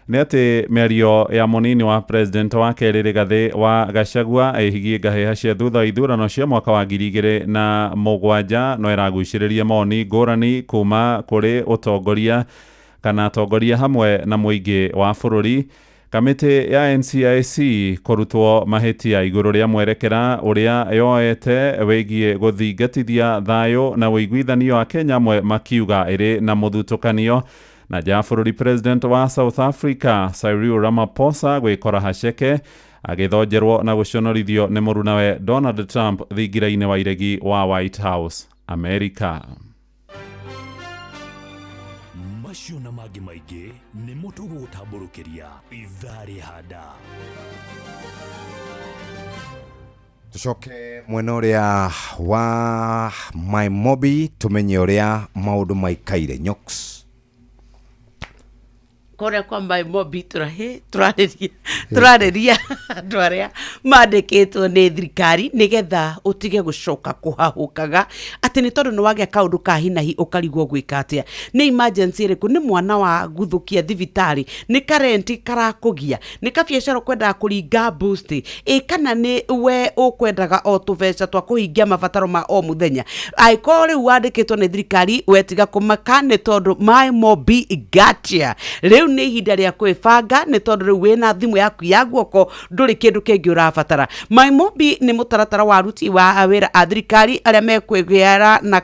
nĩ atĩ mĩario ya mũnini wa president wa kerĩ Rigathi wa Gachagua ĩgiĩ ngahĩha cia thutha wa ithurano cia mwaka wa 2007 no ĩragucĩrĩria moni ngũrani kuma kũrĩ ũtongoria kana atongoria hamwe na mũingĩ wa bũrũri. Kamĩtĩ ya NCIC kũrutwo mahĩtia igũrũ rĩa mwerekera ũrĩa yoete wĩgiĩ gũthingatithia thayũ na ũiguithanio wa Kenya amwe makiuga ĩrĩ na mũthutũkanio. Na ja bũrũri president wa South Africa Cyril Ramaphosa gwĩkora haceke agĩthonjerwo na gũconorithio nĩ mũrunawe Donald Trump thingira-inĩ wa iregi wa White House America. Macio na mangĩ maingĩ nĩ mũtugo gũtambũrũkĩria ithaa rĩhanda. Tucoke mwena ũrĩa wa My Mobi tumenye ũrĩa maũndũ maikaire Nyox. Kore kwa My Mobi tũrarĩria andũ arĩa mandĩkĩtwo nĩ thirikari nĩgetha ũtige gũcoka kũhahũkaga atĩ nĩ tondũ nĩ wagĩa kaũndũ ka hinahi ũkarigwo gwĩka atĩa. Nĩ emergency ĩrĩkũ, nĩ mwana wa guthũkia thibitarĩ, nĩ karenti karakũgia, nĩ kabiacara kwendaga kũringa boost, kana nĩ we ũkwendaga o tũbeca twa kũhingia mabataro ma o mũthenya. Angĩkorwo rĩu wandĩkĩtwo nĩ thirikari wetiga kũmaka nĩ tondũ My Mobi gotcha. Rĩu nĩ ihinda rĩa kwĩbanga nĩ tondũ rĩu wĩna thimũ yaku ya guoko ndũrĩ kĩndũ kĩngĩ ũrabatara. My Mobi nĩ mũtaratara wa aruti wa wĩra a thirikari arĩa mekwĩgĩara na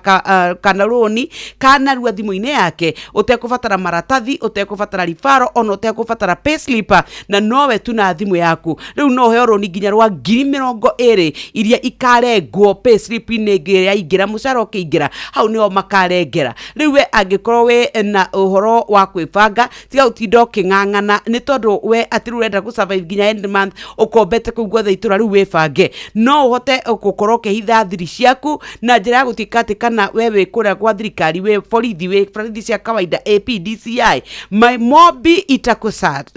kana rũni kana rua thimũ-inĩ yake ũtekũbatara maratathi, ũtekũbatara ribaro, ona ũtekũbatara payslip, na nowe tu na thimũ yaku. Rĩu no heo rũni nginya rwa 20,000 iria ikarengwo payslip-inĩ yaingĩra, mũcara ũkĩingĩra hau nĩho makarengera. Rĩu we angĩkorwo we na ũhoro wa kwĩbanga tiga ũtinda ũkĩng'ang'ana nĩ tondũ we atĩ rĩu urenda gũsurvive nginya end month ũkombete kũu guothe itũra rĩu wĩbange. No ũhote gũkorwo ũkĩhitha thiri ciaku na njĩra ya gũtuĩka atĩ kana we wĩ kũrĩa gwa thirikari wĩ borithi cia kawaida APDCI. My Mobi itakusort.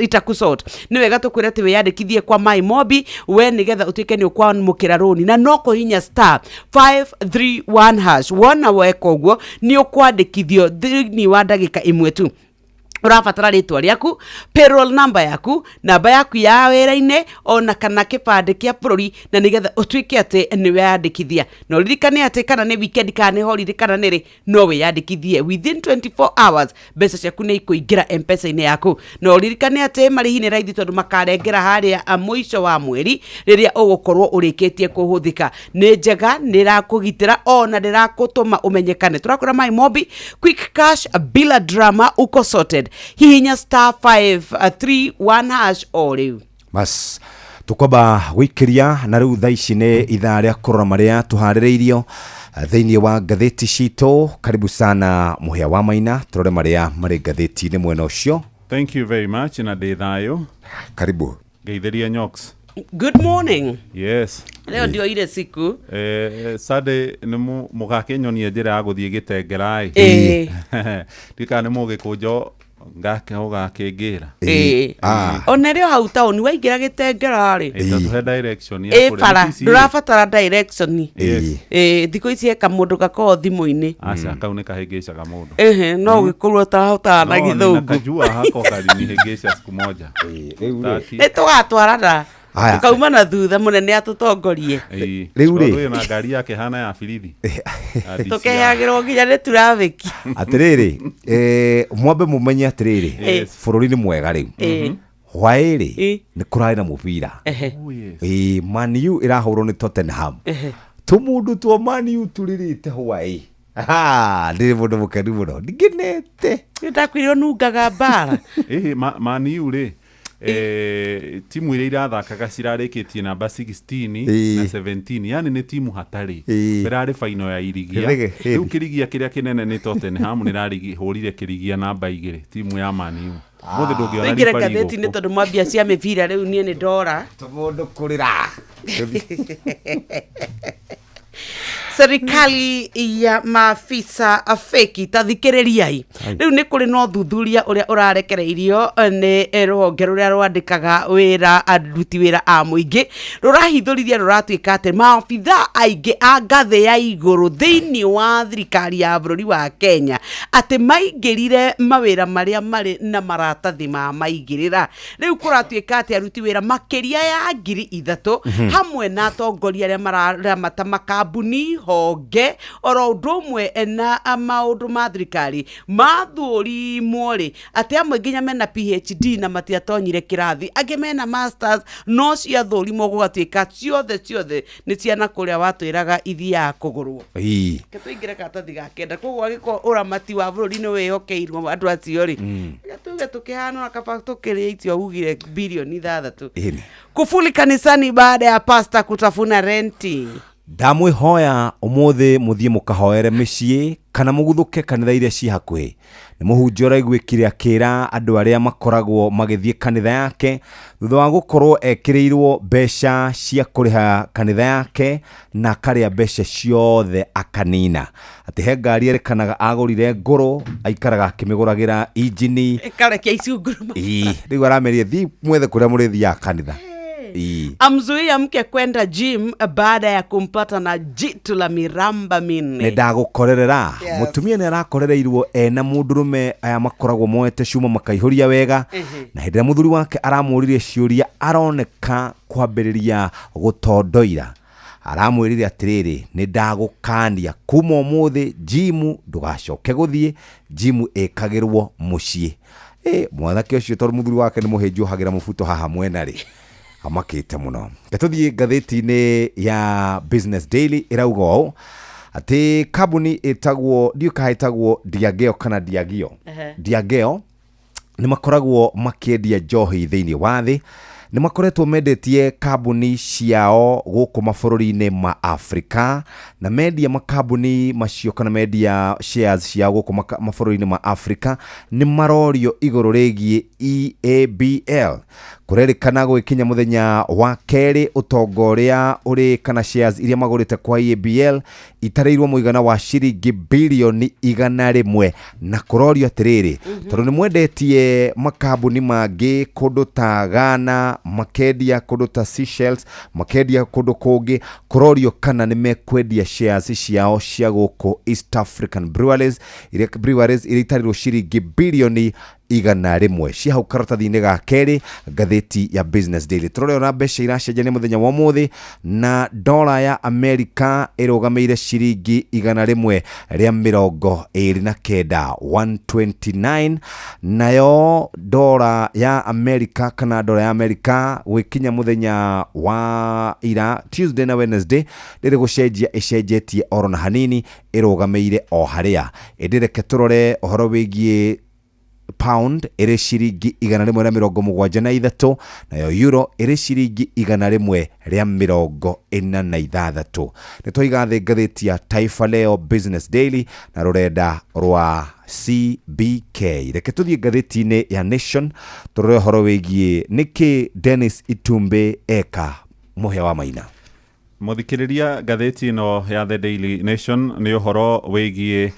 Nĩ wega tũkwĩre atĩ wĩyandĩkithie kwa My Mobi we nĩgetha ũtuĩke nĩ ũkwamũkĩra rũni, na no kũhinya *531#. Wona weka ũguo nĩ ũkwandĩkithio thĩinĩ wa ndagĩka ĩmwe tu. Ũrabatara rĩtwa rĩaku, payroll number yaku, namba yaku ya wĩra-inĩ, ona kana kĩbandĩ kĩa bũrũri, na nĩgetha ũtuĩke atĩ nĩ weyandĩkithia. No ririkane atĩ kana nĩ weekend kana nĩ holiday kana nĩrĩ, no weyandĩkithie within 24 hours mbeca ciaku nĩ ikũingĩra M-Pesa-inĩ yaku. No ririkane atĩ marĩhi nĩ raithi tondũ makarengera harĩa mũico wa mweri rĩrĩa ũgũkorwo ũrĩkĩtie kũhũthĩka. Nĩ njega, nĩ irakũgitĩra ona ndĩrakũtũma ũmenyekane. Tũrakwĩra My Mobi quick cash bila drama uko sorted. Hihinya *531# o rĩu. Mas tukwamba gũikĩria na rĩu thaa ici nĩ ithaa rĩa kũrora marĩa tũharĩrĩirio thĩinĩ wa ngathĩti citũ. Karibu sana Mũhĩa wa Maina, tũrore marĩa marĩ ngathĩti-inĩ mwena ũcio. Thank you very much na ndĩ thayũ. Karibu. Geithĩria Nyox. Good morning. Yes. Leo ndio ile siku. Sade nĩ mũgakĩnyonia njĩra ya gũthiĩ Gĩtengera. Ndika nĩ mũgĩkũnjo ngake ũgakĩngĩra. Ona rĩo hau taũni waingĩra Gĩtengera rĩ. Tũhe direction ya kũrĩa. Ndũrabatara direction. Thikũ ici eka mũndũ gakorwo thimũ-inĩ. Aca kau nĩ kahĩngĩcaga mũndũ. No gĩkorwo ũtahotaga na Gĩthũngũ. No nakajua hako kalinihĩngĩca siku moja. Nĩ tũgatwarana. Tukauma na thutha mũnene atũtongorie. Rĩu rĩ na ngari yake hana ya birithi. Tũkehagĩrwo nginya nĩ turabĩki. Atĩrĩrĩ, mwambe mũmenye atĩrĩrĩ, bũrũri nĩ mwega rĩu. Hwaĩrĩ nĩ kũrarĩ na mũbira. Man U ĩrahũrwo nĩ Tottenham. Tũmũndũ twa Man U tũrĩrĩte hwaĩ. Ndĩrĩ mũndũ mũkenu mũno. Ndigenete. Ndakwĩrwo nungaga mbara. Man U rĩ. Timu iria irathakaga cirarĩkĩtie namba 16 na 17, yani nĩ timu hatarĩ berarĩ final ya irigia. Rĩu kĩrigia kĩrĩa kĩnene nĩ Tottenham nĩrahũrire kĩrigia namba 2 timu ya Man U. Mũthĩ ndũngĩona nĩ ngathĩti-inĩ tondũ mwambia cia mĩbira rĩu niĩ nĩ ndora tũmũndũ kũrĩra. serikali ya maafisa feki tathikiririai riu ni kuri no thuthuria uria urarekereirio ni ruhonge ruria rwandikaga wira aruti wira a muingi rurahithurithia ruratwika ati maabitha aingi a ngathi ya iguru thiini wa thirikari ya bururi wa Kenya ati maingirire mawira maria mari na maratathi ma maingirira riu kuratwika ati aruti wira makiria ya 3,000 hamwe na atongoria aria mararamata makambuni honge oro ndumwe na maundu ma thirikari mathuri mwori ati amwe nginya mena PhD na matiatonyire kirathi ange mena masters no cia thuri mo gugatwika ciothe ni ciana kuria watwiraga ithia kugurwo ketwingire katathi ga kenda koguo agiko uramati wa bururi ni wehokeirwo andu acio ri gatuge tukihana na kaba tukiria itio ugire bilioni 3 kufuli kanisani baada ya pasta kutafuna renti. Ndamwihoya umuthi muthie mukahoere micii kana muguthuke kanitha iria ci hakuhi ni muhunjia igwikire akira andu aria makoragwo magithie kanitha yake thutha wa gukorwo ekireirwo besha cia kuriha kanitha yake na karia besha ciothe akanina ati he ngari erekanaga agurire nguru aikaraga akimiguragira injini ikarekia icunguruma riu aramerie thi mwethe kuria murithia kanitha. Amzuia mke kwenda gym baada ya kumpata na jitu la miramba minne. Nedagukorerera mutumia ni arakorereirwo ena mundurume aya makoragwo moete cuma makaihuria wega na hindira muthuri wake aramuririe ciuria aroneka kwambiriria gutondoira aramwirire atiriri ni ndagukania kuma umuthi gym ndugacoke guthie gym ekagirwo mucii mwathake ucio tor muthuri wake ni muhinju hagira mubuto haha mwena ri amakite muno. Gatuthie ngatheti-ini ya Business Daily irauga o ati kambuni itagwo ndiukahetagwo Diageo kana Diageo ni makoragwo makiendia njohi thiini wa thi ni makoretwo mendetie kambuni ciao guku mabũrũri-inĩ ma Afrika na media makambuni macio kana media shares ciao guku mabũrũri-inĩ ma Afrika ni marorio iguru rigie EABL kurerikana gwikinya muthenya wa keri utongoria uri kana shares iria magurite kwa EABL itareirwo muigana wa shiringi bilioni 100 na kurorio atiriri tondu ni mwendetie makambuni mangi kundu ta Ghana makendia kundu ta Seychelles makendia kundu kungi kurorio kana ni mekwendia shares ciao cia guku East African Breweries iria itareirwo shiringi bilioni 100 cia hau karatathi-inĩ ga keri ngatheti ya Business Daily. Turore na mbeca iracenjania muthenya wa muthi na dola ya Amerika irugameire shiringi 100 ria 29 129 nayo dola ya Amerika kana dola ya Amerika wikinya muthenya wa ira Tuesday na Wednesday riri gucenjia icenjetie oro na hanini irugameire o haria indireke turore ohoro wigie pound iri shiringi 173 nayo euro iri shiringi 146 nitoiga thi ngatheti ya Taifa Leo Business Daily na rurenda rwa CBK. Reke tuthie ngatheti-ini ya Nation turore horo wigie niki Dennis Itumbi eka muhia wa maina. Muthikiriria ngatheti ino ya The Daily Nation ni uhoro wigie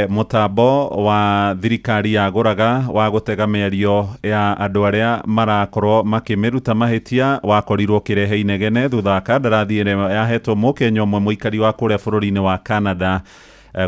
mutambo wa thirikari ya guraga wa gutega mĩario ya andu aria marakorwo makimiruta mahitia wakorirwo kirehe inegene thutha kandarathi ĩrĩa yahetwo mũkenya ũmwe mũikari wa kũrĩa bũrũri-inĩ wa Canada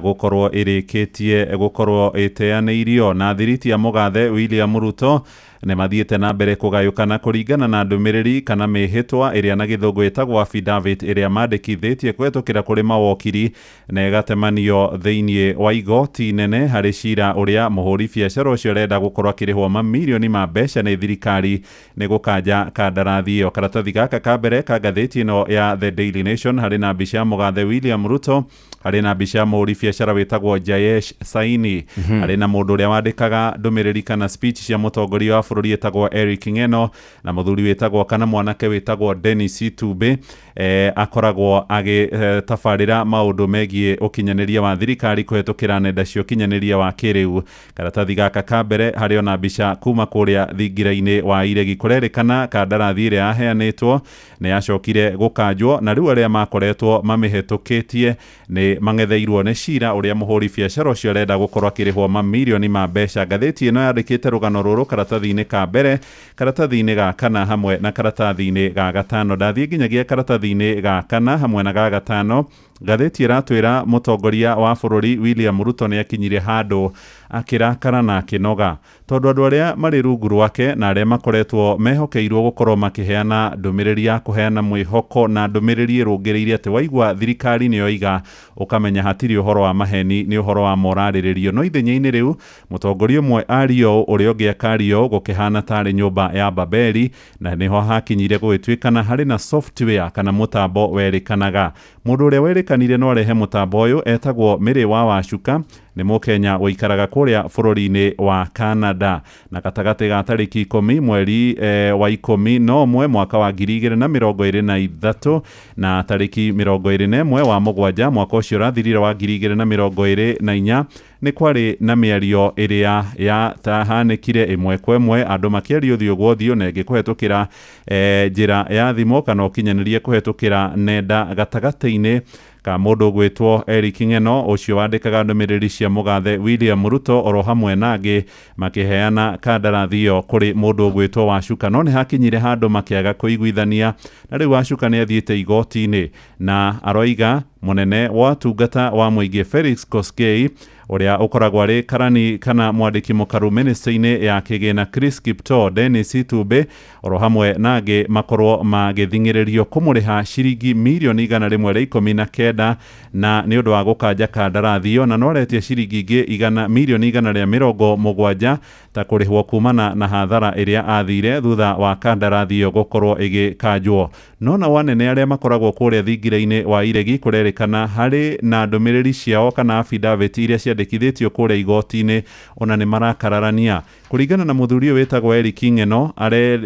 gukorwo ĩrĩkĩtie gukorwo ĩteanĩirio na thiriti ya mũgathe William Ruto ne mathiĩte na mbere kũgayũkana kũringana na ndũmĩrĩri kana mĩhĩtwa ĩrĩa na gĩthũngũ ĩtagwo affidavit ĩrĩa mandĩkithĩtie kũhetũkĩra kũrĩ mawokiri na ĩgatemanio thĩinĩ wa igoti nene harĩ cira ũrĩa mũhũri biacara ũcio arenda gũkorwo akĩrĩhwo mamirioni ma mbeca nĩ thirikari nĩ gũkanja kandarathi ĩyo. Karatathi gaka ka mbere ka ngathĩti ĩno ya The Daily Nation harĩ na mbica ya mũgathe William Ruto, harĩ na mbica ya mũhũri biacara wĩtagwo Jayesh Saini, harĩ na mũndũ ũrĩa wandĩkaga ndũmĩrĩri kana speech cia mũtongoria wa bũrũri etagwo Eric Ng'eno na mũthuri wetagwo kana mwanake wetagwo Dennis Itube akoragwo agĩtabarĩra maũndũ megiĩ ũkinyanĩria wa thirikari kũhetũkĩra nenda cia ũkinyanĩria wa kĩrĩu. Karatathi gaka ka mbere harĩ ona mbica kuma kũrĩa thingira-inĩ wa iregi kũrerĩkana kandarathi ĩrĩa yaheanĩtwo nĩ yacokire gũkanjwo na rĩu arĩa makoretwo mamĩhetũkĩtie nĩ mang'etheirwo nĩ cira ũrĩa mũhũri biacara ũcio arenda gũkorwo akĩrĩhwo mamirioni ma mbeca. Ngathĩti ĩno yandĩkĩte rũgano rũrũ karatathi-inĩ ka mbere, karatathi-inĩ ga kana hamwe na karatathi-inĩ ga gatano. Ndathiĩ nginyagia karatathi-inĩ ga kana hamwe na ga gatano. Ngathĩti ĩratwĩra mũtongoria wa bũrũri William Ruto nĩ akinyire handũ akĩrakara na akĩnoga tondũ andũ arĩa marĩ rungu rwake na arĩa makoretwo mehokeirwo gũkorwo makĩheana ndũmĩrĩri ya kũheana mwĩhoko na ndũmĩrĩri ĩrũngĩrĩire atĩ waigua thirikari nĩyoiga ũkamenya hatirĩ ũhoro wa maheni, nĩ ũhoro wa morarĩrĩrio. No ithenya-inĩ rĩu mũtongoria ũmwe ario ũrĩa ũngĩ akario gũkĩhana tarĩ nyũmba ya Babeli na nĩho hakinyire gũgĩtuĩkana harĩ na software kana mũtambo werĩkanaga. Mũndũ ũrĩa werĩkanire no arehe mũtambo ũyũ etagwo Mĩrĩ wa Wacuka, nĩ Mũkenya ũikaraga kũrĩa bũrũri-inĩ wa Canada na gatagatĩ ga tarĩki 10 mweri wa 11 mwaka wa 2023 na tarĩki 21 wa mũgwanja mwaka ũcio ũrathirire wa 2024 nĩ kwarĩ na mĩario ĩrĩa yatahanĩkire ĩmwe kwa ĩmwe, andũ makĩaria ũthiũ gwa ũthiũ na ĩngĩ kũhetũkĩra njĩra ya thimũ kana ũkinyanĩria kũhetũkĩra nenda gatagatĩ-inĩ ka mũndũ gwĩtwo Eric Ng'eno ũcio wandĩkaga ndũmĩrĩri cia mũgathe William Ruto oro hamwe nangĩ makĩheana kandarathi ĩyo kũrĩ mũndũ gwĩtwo Wacuka. No nĩ hakinyire handũ makĩaga kũiguithania na rĩu Wacuka nĩ athiĩte igoti-inĩ na aroiga mũnene wa tungata wa mũingĩ Felix Koskei ũrĩa ũkoragwo arĩ karani kana mwandĩki mũkaru ministry-inĩ ya kĩgĩna Chris Kiptoo, Dennis Itube oro hamwe nangĩ makorwo magĩthing'ĩrĩrio kũmũrĩha ciringi mirioni 119 na nĩ ũndũ wa gũkanja kandarathi ĩyo, na no aretia ciringi ingĩ mirioni 170 ta kũrĩhwo kumana na hathara ĩrĩa athire thutha wa kandarathi ĩyo gũkorwo ĩgĩkanjwo. No na wanene arĩa makoragwo kũrĩa thingira-inĩ wa iregi kũrerĩkana harĩ na ndũmĩrĩri ciao kana affidavit iria ciandĩkithĩtio kũrĩa igoti-inĩ ona nĩ marakararania. Kũringana na mũthuri ũyũ wĩtagwo Eric Ng'eno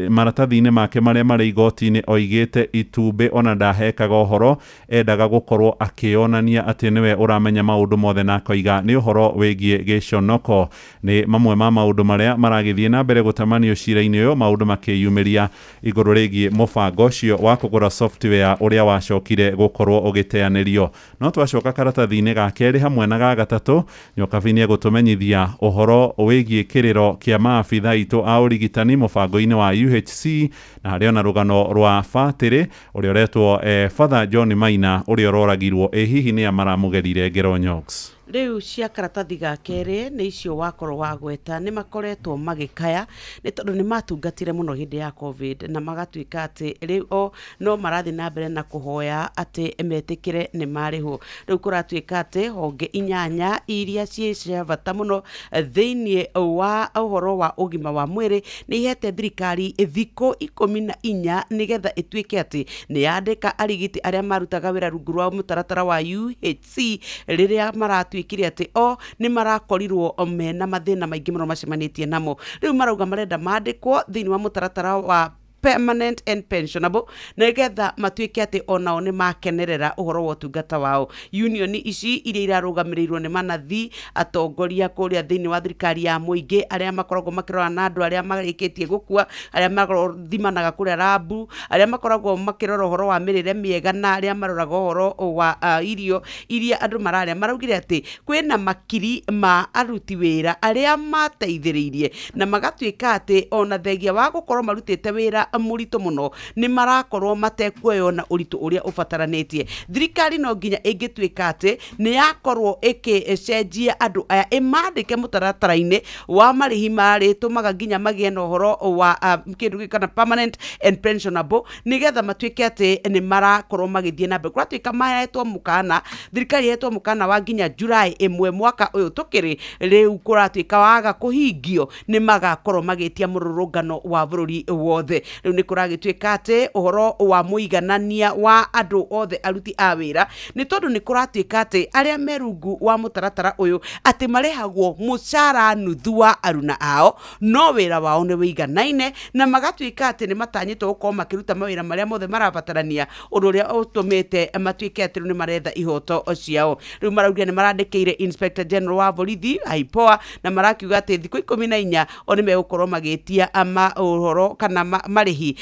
maratathi-inĩ make marĩa marĩ igoti-inĩ oigĩte Itube ona ndahekaga ũhoro, endaga gũkorwo akĩonania atĩ nĩwe ũramenya maũndũ mothe na akoiga nĩ ũhoro wĩgiĩ gĩconoko. Nĩ mamwe ma maũndũ marĩa maragĩthiĩ na mbere gũtamanio cira-inĩ ũyũ, maũndũ makĩyumĩria igũrũ rĩgiĩ mũbango ũcio wa kũgũra software ũrĩa wacokire gũkorwo ũgĩteanĩrio. No twacoka karatathi-inĩ ga kerĩ hamwe na ga gatatũ, Nyokabi nĩ egũtũmenyithia ũhoro wĩgiĩ kĩrĩro kĩa maabitha aitũ a ũrigitani mũbango-inĩ wa UHC na harĩ ona rũgano rwa Fatĩrĩ ũrĩa ũretwo Father John Maina ũrĩa ũroragirwo hihi nĩ amaramũgerire Ngero Nyoks. Rĩu cia karatathi ga kerĩ nĩ icio wakorwo wagweta nĩ makoretwo magĩkaya nĩ tondũ nĩ matungatire mũno hĩndĩ ya COVID na magatuĩka atĩ rĩu no marathiĩ na mbere na kũhoya atĩ metĩkĩre nĩ marĩhwo. Rĩu kũratuĩka atĩ honge 8 iria ciĩ cia bata mũno thĩinĩ wa ũhoro wa ũgima wa mwĩrĩ nĩ ihete thirikari thikũ 14 nĩgetha ĩtuĩke atĩ nĩ yandĩka arigiti arĩa marutaga wĩra rungu rwa mũtaratara wa UHC rĩrĩa maratuĩkire atĩ nĩ marakorirwo mena mathĩna maingĩ mũno macemanĩtie namo. Rĩu marauga marenda mandĩkwo thĩinĩ wa mũtaratara wa permanent and pensionable nĩgetha matuĩke atĩ onao nĩ makenerera ũhoro wa ũtungata wao. Union ici iria irarũgamĩrĩirwo nĩ manathi atongoria kũrĩa thĩinĩ wa thirikari ya mũingĩ arĩa makoragwo makĩrora na andũ arĩa marĩkĩtie gũkua, arĩa mathimanaga kũrĩa rabu, arĩa makoragwo makĩrora ũhoro wa mĩrĩre mĩega na arĩa maroraga ũhoro wa irio iria andũ mararĩa, maraugire atĩ kwĩna makiri ma aruti wĩra arĩa mateithĩrĩirie na magatuĩka atĩ ona thengia wa gũkorwo marutĩte wĩra mũritũ mũno nĩ marakorwo matekuoywo na ũritũ ũrĩa ũbataranĩtie. Thirikari no nginya ĩngĩtuĩka atĩ nĩ yakorwo ĩkĩcenjia andũ aya ĩmandĩke mũtaratara-inĩ wa marĩhi marĩtũmaga nginya magĩe na ũhoro wa kĩndũ kana permanent and pensionable nĩgetha matuĩke atĩ nĩ marakorwo magĩthiĩ na mbere. Kũratuĩka mahetwo mũkana, thirikari hetwo mũkana wa nginya July 1 mwaka ũyũ tũkĩrĩ, rĩu kũratuĩka waga kũhingio nĩ magakorwo magĩtia mũrũrũngano wa bũrũri wothe. riu ni kuragituika ati uhoro wa muiganania wa andu othe aruti a wira ni tondu ni kuratuika ati aria merungu wa mutaratara uyu ati marehagwo mucara nuthu wa aruna ao no wira wao ni wiganaine na magatuika ati ni matanyitwo gukorwo makiruta mawira maria mothe marabatarania undu uria utumite matuike ati ni maretha ihoto ciao riu maraugia ni marandikire Inspector General wa borithi IPOA na marakiuga ati thiku 14 oni megukorwo magitia uhoro kana marihi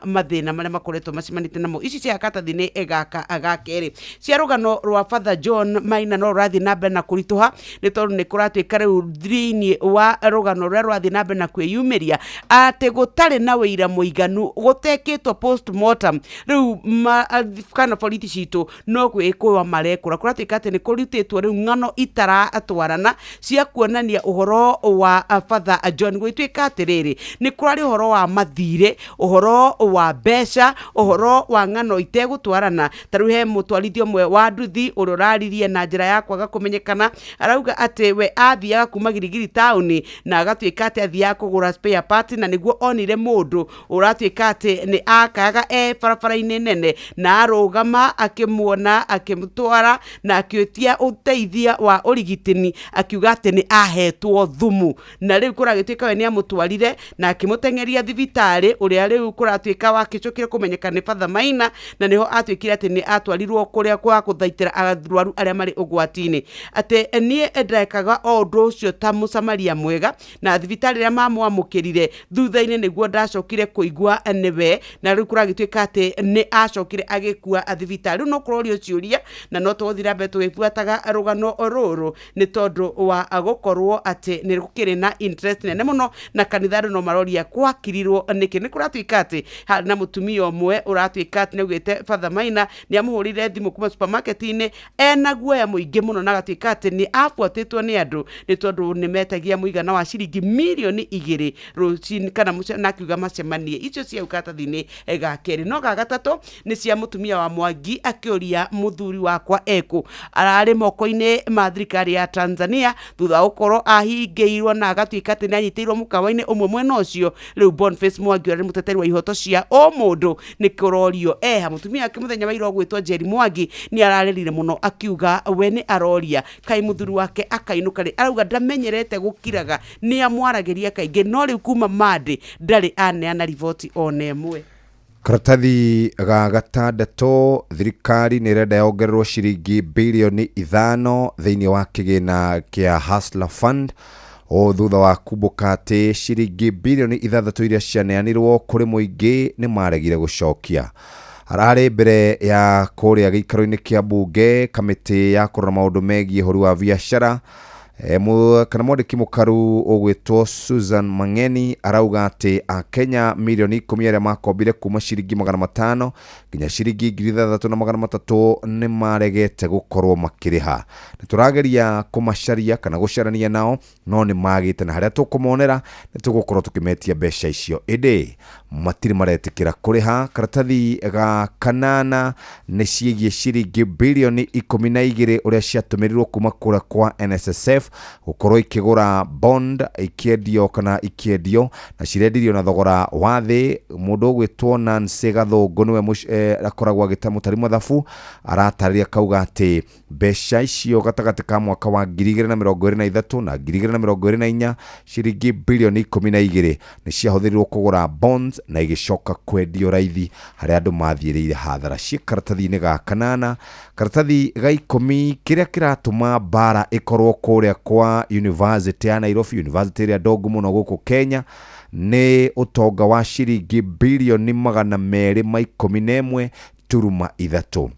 mathina maria makoretwo macimanite namo ici cia katathi-ini agakeri cia rugano rwa Father John Maina no rathi na mbere na kurituha ni tondu ni kuratuika riu thiini wa rugano rwa rathi na mbere na kwiyumiria ati gutari na wira muiganu gutekitwo postmortem riu kana borithi citu no gwikwa marekura kuratuika ati ni kurutitwo riu ng'ano itara atwarana cia kuonania uhoro wa Father John gwituika atiriri ni kurari uhoro wa mathire uhoro wa besha uhoro wa ng'ano itegutwarana taru he mutwarithio mwe wa nduthi uroraririe na njira ya kwaga kumenyekana arauga ati we athiaga kuma Girigiri town na agatuika ati athia kugura spare part na niguo onire mundu uratuika ati ni akaga barabara-ini nene na arugama akimuona akimutwara na akiutia uteithia wa urigitini akiuga ati ni ahetwo thumu na riu kuragituika we ni amutwarire na akimutengeria thibitari uria riu kuratuika wakicukire kumenyekana ni Father Maina na niho atuikire ati ni atwarirwo kuria kwa kuthaitira arwaru aria mari ugwatini ati nie ndekaga ondu ucio ta mucamaria mwega na thibitari ria mamwamukirire thutha-ini niguo ndacokire kuigua niwe na riu kuragituika ati ni acokire agikua thibitari no kurorio ciuria na no tuthira mbe tugibuataga rugano ruru ni tondu wa gukorwo ati ni gukiri na interest nene muno na kanithari no maroria kwakirirwo niki ni kuratuika ati na mutumia omwe uratuika ati nigwite Father Maina ni amuhurire thimu kuma supermarket-ini ena guoya muingi muno na gatuika ati ni afuatitwo ni andu ni tondu ni metagia muigana wa ciringi milioni 2 rucini kana na kiuga macemanie icio cia ukatathi-ini gakeri no gagatatu ni cia mutumia wa Mwangi akiuria muthuri wakwa eku arari moko-ini ma thirikari ya Tanzania thutha ukorwo ahingiirwo na agatuika ati ni anyitiirwo mukawa-ini umwe mwena ucio riu Boniface Mwangi ari muteteri wa ihoto cia o mundu ni kurorio mutumia ake muthenya wa iro gwitwo Jerry Mwangi ni ararerire muno akiuga we ni aroria kai muthuri wake akainuka ri arauga ndamenyerete gukiraga ni amwaragiria kaingi no riu kuma madi ndari aneana riboti ona emwe karatathi ga gatandatu thirikari ni renda yongererwo ciringi bilioni 5 thiini wa kigina kia Hustler Fund o thutha wa kumbuka ati ciringi bilioni 6 iria cianeanirwo kuri muingi ni maregire gucokia arari mbere ya kuria giikaro-ini kia bunge kamiti ya kurora maundu megie hori wa biashara kana mwandiki mukaru ugwitwo Susan Mangeni arauga ati Kenya milioni 10 aria makombire kuma ciringi 500 nginya ciringi 3,300 ni maregete gukorwo makiriha ni turageria kumacaria kana gucarania nao no ni magite na haria tukumonera ni tugukorwo tukimetia mbeca icio indi matiri maretikira kuriha karatathi ga kanana ni ciigie ciringi bilioni 12 uria ciatumirirwo kuma kura kwa NSSF gukorwo ikigura bond ikiendio kana ikiendio na cirendirio na thogora wa thi mundu gwitwo Nancy Gathungu niwe akoragwo agitamutari mathabu aratariria kauga ati mbeca icio gatagati ka mwaka wa 2023 na 2024 ciringi bilioni 12 ni ciahuthirirwo kugura bonds na igicoka kwendio raithi haria andu mathiiriire hathara cia karatathi-ini ga kanana karatathi ga 10 kiria kiratuma bara ikorwo kuria kwa University ya Nairobi University ya Dogu muno guku Kenya ni utonga wa ciringi bilioni 211 turuma 3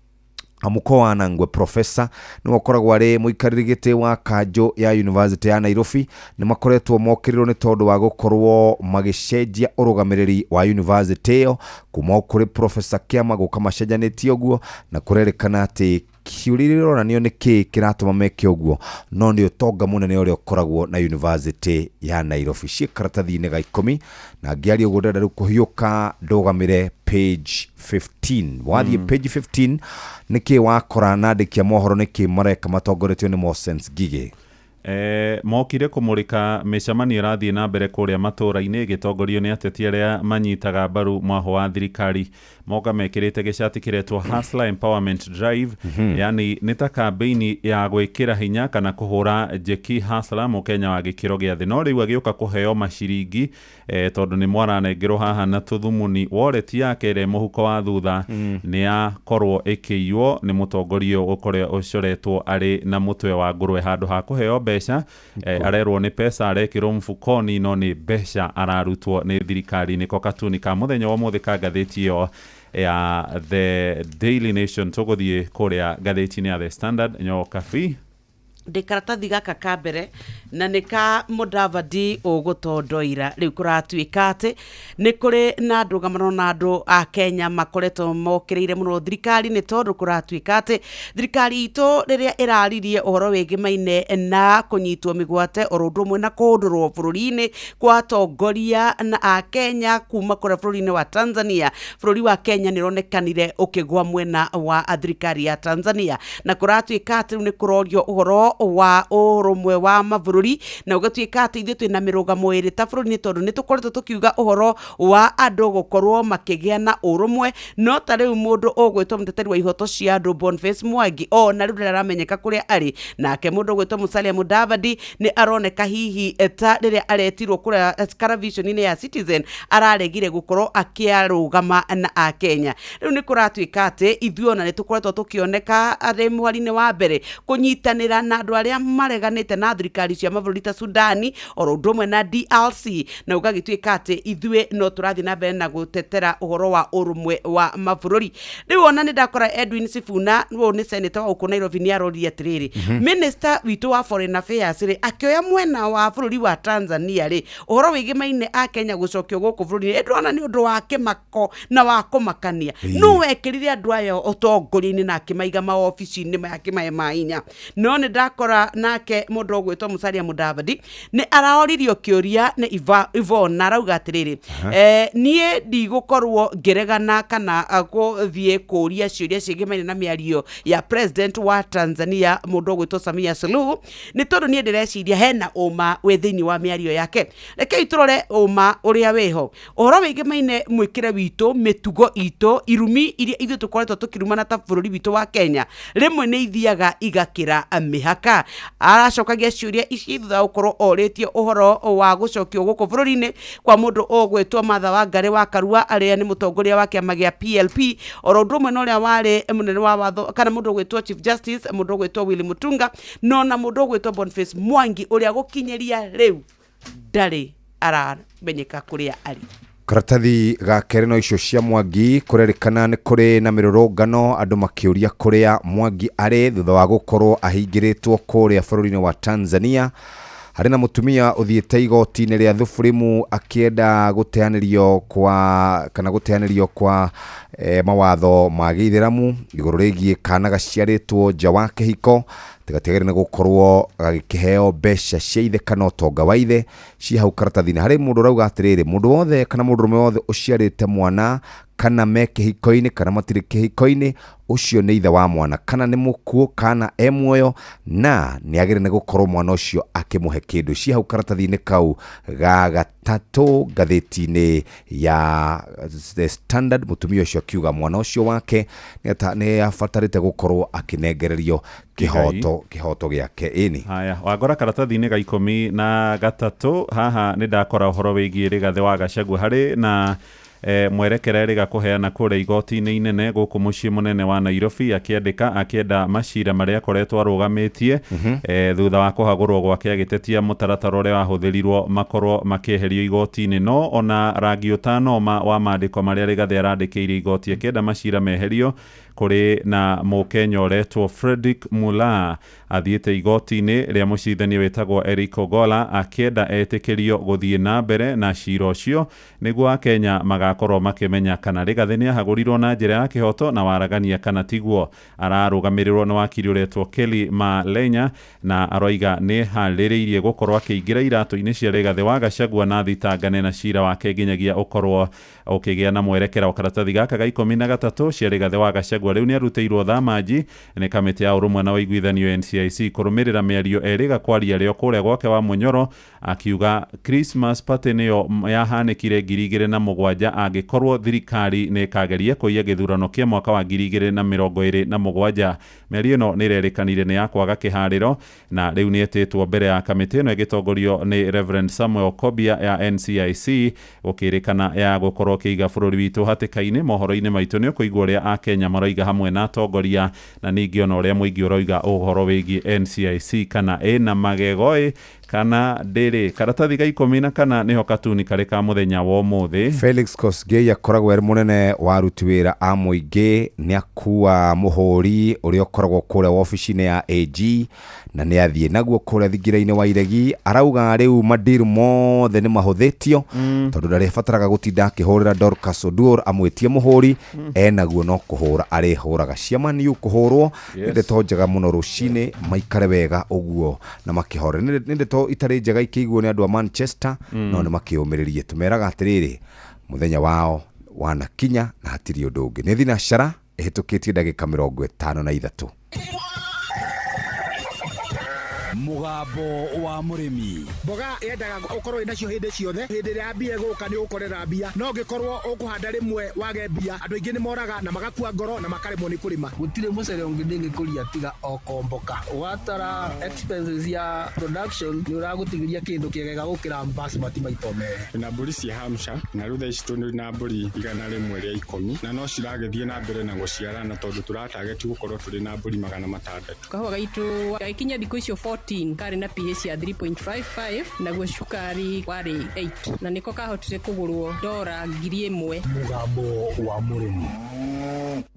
Amukoa Nangwe professor ni wakoragwo ari muikariri giti wa kanjo ya University ya Nairobi ni makoretwo mokirirwo ni tondu wa gukorwo magicenjia urugamiriri wa university yo kuma kuri professor Kiama guka macenjanitio uguo na kurerekana ati kiuririro na nio niki kiratuma meke uguo no ni utonga munene uri ukoragwo na University ya Nairobi cia karatathi-ini ga 10 na ngiari uguo ndenda kuhiuka ndugamire page 15 wathi page 15 niki wakora nandikia mohoro niki mareka matongoretio ni Moses Ngige mokire kumurika mĩcemanio ĩrathiĩ na mbere kũrĩa matũũra-inĩ ĩgĩtongorio nĩ ateti arĩa manyitaga mbaru mwaho wa thirikari. Moka mekĩrĩte gĩcati kĩretwo Hustler Empowerment Drive, yani nĩ ta kambeini ya gwĩkĩra hinya kana kũhũra njeki Hustler mũkenya wa gĩkĩro gĩa thĩ. No rĩu agĩũka kũheo maciringi tondũ nĩ mwaranengerwo haha na tũthumuni. Wallet yake ĩrĩa mũhuko wa thutha nĩ yakorwo ĩkĩiywo nĩ mũtongoria ũkũrĩa ũcoretwo arĩ na mũtwe wa ngũrwe. Handũ ha kũheo mbeca arerwo nĩ pesa arekĩrwo mfukoni, no nĩ mbeca ararutwo nĩ thirikari. Nĩko katuni ka mũthenya wa mũthĩ ka ngathĩti ĩyo ya The Daily Nation. Tũgũthiĩ kũrĩa ngathĩti-inĩ ya The Standard. Nyoka Fi ndikaratathi gaka ka mbere na nika Mudavadi ugutondoira riu kuratuika ati ni kuri na ndugamano na andu a Kenya makoretwo mokireire muno thirikari ni tondu kuratuika ati thirikari itu riria iraririe uhoro wigimaine na kunyitwo migwate orundu mwe na kundurwo bururi-ini kwa tongoria na a Kenya kuma kura bururi-ini wa Tanzania. Bururi wa Kenya ni ronekanire ukigwa mwena wa thirikari ya Tanzania na kuratuika ati ni kurorio uhoro wa urumwe wa mabũrũri na ũgatuĩka atĩ ithuĩ twĩna mĩrũgamo ĩrĩ ta bũrũri nĩ tondũ nĩ tũkoretwo tũkiuga ũhoro wa andũ gũkorwo makĩgĩa na ũrũmwe. No ta rĩu mũndũ ũgwĩtwo mũteteri wa ihoto cia andũ Boniface Mwangi na rĩu rĩrĩa aramenyeka kũrĩa arĩ, nake mũndũ ũgwĩtwo Musalia Mudavadi nĩ aroneka hihi ta rĩrĩa aretirwo kũrĩa television-inĩ ya Citizen araregire gũkorwo akĩarũgama na a Kenya. Rĩu nĩ kũratuĩka atĩ ithuĩ ona nĩ tũkoretwo tũkĩoneka arĩ mwari-inĩ wa mbere kũnyitanĩra na andũ arĩa mareganĩte na thirikari cia mabũrũri ta Sudani oro ũndũ ũmwe na DRC, na ũgagĩtuĩka atĩ ithuĩ no tũrathiĩ na mbere na gũtetera ũhoro wa ũrũmwe wa mabũrũri. Rĩu ona nĩ ndakora Edwin Sifuna ũyũ nĩ senator wa gũkũ Nairobi nĩ aroria atĩrĩrĩ, minister witũ wa foreign affairs rĩ akĩoya mwena wa bũrũri wa Tanzania rĩ ũhoro wĩgimaine a Kenya gũcokio gũkũ bũrũri-inĩ ndona nĩ ũndũ wa kĩmako na wa kũmakania. No wekĩrire andũ aya ũtongoria-inĩ na akĩmaiga maobici-inĩ makĩmahe mainya. No nĩ ndakora nake mũndũ ũgwĩtwo Musalia Mudavadi nĩ aroririo kĩũria nĩ Yvonne na arauga atĩrĩrĩ, niĩ ndigũkorwo ngĩregana kana gũthiĩ kũria ciũria ciĩgimaine na mĩario ya president wa Tanzania mũndũ ũgwĩtwo Samia Suluhu nĩ tondũ niĩ ndĩreciria hena ũma wĩ thĩinĩ wa mĩario yake. Rekei tũrore ũma ũrĩa wĩho ũhoro wĩgimaine mwĩkĩre witũ, mĩtugo itũ, irumi iria ithuĩ tũkoretwo tũkĩrumana ta bũrũri witũ wa Kenya rĩmwe nĩ ithiaga igakĩra mĩhaka. Aracokagia ciũria ici thutha gũkorwo orĩtio ũhoro wa gũcokio gũkũ bũrũri-inĩ kwa mũndũ ũgwĩtwo Martha Wangari wa Karua arĩa nĩ mũtongoria wa kĩama gĩa PLP oro ũndũ ũmwe na ũrĩa warĩ mũnene wa watho kana mũndũ ũgwĩtwo Chief Justice mũndũ ũgwĩtwo Willy Mutunga no na mũndũ ũgwĩtwo Boniface Mwangi ũrĩa gũkinyeria rĩu ndarĩ aramenyeka kũrĩa arĩ. Karatathi ga kerĩ no icio cia Mwangi kũrerĩkana nĩ kũrĩ na mĩrũrũngano andũ makĩũria kũrĩa Mwangi arĩ thutha wa gũkorwo ahingĩrĩtwo kũrĩa bũrũri-inĩ wa Tanzania. Harĩ na mũtumia ũthiĩte igoti-inĩ rĩa Thufurimu akĩenda gũteanĩrio kwa mawatho ma Gĩithĩramu igũrũ rĩgiĩ kana gaciarĩtwo nja wa kĩhiko tigatigĩrĩra nĩ gũkorwo gagĩkĩheo mbeca cia ithe kana ũtonga wa ithe cia hau karatathi-inĩ. Harĩ mũndũ ũrauga atĩrĩrĩ, mũndũ wothe kana mũndũrũme wothe ũciarĩte mwana kana me kĩhiko-inĩ kana matirĩ kĩhiko-inĩ ũcio nĩ ithe wa mwana kana nĩ mũkuũ kana muoyo na nĩ agĩrĩire nĩ gũkorwo mwana ũcio akĩmũhe kĩndũ. Cia hau karatathi-inĩ kau ga gatatũ ngathĩti-inĩ ya The Standard mũtumia ũcio akiuga mwana ũcio wake nĩ abatarĩte gũkorwo akĩnengererio kĩhoto gĩake. Ĩni haya wagora karatathi-inĩ ga 13 haha nĩ ndakora ũhoro wĩgiĩ Rigathĩ wa Gachagua harĩ na mwerekera rĩga kũheana kũrĩa igoti-inĩ inene gũkũ mũciĩ mũnene wa Nairobi akĩenda macira marĩa akoretwo arũgamĩtie thutha wa kũhagũrwo gwake agĩtetia mũtaratara ũrĩa wahũthĩrirwo makorwo makĩeherio igoti-inĩ. No ona rangi ũtanoma wa maandĩko marĩa Rigathĩ arandĩkĩire igoti akĩenda macira meherio kũrĩ na mũkenya ũretwo Fredrick Mullaa athiĩte igoti-inĩ rĩa mũcirithania wĩtagwo Eric Ogolla akĩenda etĩkĩrio gũthiĩ na mbere na cira ũcio nĩguo Akenya magakorwo makimenya kana Rigathi ni ahagũrirwo na njĩra ya kĩhoto na waragania kana tiguo. Ararũgamĩrĩrwo nĩ wakiri ũretwo Kelly Malenya na aroiga nĩ harĩrĩirie gũkorwo akĩingĩra iratũ-inĩ cia Rigathi wa Gachagua na thitangane na cira wake nginyagia ũkorwo ũkĩgĩa na mwerekera. Karatathi gaka ga 13 cia Rigathi wa Gachagua rĩu nĩ arutĩirwo thamanji nĩ kamĩtĩ ya ũrũmwe na ũiguithanio NCIC kũrũmĩrĩra mĩario erĩga kwaria rĩo kũrĩa gwake wa Munyoro, akiuga Christmas party nĩyo yahanĩkire 2007 angĩkorwo thirikari nĩ ĩkageria kũiya gĩthurano kĩa mwaka wa 2027. Mĩario ĩno nĩ ĩrerĩkanire nĩ ya kwaga kĩharĩro na rĩu nĩ ĩtĩtwo mbere ya kamĩtĩ ĩno ĩgĩtongorio nĩ Reverend Samuel Kobia ya NCIC gũkĩrĩkana ya gũkorwo kĩiga bũrũri witũ hatĩka-inĩ. Mohoro-inĩ maitũ nĩ ũkũigua ũrĩa Akenya maroiga hamwe na atongoria na ningĩ ona ũrĩa mũingĩ ũroiga ũhoro wĩgiĩ NCIC kana ĩna magego kana ndĩrĩ. Karatathi ga 14 nĩho katuni karĩ ka mũthenya wa ũmũthĩ. Felix Kosgei akoragwo arĩ mũnene wa aruti wĩra a mũingĩ nĩ akua mũhũri ũrĩa ũkoragwo kũrĩa wabici-inĩ ya AG na nĩ athiĩ naguo kũrĩa thingira-inĩ wa iregi. Arauga rĩu madiru mothe nĩ mahũthĩtio tondũ ndarĩbataraga gũtinda akĩhũrĩra Dorcas Oduor amwĩtie mũhũri enaguo no kũhũra arĩhũraga. Ciama nĩ ukũhũrwo nĩ ndeto njega mũno rũcinĩ maikare wega ũguo na makĩhore. Nĩ ndeto itarĩ njega ikĩiguo nĩ andũ a Manchester no nĩ makĩũmĩrĩrie. Tumeraga atĩrĩrĩ mũthenya wao wanakinya na hatirĩ ũndũ ũngĩ. Nĩ thinacara ĩhĩtũkĩtie ndagĩka 53. Mugambo wa murimi. Mboga yendaga ukorwo inacio hindi ciothe. Hindi ria mbia guka ni ukorera mbia. No ngikorwo ukuhanda rimwe wage mbia. Andu aingi ni moraga na magakua ngoro na makaremwo ni kurima. Gutire mucere ungi ndingikuria tiga okomboka. Watara expenses ya production ni uragutigiria kindu kiegega gukira basmati maito mere. Na mburi cia Hampshire na rutha ici tuni na mburi igana rimwe ria 10 na no ciragethie na mbere na guciarana tondu turatargeti gukorwo turi na mburi 600. Kahua gaitu gaikinya thikũ icio 14 kari na pH ya 3.55 naguo cukari wari 8 na niko kahotire kugurwo $1,000. Mugambo wa murimi.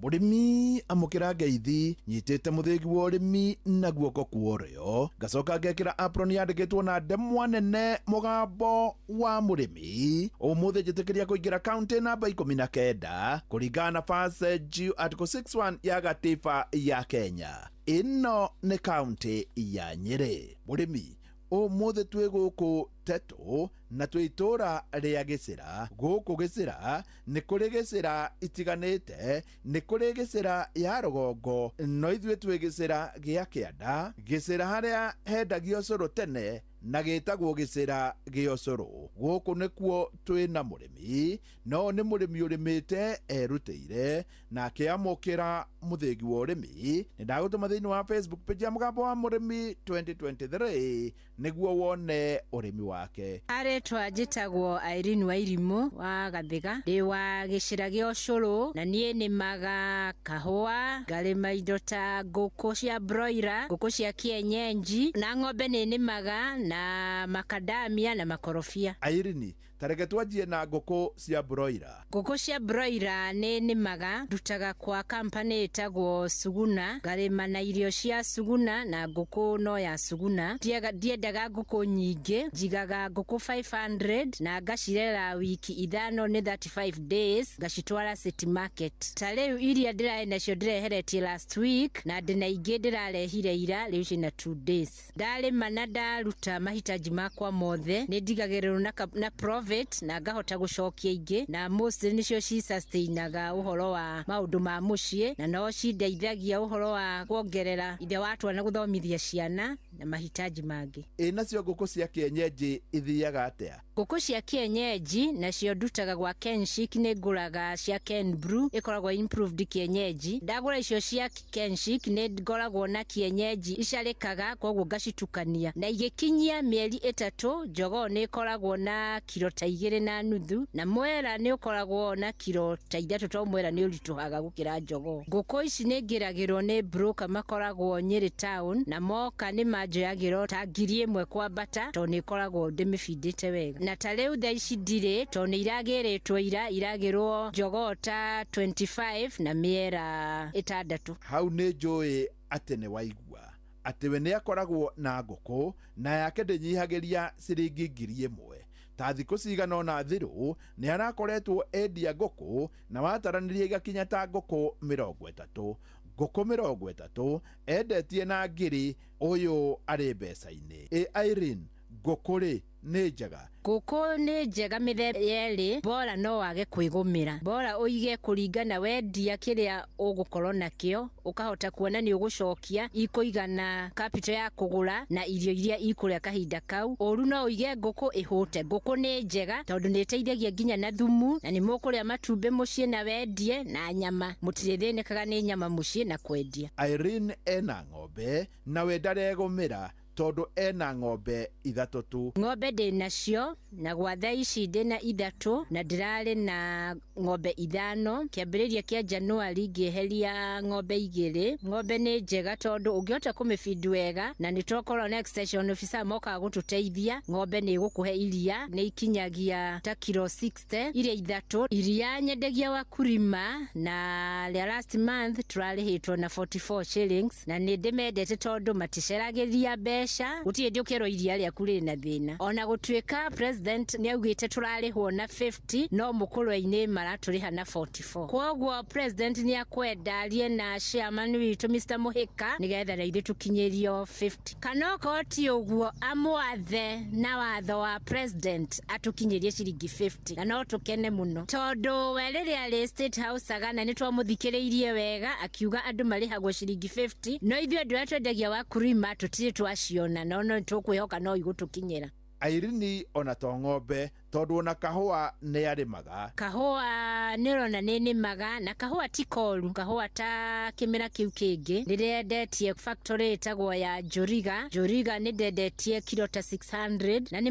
Murimi amukira ngeithi nyitite muthigi wa urimi na guoko kuorio gacoka ngekira apron yandikitwo na ndemwa nene mugambo wa murimi. Umuthi njitikiria kuingira county namba 19 kuringana na passage article 61 ya gatiba ya Kenya. Ino nĩ county ya Nyeri. Murimi umuthi twi guku Teto na twi itura ria Gicira. Guku Gicira ni kuri Gicira itiganite, ni kuri Gicira ya Rugongo no ithuĩ twi Gicira gia Kianda, Gicira haria hendagio cũrũ tene na gĩtagwo Gicira gĩa cũrũ. Guku nĩkuo twi na murimi no nĩ murimi ũrĩmĩte erutĩire na akĩamũkĩra mũthĩgi wa ũrĩmi. Nĩ ndagũtũma thĩinĩ wa Facebook page ya Mugambo wa Mũrĩmi 2023 nĩguo wone ũrĩmi wake. Aretwa njĩtagwo Irene Wairimu wa Gathiga, ndĩ wa Gĩcira gĩa Ũcũrũ na niĩ nĩmaga kahũa, ngarĩma indo ta ngũkũ cia broiler, ngũkũ cia kienyenji na ng'ombe nĩmaga na makadamia na makorofia. Irene, tareke twanjie na ngũkũ cia broiler. Ngũkũ cia broiler nĩmaga ndutaga kwa company ĩtagwo Suguna, ngarĩma na irio cia Suguna na ngũkũ no ya Suguna. Ndiendaga ngũkũ nyingĩ, njigaga ngũkũ 500 na ngacirera wiki ithano nĩ 35 days ngacitwara city market. Ta rĩu iria ndĩrae nacio ndĩreheretie last week na ndĩna ingĩ ndĩrarehire ira rĩu ciĩna 2 days. Ndarĩma na ndaruta mahitaji makwa mothe nĩ ndigagĩrĩrwo na profit na ngahota gũcokia ingĩ na most nĩcio ci sustainaga ũhoro wa maũndũ ma mũciĩ na no cindeithagia ũhoro wa kuongerera ithe watwa na gũthomithia ciana na mahitaji mangĩ. Nacio ngũkũ cia kienyeji ithiaga atĩa? Ngũkũ cia kienyeji nacio ndutaga gwa Kenshik, nĩ ngũraga cia Ken Brew ikoragwo improved kienyeji. Ndagũra icio cia Kenshik nĩ ngoragwo na kienyeji icarĩkaga koguo ngacitukania na igĩkinyia mĩeri 3 njogoo nĩ ikoragwo na kilo ta 2.5 na mwera nĩ ukoragwo na kilo ta 3 to mwera nĩ ũritũhaga gũkĩra njogoo. Ngũkũ ici nĩ ngĩragĩrwo nĩ broker makoragwo Nyeri town na moka nĩ manjoyagĩrwo ta 1,000 kwambata to nĩ ikoragwo ndĩmĩbindĩte wega. Na ta rĩu thaa ici ndirĩ to nĩ iragĩrĩtwo iragĩrwo njogoo ta 25 na mĩera 6. Hau nĩ njũĩ atĩ nĩ waigua atĩ we nĩ akoragwo na ngũkũ na yake ndĩnyihagĩria ciringi 1,000. ta thikũ cigana ona thiru nĩ arakoretwo endia ngũkũ na wataranirie igakinya ta ngũkũ 30. Ngũkũ 30 endetie na ngiri ũyũ arĩ mbeca-inĩ. Irene, ngũkũ rĩ nĩ njega? Ngũkũ nĩ njega mĩthemba yerĩ, bora no wage kwĩgũmĩra. Bora ũige kũringana wendia kĩrĩa ũgũkorwo nakĩo, ũkahota kuona nĩ ũgũcokia ikũigana capital ya kũgũra na irio iria ikũrĩa kahinda kau. Ũru no ũige ngũkũ ĩhũte. Ngũkũ nĩ njega tondũ nĩ ĩteithagia nginya na thumu, na nĩ mũkũrĩa matumbĩ mũciĩ na wendie, na nyama mũtirĩthĩnĩkaga nĩ nyama mũciĩ na kwendia. Irene ena ng'ombe na we ndaregũmĩra tondu ena ng'ombe 3 tu. Ng'ombe ndĩ nacio na gwa thaa ici ndĩ na 3 na ndĩrarĩ na ng'ombe 5. Kĩambĩrĩria kĩa Januari ngĩeheria ng'ombe 2. Ng'ombe nĩ njega tondu ũngĩhota kũmĩfeed wega na nĩ twakorwo na extension officer mokaga gũtũteithia. Ng'ombe nĩ ĩgũkũhe iria, nĩ ikinyagia ta kilo 60 iria 3. Iria nyendagia Wakulima na rĩa last month tũrarĩhĩtwo na 44 shillings na nĩ ndĩmendete tondu maticeragĩria mbeca, gũtirĩ ndĩũkerwo iria rĩaku rĩrĩ na thĩna. Ona gũtuĩka president nĩ augĩte tũrarĩhwo na 50 no mũkũrũ-inĩ maratũrĩha na 44. Kwoguo president nĩ akwenda arie na chairman witũ Mr. Mũhĩka nĩgetha na ithuĩ tũkinyĩrio 50. Kana okorwo ti ũguo amwathe na watho wa president atũkinyĩrie ciringi 50 na no tũkene mũno tondu we rĩrĩa arĩ State House agana nĩ twamũthikĩrĩirie wega akiuga andũ marĩhagwo ciringi 50 no ithuĩ andũ arĩa twendagia Wakulima tũtirĩ twaciona no tũkwĩhoka no igũtũkinyĩra. Irene ona to ng'ombe tondu ona kahũa nĩ arĩmaga. Kahũa nĩ ũrona nĩ nĩmaga na kahũa ti koru, kahũa ta kĩmera kĩu kĩngĩ. Nĩrendetie factory ĩtagwo ya Njuriga. Njuriga nĩ ndendetie kilo ta 600 na nĩ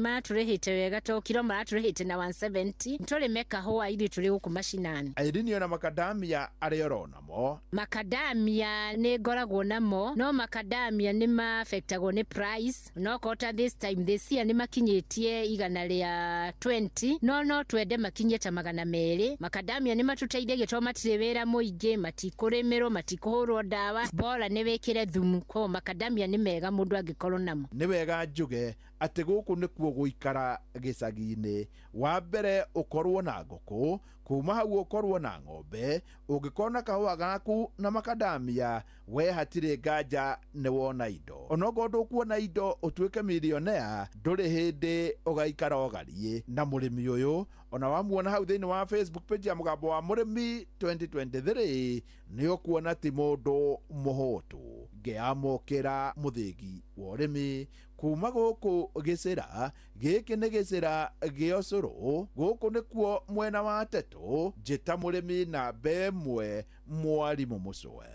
maratũrĩhĩte wega to kilo maratũrĩhĩte na 170. Tũrĩme kahũa ithuĩ tũrĩ gũkũ mashinani. Irene ona macadamia arĩa ũrona mo. Macadamia nĩ ngoragwo namo no macadamia nĩ ma-affectagwo nĩ price. No kota this time this year nĩ makinyĩtie igana rĩa 20 no twende makinyie ta 200. Macadamia nĩ matũteithagia to matirĩ wĩra mũingĩ, matikũrĩmĩrwo, matikũhũrwo ndawa, bora nĩ wĩkĩre thumu. Kwa macadamia nĩ mega mũndũ angĩkorwo namo. Nĩ wega njuge atĩ gũkũ nĩkuo gũikara gĩcagi-inĩ. Wa mbere ũkorwo na ngũkũ, kuma hau ũkorwo na ng'ombe, ũngĩkorwo na kahũa gaku na macadamia, we hatirĩ nganja nĩ wona indo. Onokorwo ndũkuona indo ũtuĩke millionaire, ndũrĩ hĩndĩ ũgaikara ũgariĩ. Na mũrĩmi ũyũ ona wamuona hau thĩinĩ wa Facebook page ya Mũgambo wa Mũrĩmi 2023 nĩ ũkuona ti mũndũ mũhũtu. Ngĩamũkĩra mũthĩgi wa ũrĩmi kuma gũkũ gĩcĩra gĩkĩ nĩ gĩcĩra gĩa ũcũrũ. Gũkũ nĩkuo mwena wa Tetũ, njĩta mũrĩmi na mbemwe Mwarimũ Mũcwe.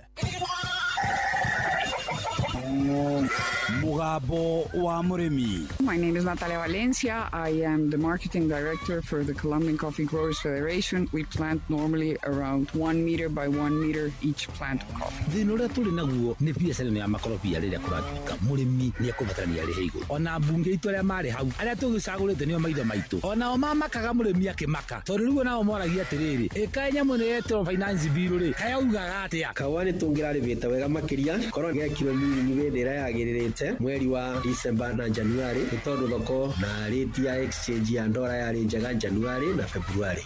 Mũgambo wa Mũrĩmi. My name is Natalia Valencia. I am the marketing director for the Colombian Coffee Growers Federation. We plant normally around 1 meter by 1 meter each plant of coffee. Thĩna ũrĩa tũrĩ naguo nĩ biacara ya makorobia rĩrĩa kũratuĩka mũrĩmi nĩ ekũbatarania arĩhe igũrũ. Ona mbunge itũ arĩa marĩ hau arĩa tũgĩcagũrĩte nĩo maitho maitũ, onao mamakaga mũrĩmi akĩmaka tondũ rĩu nao moragia atĩrĩrĩ, ĩka nyamũ nĩ yetwo finance bill rĩ kayaugaga atĩa. Kahũa nĩ tũngĩrarĩmĩte wega makĩria korwo gekĩrwo miri wĩthĩ ĩrĩa yagĩrĩrĩte mweri wa December na January nĩ tondũ thoko na rate ya exchange ya ndora yarĩ njega January na February.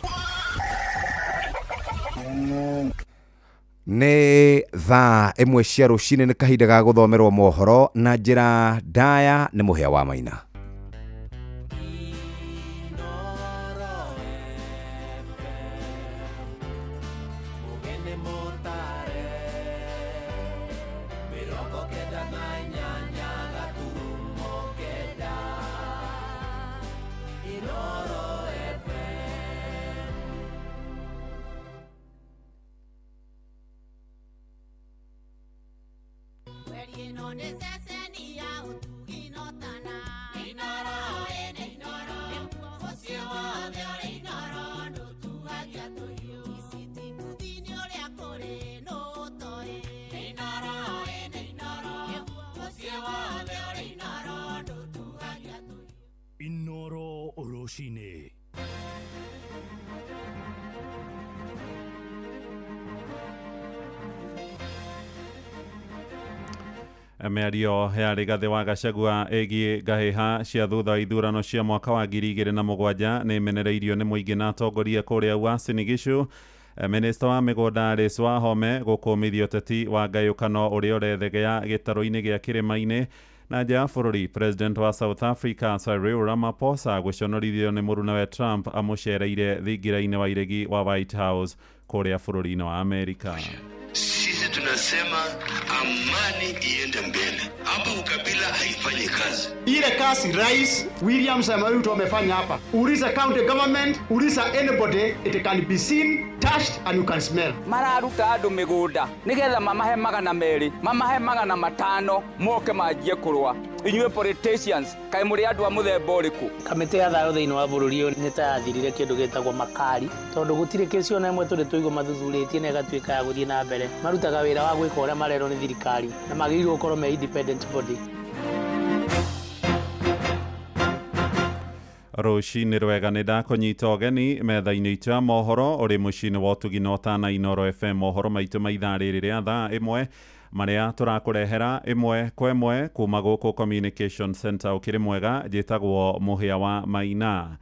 Nĩ thaa 1 cia rũcinĩ, nĩ kahinda ga gũthomerwo mohoro na njĩra ndaya nĩ Mũhĩa wa Maina. Inoro Oroshine. Mĩario ya Rigathi wa Gachagua ĩgiĩ ngahĩha cia thutha wa ithurano cia mwaka wa 2007 nĩ imenereirio nĩ mũingĩ na atongoria kũrĩa Uasin Gishu. Minister wa mĩgũnda Alice Wahome gũkũmithia ũteti wa ngayũkano ũrĩa ũrethegea gĩtarũ-inĩ gĩa kĩrĩma-inĩ. Na nja ya bũrũri, President wa South Africa Cyril Ramaphosa gũconorithio nĩ mũrunawe Trump amũcereire thingira-inĩ wa iregi wa White House kũrĩa bũrũri-inĩ wa Amerika. Sisi tunasema amani iende mbele. Hapa ukabila haifanyi kazi. Ile kazi Rais William Samoei Ruto amefanya hapa. Uliza county government, uliza anybody, it can be seen, touched and you can smell. Mararuta andu migunda nigetha mamahe magana meri, mamahe magana matano moke majie kurwa. Inyuĩ politicians kai muri andu a muthemba ũrĩkũ? Kamĩtĩ ya thayũ thĩinĩ wa bũrũri ũyũ nĩ tayathirire kĩndũ gĩtagwo makari tondũ gũtirĩ kesi ona ĩmwe tũrĩ tũigũ mathuthurĩtie na ĩgatuĩka ya gũthiĩ na mbere. Marutaga wĩra wa gwĩka ũrĩa marerwo nĩ thirikari na magĩrĩirwo gũkorwo me independent body. Rũcinĩ rwega nĩ ndakũnyita ũgeni metha-inĩ itũ ya mohoro ũrĩ mũciĩ-inĩ wa ũtugi na ũtana Inooro FM. Mohoro maitũ ma ithaa rĩrĩ rĩa thaa ĩmwe marĩa tũrakũrehera ĩmwe kwa ĩmwe kuma gũkũ Communication Center ũkĩrĩ mwega, njĩtagwo Mũhĩa wa Maina.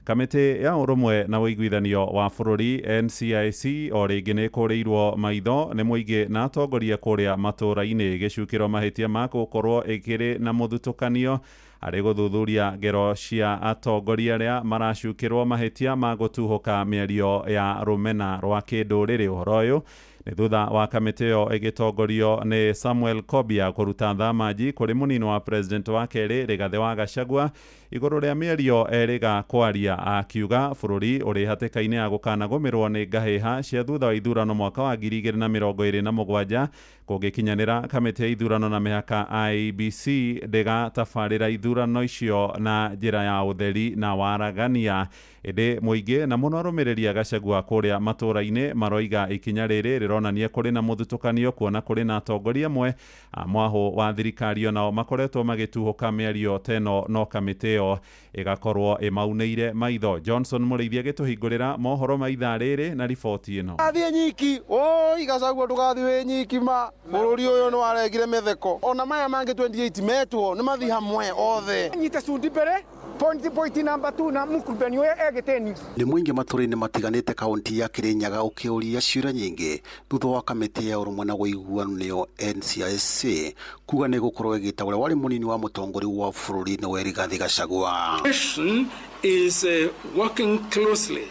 Kamĩtĩ ya ũrũmwe na ũiguithanio wa bũrũri NCIC o rĩngĩ nĩ kũrĩirwo maitho nĩ mũingĩ na atongoria kũrĩa matũũra-inĩ gĩcukĩro mahĩtia ma gũkorwo ĩkĩrĩ na mũthutũkanio harĩ gũthuthuria ngero cia atongoria arĩa maracukĩrwo mahĩtia ma gũtuhũka mĩario ya rũmena rwa kĩndũrĩrĩ. Ũhoro ũyũ nĩ thutha wa kamĩtĩ ĩyo ĩgĩtongorio nĩ Samuel Kobia kũruta thamanji kũrĩ mũnini wa president wa kerĩ Rigathi wa Gachagua igũrũ rĩa mĩario erĩga kwaria, akiuga bũrũri ũrĩ hatĩka-inĩ ya gũkanagũmĩrwo nĩ ngahĩha cia thutha wa ithurano mwaka wa 2027 kũngĩkinyanĩra kamĩtĩ ya ithurano na mĩhaka IEBC ndĩgatabarĩra ithurano icio na njĩra ya ũtheri na waragania. Ĩndĩ mũingĩ na mũno arũmĩrĩri a Gachagua kũrĩa matũũra-inĩ maroiga ikinya rĩrĩ rĩronania kũrĩ na mũthutũkanio, kuona kũrĩ na atongoria amwe a mwahũ wa thirikari onao makoretwo magĩtuhũka mĩario teno no kamĩtĩ ĩyo ĩgakorwo ĩmaunĩire maitho. Johnson Mũrĩithia gĩtũhingũrĩra mohoro ma ithaa rĩrĩ na riboti ĩno. Athiĩ nyiki, oi Gachagua ndũgathiĩ wĩ nyiki ma, bũrũri ũyũ nĩ waregire mĩtheko. Ona maya mangĩ 28 metwo nĩ mathi hamwe othe. Nyite cundi mbere. Point number 2 na mukubeni we egeteni. Nĩ mũingĩ matũũra-inĩ matiganĩte kaunti ya Kirinyaga ũkĩũria ciũria nyingĩ thutha wa kamĩtĩ ya ũrũmwe na ũiguano NCIC kuga nĩ gũkorwo ĩgĩta ũrĩa warĩ mũnini wa mũtongoria wa bũrũri nĩwe Rigathi Gachagua. Is working closely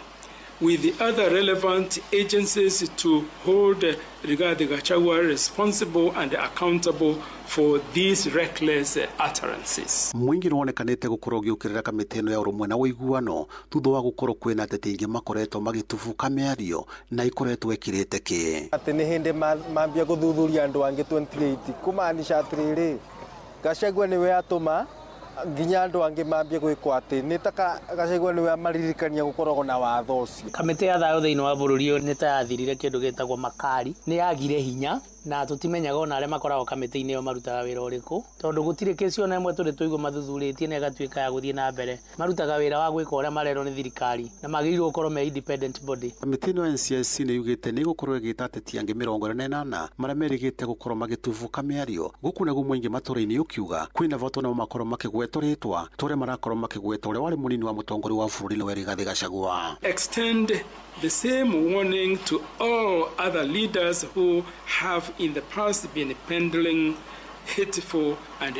with the other relevant agencies to hold Rigathi Gachagua responsible and accountable for these reckless utterances. Mũingĩ nĩwonekanĩte gũkorwo ũgĩũkĩrĩra kamĩtĩ ĩno ya ũrũmwe na ũiguano thutha wa gũkorwo kwĩna ateti aingĩ makoretwo magĩtubuka mĩario na ikoretwo ĩkĩrĩte kĩ. Atĩ nĩ hĩndĩ mambia gũthuthuria andũ angĩ 28 kumaanisha atĩrĩrĩ Gachagua nĩwe atũma nginya andũ angĩ mambie gwĩkwo atĩ nĩ taka Gachagua nĩwe amaririkania gũkoragwo na watho ũcio. Kamĩtĩ ya thayũ thĩinĩ wa bũrũri ũyũ nĩ tayathirire kĩndũ gĩtagwo makari, nĩ yagire hinya na tũtimenyaga ona arĩa makoragwo kamĩtĩ-inĩ ĩyo marutaga wĩra ũrĩkũ tondũ gũtirĩ kesi ona ĩmwe tũrĩ tũigũ mathuthurĩtie na ĩgatuĩka ya gũthiĩ na mbere. Marutaga wĩra wa gwĩka ũrĩa marerwo nĩ thirikari na magĩrĩirwo gũkorwo me independent body. Kamĩtĩ ĩno NCIC nĩ yugĩte nĩ gũkorwo ĩgĩta ateti angĩ 48 marĩa merĩgĩte gũkorwo magĩtubuka mĩario. Gũkũ naguo mũingĩ matũũra-inĩ ũkiuga kwĩna voto nao makorwo makĩgwetwo rĩtwa tũrĩa marakorwo makĩgweta ũrĩa warĩ mũnini wa mũtongoria wa bũrũri nĩwe Rigathi Gachagua. Extend the same warning to all other leaders who have in the past been peddling hateful and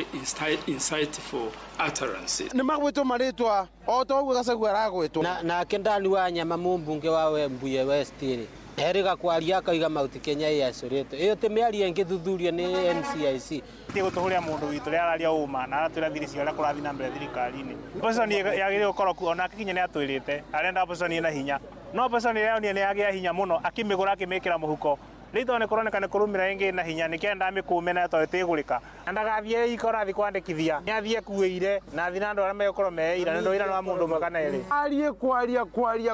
insightful utterances. Nĩ magwĩtwo marĩtwa o ta ũguo Gachagua aragwĩtwo. Nake Ndani wa Nyama mũmbunge wa Webuye West rĩ Eriga kwaria akaiga Mount Kenya yacorete iyo te mĩario ngĩthuthurio nĩ NCIC gũtũhũria mũndũ witũ rĩa araria uma na aratwĩra thiri cia ũrĩa kũrathi na mbere thirikari-inĩ. Opposition yagĩrĩirwo gũkorwo kuo ona kinya nĩ atwĩrĩte arenda opposition ĩna hinya no opposition ĩyo nĩ yagĩa hinya mũno akĩmĩgũra akĩmĩkĩra mũhuko rĩtwa nĩ kũronekana kũrũmĩra ĩngĩ na hinya nĩkenda mĩkũme na tondũ ĩtĩgũrĩka ndagathiĩ ikorathi kwandĩkithia nĩathiĩ kuĩire na athi na andũ arĩa megũkorwo meĩra nĩ ira wa mũndũ ũmwe kana erĩ arie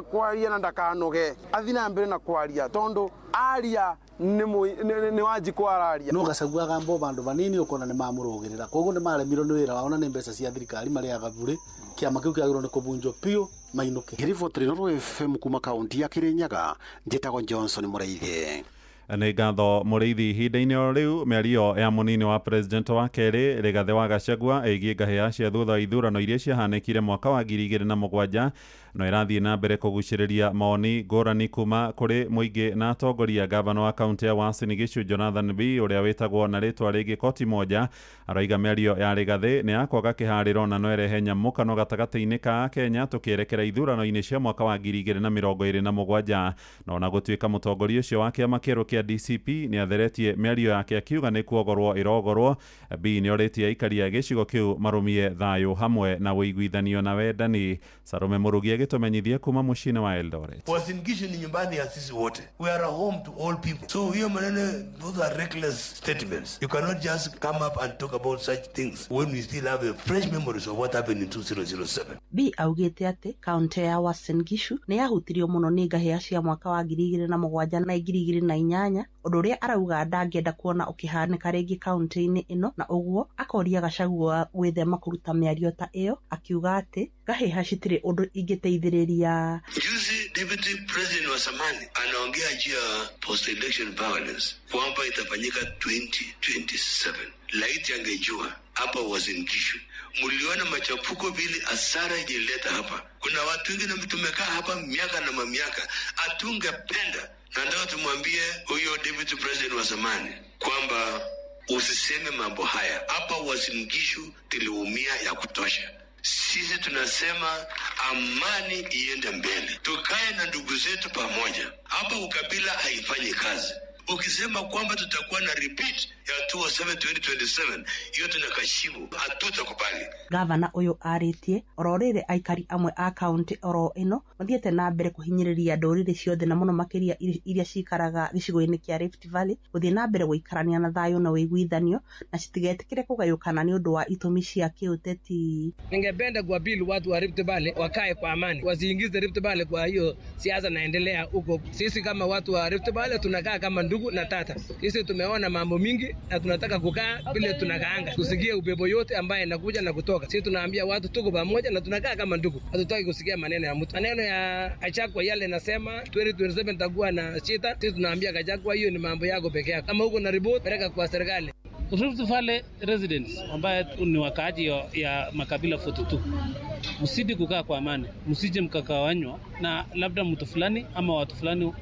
kwaria na ndakanoge athi na mbere na kwaria tondũ aria nĩ wanjikwa araria no Gachagua gambo bandu banini ukona nĩ mamũrũgĩrĩra koguo nĩ maremirwo nĩ wĩra wao na nĩ mbeca cia thirikari marĩaga bure kĩama kĩu kĩagĩrĩirwo nĩ kũbunjwo piũ mainũke. Riboti ĩno FM kuma kaunti ya Kirinyaga njĩtagwo Johnson Mũrĩithie. nĩ ngatho mũrĩithi ihinda-inĩ o rĩu mĩario ya mũnini wa president wa kerĩ Rigathĩ wa Gachagua ĩgiĩ ngahĩha cia thutha wa ithurano iria ciahanĩkire mwaka wa 2007 no ĩrathiĩ na mbere kũgucĩrĩria mawoni ngũrani kuma kũrĩ mũingĩ na atongoria. Gavana wa kaunti ya Uasin Gishu Jonathan Bii ũrĩa wĩtagwo na rĩtwa rĩngĩ Koti Moja aroiga mĩario ya Rigathĩ nĩ yakwaga kĩharĩro na no ĩrehe nyamũkano gatagatĩ-inĩ ka Kenya tũkĩerekera ithurano-inĩ cia mwaka wa 2027 no na gũtuĩka mũtongoria ũcio wa kĩama kĩerũ kĩa DCP nĩ atheretie mĩario yake akiuga nĩ kuogorwo ĩrogorwo. Bii nĩ orĩtie aikari a gĩcigo kĩu marũmie thayũ hamwe na ũiguithanio na wendani. Salome Murugi agĩtũmenyithia kuma mũciĩ wa Eldoret. Uasin Gishu ni nyumbani ya sisi wote. We are a home to all people. So hiyo maneno, those are reckless statements. You cannot just come up and talk about such things when we still have a fresh memories of what happened in 2007. Bii augĩte atĩ kaunti ya Uasin Gishu nĩ yahutirio mũno nĩ ngahĩha cia mwaka wa 2007 na 2008, ũndũ ũrĩa arauga ndangĩenda kuona ũkĩhanĩka rĩngĩ kaunti-inĩ ĩno, na ũguo akoria Gachagua gwĩthema kũruta mĩario ta ĩyo, akiuga atĩ ngahĩha citirĩ ũndũ ingĩteithĩrĩria. Juzi Deputy President wa zamani anaongea juu ya post-election violence kwamba itafanyika 2027. Laiti angejua hapa Uasin Gishu muliona machafuko vile asara ilileta hapa. Kuna watu wengine tumekaa hapa miaka na mamiaka, atungependa. Nataka tumwambie huyo Deputy President wa zamani kwamba usiseme mambo haya. Hapa Uasin Gishu tuliumia ya kutosha. Sisi tunasema amani iende mbele, tukae na ndugu zetu pamoja. Hapa ukabila haifanyi kazi. Ukisema kwamba tutakuwa na repeat ya 2027 hiyo tunakashifu, hatutakubali. Gavana ũyũ arĩtie ororĩre aikari amwe a kaunti oro ĩno mathiĩte na mbere kũhinyĩrĩria ndũrĩrĩ ciothe na mũno makĩria iria cikaraga gĩcigo-inĩ kĩa Rift Valley gũthiĩ na mbere gũikarania na thayũ na ũiguithanio na citigetĩkĩre kũgayũkana nĩ ũndũ wa itũmi cia kĩũteti. Ningependa kuapili watu wa Rift Valley wakae kwa amani, wasiingize Rift Valley kwa hiyo siasa naendelea huko. Sisi kama watu wa Rift Valley tunakaa kama ndugu na tata. Sisi tumeona mambo mingi na tunataka kukaa vile tunakaanga, tusikie upepo yote ambaye inakuja na kutoka. Sisi tunaambia watu tuko pamoja na tunakaa kama ndugu, hatutaki kusikia maneno ya mtu. Maneno ya Gachagua yale nasema 2027 takuwa na shida, sisi tunaambia Gachagua hiyo ni mambo yako peke yako. Kama huko na report peleka kwa serikali. Rift Valley residents ambaye ni wakaaji ya makabila 42, msidi kukaa kwa amani, msije mkakawanywa na labda mtu fulani ama watu fulani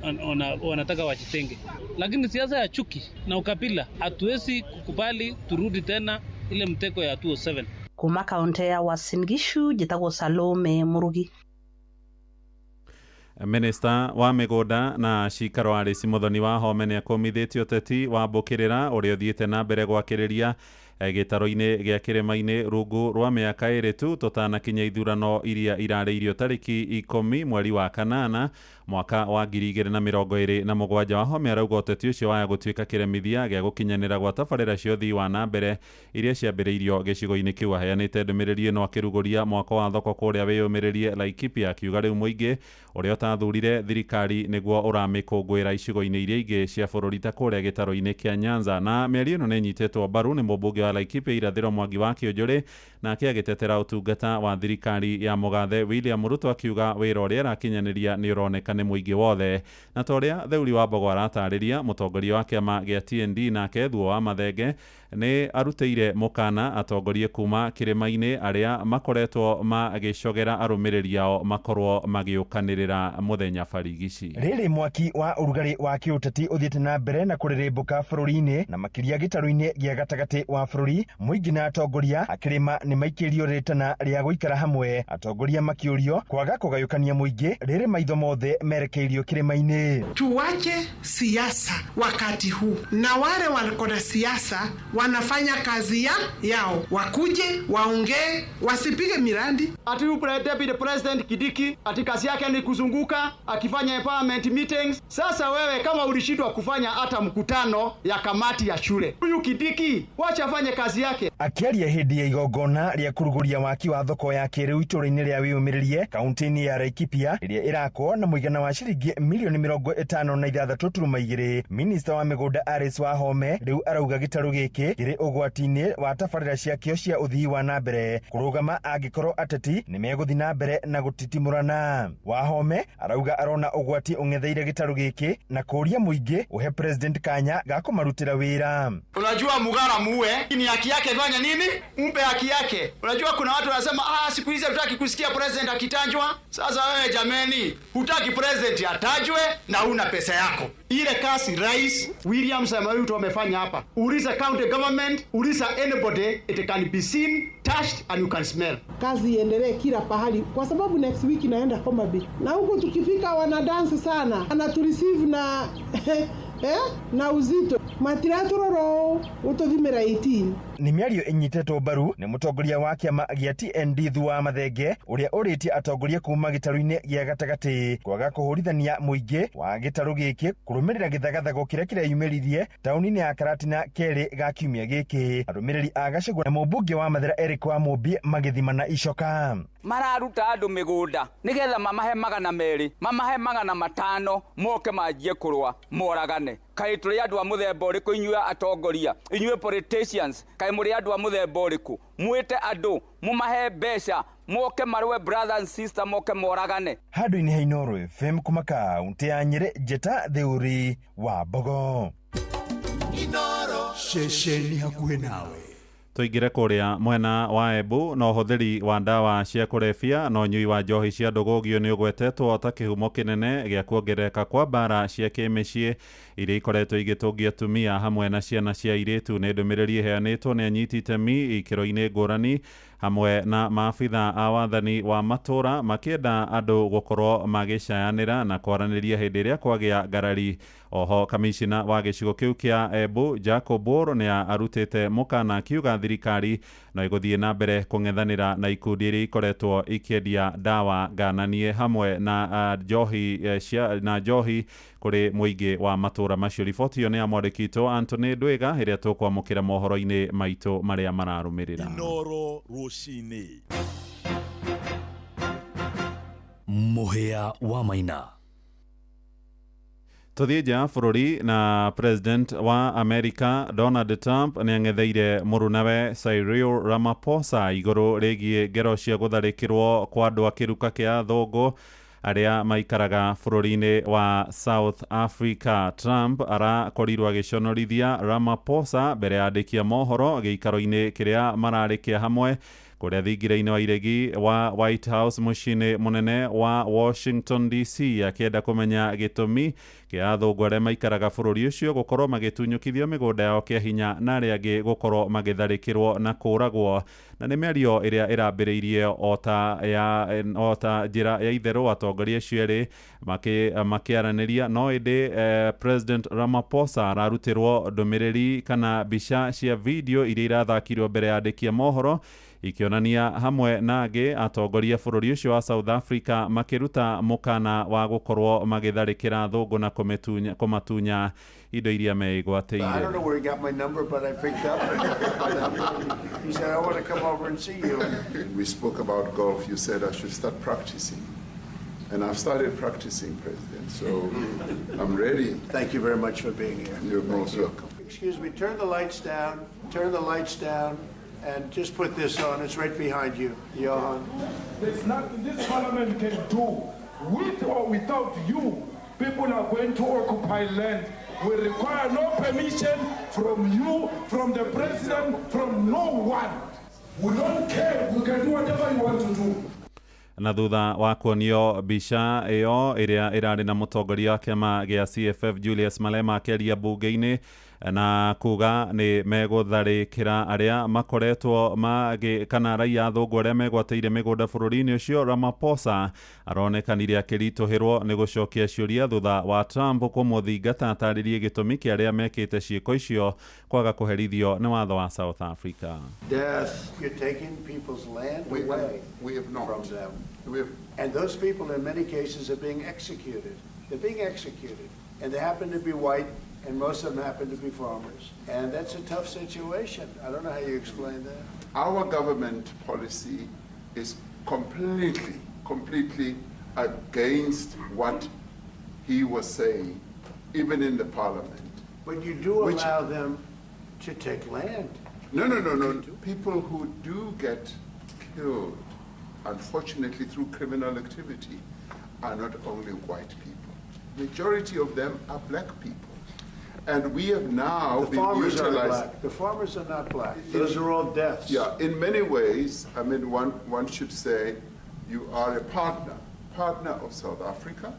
wanataka wajitenge. Lakini siasa ya chuki na ukabila hatuwezi kukubali turudi tena ile mteko ya 2007. Kuma kaunti ya Uasin Gishu njĩtagwo Salome Murugi. Minista wa mĩgũnda na cikaro Alice Muthoni Wahome nĩ akomithĩtie ũteti wa mbũkĩrĩra ũrĩa ũthiĩte na mbere gwakĩrĩria gĩtaro-inĩ gĩa kĩrĩma-inĩ rungu rwa mĩaka ĩrĩ tu tũtanakinya ithurano iria irarĩirio tarĩki 10 mweri wa kanana mwaka wa 2027. Wahome arauga ũteti ũcio waya gũtuĩka kĩremithia gĩa gũkinyanĩra gwa tabarĩra cia ũthii wa na mbere iria ciambĩrĩirio gĩcigo-inĩ kĩu. Aheanĩte ndũmĩrĩri ĩno akĩrugũria mwaka wa thoko kũrĩa wĩyũmĩrĩrie Laikipia, akiuga rĩu mũingĩ ũrĩa ũtathurire thirikari nĩguo ũramĩkũngũĩra icigo-inĩ iria ingĩ cia bũrũri ta kũrĩa gĩtaro-inĩ kĩa Nyanza. Na mĩario ĩno nĩ ĩnyitĩtwo mbaru nĩ mũmbunge wa Laikipia irathĩro Mwangi wa Kĩũnjũrĩ, nake agĩtetera ũtungata wa thirikari ya mũgathe William Ruto, akiuga wĩra ũrĩa arakinyanĩria nĩ ũroneka nĩ mũingĩ wothe. Na ta ũrĩa Theuri Wambogo aratarĩria, mũtongoria wa kĩama gĩa TND nake Thuo wa Mathenge nĩ arutĩire mũkana atongorie kuma kĩrĩma-inĩ arĩa makoretwo magĩcogera arũmĩrĩri ao makorwo magĩũkanĩrĩra mũthenya barigici. Rĩrĩ mwaki wa ũrugarĩ wa kĩũteti ũthiĩte na mbere na kũrĩrĩmbũka bũrũri-inĩ na makĩria gĩtarũ-inĩ gĩa gatagatĩ wa bũrũri. Mũingĩ na atongoria akĩrĩma nĩ maikĩrio rĩtana rĩa gũikara hamwe, atongoria makĩũrio kwaga kũgayũkania mũingĩ rĩrĩ maitho mothe merekeirio kĩrĩma-inĩ. Tuwache siasa wakati huu, na wale wako na siasa wanafanya kazi yao, wakuje waongee, wasipige mirandi. Ati Deputy President Kidiki ati kazi yake ni kuzunguka akifanya empowerment meetings. Sasa wewe kama ulishindwa kufanya hata mkutano ya kamati ya shule, huyu Kidiki wacha afanye afanye kazi yake. Akiaria hindi ya igongona ria kuruguria waki wa thoko ya kiriu itũra-inĩ rĩa wĩyũmĩrĩrie kaunti-inĩ ya Laikipia iria irakwo na mũigana wa ciringi milioni 56.2, minista wa mĩgũnda Alice Wahome rĩu arauga gĩtarũ gĩkĩ kĩrĩ ũgwati-inĩ wa tabarĩra ciakĩo cia ũthii wa nambere kũrũgama angĩkorwo ateti nĩ megũthiĩ na mbere na gũtitimũrana. Wahome arauga arona ũgwati ũng'etheire gĩtarũ gĩkĩ na kũria mũingĩ uhe president kanya ga kũmarutĩra wĩra. Unajua Mugara muue ni haki yake, fanya nini? Mpe haki yake. Unajua kuna watu wanasema siku hizi hatutaki kusikia president akitajwa. Sasa wewe jameni, hutaki president atajwe na una pesa yako. Ile kasi Rais William Samoei Ruto amefanya hapa. Uliza county government, uliza anybody, it can be seen, touched and you can smell. Kazi iendelee kila pahali kwa sababu next week naenda Homa Bay. Na huko tukifika wana dance sana. Anatureceive na na uzito matiratororo utothimera 18. Nĩ mĩario ĩnyitetwo mbaru nĩ mũtongoria wa kĩama gĩa TND Thua Mathenge ũrĩa ũrĩtie atongoria kuma gĩtarũ-inĩ gĩa gatagatĩ kwaga kũhũrithania mũingĩ wa gĩtarũ gĩkĩ kũrũmĩrĩra gĩthagathago kĩrĩa kĩreyumĩririe taũni-inĩ ya Karatina kerĩ ga kiumia gĩkĩ. Arũmĩrĩri a Gachagua na mũmbunge wa Mathira Eric Wamũmbi magĩthimana icoka. Mararuta andũ mĩgũnda nĩgetha mamahe 200 mamahe 500 moke manjie kũrũa moragane. Kaĩ tũrĩ andũ a mũthemba ũrĩkũ inyuĩ atongoria, inyuĩ politicians, kaĩ mũrĩ andũ a mũthemba ũrĩkũ? Mwĩte andũ mumahe mbeca moke marũe brother and sister moke moragane. Handũ-inĩ ha Inooro FM kuma kaunti ya Nyeri, Njeta Theuri wa Mbogo. Inooro ceceni hakuhĩ nawe. Tuingire kuria mwena wa Embu na ũhũthĩri wa ndawa cia kũrebia na ũnyui wa njohi cia ndũgũgio nĩ ũgwetetwo ta kĩhumo kĩnene gĩa kuongerereka kwa mbara cia kĩmĩciĩ iria ikoretwo igĩtũngia atumia hamwe na ciana cia airĩtu. Nĩ ndũmĩrĩri ĩheanĩtwo nĩ anyiti itemi ikĩro-inĩ ngũrani hamwe na maabitha a wathani wa matũra makĩenda andũ gũkorwo magĩcayanĩra na kwaranĩria hĩndĩ ĩrĩa kwagĩa ngarari. Oho kamishina wa gĩcigo kĩu kĩa Embu Jacob Oro nĩ arutĩte mũkana akiuga thirikari no ĩgũthiĩ na mbere kũng'ethanĩra na ikundi iria ikoretwo ikĩendia ndawa ngananie hamwe na njohi kũrĩ mũingĩ wa matũra macio. Riboti ĩyo nĩ ya mwandĩki witũ Anthony Ndwĩga ĩrĩa tũkwamũkĩra mohoro-inĩ maitũ marĩa mararũmĩrĩra. Inooro rũcinĩ. Mũhĩa wa Maina. Tuthiĩ nja bũrũri na president wa America Donald Trump nĩ ang'etheire mũrunawe Cyril Ramaphosa igũrũ rĩgiĩ ngero cia gũtharĩkĩrwo kwa andũ a kĩruka kĩa athũngũ arĩa maikaraga bũrũri-inĩ wa South Africa. Trump arakorirwo agĩconorithia Ramaphosa mbere ya andĩki a mohoro gĩikaro-inĩ kĩrĩa mararĩkia hamwe kũrĩa thingira-inĩ wa iregi wa White House mũciĩ-inĩ mũnene wa Washington DC, akĩenda kũmenya gĩtũmi kĩa athũngũ arĩa maikaraga bũrũri ũcio gũkorwo magĩtunyũkithio mĩgũnda yao kĩa hinya na arĩa angĩ gũkorwo magĩtharĩkĩrwo na kũragwo. Na nĩ mĩario ĩrĩa ĩrambĩrĩirie ota njĩra ya itherũ, atongoria acio erĩ makĩaranĩria, no ĩndĩ President Ramaphosa ararutĩrwo ndũmĩrĩri kana mbica cia video iria irathakirwo mbere ya andĩki a mohoro ikionania hamwe na angĩ atongoria bũrũri ũcio wa South Africa makĩruta mũkana wa gũkorwo magĩtharĩkĩra athũngũ na kũmatunya indo iria meigwatĩire. I don't know where he got my number, but I picked up. He said, I want to come over and see you. We spoke about golf. You said I should start practicing. And I've started practicing, President, so I'm ready. Thank you very much for being here. You're most welcome. Excuse me, turn the lights down, and just put this on. It's right behind you, Johan. There's nothing this parliament can do. With or without you, people are going to occupy land. We require no permission from you, from the president, from no one. We don't care. We can do whatever you want to do. Na thutha wa kuonio mbica ĩyo ĩrĩa ĩrarĩ na mũtongoria wa kĩama gĩa CFF Julius Malema akĩaria mbunge-inĩ na kuga nĩ megũtharĩkĩra arĩa makoretwo kana raia athũngũ arĩa megwatĩire mĩgũnda bũrũri-inĩ ũcio. Ramaphosa aronekanire akĩritũhĩrwo nĩ gũcokia ciũria thutha wa Trump kũmũthingata atarĩrie gĩtũmi kĩa arĩa mekĩte ciĩko icio kwaga kũherithio nĩ watho wa South Africa. Death. You're taking people's land away from them. And those people in many cases are being executed. They're being executed. And they happen to be white and most of them happen to be farmers. And that's a tough situation. I don't know how you explain that. Our government policy is completely against what he was saying, even in the parliament. But you do allow them to take land. No. People who do get killed, unfortunately, through criminal activity, are not only white people. Majority of them are black people. And we have now The farmers are black. The farmers are not black. Those are all deaths. Yeah, in many ways, I mean, one should say you are a partner of South Africa,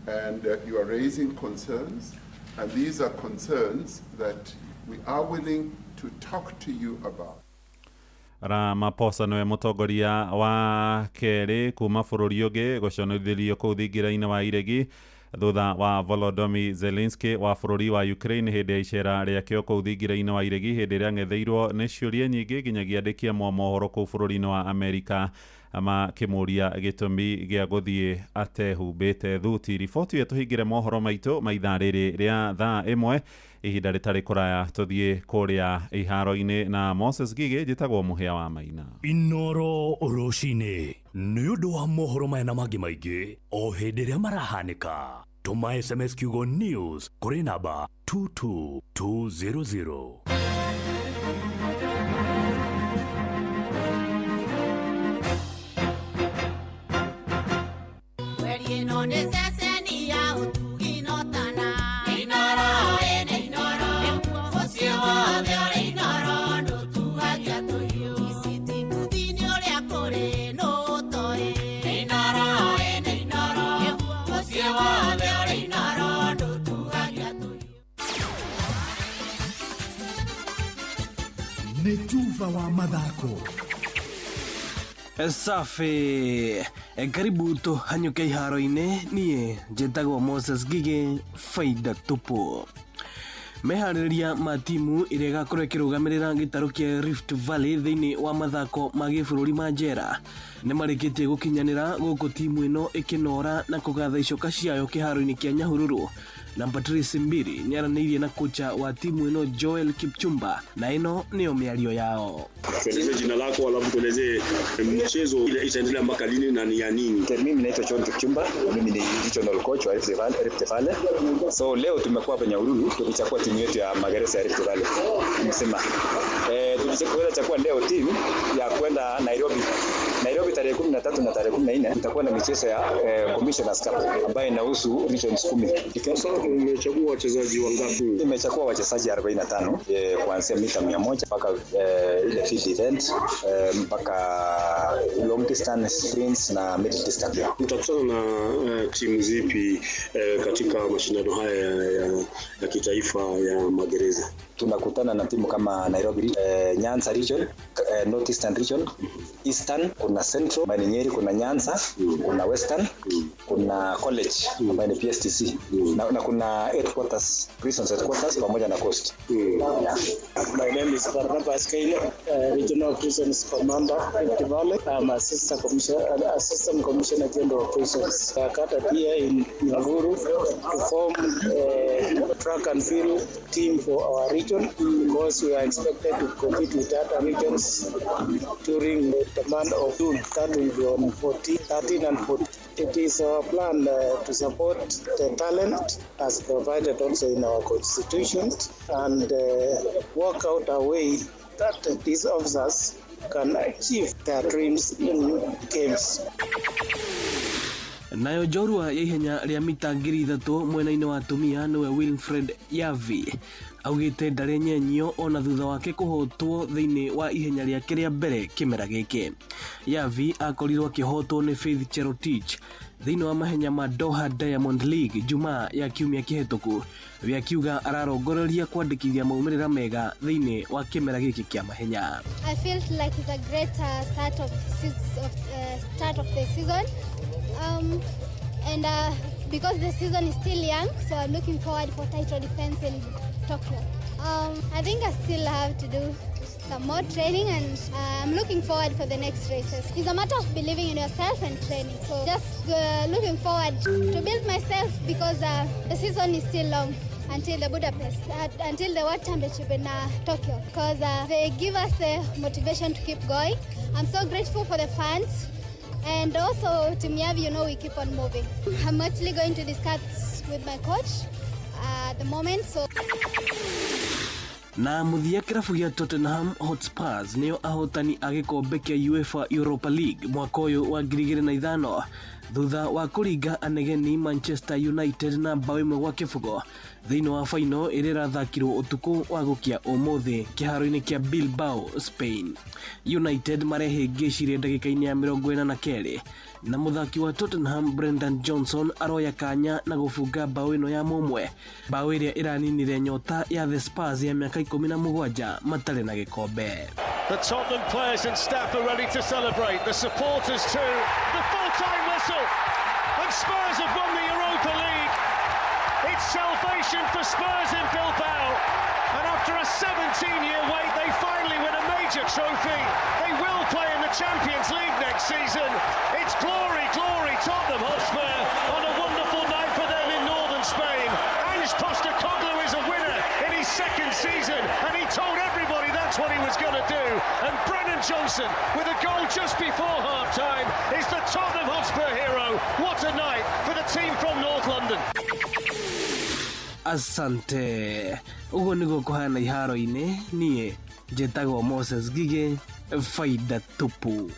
and you are raising concerns, and these are concerns that we are willing to talk to you about. Ramaphosa noe mutongoria wa keri kuma bururi ungi guconithirio kuu thingira-ini wa iregi thutha wa Volodymyr Zelensky wa bururi wa Ukraine hindi ya icera riakio kuu thingira-ini wa iregi hindi ria ngetheirwo ni ciuria nyingi nginyagia andikia mohoro kuu bururi-ini wa Amerika makimuria gitumi gia guthie atehumbite thuti. Riboti yetu hingire mohoro maitu maitha riri ria thaa imwe ihinda ritari kuraya tuthie kuria iharo-ini na Moses Gigi njitagwo muhia wa Maina. Inoro rucini ni undu wa mohoro maya na mangi maingi o hindi ria marahanika. Tuma SMS kiugo news kuri namba 22200. Netuva wa mathako. Safi, karibu tuhanyuke iharo-ini. Nie njitagwo Moses Gigi, faida tupu. Meharĩrĩria ma timu ĩrĩa ĩgakorwo ĩkĩrũgamĩrĩra gĩtarũ kĩa Rift Valley thĩinĩ wa mathako ma gĩbũrũri ma njera nĩ marĩkĩtie gũkinyanĩra gũkũ timu ĩno ĩkĩnora na kũgatha icoka ciayo kĩharo-inĩ kĩa Nyahururu. Na Patrice Mbiri nĩaranĩirie na kocha wa timu ĩno Joel Kipchumba, na ĩno nĩyo mĩario yao. Tueleze jina lako alafu tueleze mchezo ile itaendelea mpaka lini na ni ya nini? Mimi naitwa Joel Kipchumba, mimi ni regional coach wa Rift Valley. So leo tumekuwa hapa Nyahururu tukichukua timu yetu ya Magereza ya Rift Valley. Tumesema tulichukua leo timu ya kwenda Nairobi tarehe 13 na tarehe 14 tutakuwa na michezo ya Commissioners Cup ambayo inahusu regions 10. Sasa umechagua wachezaji wangapi? Nimechagua wachezaji 45 kuanzia mita 100 mpaka ile field event mpaka long distance sprints na middle distance. Mtakutana na timu zipi katika mashindano haya ya kitaifa ya Magereza? Tunakutana na timu kama Nairobi, Nyanza region, North Eastern region, Eastern, kuna Central, Nyeri, kuna Nyanza, kuna Western, kuna College ambayo ni PSTC, na kuna headquarters, prisons headquarters pamoja na Coast. Yeah. My name is Barnabas Kaile, Regional Prisons Commander Rift Valley. I'm Assistant Commissioner General of Prisons. I gathered here in Nyahururu to form a track and field team for our region because we are expected to compete with other regions during the month of June. That will be on 13 and 14. It is our plan to support the talent as provided also in our constitution and work out a way that these officers can achieve their dreams in games. Nayo njorua ya ihenya rĩa mita 3,000 mwena-inĩ wa atumia nĩwe Wilfred Yavi augĩte ndarĩ nyenyio ona thutha wake kũhotwo thĩinĩ wa ihenya rĩake rĩa mbere kĩmera gĩkĩ. Yavi akorirwo akĩhotwo nĩ Faith Cherotich thĩinĩ wa mahenya ma Doha Diamond League Jumaa ya kiumia kĩhetũku, akiuga ararongoreria kwandĩkithia maumĩrĩra mega thĩinĩ wa kĩmera gĩkĩ kĩa mahenya. I felt like it's a great start of the season. And because the season is still young, so I'm looking forward for title defense in Tokyo. I think I still have to do some more training, and I'm looking forward for the next races. It's a matter of believing in yourself and training. So just looking forward to build myself because the season is still long. until the Budapest, until the World Championship in Tokyo, because they give us the motivation to keep going. I'm so grateful for the fans, and also to Miyavi, you know, we keep on moving. I'm actually going to discuss with my coach at the moment, so. Na muthia kirabu gia Tottenham Hotspurs nio ahotani a gikombe kia UEFA Europa League mwaka uyu wa 2005 thutha wa kuringa anegeni Manchester United na bao imwe gwa kibugo thiini wa final iri rathakirwo utuku wa gukia umuthi kiharo-ini kia Bilbao, Spain. United marehingicirie ndagika-ini ya 42 na muthaki wa Tottenham Brendan Johnson aroya kanya na gubunga bao ino ya mumwe, bao iria iraninire nyota ya the Spurs ya miaka 17 matare na gikombe. The Tottenham players and staff are ready to celebrate, the supporters too. The full-time whistle, and Spurs have won the Europa League. It's salvation for Spurs in Bilbao, and after a 17-year wait they finally win a major trophy. They will play in the Champions League next season. It's glory, glory, Tottenham Hotspur on a wonderful night for them in northern Spain. Ange Postecoglou is a winner in his second season, and he told everybody that's what he was going to do. And Brennan Johnson, with a goal just before half-time, is the Tottenham Hotspur hero. What a night for the team from North London. Asante. Ugo niguo kuhana iharo-ini nie njĩtagwo Moses Gige, faida tupu.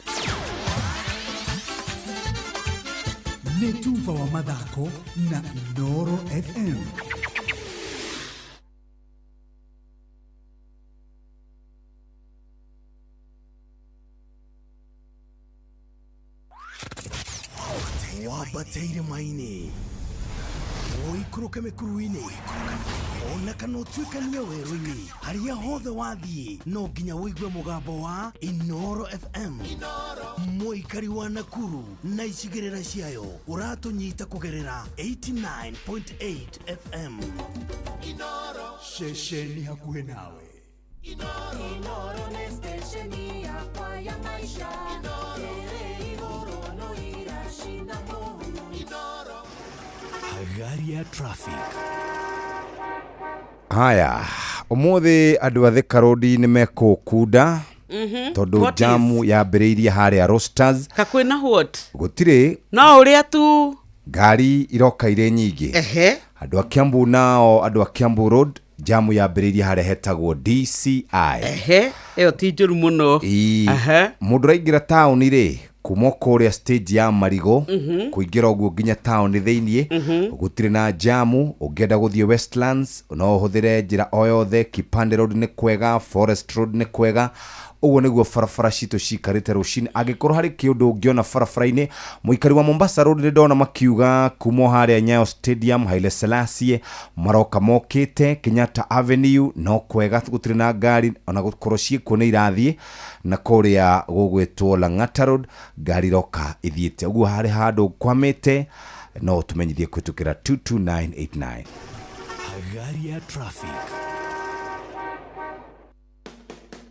Nĩ Tuva wa mathako na Inooro FM. Wabateire maini oikuruke mikuruini ona kana utuikania werũ-ini haria hothe wathiĩ no nginya wĩigue mũgambo wa Inooro FM. Mũikari wa Nakuru na icigĩrĩra ciayo ũratũnyita kũgerera 89.8 FM. Inooro ceceni hakuhĩ nawe. Inooro nĩ stesheni yakwa ya maisha. Gari ya traffic. Haya, umuthi andu a Thika Road ni mekukunda tondu jamu yambiriirie haria Roasters. Kakwina what? Gutire no uria tu ngari iroka ire nyingi. Andu a Kiambu nao, andu a Kiambu Road jamu yambiriirie haria hetagwo DCI. Eyo ti njuru muno. Mundu raingira town ri kuma kuria stage ya Marigo kuingira uguo nginya town thiini gutire na jamu. Ungenda guthie Westlands no huthire njira o yothe. Kipande Road ni kwega, Forest Road ni kwega. Uguo niguo farafara cito cikarite rucini. Agikorwo hari kiundu ungiona farafara-ini, muikari wa Mombasa Road ni ndona makiuga kuma haria Nyayo Stadium, Haile Selassie maroka mokite. Kenyatta Avenue no kwega, gutire na ngari ona gukorwo ciikuo ni irathie. Na kuria gugwitwo Lang'ata Road ngari roka ithiite. Uguo hari handu kwamite no tumenyithie kwitukira 22989. Gari ya traffic.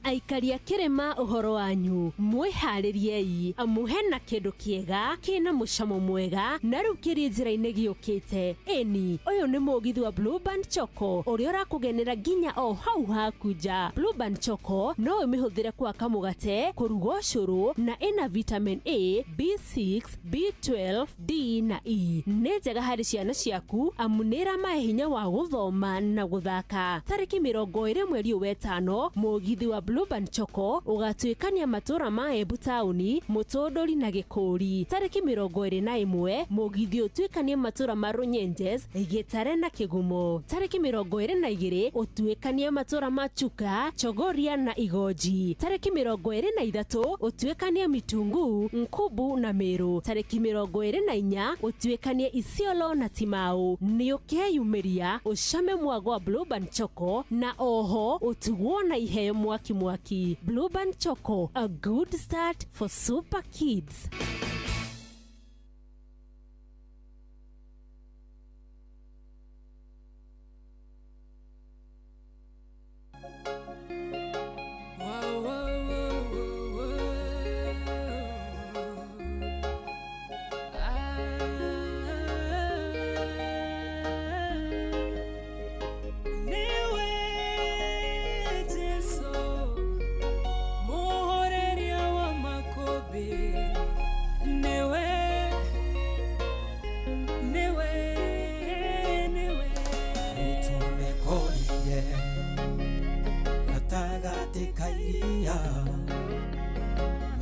Aikaria kirema uhoro wanyu mwihaririei amuhena kindu kiega kina mucamo mwega na rukiri njira-ini giukite. Eni uyu ni mugithi wa Blue Band Choco uria urakugenera ginya o hau hakuja. Blue Band Choco no umihuthire kwa kamugate, kuruga ucuru na ina vitamin A, B6, B12, D na E. Ni njega hari ciana ciaku amu niramahe hinya wa guthoma na guthaka. Tariki 20 mweri wa 5 mugithi wa Blue Band Choco ugatuikania matura ma Embu tauni, Mutondori na Gikuri. Tariki 21 mugithi utuikania matura ma Runyenjes, Gitare na Kigumo. Tariki 22 utuikania matura ma Chuka, Chogoria na Igoji. Tariki 23 utuikania Mitungu, Nkubu na Meru. Tariki 24 utuikania Isiolo na Timau. Niukeyumiria ucame mwago wa Blue Band Choco na oho utugwo na iheo mwaki. Blue Band Choco, a good start for super kids.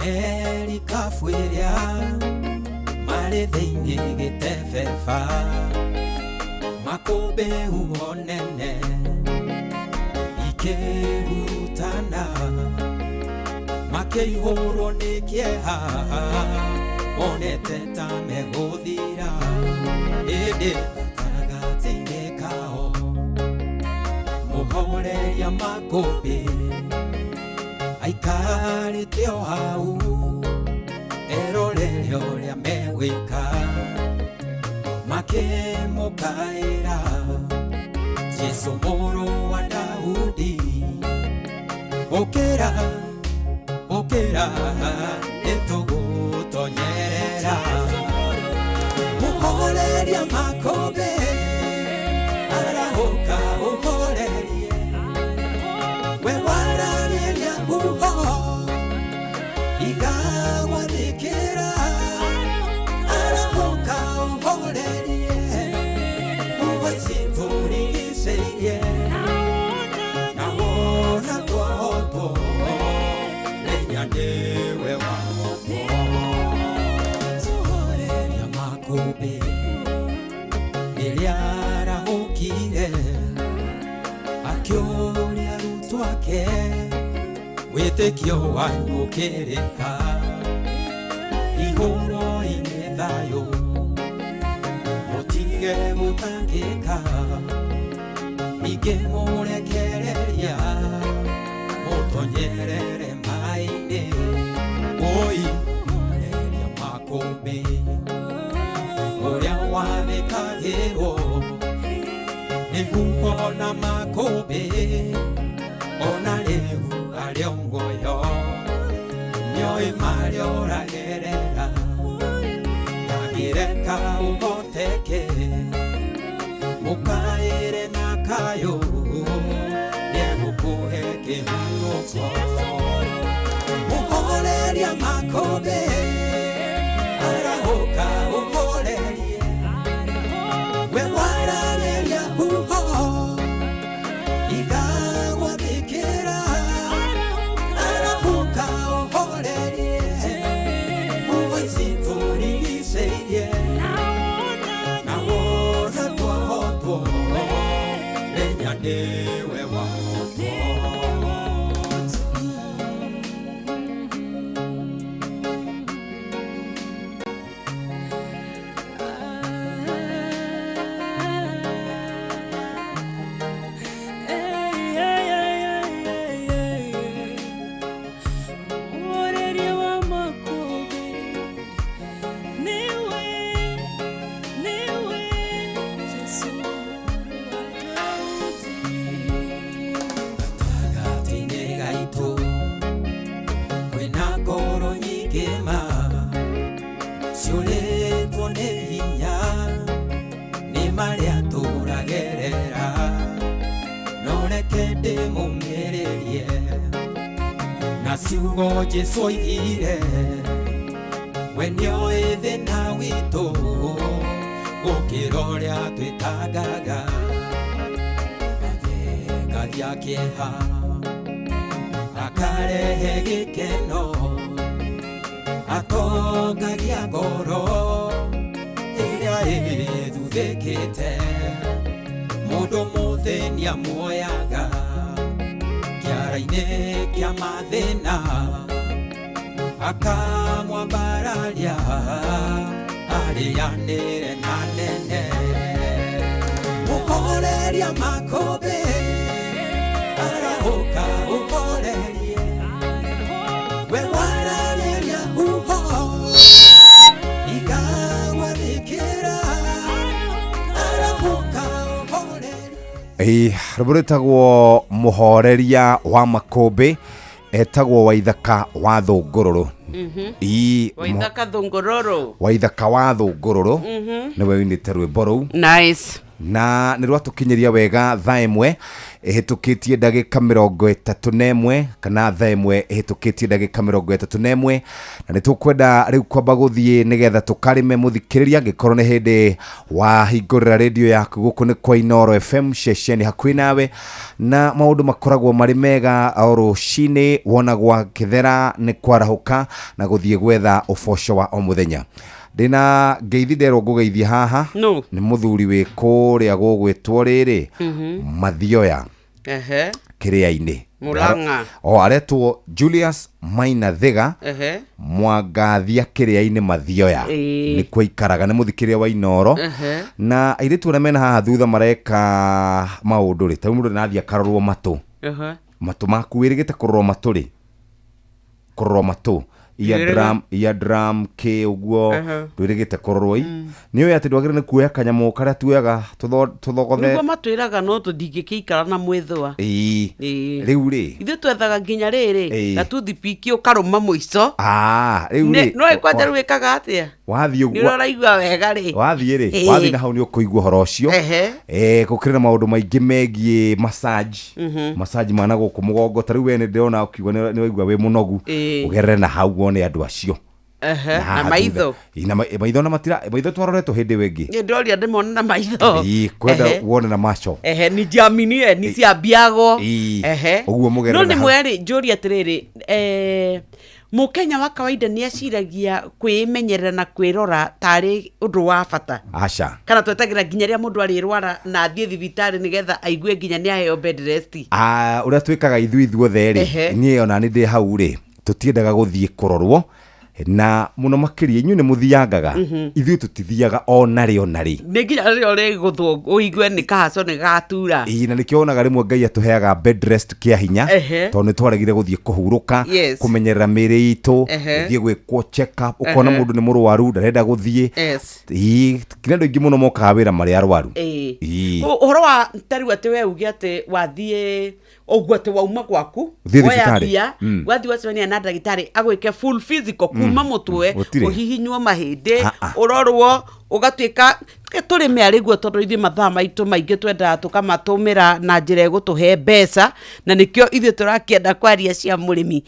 merikabu ĩrĩa marĩ thĩinĩ gĩtebeba makũmbĩ huho nene ikĩhurutana makĩihũrwo nĩ kĩeha monete ta megũthira ĩndĩ gatagatĩ-inĩ kao mũhoreria makũmbĩ aikarĩte o hau erorere ũrĩa megwĩka makĩmũkaĩra Jesũ mũrũ wa Daudi ũkĩra ũkĩra nĩtũgũtonyerera mũhoreria makũmbĩ arahũka ũhorerie we wararĩria huho igawathĩkĩra arahũka ũhorerie huho citũrigicĩirie nawona twahotwo nĩnya nĩwe wahotwo tũhoreria makũmbĩ rĩrĩa arahũkire akĩũria arutwo ake wĩtĩkio wanyu ũkĩrĩka ihũro-inĩ thayũ mũtige gũtangĩka ningĩ mũrekereria mũtonyerere maĩ-inĩ oi mũhoreria makũmbĩ ũrĩa wathĩkagĩrwo nĩguo na makũmbĩ ona rĩu arĩa muoyo nĩoĩ marĩa ũragerera ndangĩreka ũhoteke mũkaĩre na kayũ nĩegũkũhe kĩhurũko mũhoreria makũmbĩ arahũka ũhorerie we wararĩria huho igagwathĩkĩra arahũka ũhorerie huho citũrigicĩirie nawona twahotwo nĩnya nĩwe wahotwo ciugo Jesũ oigire we nĩoĩ thĩna witũ gũkĩra ũrĩa twĩtangaga athĩngagia kĩeha akarehe gĩkeno atongagia ngoro ĩrĩa ĩthuthĩkĩte mũndũ mũthĩnia muoyaga kĩara-inĩ kĩa mathĩna akamwambararia arĩanĩre na nene mũhoreria makũmbĩ arahũka ũhorerie we wararĩria huho igagwathĩkĩra arahũka rũrĩtagwo mũhoreria wa makũmbĩ etagwo Waithaka wa Thũngũrũrũ Waithaka Thũngũrũrũ Waithaka wa Thũngũrũrũ nĩwe winĩte rwĩmbo rũu nice na nä rwatåkinyeria wega thaa ĩmwe ĩhĩtũkĩtie ndagĩka 31 kana thaa ĩmwe ĩhĩtũkĩtie ndagĩka 31 na nĩ tũkwenda rĩu kwamba gũthiĩ nĩgetha tũkarĩme mũthikĩrĩria angĩkorwo nĩ hĩndĩ wahingũrĩra radio yaku gũkũ nĩ kwa Inooro FM ceceni hakuhĩ nawe na maũndũ makoragwo marĩ mega o rũcinĩ wona gwakĩthera nĩ kwarahũka na gũthiĩ gwetha ũboco wa o mũthenya. Dina ngeithi nderwo ngũgeithia haha no. Nĩ mũthuri wĩ kũrĩa gũgwĩtwo rĩrĩ Mathioya kĩrĩa-inĩ Murang'a aretwo Julius Maina Thega Mwangathia kĩrĩa-inĩ Mathioya nĩkuo ikaraga nĩ mũthikĩrĩria wa Inooro na airĩtu arĩa mena haha thutha mareka maũndũ rĩ ta mũndũ nathia karorwo matũ matũ maku wĩrĩgĩte kũrorwo matũ rĩ kũrorwo matũ ia drum ke uguo twirigite kororoi niyo yati ndwagire ne kuoya kanyamo karia tuoyaga tuthogothe niguo matwiraga no tudingikikara na mwethwa riu ri ithu twethaga nginya riri na tuthipiki ukaruma muico riu ri no ikwanja ruikaga atia wathi uguo ni roraigua wega ri wathi ri wathi na hau ni ukuigua horo ucio gukirira maundu maingi megie massage mana guku mugongo ta riu we ni ndirona ukigwa ni waigua we munogu ugerere na hau ne andu acio na maitho maitho na matira maitho twaroretwo hindi wengi ni ndoria ndimona na maitho kwenda wone na macho ni jamini ni ciambiago uguo mugere no ni mweri njoria atiriri Mukenya wa kawaida ni aciragia kwimenyerera na kwirora tari undu wa bata aca kana twetagira nginya ria mundu ari rwara na athie thibitari nigetha aigue nginya ni aheo bed rest uria twikaga ithuothe ri ni ona ni ndi hau ri tutiendaga guthie kurorwo na muno makiria inyu ni muthiangaga ithuĩ tutithiaga onari nĩ nginya rĩrĩa ũrĩgũthwo ũigue nĩ kahaco nĩ gatura na nĩkĩonaga rĩmwe Ngai atũheaga bed rest kĩa hinya tondũ nĩ twaregire gũthiĩ kũhurũka kũmenyerera mĩĩrĩ itũ gũthiĩ gwĩkwo check up ũkona mũndũ nĩ mũrwaru ndarenda gũthiĩ kĩrĩa andũ aingĩ mũno mokaga wĩra marĩ arwaru ũhoro wa tariũ atĩ we uge atĩ wathiĩ ũguo atĩ wauma gwaku wathi wacemania na ndagĩtarĩ agwĩke full physical kuma mũtwe ũhihinywo mahĩndĩ ũrorwo ugatuika turi miariguo tondu ithi mathaa maitu maingi twenda tukamatũmĩra na njĩra ĩgũtũhe mbeca na nĩkĩo ithuĩ tũrakĩenda kwaria cia mũrĩmi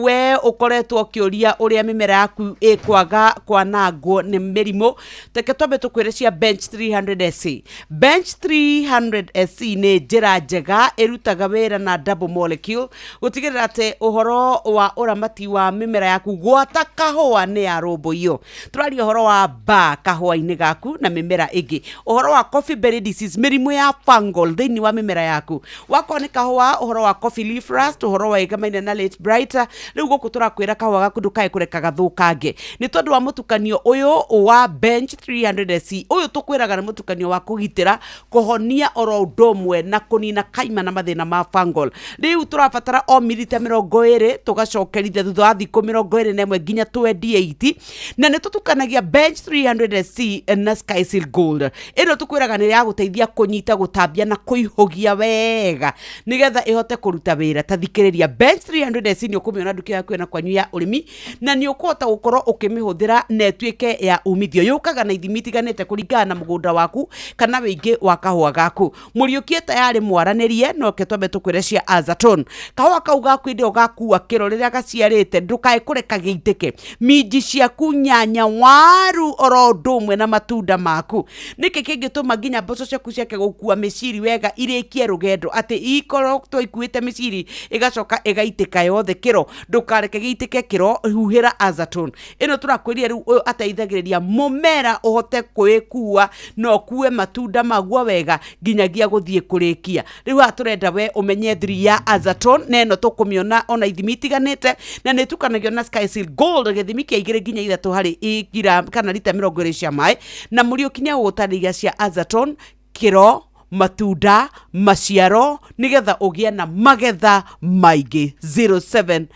we ũkoretwo ũkĩũria ũrĩa mĩmera yaku ĩkwaga kwanangwo nĩ mĩrimũ teke twambe tũkwĩre cia bench 300SC bench 300SC nĩ njĩra njega ĩrutaga wĩra na double molecule gũtigĩrĩra atĩ ũhoro wa ũramati wa mĩmera yaku gwata kahũa nĩ yarũmbũiyo tũraria ũhoro wa kahũa-inĩ gaku na mĩmera ĩngĩ ũhoro wa coffee berry disease mĩrimũ ya fungal thĩinĩ wa mĩmera yaku wakorwo nĩ kahũa ũhoro wa coffee leaf rust ũhoro wa igamaine na late brighter rĩu gũkũ tũrakwĩra kahũa gaku ndũkae kũreka gathũkange nĩ tondũ wa mũtukanio ũyũ wa bench 300SC ũyũ tũkwĩraga nĩ mũtukanio wa kũgitĩra kũhonia oro ũndũ ũmwe na kũnina kaima na mathĩna ma fungal rĩu tũrabatara o milita 20 tũgacokerithia thutha wa thikũ 21 nginya 28 na nĩ tũtukanagia bench 300SC na Sky Seal Gold ĩno tũkwĩraga nĩ ya gũteithia kũnyita gũtambia na kũihũgia wega nĩgetha ĩhote kũruta wĩra ta thikĩrĩria bench 300SC nĩ ũkũmĩona nduka yaku na kwanyu ya ũrĩmi na nĩ ũkũhota gũkorwo ũkĩmĩhũthĩra na ĩtuĩke ya umithio yũkaga na ithimi itiganĩte kũringana na mũgũnda waku kana wĩingĩ wa kahũa gaku mũriũkie tayarĩ mwaranĩrie no ke twambe tũkwĩre cia Azatone kahũa kau gaku ĩndĩ ũgakua kĩro rĩrĩa gaciarĩte ndũkae kũreka gĩitĩke minji ciaku nyanya waru oro ũndũ ũmwe na matunda maku nĩkĩ kĩngĩtũma nginya mboco ciaku ciake gũkua mĩciri wega irĩkie rũgendo atĩ ikorwo twaikuĩte mĩciri ĩgacoka ĩgaitĩka yothe kĩro ndũkareke gĩitĩke kĩro huhĩra Azatone ĩno tũrakwĩria rĩu ũyũ ateithagĩrĩria mũmera ũhote kwĩkua no kue matunda maguo wega nginyagia gũthiĩ kũrĩkia rĩu haha tũrenda we ũmenye thiri ya Azatone na ĩno tũkũmĩona ona ithimi itiganĩte na nĩ tukanagio na Sky Seal Gold gĩthimi kĩa 2 nginya 3 harĩ gira kana lita 20 cia maĩ na mũriũkinya gũtarĩria cia Azatone kĩro matunda maciaro nigetha ũgĩe na magetha maingĩ 0725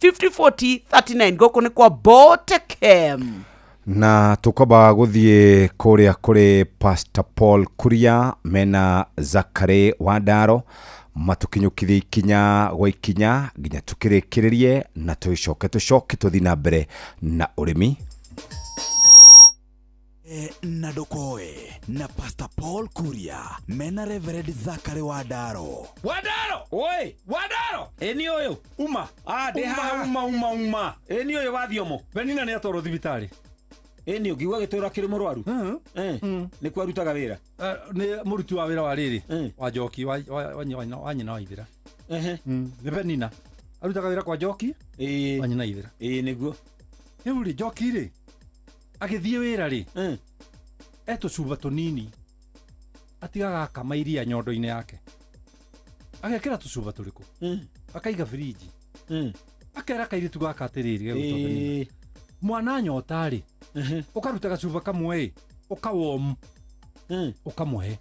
5040 39 gũkũ nĩ kwa Botekem na tukaba gũthiĩ kũrĩa kũrĩ Pastor Paul Kuria mena Zakari Wandaro matukinyũkithie ikinya gwa ikinya nginya tukĩrĩkĩrĩrie na tũcoke tũthi na mbere na ũrĩmi na Dokoe na Pastor Paul Kuria mena Reverend Zachary Wadaro. Oi, Wadaro. Eni oyo uma. Deha uma. Eni oyo wathiomo. Benina ne atoro thibitari. Eni ugiwa gitura kiri murwaru. Ni kwarutaga wira. Ni muruti wa wira wa riri. Wa Njoki wa nyina wa ithira. Ni Benina. Arutaga wira kwa Njoki? Wa nyina ithira. Niguo. Euri Njoki ri. Agithie wira ri. Eto cuba tunini. Atigaga kamairia nyondo-ini yake. Agekera tucuba turiku. Akaiga friji. Akera kairitu gaka atiriri gutotania. Mwana nyota ri. Ukaruta gacuba kamwe. Ukawom. Ukamuhe.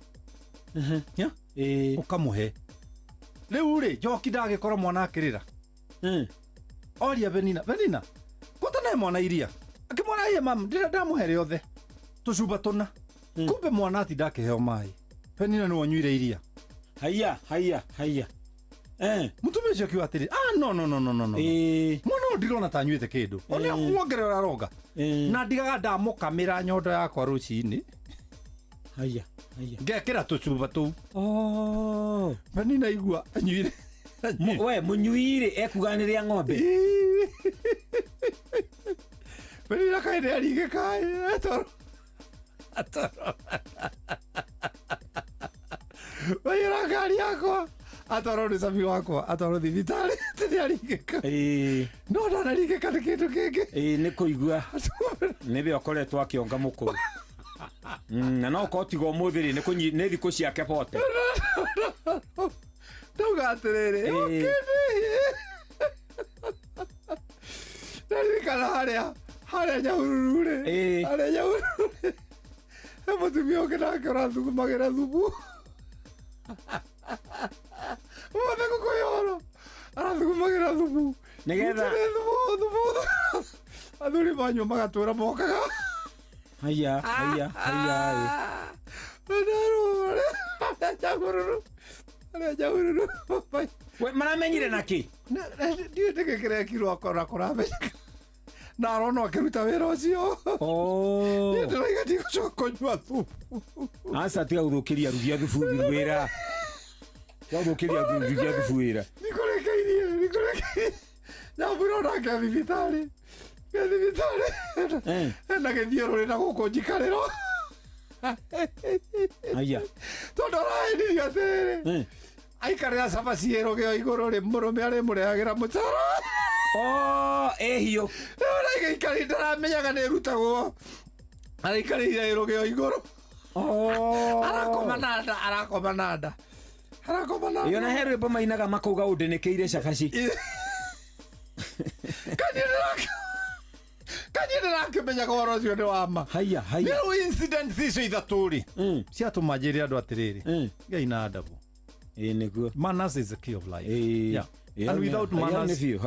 Ukamuhe. Riu ri Njoki ndagikora mwana akirira. Oria Benina. Kotana mwana iria. Akimwana ye mam ndamuhere othe. Tucuba tuna. Kumbe mwana ati ndakiheo mai. Benina ni wonyuire iria. Haya. Mutume ucio kiwa atiri. No. Mwana ndirona tanyuite kindu. Ona muongerera roga. Na ndigaga ndamukamira nyondo yakwa rucini. Haya. Ngekira tucuba tu. Benina igua anyuire. We munyuire ekuganiria ng'ombe. Benina kaide arige kai atoro. Wayira gari yakwa. Atoro ni sabi wakwa. Atoro thibitari. Tini arigeka. No ndarigeka ni kindu kingi. Ni kuigua. Nibe okoretwo akionga mukuru. Na no kotigo muthiri ni thiku ciake pote. Tugatiriri. Ndarikana haria nyahurure. Haria nyahurure. Mutumia ũngĩ nake ũrathugumagĩra thubu. Wothe gũkũyoro arathugumagĩra thubu. Nĩgetha thubu. Athuri manyu magatũra mokaga. Haya. Nyahururu. We maramenyire naki? Ndiũ ndĩgĩkĩre kiro akora kũramenya. Na arona akiruta wira ucio. Ndĩraiga ndigũcoka kũnyua thubu. Asa tiga gũthũkĩria rugia thubu wira. Gũthũkĩria rugia thubu wira. Nĩkũrekeirie. Na mbura nake thibitari. Na gĩthiũrũrĩ na gũkũ njikarĩro. Haya. Tondũ araendirio atĩrĩ. Aikarĩra cabaci ĩrũgĩo igũrũ rĩ mũrũme arĩmũrehagĩra mũtaro. Ehio. Araikari ndaramenyaga nĩ rutagwo. Araikarĩire ĩrũgĩo igũrũ. Arakoma nanda. Yona heru ipo mainaga makuga ũndĩnĩkĩire cabaci. Kanyi ndĩrakĩmenyaga ũhoro ũcio nĩ wama. Haya. Rĩu incident icio ithatũ rĩ. Ciatũmanjĩrĩre andũ atĩrĩrĩ. Ngai na adabu. Nĩguo. Manners is the key of life. And without manners, you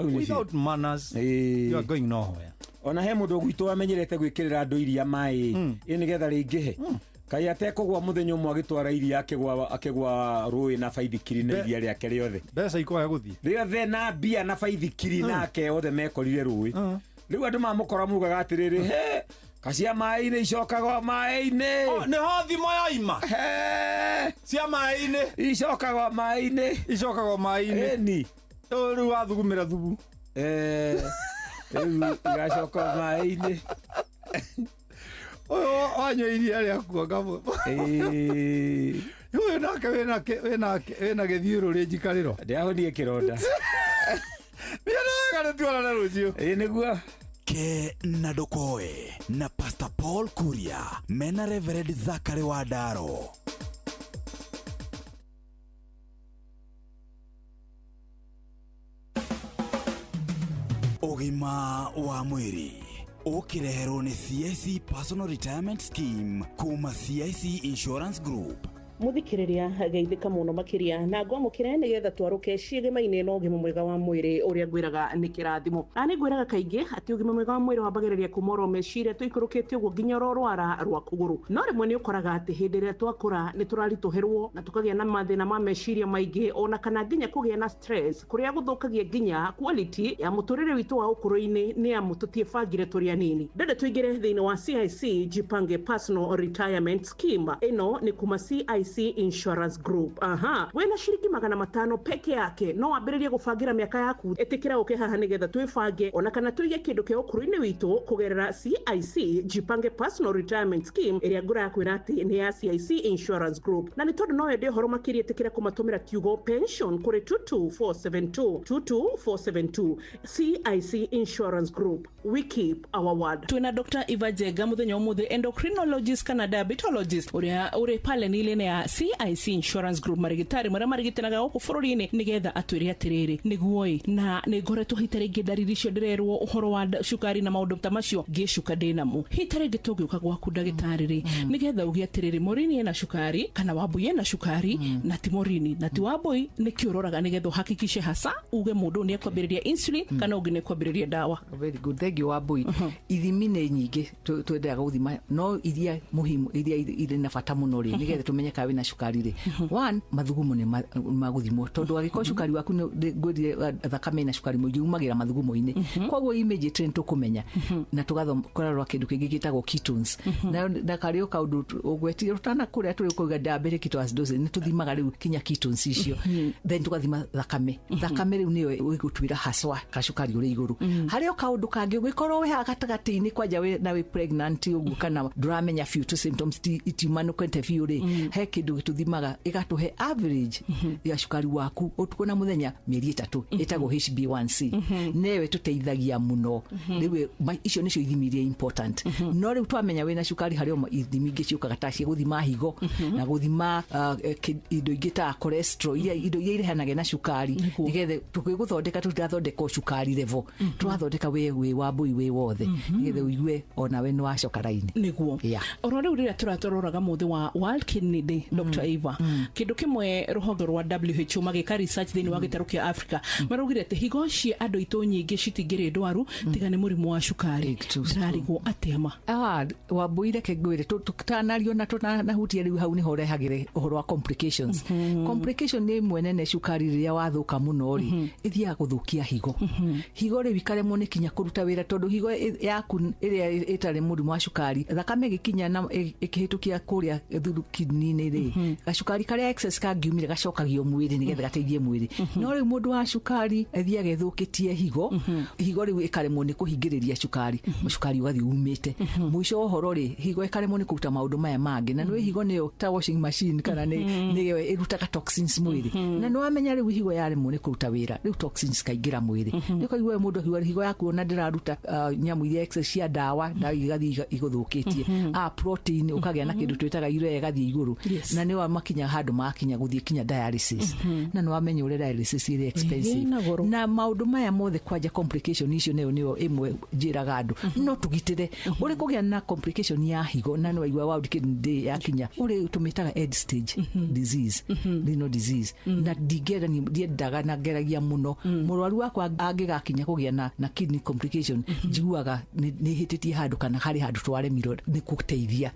are going nowhere. Ona he mundu gwitu amenyerete gwikirira andu iria mai nigetha ringihe kai atekugwa muthenya umwe agitwara iria akigwa rui na baithikiri na iria riake riothe mbeca ikoya guthii riothe na bia na baithikiri nake othe mekorire rui riu andu mamukora mugaga atiriri he kacia mai-ini icokagwo mai-ini ni ho thimo yaima cia mai-ini icokagwo mai-ini eni riu wathugumira thubu igacoka mai-ini wanyua iria rĩaku ngamo uyu nake wĩna gĩthiũrũrĩ njikarĩro ndĩahonie kĩronda nĩanaga nĩtuonana rũciũ nĩguo Ke na Dokoe na Pastor Paul Kuria mena Reverend Zachary Wadaro. Ũgima wa mwĩrĩ ũkĩreherwo nĩ CIC Personal Retirement Scheme kuma CIC Insurance Group. muthikiriria geithika muno makiria na ngwamukire nigetha twaruke ciegema-ini no ũgima mwega wa mwĩrĩ ũrĩa ngwĩraga nĩ kĩrathimo na nĩ ngwĩraga kaingĩ atĩ ũgima mwega wa mwĩrĩ wambagĩrĩria kuma oro meciria tũikũrũkĩte ũguo nginya oro rwara rwa kũgũrũ no rĩmwe nĩ ũkoraga atĩ hĩndĩ ĩrĩa twakũra nĩ tũraritũhĩrwo na tũkagĩa na mathĩna ma meciria maingĩ ona kana nginya kũgĩa na stress kũrĩa gũthũkagia nginya quality ya mũtũrĩre witũ wa ũkũrũ-inĩ nĩ amu tũtiĩbangire tũrĩ anini ndende tũingĩre thĩinĩ wa CIC Jipange Personal Retirement Scheme ĩno nĩ kuma CIC Insurance Group wĩna ciringi 500 peke yake no wambĩrĩrie gũbangĩra mĩaka yaku ĩtĩkĩra ũke haha nĩgetha twĩbange ona kana tũige kĩndũ kĩa ũkũrũ-inĩ witũ kũgerera CIC Jipange Personal Retirement Scheme ĩrĩa ngũrakwĩra atĩ nĩ ya CIC Insurance Group na nĩ tondũ no wende ũhoro makĩria ĩtĩkĩra kũmatũmĩra kiugo pension kũrĩ 22472 CIC Insurance Group we keep our word. Twina Dr. Eva Njenga muthenya ũmũthĩ endocrinologist kana diabetologist ũrĩa ũrĩ panel-inĩ ya CIC Insurance Group marigitari marĩa marigitanaga gũkũ bũrũri-inĩ nĩgetha atwĩre atĩrĩrĩ nĩguo na nĩ ngoretwo hita rĩngĩ ndariri icio ndĩrerwo ũhoro wa cukari na maũndũ ta macio ngĩcuka ndĩnamo hita rĩngĩ tũngĩũka gwaku ndagĩtarĩ nĩgetha uge atĩrĩrĩ Morini ena cukari kana Wambui ena cukari na ti Morini na ti Wambui nĩ kĩũroraga nĩgetha ũhakikishe hasa uge mũndũ nĩ ekwambĩrĩria insulin kana ũngĩ nĩ ekwambĩrĩria dawa. Very good, thank you Wambui. Ithimi nĩ nyingĩ twendaga gũthima no iria muhimu iria irĩ na bata mũno rĩ nĩgetha tũmenye kana wĩna cukari rĩ one mathugumo nĩ magũthimwo tondũ angĩkorwo cukari waku ngwĩrire thakame na cukari mũingĩ umagĩra mathugumo-inĩ koguo immediately tũkũmenya na tũgathokorarwa kĩndũ kĩngĩ gĩtagwo ketones na karĩo kaũndũ ũgweti rũtana kũrĩa tũrĩ kũiga diabetic ketoacidosis nĩ tũthimaga rĩu kinya ketones icio then tũgathima thakame rĩu nĩyo ĩgũtwĩra haswa kacukari ũrĩ igũrũ harĩo kaũndũ kangĩ ũgĩkorwo wĩ gatagatĩ-inĩ kwanja na wĩ pregnant ũguo kana ndũramenya few symptoms itiumanũkĩte biũ rĩ he kĩndũ gĩtũthimaga ĩgatũhe average ya cukari waku ũtukũ na mũthenya mĩeri 3 ĩtagwo HbA1c neyo ĩtũteithagia mũno rĩu icio nĩcio ithimi iria important no rĩu twamenya wĩna cukari harĩo ithimi ingĩ ciũkaga ta cia gũthima higo na gũthima indo ingĩ ta cholesterol indo iria irehanaga na cukari nĩgetha tũgĩgũthondeka tũtirathondeka cukari level tũrathondeka wĩ Wambui wĩ wothe nĩgetha ũigue ona we nĩ wacoka raini nĩguo oro rĩu rĩrĩa tũratũroraga mũthĩ wa World Kidney Day Dr. Eva kĩndũ kĩmwe rũhonge rwa WHO magĩka research thĩinĩ wa gĩtarũ kĩa Africa maraugire atĩ higo cia andũ itũ nyingĩ citingĩrĩ ndwaru tiga nĩ mũrimũ wa cukari ndĩrarigwo atĩa ma Wambui reke ngwĩre tũtanario na tũtanahutia rĩu hau nĩho rehagĩre ũhoro wa complications complication nĩ mwenene cukari rĩrĩa wathũka mũno rĩ ĩthiaga gũthũkia higo rĩu ikaremwo nĩ kinya kũruta wĩra tondũ higo yaku ĩrĩa ĩtarĩ mũrimũ wa cukari thakame gĩkinya na ĩkĩhĩtũkia kũrĩa through kidney-inĩ rĩ gacukari karĩa excess kangiumire gacokagio mwĩrĩ nĩgetha gateithie mwĩrĩ no rĩu mũndũ wa cukari athiaga ethũkĩtie higo rĩu ĩkaremwo nĩ kũhingĩrĩria cukari cukari ũgathiĩ umĩte mũico ũhoro rĩ higo ĩkaremwo nĩ kũruta maũndũ maya mangĩ na nĩ higo nĩyo ta washing machine kana nĩyo ĩrutaga toxins mwĩrĩ na nĩ wamenya rĩu higo yaremwo nĩ kũruta wĩra rĩu toxins kaingĩra mwĩrĩ nĩ kaigua mũndũ higo yaku ona ndĩraruta nyamũ iria excess cia dawa na igathiĩ igũthũkĩtie protein ũkagĩa na kĩndũ twĩtaga urea ĩgathiĩ igũrũ na nĩ wamakinya handũ makinya gũthiĩ kinya dialysis na nĩ wamenya ũrĩa dialysis ĩrĩ expensive na maũndũ maya mothe kwanja complication icio nĩyo ĩmwe njĩraga andũ no tũgitĩre ũrĩ kũgĩa na complication ya higo na nĩ waigua World Kidney Day yakinya ũrĩ tũmĩtaga end stage disease renal disease na ndiendaga na ngeragia mũno mũrwaru wakwa angĩgakinya kũgĩa na kidney complication njiguaga nĩ hĩtĩtie handũ kana harĩ handũ twaremirwo nĩ gũteithia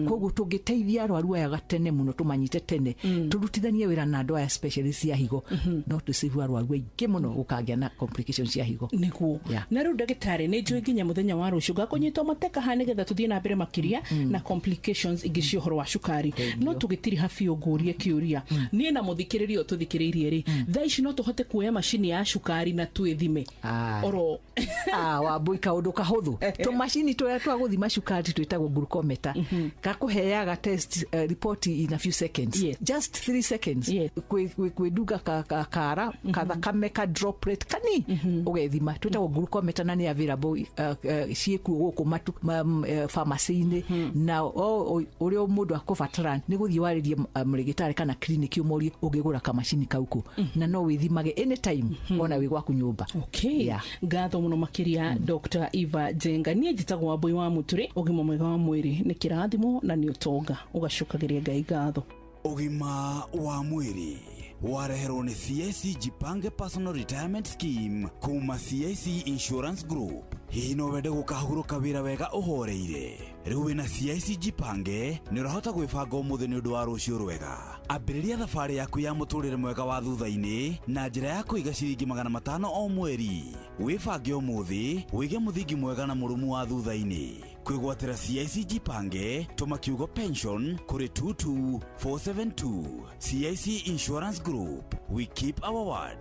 koguo tũngĩteithia arwaru aya gatene mũno tũmanyite tene tũrutithanie wĩra na andũ aya specialist ya higo no tũcivu arwaru aingĩ mũno gũkagĩa na complications cia higo nĩguo na rĩu ndagĩtarĩ nĩ njũĩ nginya mũthenya wa rũciũ ngakũnyitwo mateka ha nĩgetha tũthiĩ na mbere makĩria na complications ingĩ cia ũhoro wa cukari no tũgĩtiri habiũ ngũrie kĩũria niĩ na mũthikĩrĩria tũthikĩrĩirie rĩ thaa ici no tũhote kuoya macini ya cukari na twĩthime oro Wambui kaũndũ kahũthũ tũmacini tũrĩa twa gũthima cukari twĩtagwo glucometer gakũheaga test report in a few seconds just 3 seconds kwĩnduga kara kathakame ka droplet kani ũgethima twĩtagwo glucometer na nĩ available ciĩkuo gũkũ pharmacy-inĩ na ũrĩa mũndũ akũbatara nĩ gũthiĩ warĩrie mũrigitari kana clinic ũmorie ũngĩgũra kamacini kauku na no wĩthimage anytime ona wĩ gwaku nyũmba ngatho mũno makĩria Dr. Eva Njenga niĩ njĩtagwo Wambui wa Mũtũrĩ ũgima mwega wa mwĩrĩ nĩ kĩrathimo na nĩ ũtonga ũgacũkagĩria Ngai ngatho. Ugima wa mwiri wareherwo ni CIC Jipange Personal Retirement Scheme kuma CIC Insurance Group. Hihi no wende gukahurũka wĩra wega ũhoreire? Rĩu wĩna CIC Jipange nĩ ũrahota gwĩbanga ũmũthĩ nĩ ũndũ wa rũciũ rwega. Ambĩrĩria thabarĩ yaku ya mũtũrĩre mwega wa thutha-inĩ na njĩra ya kũiga ciringi 500 o mweri. Wĩbange ũmũthĩ wĩige mũthingi mwega na mũrũmu wa thutha-inĩ. Kwĩgwatĩra CIC Jipange tũma kiugo pension kũrĩ 22472. CIC Insurance Group, we keep our word.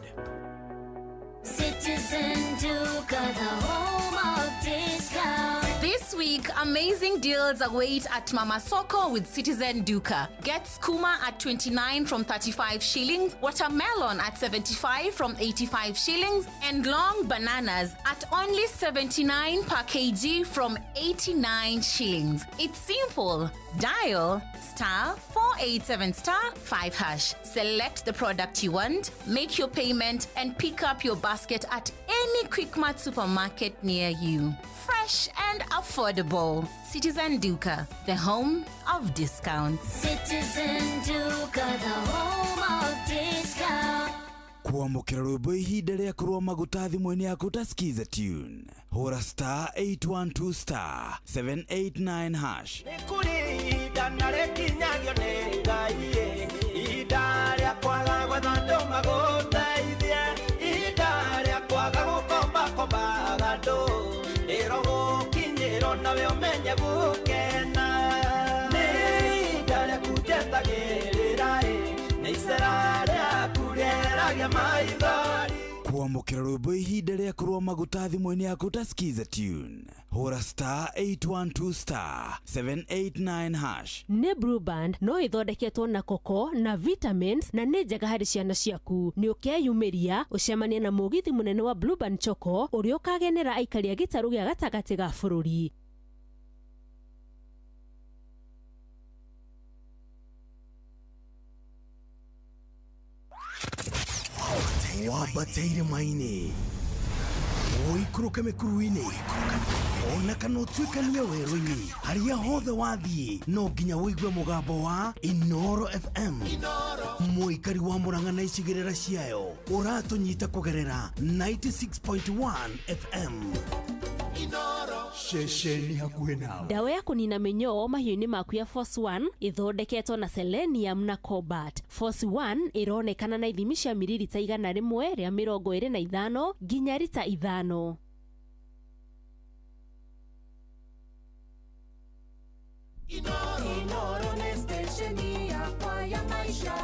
Citizen Duke, the home of discount. This week, amazing deals await at Mama Soko with Citizen Duka. Get skooma at 29 from 35 shillings, watermelon at 75 from 85 shillings, and long bananas at only 79 per kg from 89 shillings. It's simple. Dial *487*5#. Select the product you want, make your payment, and pick up your basket at any Quickmart supermarket near you. Fresh and affordable. Citizen Duka, the home of discounts. Citizen Duka, the home of discounts. Kuamukira rwĩmbo ihinda rĩa kũrũa maguta thimũ-inĩ yaku ta skiza tune. Hũra *812*789#. Kuamukira rwĩmbo ihinda rĩa kũrũa maguta thimũ-inĩ yaku ta skiza tune. Hũra *812*789#. Nĩ Blue Band no ithondeketwo na koko na vitamins na nĩ njega harĩ ciana ciaku. Nĩ ũkeyumĩria ũcemanie na mũgithi mũnene wa Blue Band Choco ũrĩa ũkagenera aikari a gĩtarũ gĩa gatagatĩ ga bũrũri. Wabateire maini oikũrũke mĩkuru-inĩ ona kana ũtuĩkanie werũ-inĩ harĩa hothe wathiĩ no nginya wĩigue mũgambo wa Inoro FM. Mũikari wa Mũrang'a na icigĩrĩra ciayo ũratũnyita kũgerera 96.1 FM. Shesheni hakuhĩ nawe. Dawa ya kũnina mĩnyoo mahiũ-inĩ maku ya Force 1 ithondeketwo na selenium na cobalt. Force 1 ironekana na ithimi cia mililita 100 rĩa 25 nginya lita 5. Inoro nĩ stesheni yakwa ya maisha.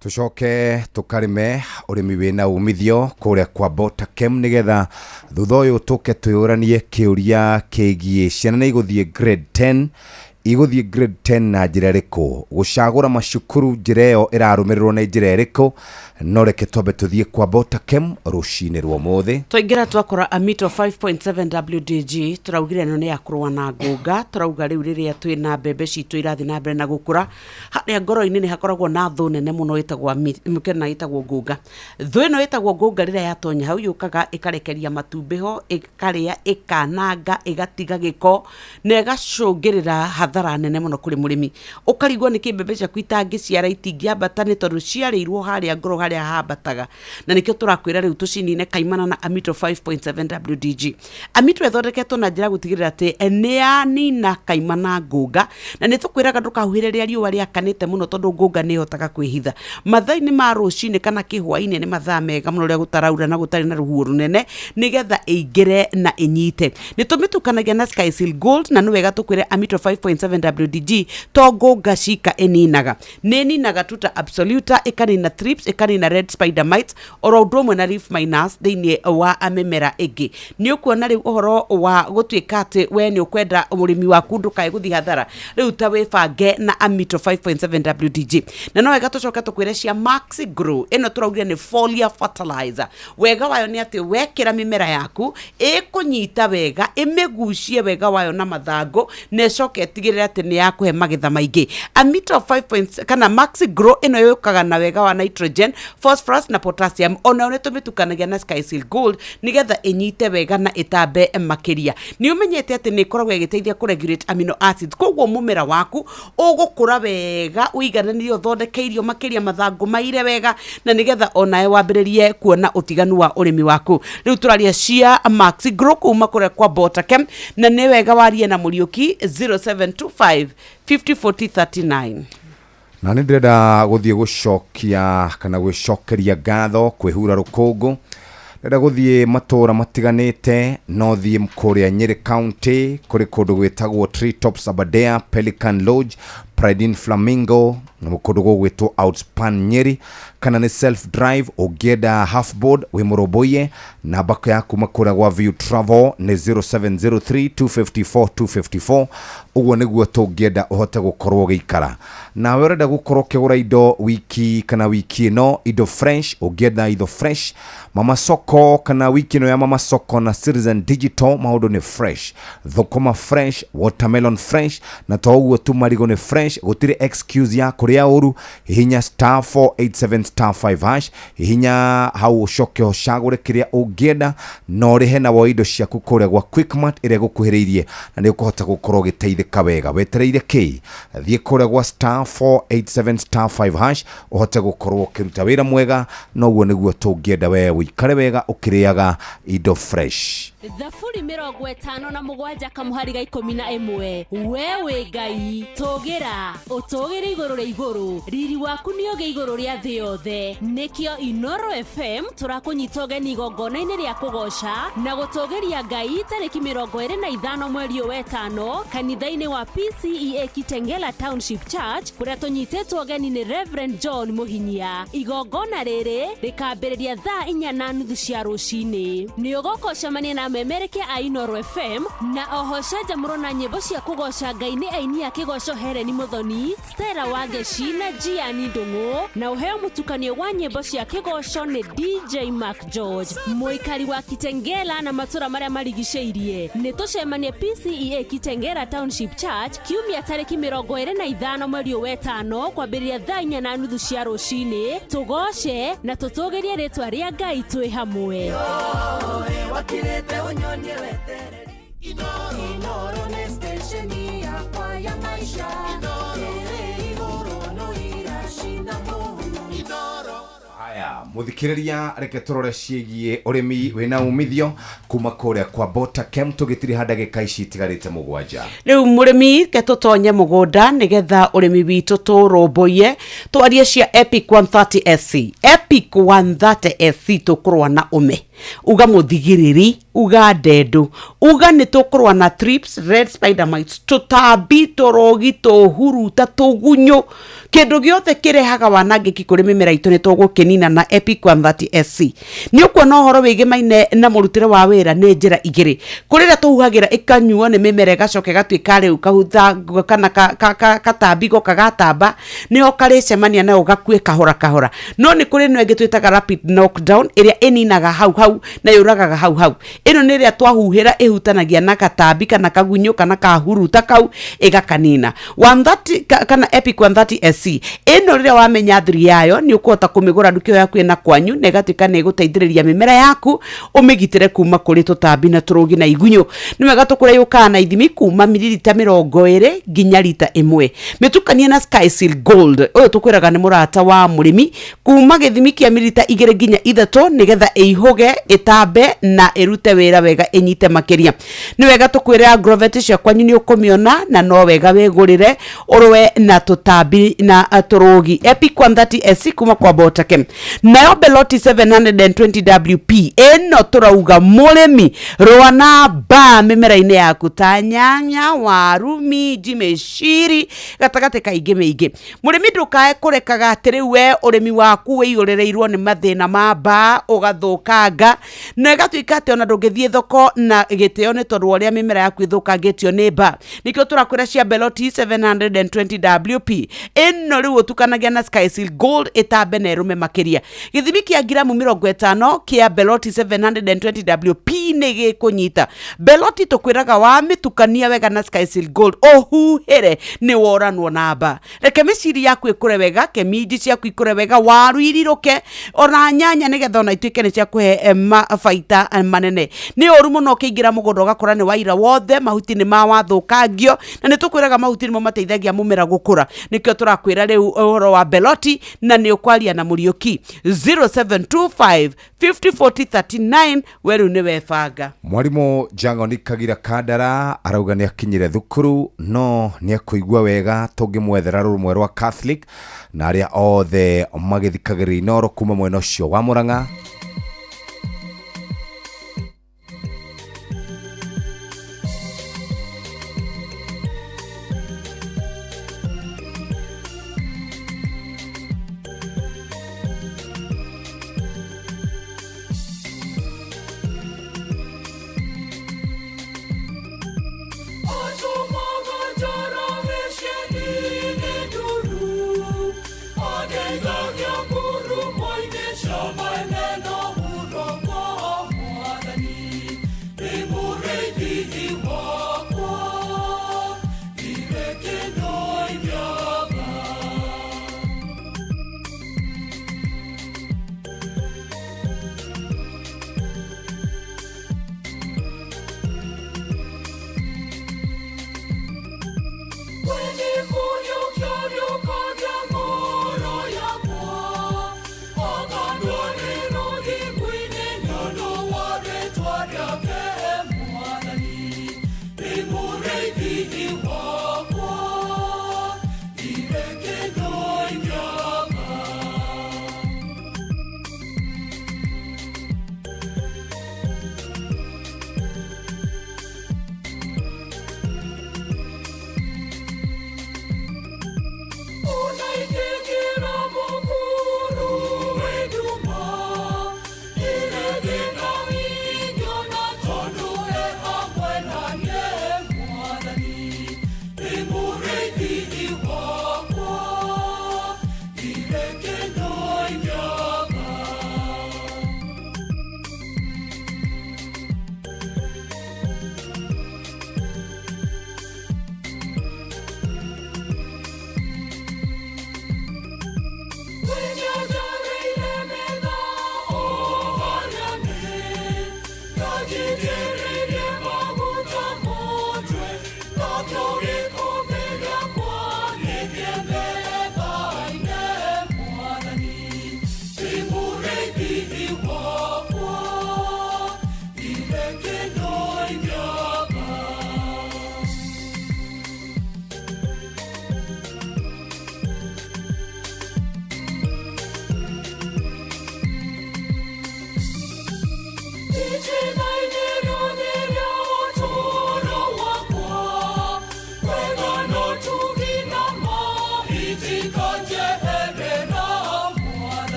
Tucoke tukarime urimi wina umithio kuria kwa Botakem nigetha thutha uyu tuke tuyuranie kiuria kigie ciana ni iguthie grade 10 iguthie grade 10 na njira iriku gucagura macukuru njira iyo irarumirirwo na njira iriku no reke twambe tuthie kwa Botakem rucini rwa muthi twaingira twakora Amito 5.7 WDG turaugire no ni yakurwa na ngunga turauga riu riria twina mbembe citu irathi na mbere na gukura haria ngoro-ini ni hakoragwo na thu nene muno itagwo mukena itagwo ngunga thu ino itagwo ngunga riria yatonya hau yukaga ikarekeria matumbi ho ikaria ikananga igatiga giko na igacungirira hathara nene muno kuri murimi ukarigwo ni kimbembe ciaku itangiciara itingiambata ni tondu ciarirwo haria ngoro haria habataga na nikio turakwira riu tucinine kaimana na Amito 5.7 WDG. Amito ethondeketwo na njira gutigirira ati ni yanina kaimana ngunga na nitukwiraga ndukahuhiriria riua riakanite muno tondu ngunga ni hotaga kwihitha mathaa-ini ma rucini kana kihwa-ini ni mathaa mega muno ria gutaraura na gutari na ruhuo runene nigetha ingire na inyite nitumitukanagia na Sky Seal Gold na ni wega tukwire Amito 5.7 WDG to ngunga cika eninaga ni ninaga tuta absoluta ikanina thrips ikanina red spider mites oro ndumwe na leaf miners thiini wa amemera igi ni ukuona riu uhoro wa gutuika ati we ni ukwenda umurimi waku ndukae guthi hathara riu ta wibange na Amito 5.7 WDG na no wega tucoka tukwire cia Maxi Grow ino turaugire ni foliar fertilizer wega wayo ni ati wekira mimera yaku ikunyita wega imigucie wega wayo na mathango ne coke tige utigirira ati ni yakuhe magetha maingi. A meter of 5 points kana Maxi Grow ino yukaga na wega wa nitrogen, phosphorus na potassium. Ona one tumitukanagia na Sky Seal Gold nigetha inyite wega na itambe makiria. Ni umenyete ati ni ikoragwo igiteithia ku regulate amino acids. Koguo mumera waku ugukura wega uigananirio thondekeirio makiria mathangu maire wega na nigetha onae wambiririe kuona utiganu wa urimi waku. Riu turaria cia Maxi Grow kuma kure kwa Botakem na ni wega warie na Muriuki 0725 504039. Na nĩ ndĩrenda gũthiĩ gũcokia kana gwĩcokeria ngatho kwĩhura rũkũngũ. Ndĩrenda gũthiĩ matũra matiganĩte no thiĩ kũrĩa Nyeri County kũrĩ kũndũ gwĩtagwo Treetops Aberdare, Pelican Lodge, Pride in Flamingo na kũndũ gwĩtwo Outspan Nyeri kana nĩ self drive ũngĩenda half board wĩ Mũrũmbũiye. Namba yaku makũra gwa View Travel nĩ 0703-254-254. Ũguo nĩguo tũngĩenda ũhote gũkorwo gĩikara. Na we ũrenda gũkorwo kĩgũra indo wiki kana wiki ĩno indo fresh ũngĩenda indo fresh Mama Soko kana wiki ĩno ya Mama Soko na Citizen Digital maũndũ nĩ fresh. Thũkũma fresh, watermelon fresh na to ũguo tu marigo nĩ fresh. Gũtirĩ excuse ya kũrĩa ũru. Hihinya *487*5#. Hihinya hau ũcoke ũcagũre kĩrĩa ũngĩenda no rĩhe na wo indo ciaku kũrĩa gwa Quickmart ĩrĩa gũkuhĩrĩirie na nĩ ũkũhota gũkorwo gĩteithĩka wega. Wetereire kĩ thiĩ kũrĩa gwa *487*5# ũhote gũkorwo ũkĩruta wĩra mwega. Noguo nĩguo tũngĩenda we wĩikare wega ũkĩrĩaga indo fresh. Thaburi 57 kamuhari 11 wewe Ngai togira utogire iguru ria iguru riri waku ni oge iguru ria thi yothe nikio Inoro FM turakunyita ogeni igongona-ini ria kugoca na gutogeria Ngai tariki 25 mweri wa 5 kanitha-ini wa PCEA Kitengela Township Church kuria tunyitetwo ogeni ni Reverend John Muhinyia. Igongona riri rikambiriria thaa 4:30 cia rucini. Ni ugokocamania na memereke a Inoro FM na ohosha jamuro na nyimbo cia kugoca Ngai ni aini a kigoco Heleni Muthoni, Stella Wangeci na Gianni Ndungu na uheo mutukanio wa nyimbo cia kigoco ni DJ Mark George. Muikari wa Kitengela na matura maria marigiceirie ni tucemanie PCEA Kitengela Township Church kiumia tariki 25 mweri wa 5 kwambĩrĩria thaa 4:30 cia rucini. Tugoce na tutogerie ritwa ria Ngai twi hamwe. Wakirete unyonie wetereri Inoro ni station ya kwa ya maisha Kere igoro no irashinda Mungu Inoro. Haya muthikiriria reke turore ciĩgie ũrĩmi wĩna umithio kuma kũrĩa kwa Botakem tũgĩtiri ha ndagĩka ici itigarĩte 7. Rĩu mũrĩmi ke tũtonye mũgũnda nĩgetha ũrĩmi witũ tũrũmbũiye twarie cia Epic 130 SC. Epic 130 SC tũkũrũa na ũme uga mũthigiriri uga ndendu uga nĩ tũkũrũa na trips, red spider mites, tũtambi tũrogi tũhuruta tũgunyũ kĩndũ gĩothe kĩrehaga wanangĩki kũrĩ mĩmera itũ nĩ tũgũkĩnina na Epic 130 SC. Nĩ ũkuona ũhoro wĩgĩmaine na mũrutĩre wa wĩra nĩ njĩra igĩrĩ. Kũrĩ rĩrĩa tũhuhagĩra ĩkanyuo nĩ mĩmera ĩgacoka ĩgatuĩka rĩu kahutha kana katambi goka gatamba nĩho karĩcemania nayo gakue kahora kahora. No nĩ kũrĩ ĩno ĩngĩ twĩtaga rapid knockdown ĩrĩa ĩninaga hau na yũragaga hau. Ĩno nĩ ĩrĩa twahuhĩra ĩhutanagia na katambi kana kagunyũ kana kahuruta kau ĩgakanina. 130 kana Epic 130 SC ĩno rĩrĩa wamenya thiri yayo nĩ ũkũhota kũmĩgũra nduka yaku ĩna kwanyu na ĩgatuĩka nĩ ĩgũteithĩrĩria mĩmera yaku ũmĩgitĩre kuma kũrĩ tũtambi na tũrũgi na igunyũ. Nĩ wega tũkũrĩa yũkaga na ithimi kuma mililita 20 nginya lita 1. Mĩtukanie na Sky Seal Gold ũyũ tũkwĩraga nĩ mũrata wa mũrĩmi kuma gĩthimi kĩa mililita 2 nginya 3 nĩgetha ĩihũge ĩtambe na ĩrute wĩra wega ĩnyite makĩria. Nĩ wega tũkwĩra agrovet cia kwanyu nĩ ũkũmĩona na no wega wĩgũrĩre ũrwe na tũtambi na tũrũgi. Epic 130 SC kuma kwa Botakem. Nayo Beloti 720 WP ĩno tũrauga mũrĩmi rũa na ba mĩmera-inĩ yaku ta nyanya, waru, minji, mĩciri gatagatĩ kaingĩ mĩingĩ. Mũrĩmi ndũkae kũrekaga atĩrĩ we ũrĩmi waku wĩigũrĩrĩirwo nĩ mathĩna ma ba ũgathũkanga na ĩgatuĩka atĩ ona ndũngĩthiĩ thoko na gĩtĩo nĩ tondũ ũrĩa mĩmera yaku ĩthũkangĩtio nĩ ba. Nĩkĩo tũrakwĩra cia Beloti 720 WP ĩno rĩu ũtukanagia na Sky Seal Gold ĩtambe na ĩrũme makĩria. githimi kia gramu 50 kia Beloti 720 WP nĩ gĩkũnyita. Beloti tũkwĩraga wa mĩtukania wega na Sky Seal Gold ũhuhĩre nĩ woranwo namba. Reke mĩciri yaku ĩkũre wega, kemiji ciaku ikũre wega, waru irirũke, ona nyanya nĩgetha ona ituĩke nĩ cia kũhe mabaita manene. Nĩ ũru mũno ũkĩingĩra mũgũnda ũgakora nĩ waira wothe, mahuti nĩ mawathũkangio, na nĩ tũkwĩraga mahuti nĩmo mateithagia mũmera gũkũra. Nĩkĩo tũrakwĩra rĩu ũhoro wa Beloti, na nĩ ũkwaria na Mũriũki 0725 504039 weru nĩ webanga. Mwarimũ Jang'oni Kagira Kandara arauga nĩ akinyire thukuru no nĩ akũigua wega tũngĩmwethera rũmwe rwa Catholic na arĩa othe magĩthikagĩrĩria Inoro kuma mwena ũcio wa Mũrang'a.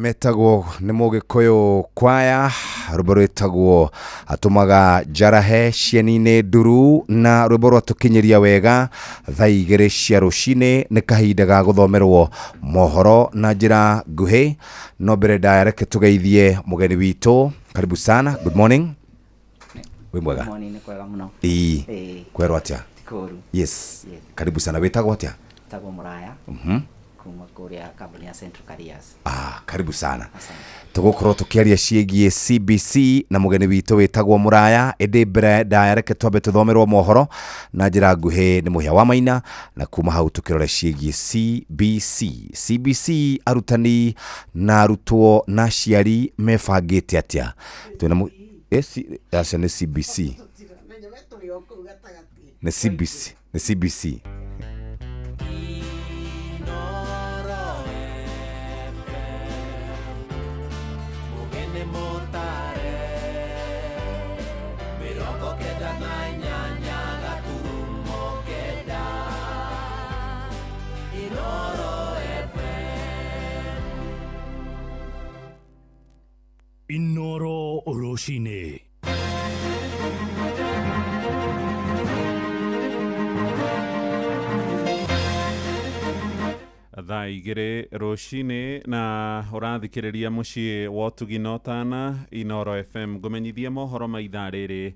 metagwo nĩ Mũgĩkũyũ kwaya rwĩmbo rwĩtagwo atũmaga njarahe cieni-inĩ nduru na rwĩmbo rwatũkinyĩria wega thaa 2 cia rũcinĩ nĩ kahinda ga gũthomerwo mohoro na njĩra nguhĩ no mbere ndareke tũgeithie mũgeni witũ. Karibu sana. Good morning. Wĩ mwega? Good morning, nĩ kwega mũno. Kwerwo atĩa? Tikũru. Yes. Karibu sana. Wĩtagwo atĩa? Tagwo Mũraya. kuma kuria kambuni ya Central Careers. Karibu sana. Tugukorwo tukiaria ciĩgiĩ CBC na mugeni witũ wĩtagwo Muraya ĩndĩ mbere ndareke twambe tuthomerwo mohoro na njĩra nguhĩ nĩ Mũhĩa wa Maina na kuma hau tukirore ciĩgiĩ CBC arutani na arutwo na aciari mebangĩte atĩa twĩna nĩ CBC nĩ CBC Inoro Oroshine. Thaa igĩrĩ rũcinĩ na ũrathikĩrĩria mũciĩ wa ũtugino tana Inoro FM ngũmenyithie mohoro ma ithaa rĩrĩ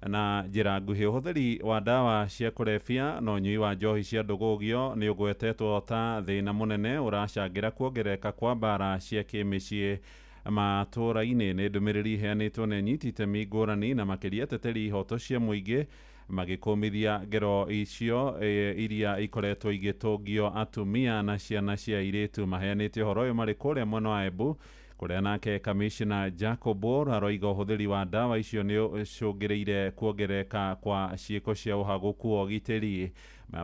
na njĩra nguhĩ. Ũhũthĩri wa ndawa cia kũrebia na ũnyui wa njohi cia ndũgũgio nĩ ũgwetetwo ta thĩna mũnene ũracangĩra kuongereka kwa mbara cia kĩmĩciĩ matũũra-inĩ. Nĩ ndũmĩrĩri iheanĩtwo nĩ anyiti itemi ngũrani na makĩria teteri ihoto cia mũingĩ magĩkũmithia ngero icio iria ikoretwo igĩtũngio atumia na ciana cia airĩtu. Maheanĩte ũhoro ũyũ marĩ kũrĩa mwena wa Embu kũrĩa nake Commissioner Jacob Orr aroiga ũhũthĩri wa ndawa icio nĩ ũcũngĩrĩire kuongereka kwa ciĩko cia ũhagũku wa ũgitĩri.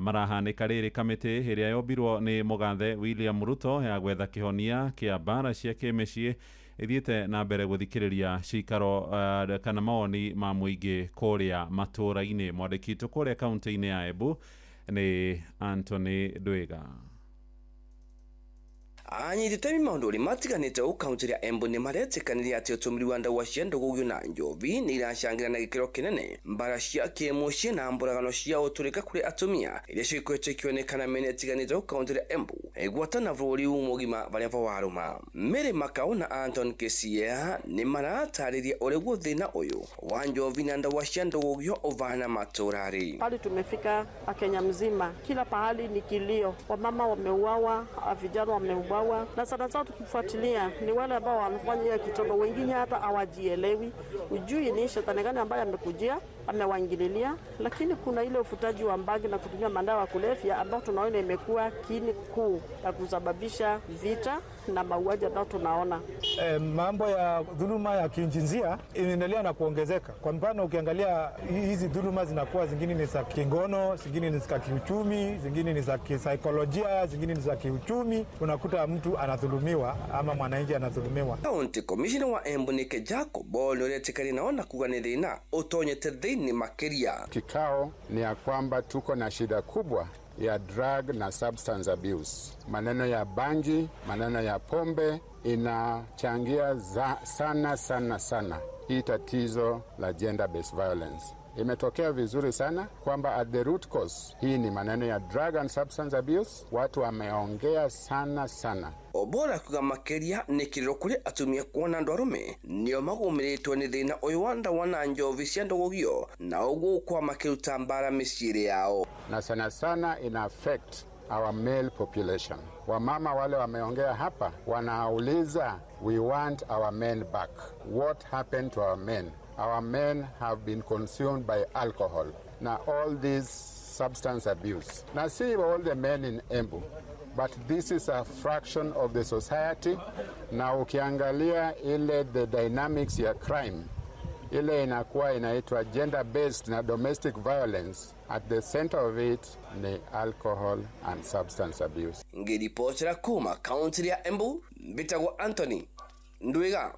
Marahanĩka rĩrĩ kamĩtĩ ĩrĩa yombirwo nĩ mũgathe William Ruto ya gwetha kĩhonia kĩa mbara cia kĩmĩciĩ ithiĩte na mbere gũthikĩrĩria cikaro kana mawoni ma mũingĩ kũrĩa matũũra-inĩ. Mwandĩki witũ kũrĩa kaunti-inĩ ya Embu nĩ Anthony Ndwiga. Anyiti itemi maũndũ matiganĩte gũkũ kaunti ya Embu nĩ maretĩkanĩria atĩ ũtũmĩri wa ndawa cia ndũgũgio na njovi nĩ iracangĩra na gĩkĩro kĩnene mbara cia kĩmũciĩ na mbũragano cia ũtũrĩka kũrĩ atumia iria cikoretwo ikĩonekana mĩena ĩtiganĩte gũkũ kaunti ya Embu gwatana bũrũri mũgima barĩa bararũma. Mary Makau na Anton Kesia nĩ maratarĩria ũrĩa thĩna ũyũ wa njovi na ndawa cia ndũgũgio ũvana matũũra-rĩ. Pale tumefika Kenya mzima, kila pahali ni kilio, wamama wameuawa, vijana wameuawa, na sana tukifuatilia ni wale ambao wanafanya hiyo kitendo, wengine hata hawajielewi, ujui ni shetani gani ambaye amekujia amewaingililia. Lakini kuna ile ufutaji wa bangi na kutumia madawa ya kulevya ambao tunaona imekuwa kiini kuu ya kusababisha vita na mauaji ambao tunaona. Mambo ya dhuluma ya kijinsia inaendelea na kuongezeka. Kwa mfano ukiangalia hizi dhuluma zinakuwa zingine ni za kingono, zingine ni za kiuchumi, zingine ni za kisaikolojia, zingine ni za kiuchumi. Unakuta mtu anadhulumiwa ama mwananchi anadhulumiwa. County Commissioner wa Embu Nike Jacob Orr nĩoretikani naona kuga nĩ thĩna ũtonyete thĩinĩ makĩria. Kikao ni ya kwamba tuko na shida kubwa ya drug na substance abuse. Maneno ya bangi, maneno ya pombe inachangia sana hii tatizo la gender based violence. Imetokea vizuri sana kwamba at the root cause hii ni maneno ya drug and substance abuse. Watu wameongea sana. Obora kuga makeria nĩ kĩrĩro kũrĩ atumia kuona andũ arũme nĩo magũmĩrĩtwo nĩ thĩna ũyũ wa ndawa na njovi cia ndũgũgio na ũguo kwa makĩruta mbara mĩciĩ yao. Na sana ina affect our male population. Wamama wale wameongea hapa wanauliza, we want our men back. What happened to our men? Our men have been consumed by alcohol. Now all this substance abuse. Now see all the men in Embu, but this is a fraction of the society. Na ukiangalia ile the dynamics ya crime, ile inakuwa inaitwa gender based na domestic violence, at the center of it ni alcohol and substance abuse. Ngiripotera kuma kaunti ya Embu, bitagwo Anthony Ndwiga.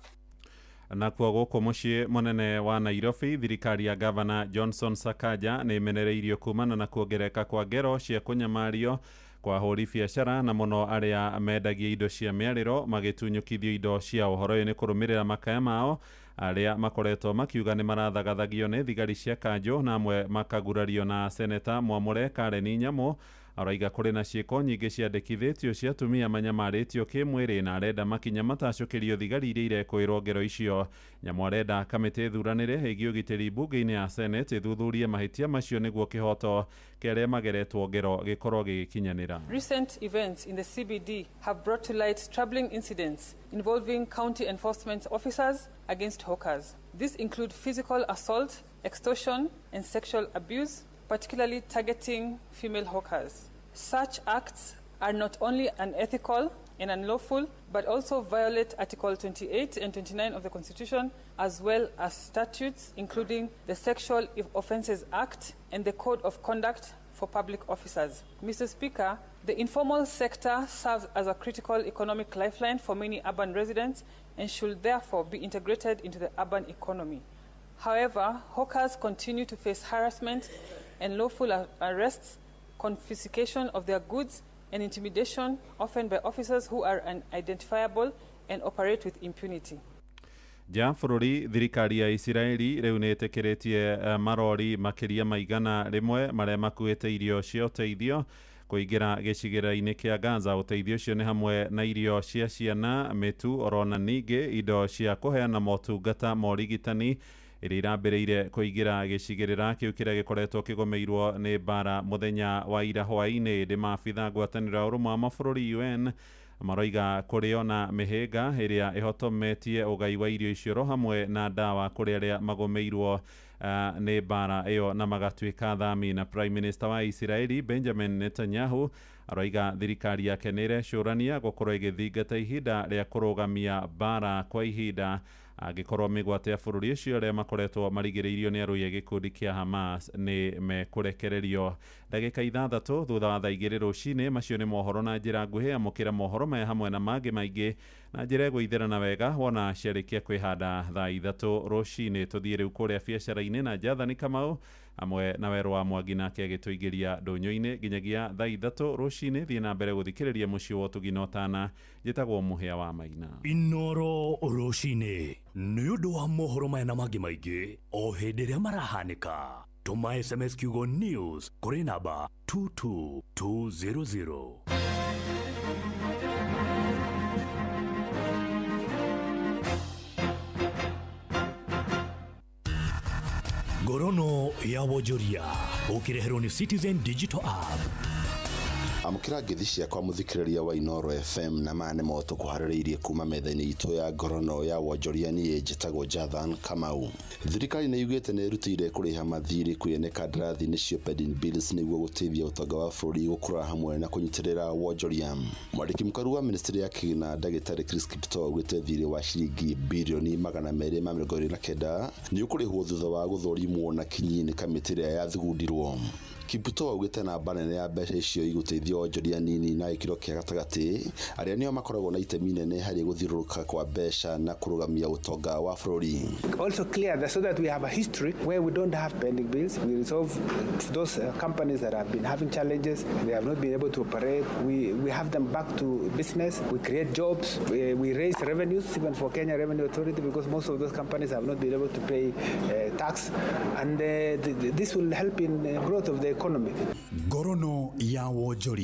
Na kwa gũkũ mũciĩ mũnene wa Nairobi, thirikari ya Governor Johnson Sakaja nĩ imenereirio kumana na kuongereka kwa ngero cia kũnyamario kwa ahũri biacara na mũno arĩa mendagia indo cia mĩarĩro magĩtunyũkithio indo cia ũhoro ũyũ nĩ kũrũmĩrĩra makaya mao arĩa makoretwo makiuga nĩ marathagathagio nĩ thigari cia kanjũ na amwe makagurario na seneta Mwamũre Karen Nyamũ Araiga kũrĩ na ciĩko nyingĩ ciandĩkithĩtio cia atumia manyamarĩtio kĩmwĩrĩ na arenda makinya matacũkĩrio thigari iria irekũĩrwo ngero icio. Nyamũ arenda kamĩtĩ thuranĩre ĩgiĩ ũgitĩri mbunge-inĩ ya Senate ĩthuthurie mahĩtia macio nĩguo kĩhoto kĩa arĩa mageretwo ngero gĩkorwo gĩgĩkinyanĩra. Recent events in the CBD have brought to light troubling incidents involving county enforcement officers against hawkers. These include physical assault, extortion, and sexual abuse, particularly targeting female hawkers. Such acts are not only unethical and unlawful, but also violate Article 28 and 29 of the Constitution, as well as statutes, including the Sexual Offences Act and the Code of Conduct for Public Officers. Mr. Speaker, the informal sector serves as a critical economic lifeline for many urban residents and should therefore be integrated into the urban economy. However, hawkers continue to face harassment and lawful arrests, confiscation of their goods, and intimidation, often by officers who are unidentifiable and operate with impunity. Ja bũrũri thirikari ya Isiraeli rĩu nĩ ĩtĩkĩrĩtie marori makĩria maigana rĩmwe marĩa makuĩte irio cia ũteithio kũingĩra gĩcigĩrĩra-inĩ kĩa Gaza. Ũteithio ũcio nĩ hamwe na irio cia ciana, mĩtu, orona ningĩ indo cia kũheana motungata ma ũrigitani iria irambĩrĩire kũingĩra gĩcigĩrĩra kĩu kĩrĩa gĩkoretwo kĩgũmĩirwo nĩ mbara mũthenya wa ira hwaĩ-inĩ. Ndĩ maabitha ngwatanĩro ya ũrũmwe wa mabũrũri UN maroiga kũrĩ ona mĩhĩnga ĩrĩa ĩhotometie ũgai wa irio icio hamwe na ndawa kũrĩ arĩa magũmĩirwo nĩ mbara ĩyo na magatuĩka thami. Na Prime Minister wa Isiraeli Benjamin Netanyahu aroiga thirikari yake nĩ ĩrecũrania gũkorwo ĩgĩthingata ihinda rĩa kũrũgamia mbara kwa ihinda angĩkorwo mĩgwate ya bũrũri ũcio arĩa makoretwo marigĩrĩirio nĩ arũi a gĩkundi kĩa Hamas nĩ mekũrekererio. Ndagĩka 6 thutha wa thaa 2 rũcinĩ, macio nĩ mohoro na njĩra nguhĩ. Amũkĩra mohoro maya hamwe na mangĩ maingĩ na njĩra ĩgũithĩrana wega wona ciarĩkia kwĩhanda thaa 3 rũcinĩ. Tũthiĩ rĩu kũrĩa biacara-inĩ na Jathani Kamau amwe na Werũ wa Mwangi nake agĩtũingĩria ndũnyũ-inĩ nginyagia thaa 3 rũcinĩ. Thiĩ na mbere gũthikĩrĩria mũciĩ wa ũtũgi Tana. Njĩtagwo Mũhĩa wa Maina. Inoro rũcinĩ nĩ ũndũ wa mohoro maya na mangĩ maingĩ o hĩndĩ ĩrĩa marahanĩka. Tũma SMS kiugo news kũrĩ namba 22200. Ngorono ya wonjoria ũkĩreherwo nĩ Citizen Digital App. Amukira ngithi ciakwa muthikiriria wa Inoro FM na mane moto kuharĩrĩirie kuma metha-inĩ itũ ya ngorono ya wonjoria niĩ njĩtagwo Jathan Kamau. Thirikari nĩ yugĩte nĩ ĩrutĩire kũrĩha mathirĩ kwĩne kandarathi nĩcio pending bills nĩguo gũteithia ũtonga wa bũrũri gũkũra hamwe na kũnyitĩrĩra wonjoria. Mwandĩki mũkaru wa ministry ya kĩgĩna Ndagĩtarĩ Chris Kiptoo augĩte thirĩ wa ciringi birioni 229 nĩ ũkũrĩhwo thutha wa gũthũrimwo na kinyi nĩ kamĩtĩ ĩrĩa yathugundirwo. Kiptoo augĩte namba nene ya mbeca icio igũteithia wonjoria nini na gĩkĩro kĩa gatagatĩ arĩa nĩo makoragwo na itemi nene harĩ gũthiũrũrũka kwa mbeca na kũrũgamia ũtonga wa bũrũri. Also clear that so that we have a history where we don't have pending bills, we resolve those companies that have been having challenges, they have not been able to operate, we have them back to business, we create jobs, we raise revenues even for Kenya Revenue Authority because most of those companies have not been able to pay tax and this will help in growth of the economy. Ngorono ya wonjoria.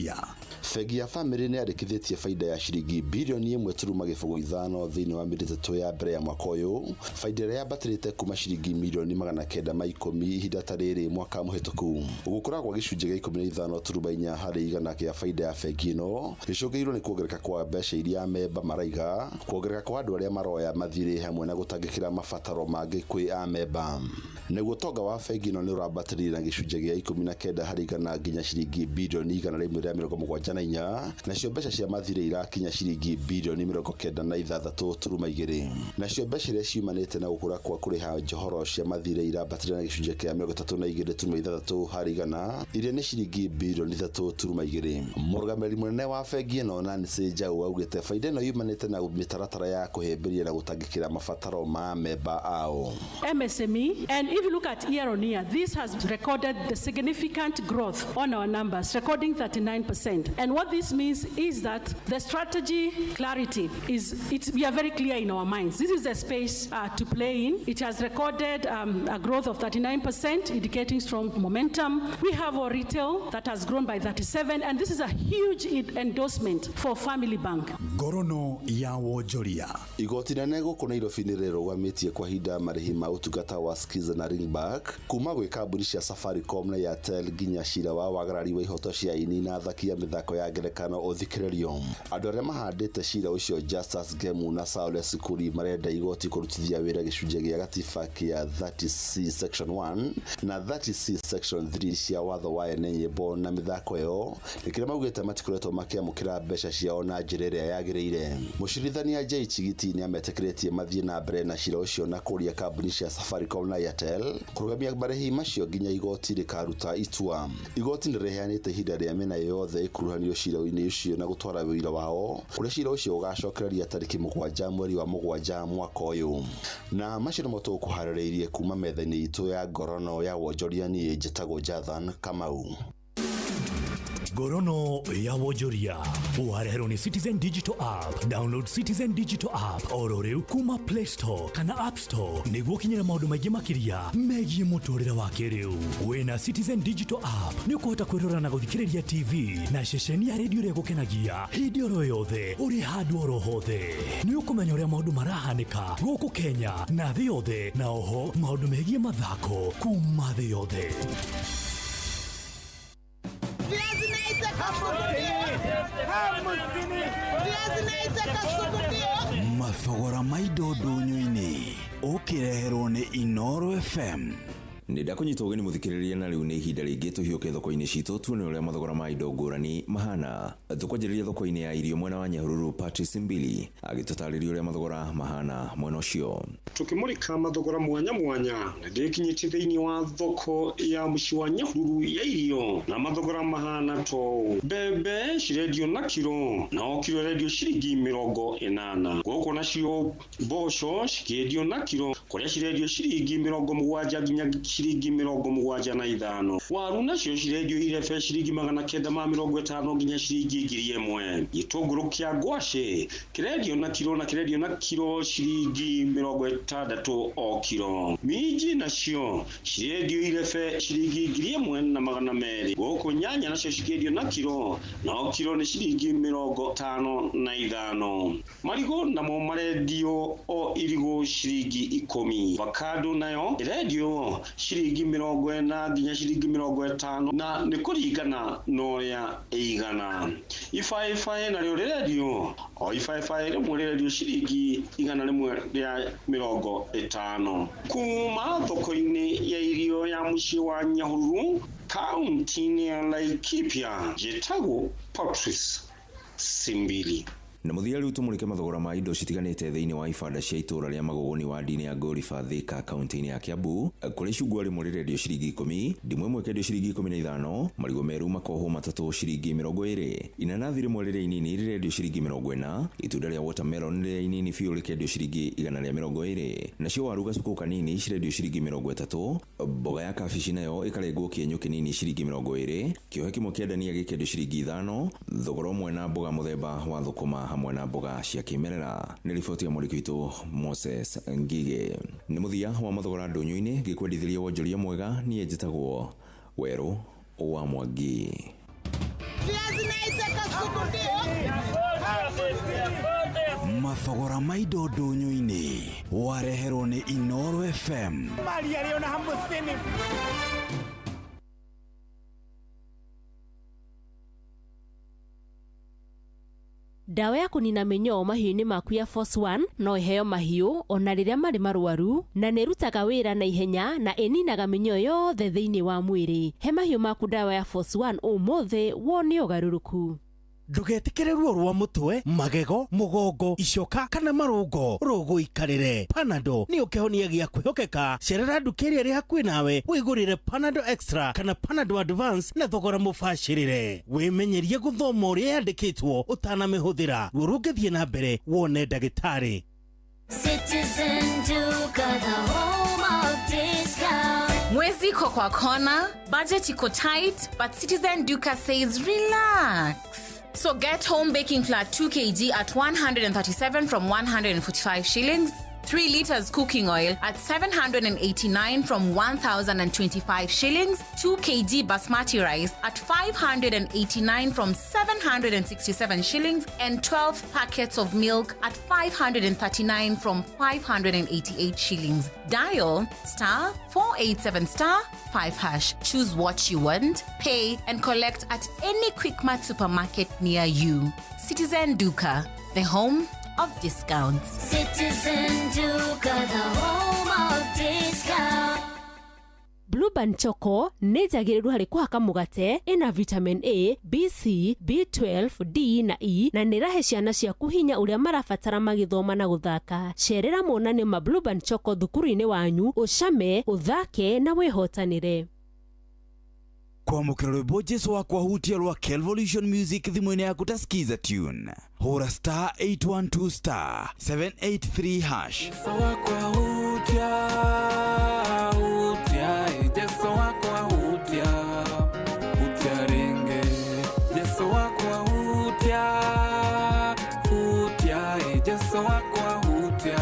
Fegi ya family nĩ yandĩkithĩtie faida ya ciringi birioni 1.5 thĩinĩ wa mĩeri 3 ya mbere ya mwaka ũyũ. Faida ĩrĩa yambatĩrĩte kuma ciringi milioni 910 ihinda ta rĩrĩ mwaka mũhĩtũku. Gũkũra kwa gĩcunjĩ gĩa 15.4 harĩ igana kĩa faida ya fegi ĩno gĩcũngĩrĩirwo nĩ kuongereka kwa mbeca iria memba maraiga, kuongereka kwa andũ arĩa maroya mathirĩ hamwe na gũtangĩkĩra mabataro mangĩ kwĩ amemba. Nĩguo ũtonga wa fegi ĩno nĩ ũrambatĩrĩire na gĩcunjĩ gĩa 19 harĩ igana nginya ciringi birioni 174 nacio mbeca cia mathirĩ irakinya ciringi birioni 96.2. Nacio mbeca iria ciumanĩte na gũkũra kwa kũrĩha njohoro cia mathirĩ irambatĩrĩire na gĩcunjĩ kĩa 32.6 harĩ igana iria nĩ ciringi birioni 3.2. Mũrũgamĩrĩri mũnene wa fegi ĩno Nancy Njau augĩte faida ĩno yumanĩte na mĩtaratara ya kũhĩmbĩria na gũtangĩkĩra mabataro ma memba ao. MSME, and if you look at year on year, this has recorded the significant growth on our numbers, recording 39%. And And what this means is that the strategy clarity we are very clear in our minds. This is a space to play in. It has recorded a growth of 39%, indicating strong momentum. We have our retail that has grown by 37%, and this is a huge endorsement for Family Bank. Gorono ya Wojoria. Igoti nene gũkũ Nairobi nĩ rĩrũgamĩtie kwa hinda marĩhi ma ũtungata wa Skiza na Ringback kuma gwĩ kambuni cia Safaricom na Airtel nginya cira wa wagarari wa ihoto cia aini na athaki a mĩthako ya ngerekano ũthikĩrĩrio. Andũ arĩa mahandĩte cira ũcio Justus Gemu na Saule Sikuri marenda igoti kũrutithia wĩra gĩcunjĩ gĩa gatiba kĩa 30C section 1 na 30C section 3 cia watho wa ene nyĩmbo na mĩthako ĩyo rĩkĩrĩa maugĩte matikoretwo makĩamũkĩra mbeca ciao na njĩra ĩrĩa yagĩrĩire. Mũcirithania Jay Chigiti nĩ ametĩkĩrĩtie mathiĩ na mbere na cira ũcio na kũria kambuni cia Safaricom na Airtel kũrũgamia marĩhi macio nginya igoti rĩkaruta itua. Igoti nĩ rĩheanĩte ihinda rĩa mĩena yothe ĩkuruhanio cira-inĩ ũcio na gũtwara wĩira wao ũrĩa cira ũcio ũgacokereria tarĩki 7 mweri wa 7 mwaka ũyũ. Na macio nĩmo tũkũharĩrĩirie kuma metha-inĩ itũ ya Ngorono ya Wonjoria. Niĩ njĩtagwo Jathan Kamau. Gorono ya Wojoria wareherwo ni Citizen Digital App. Download Citizen Digital App oro rĩu kuma Play Store kana App Store nĩguo kinyĩra maũndũ maingĩ makĩria megiĩ mũtũrĩre wa kĩrĩu. Wĩna Citizen Digital App nĩ ũkũhota kwĩrora na gũthikĩrĩria TV na ceceni ya redio ĩrĩa gũkenagia hĩndĩ oro yothe ũrĩ handũ oro hothe. Nĩ ũkũmenya ũrĩa maũndũ marahanĩka gũkũ Kenya na thĩ yothe, na oho maũndũ megiĩ mathako kuma thĩ yothe. Mathogora maido ndũnyũ-inĩ ũkĩreherwo nĩ Inoro FM. Nĩnda kũnyita ũgeni mũthikĩrĩria na rĩu nĩ ihinda rĩngĩ tũhiũke thoko-inĩ citũ tuone ũrĩa mathogora ma indo ngũrani mahana. Tũkwanjĩrĩria thoko-inĩ ya irio mwena wa Nyahururu, Patrice Mbili agĩtũtarĩria ũrĩa mathogora mahana mwena ũcio. Tukimulika mathogora mwanya mwanya ndĩkinyĩte thĩinĩ wa thoko ya mũciĩ wa Nyahururu ya irio na mathogora mahana to mbembe cirendio na kiro, na kiro rendio ciringi 80. Gũkũ nacio mboco cikĩendio na kiro kũrĩa cirendio ciringi 70 nginya shilingi 75. Waru nacio cirendio irebe shilingi 950 nginya shilingi 1000. Gĩtũngũrũ kĩa ngwacĩ kĩrendio na kiro shilingi 60 o kiro. Minji nacio cirendio irebe shilingi 1200. Gũkũ nyanya nacio cikendio na kiro nĩ shilingi 55. Marigo namo marendio o irigo shilingi 10. Avocado nayo irendio shilingi 40 nginya shilingi 50 na nĩ kũringana n'oya ĩigana. Ibaĩbaĩ narĩo rĩrendio o ibaĩbaĩ rĩmwe rĩrendio shilingi 150. Kuma thoko-inĩ ya irio ya mũciĩ wa Nyahururu, kaunti-inĩ ya Laikipia, njĩtagwo Patrice Simbili. Na mũthia rĩu tũmũrĩke mathogora ma indo citiganĩte thĩinĩ wa ibanda cia itũra rĩa Magogoni wa ndini ya Gorifa Thika kaunti-inĩ ya Kiambu. Kũrĩ icungwa rĩmwe rĩrendio shilingi 10, ndimũ ĩmwe ĩkendio shilingi 15, marigũ meru makohwo matatũ shilingi 20, inanathi rĩmwe rĩrĩa inini rĩrendio shilingi 40, itunda rĩa watermelon rĩrĩa inini biũ rĩkendio shilingi 120, nacio waru gacuku kanini cirendio shilingi 30, mboga ya kabici nayo ĩkarengwo kĩenyũ kĩnini shilingi 20, kĩohe kĩmwe kĩa dania gĩkendio shilingi 5, thogora ũmwe na mboga mũthemba wa thũkũma hamwe na mboga cia kĩmerera. Nĩ riboti ya mũriki witũ Moses Ngige. Nĩ mũthia wa mathogora ndũnyũ-inĩ ngĩkwendithĩria wonjoria mwega. Niĩ njĩtagwo Werũ wa Mwangi. Mathogora ma indo ndũnyũ-inĩ wareherwo nĩ Inoro FM. Dawa ya kũnina mĩnyoo mahiũ-inĩ maku ya Force 1 no ĩheo mahiũ ona rĩrĩa marĩ marwaru, na nĩ ĩrutaga wĩra na ihenya na ĩninaga mĩnyoo yothe thĩinĩ wa mwĩrĩ. He mahiũ maku dawa ya Force 1 ũmũthĩ wone ũgarũrũku. Ndũgetikĩre ruo rwa mũtwe, magego, mũgongo, icoka kana marũngo. Rũgũikarĩre. Panadol nĩ ũkĩhonia gĩa kwĩhokeka. Cerera nduka ĩrĩa ĩrĩ hakuhĩ nawe wĩgũrĩre Panadol Extra kana Panadol Advance na thogora mũbacĩrĩre. Wĩmenyerie gũthoma ũrĩa yandĩkĩtwo ũtanamĩhũthĩra. Ruo rũngĩthiĩ na mbere wone ndagĩtarĩ. Citizen Duka, the home of discount. Mwezi kwa kona, budget iko tight, but Citizen Duka says relax. So get home baking flour 2 kg at 137 from 145 shillings. 3 liters cooking oil at 789 from 1,025 shillings. 2 kg basmati rice at 589 from 767 shillings. And 12 packets of milk at 539 from 588 shillings. Dial *487*5#. Choose what you want, pay, and collect at any Quickmart supermarket near you. Citizen Duka, the home of discounts. Citizen Duka, the home of discounts. Blueband Choco nĩ njagĩrĩru harĩ kũhaka mũgate, ĩna vitamin A, B, C, B12, D na E na nĩrahe ciana ciaku hinya ũrĩa marabatara magĩthoma na gũthaka. Cerera monanio ma Blueband Choco thukuru-inĩ wanyu, ũcame, ũthake na wĩhotanĩre. Kwamũkĩra rwĩmbo Jesu wakwa hutia rwa Kelvolution Music thimũ-inĩ yaku ta skiza tune. Hũra *812*783#. Jesu wakwa hutia, Jesu wakwa hutia, hutia ringe. Jesu wakwa hutia, Jesu wakwa hutia,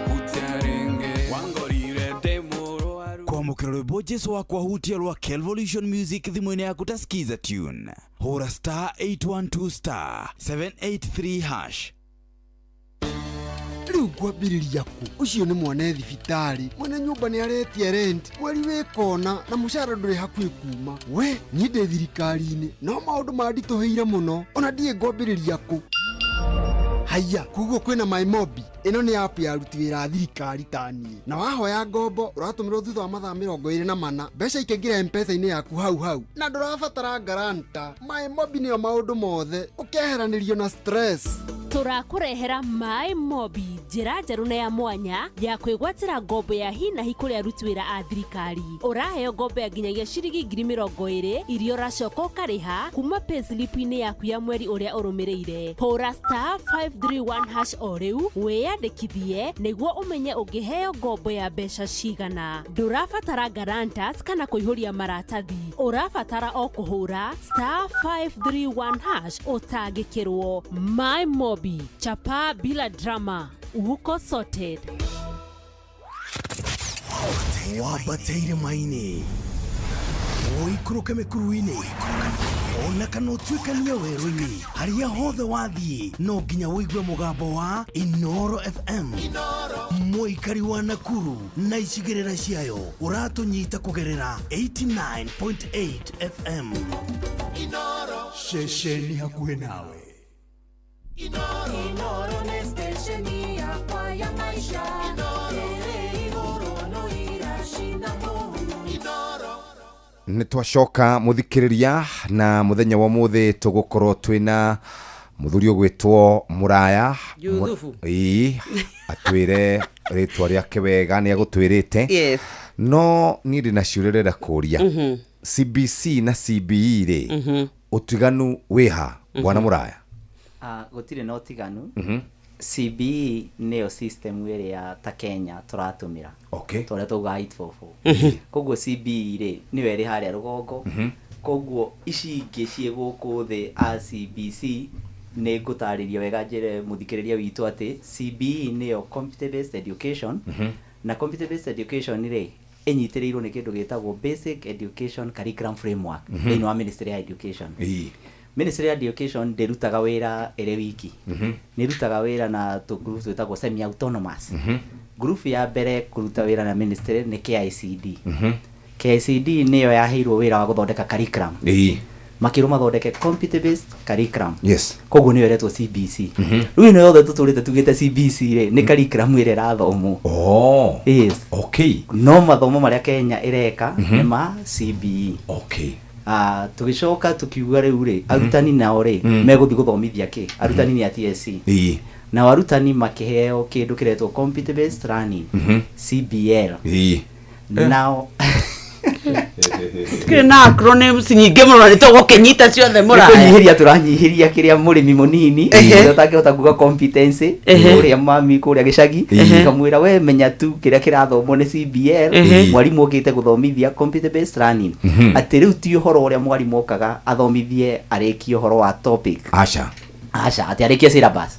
hutia ringe. Wangorire demoro aru. Kwamũkĩra rwĩmbo Jesu wakwa hutia rwa Kelvolution Music thimũ-inĩ yaku ta skiza tune. Hũra *812*783#. Rĩu kwambĩrĩria ku ũcio nĩ mwana thibitarĩ mwene nyũmba nĩ aretie rent mweri wĩkona na mũcara ndũrĩ hakuhĩ kuma we niĩ ndĩ thirikari-inĩ no maũndũ manditũhĩire mũno ona ndiĩ ngwambĩrĩria ku haya kuguo kwĩna MyMobi ĩno nĩ app ya aruti wĩra a thirikari ta niĩ na wahoya ngombo ũratũmĩrwo thutha wa mathaa 24 mbeca ikaingĩra M-Pesa-inĩ yaku hau na ndũrabatara garanta. MyMobi nĩyo maũndũ mothe ũkeheranĩrio na stress. Tũrakũrehera MyMobi, njĩra njerũ na ya mwanya ya kwĩgwatĩra ngombo ya hi na hi kũrĩ aruti wĩra a thirikari. Ũraheo ngombo ya nginyagia ciringi 20,000 iria ũracoka ũkarĩha kuma payslip-inĩ yaku ya mweri ũrĩa ũrũmĩrĩire. Hũra *531# o rĩu wĩyandĩkithie nĩguo ũmenye ũngĩheo ngombo ya mbeca cigana. Ndũrabatara guarantors kana kũihũria maratathi. Ũrabatara o kũhũra *531# ũtangĩkĩrwo. MyMobi, chapa bila drama, uko sorted. Wabateire maini oikũrũke mĩkuru-inĩ ona kana ũtuĩkanie werũ-inĩ harĩa hothe wathiĩ no nginya wĩigue mũgambo wa Inoro FM. Mũikari wa Nakuru na icigĩrĩra ciayo ũratũnyita kũgerera 89.8 FM. Ceceni hakuhĩ nawe. Inoro nĩ stesheni yakwa ya maisha. Nĩ twacoka mũthikĩrĩria na mũthenya wa mũthĩ tũgũkorwo twĩna mũthuri ũgwĩtwo Mũraya atwĩre rĩtwa rĩake wega nĩ agũtwĩrĩte no niĩ ndĩ na ciũrĩrĩra kũria CBC na CBE rĩ ũtiganu wĩha bwana Mũraya? Gũtirĩ na ũtiganu. CBE nĩyo system ĩrĩa ta Kenya tũratũmĩra tũrĩa tũga 844. Koguo CBE rĩ nĩyo ĩrĩ harĩa rũgongo. Koguo ici ingĩ ciĩ gũkũ thĩ a CBC nĩ ngũtarĩria wega njĩre mũthikĩrĩria witũ atĩ CBE nĩyo computer based education na computer based education rĩ ĩnyitĩrĩirwo nĩ kĩndũ gĩtagwo basic education curriculum framework thĩinĩ wa Ministry of Education. Ministry of Education ndĩrutaga wĩra ĩrĩ wiki. Nĩrutaga wĩra na group twĩtagwo semi autonomous. Group ya mbere kũruta wĩra na ministry nĩ KICD. KICD nĩyo yaheirwo wĩra wa gũthondeka curriculum. Makĩrwo mathondeke computer based curriculum. Koguo nĩyo ĩretwo CBC. Rĩu ĩno yothe tũtũrĩte tugĩte CBC rĩ nĩ curriculum ĩrĩa ĩrathomwo. No mathomo marĩa Kenya ĩreka nĩ ma CBE. Tũgĩcoka tukiuga rĩu rĩ arutani nao rĩ megũthiĩ gũthomithia kĩ arutani ni a TSC na arutani makĩheo kĩndũ kĩretwo computer based learning CBL nao Kena acronyms nyingi muno nitwo kenyita ciothe muraya kunyihiria turanyihiria kiria murimi munini tutangihota kuga competency uria mami kuria gicagi kamwira we menya tu kiria kirathomwo ni CBL mwarimu okite guthomithia computer based learning ati riu ti uhoro uria mwarimu okaga athomithie ariki uhoro wa topic acha ati arikie syllabus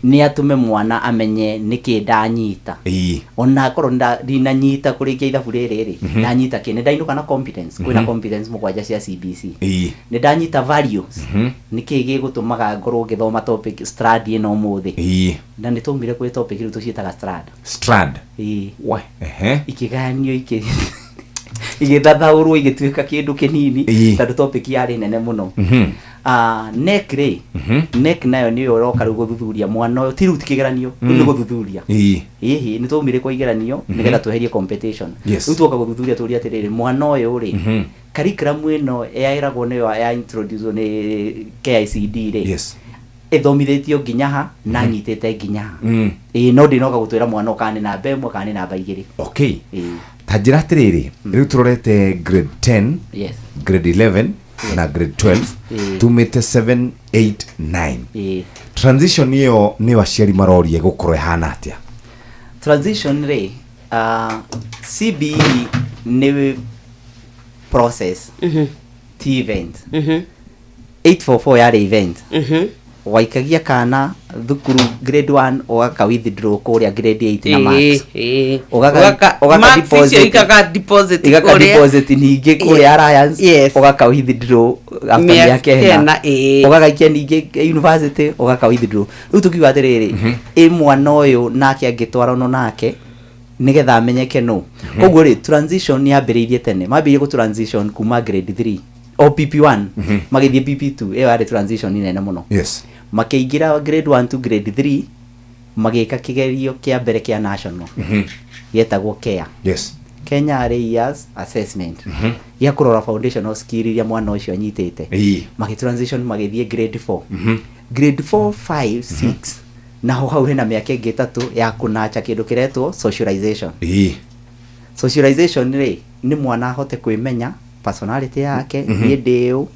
ni atume mwana amenye niki ndanyita ona korwo ndinanyita kurikia ithabu riri ndanyita kine ndainuka na competence kwina competence mugwanja cia CBC ni ndanyita values niki gigutumaga ngorwo ngithoma topic strad ino muthi na nitumire kwi topic riu tuciitaga strad we ikiganio igithathaurwo igituika kindu kinini tondu topic yari nene muno neck ri neck nayo ni uroka riu guthuthuria mwana uyu ti riu tikigeranio ni guthuthuria ni tumire kwa igeranio nigetha tweherie competition riu tuoka guthuthuria turia atiriri mwana uyu ri curriculum ino yairagwo ni ya introduce ni KICD ri ithomithitio nginya ha na nyitite nginya ha no ndinoka gutwira mwana ukani namba 1 kana namba 2 tajira atiriri riu turorete grade 10 grade 11 na grade 12 tumite 7 8 9 transition iyo ni waciari marorie gukorwe hana atia transition ri CBE ni process ti event 844 yari event waikagia kana thukuru grade 1 ogaka withdraw kuria grade 8 na max ogaka deposit ningi kuria alliance ogaka withdraw after yake hena ogaka ningi university ogaka withdraw riu tukiwa atiriri mwana uyu nake angitwarano nake nigetha amenyeke no koguo ri transition ni ambiriirie tene mambirie ku transition kuma grade 3 o PP1 magithie PP2 iyo ari transition nene muno makiingira grade 1 to grade 3 magika kigerio kia mbere kia national yetagwo KEA Kenya Areas Assessment ya kurora foundational skill ya mwana ucio anyitite magi transition magithie grade 4 grade 4 5 6 naho hau hena miaka ingi 3 ya kunacha kindu kiretwo socialization socialization ni mwana ahote kwimenya personality yake ni ndio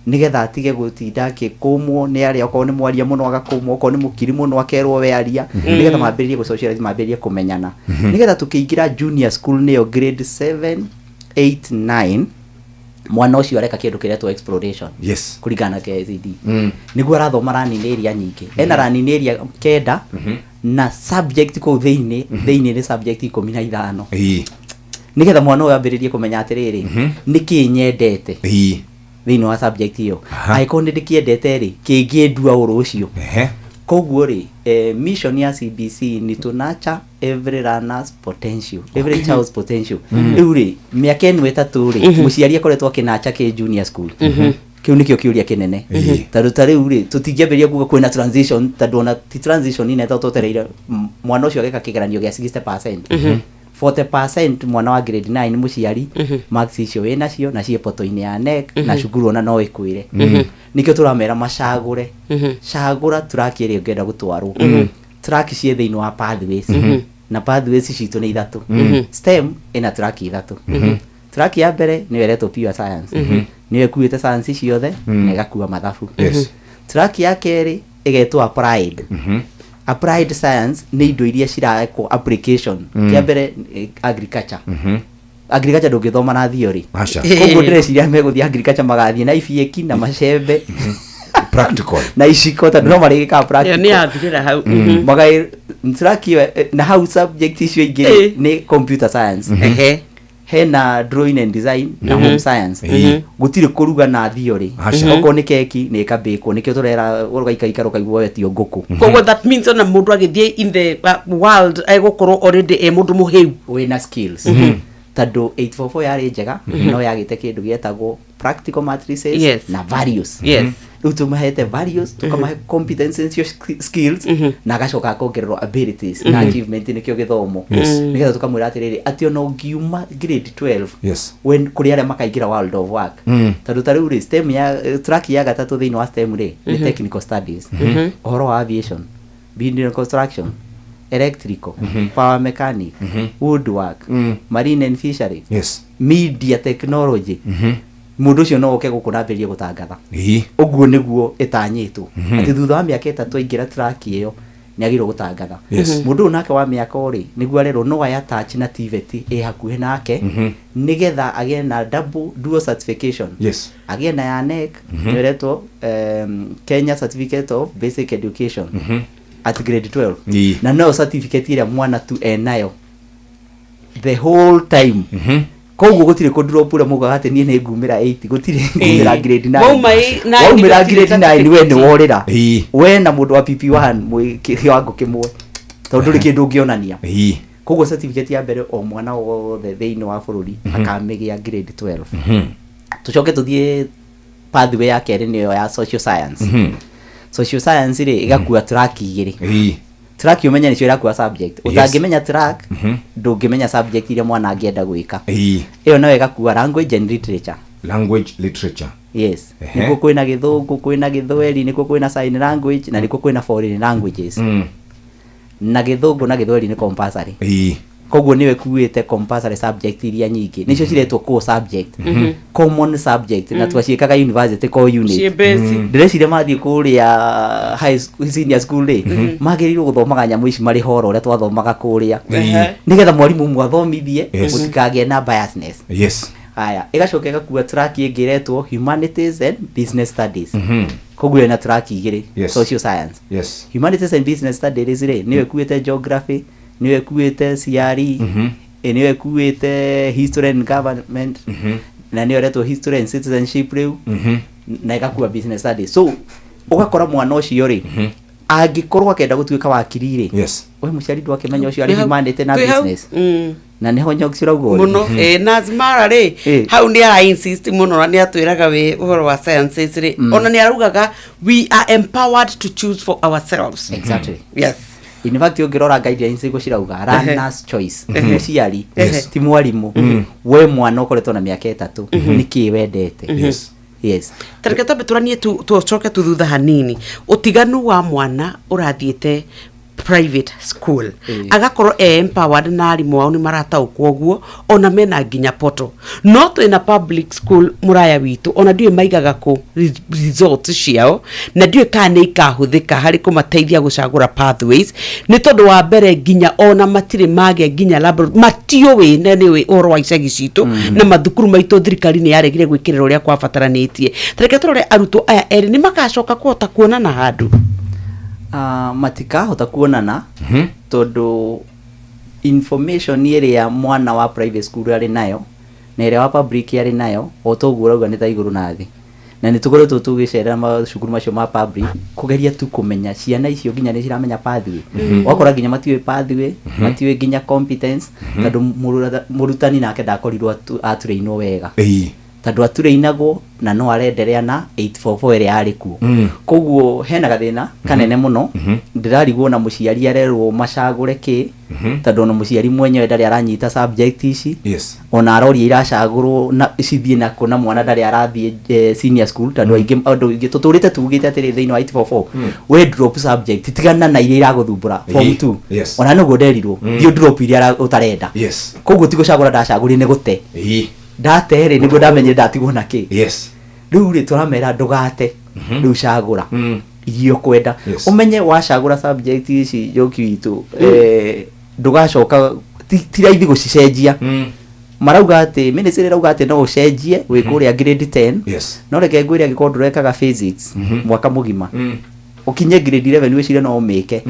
nigetha atige gutinda kikumwo ni ari okorwo ni mwaria muno agakumwo okorwo ni mukiri muno akerwo we aria nigetha mambiririe gusocialize mambiririe kumenyana nigetha tukiingira junior school niyo grade 7 8 9 mwana ucio areka kindu kiretwo exploration kuringana KICD niguo arathoma ranini area nyingi ena ranini area kenda na subject ko thiini ni subject 15 nigetha mwana uyu ambiririe kumenya atiriri niki nyendete thini wa subject iyo aikorwo ni ndikiendete ri kingindua urucio koguo ri mission ya CBC ni to nurture every learner's potential every child's potential riu ri miaka ino 3 ri muciari akoretwo akinacha ki junior school kiu nikio kiuria kinene taruta riu ri tutingiambiria kuga kwina transition tondu ona ti transition ine totereire mwana ucio ageka kigeranio gia 60% 40% mwana wa grade 9 muciari marks icio wina cio na cie poto-ini ya neck na cukuru ona no ikwire nikio turamera macagure cagura track iri ngenda gutwarwo track cie thiini wa pathways na pathways citu ni 3 STEM ina track 3 track ya mbere ni weretwo pure science ni wekuite science ciothe na igakua mathabu track ya keri igetwo applied applied science ni indo iria cirakwo application kia mbere agriculture agriculture ndungithoma na theory koguo ndĩreciria megũthiĩ agriculture magathiĩ na ifieki na macembe practical na iciko tondu no marĩgĩkaga practical ni athirĩra hau magai ntirakio na hau subject icio ingĩ nĩ computer science hena drawing and design na home science gutire kuruga na theory oko ni keki ni kabiko nikio turera ugaikaikaro kaigwo wetio nguku koguo that means ona mundu agithie in the world aigukorwo already mundu muhiu wina skills tado 844 yari njega no yagite kindu gietagwo practical matrices na values utumahete values tukamahe competences skills na gacoka kongererwo abilities na achievement nikio githomo nigetha tukamwira atiriri atio no ngiuma grade 12 when kuri aria makaingira world of work tado tariu ri STEM ya track ya gatatu thiini wa STEM ri ni technical studies ohoro wa aviation building construction electrical, power mechanic, woodwork, marine and fishery, media technology. Mundu cio no oke gukuna mberie gutangatha. Uguo niguo itanyitwo. Ati thutha wa miaka 3 aingira track iyo ni agiro gutangatha. Mundu nake wa miaka ori niguo arero no aya touch na TVET hakuhe nake nigetha agie na double dual certification. Agie na ya NEC niretwo Kenya Certificate of Basic Education at grade 12. Na no certificate ile mwana tu enayo the whole time. Koguo gutire ko drop ura muga ati nie ne ngumira 8 gutire ngumira grade 9. Waumira grade 9 we ni worira. We na mundu wa PP1 mwi kiwango kimwe. Tondu ri kindu ngionania. Koguo certificate ya mbere o mwana wothe theini wa bururi akamigia grade 12. Tucoke tuthie pathway ya keri niyo ya social science. Social science ri igakua track igiri. Track umenya nicio irakua subject. Utangimenya track ndungimenya subject ile mwana angienda gwika. Iyo nayo igakua language and literature. Language literature. Yes. Niko kwina Githungu, kwina Githweri, niko kwina sign language na niko kwina foreign languages. Na Githungu na Githweri ni compulsory. Koguo niwe kuite compulsory subject iria nyingi. Nicio ciretwo core subject. Common subject na twacikaga university core unit. Ndirecire mathi kuria high school senior school ri magirirwo guthomaga nyamu ici mari horo ria twathomaga kuria. Nigetha mwarimu umwe athomithie utikage na biasness. Aya, igacoka igakua track ingiretwo humanities and business studies. Koguo na track igiri social science. Humanities and business studies ri niwe kuite geography, niwe kuite CRE, niwe kuite history and government, na niwe retwo history and citizenship riu, na igakua business studies. So ugakora mwana ucio ri angikorwo akenda gutuika wakiri ri we muciari ndwakimenya ucio ari humanity na business. Na niho nyogicira ugo muno na zimara ri hau ni ara insist muno na ni atwiraga we uhoro wa sciences ri ona ni arugaga we are empowered to choose for ourselves. Exactly. Yes. In fact ungirora guidelines iko cirauga learner's choice. Muciari ti mwarimu we mwana ukoretwo na miaka 3 niki wendete. Yes. Tareke tobe turanie tucoke tuthutha hanini utiganu wa mwana urathiete private school agakorwo empowered na arimu wao ni marataukwo guo ona mena nginya poto no twina public school muraya witu ona ndiwe maigaga ku results ciao na ndiwe kana ikahuthika hari kumateithia gucagura pathways ni tondu wa mbere nginya ona matire mage nginya laboratory matio we nene we oro wa icagi citu na mathukuru maitu thirikari ni yaregire gwikirira uria kwabataranitie tareke turore aruto aya eri ni makacoka kuhota kuonana handu matika hota kuonana tondu information ire ya mwana wa private school ari nayo na ire wa public ari nayo otogura uga ni ta iguru na thi na ni tukoretwo tugicera macukuru macio ma public kugeria tu kumenya ciana icio nginya ni ciramenya pathway wakora nginya matiwe pathway matiwe nginya competence tondu murutani nake ndakorirwo aturainwo wega tondu aturainagwo na no arenderea na 844 ere ari ku koguo hena gathina kanene muno ndirarigwo na muciari arerwo macagure ki tondu no muciari mwenyewe ndari aranyita subject ici ona arori iracagurwo na cithie na kuna mwana ndari arathie senior school tondu aingi tuturite tugite atiri thiini wa 844 we drop subject tigana na iria iraguthumbura form 2 ona no goderirwo dio drop iria utarenda koguo tigucagura ndacaguri ni gute ndatere niguo ndamenye ndatigwo na ki riu ri turamera ndugate riu cagura irio kwenda umenye wacagura subject ici yoki witu ndugacoka ti raithi gucicenjia marauga ati ministry rauga ati no ucenjie wi kuria grade 10 no reke ngwire agikorwo ndurekaga physics mwaka mugima ukinye grade 11 wicire no umike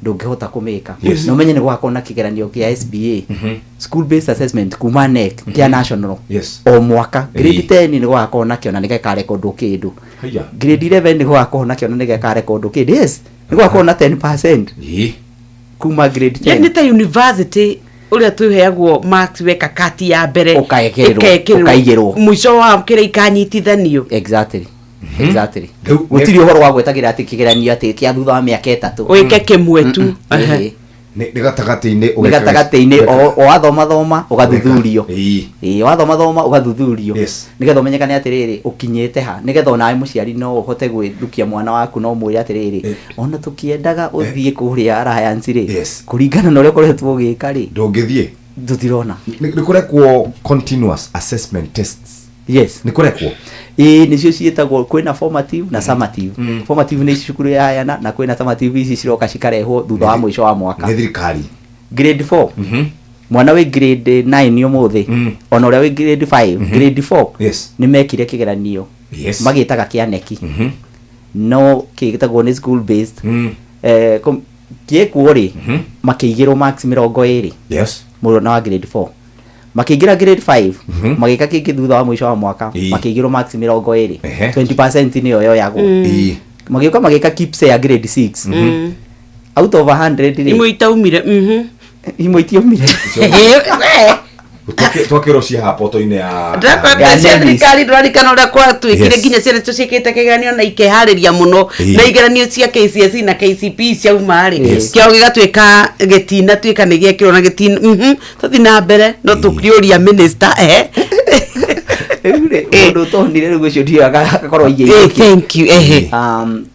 ndungihota kumika no menye ni gwakona na kigeranio kia SBA school based assessment kuma NEC kia national o mwaka grade 10 ni gwakona na kiona nigeka record kindu grade 11 ni gwakona na kiona nigeka record kindu ni gwakona 10% kuma grade 10 ni ta university uria tuheagwo marks weka kati ya mbere ukaigirwo mwisho wa kire ikanyitithanio exactly gutiri uhoro wa gwetagira ati kigeranio ati kia thutha wa miaka 3 wike kimwe tu nĩ gatagati-inĩ nĩ gatagati-inĩ o wathoma ũgathuthurio wathoma ũgathuthurio nĩgetha ũmenyekane atĩrĩrĩ ũkinyĩte ha nĩgetha onawe mũciari no ũhote gwĩthukia mwana waku no mwĩre atĩrĩrĩ ona tũkĩendaga ũthiĩ kũrĩa alliance rĩ kũringana na ũrĩa ũkoretwo ũgĩka rĩ ndũngĩthiĩ tũtirona nĩ kũrekwo continuous assessment tests nĩ kũrekwo nĩcio ciĩtagwo kwĩna formative na summative formative nĩ cukuru ya yana na kwĩna summative ici ciroka cikarehwo thutha wa mũico wa mwaka nĩ thirikari grade 4 mwana wĩ grade 9 ũmũthĩ ona ũrĩa wĩ grade 5 grade 4 nĩ mekire kĩgeranio magĩtaga kĩaneki no kĩgĩtagwo nĩ school based gĩekuo rĩ makĩigĩrwo marks 20 mũruna wa grade 4 makĩingĩra grade 5 magĩka kĩngĩ thutha wa mũico wa mwaka makĩigĩrwo marks 20 20% nĩyo yoyagwo magĩũka magĩka KIPSEA grade 6 out of 100 rĩ imwe itaumire imwe itiumire twakĩrwo cia hapoto-inĩ ya thirikari ndũrarikana ũrĩa kwatwĩkire nginya ciana tũciĩkĩte kĩgeranio na ikeharĩria mũno na igeranio cia KCSE na KCPE ciauma rĩ kĩao gĩgatuĩka gĩtinatuĩka nĩ gĩekĩrwo na gĩtina tũthi na mbere no tũkĩũria minister ũndũ ũtonire rĩu ũcio ndio agakorwo igĩire thank you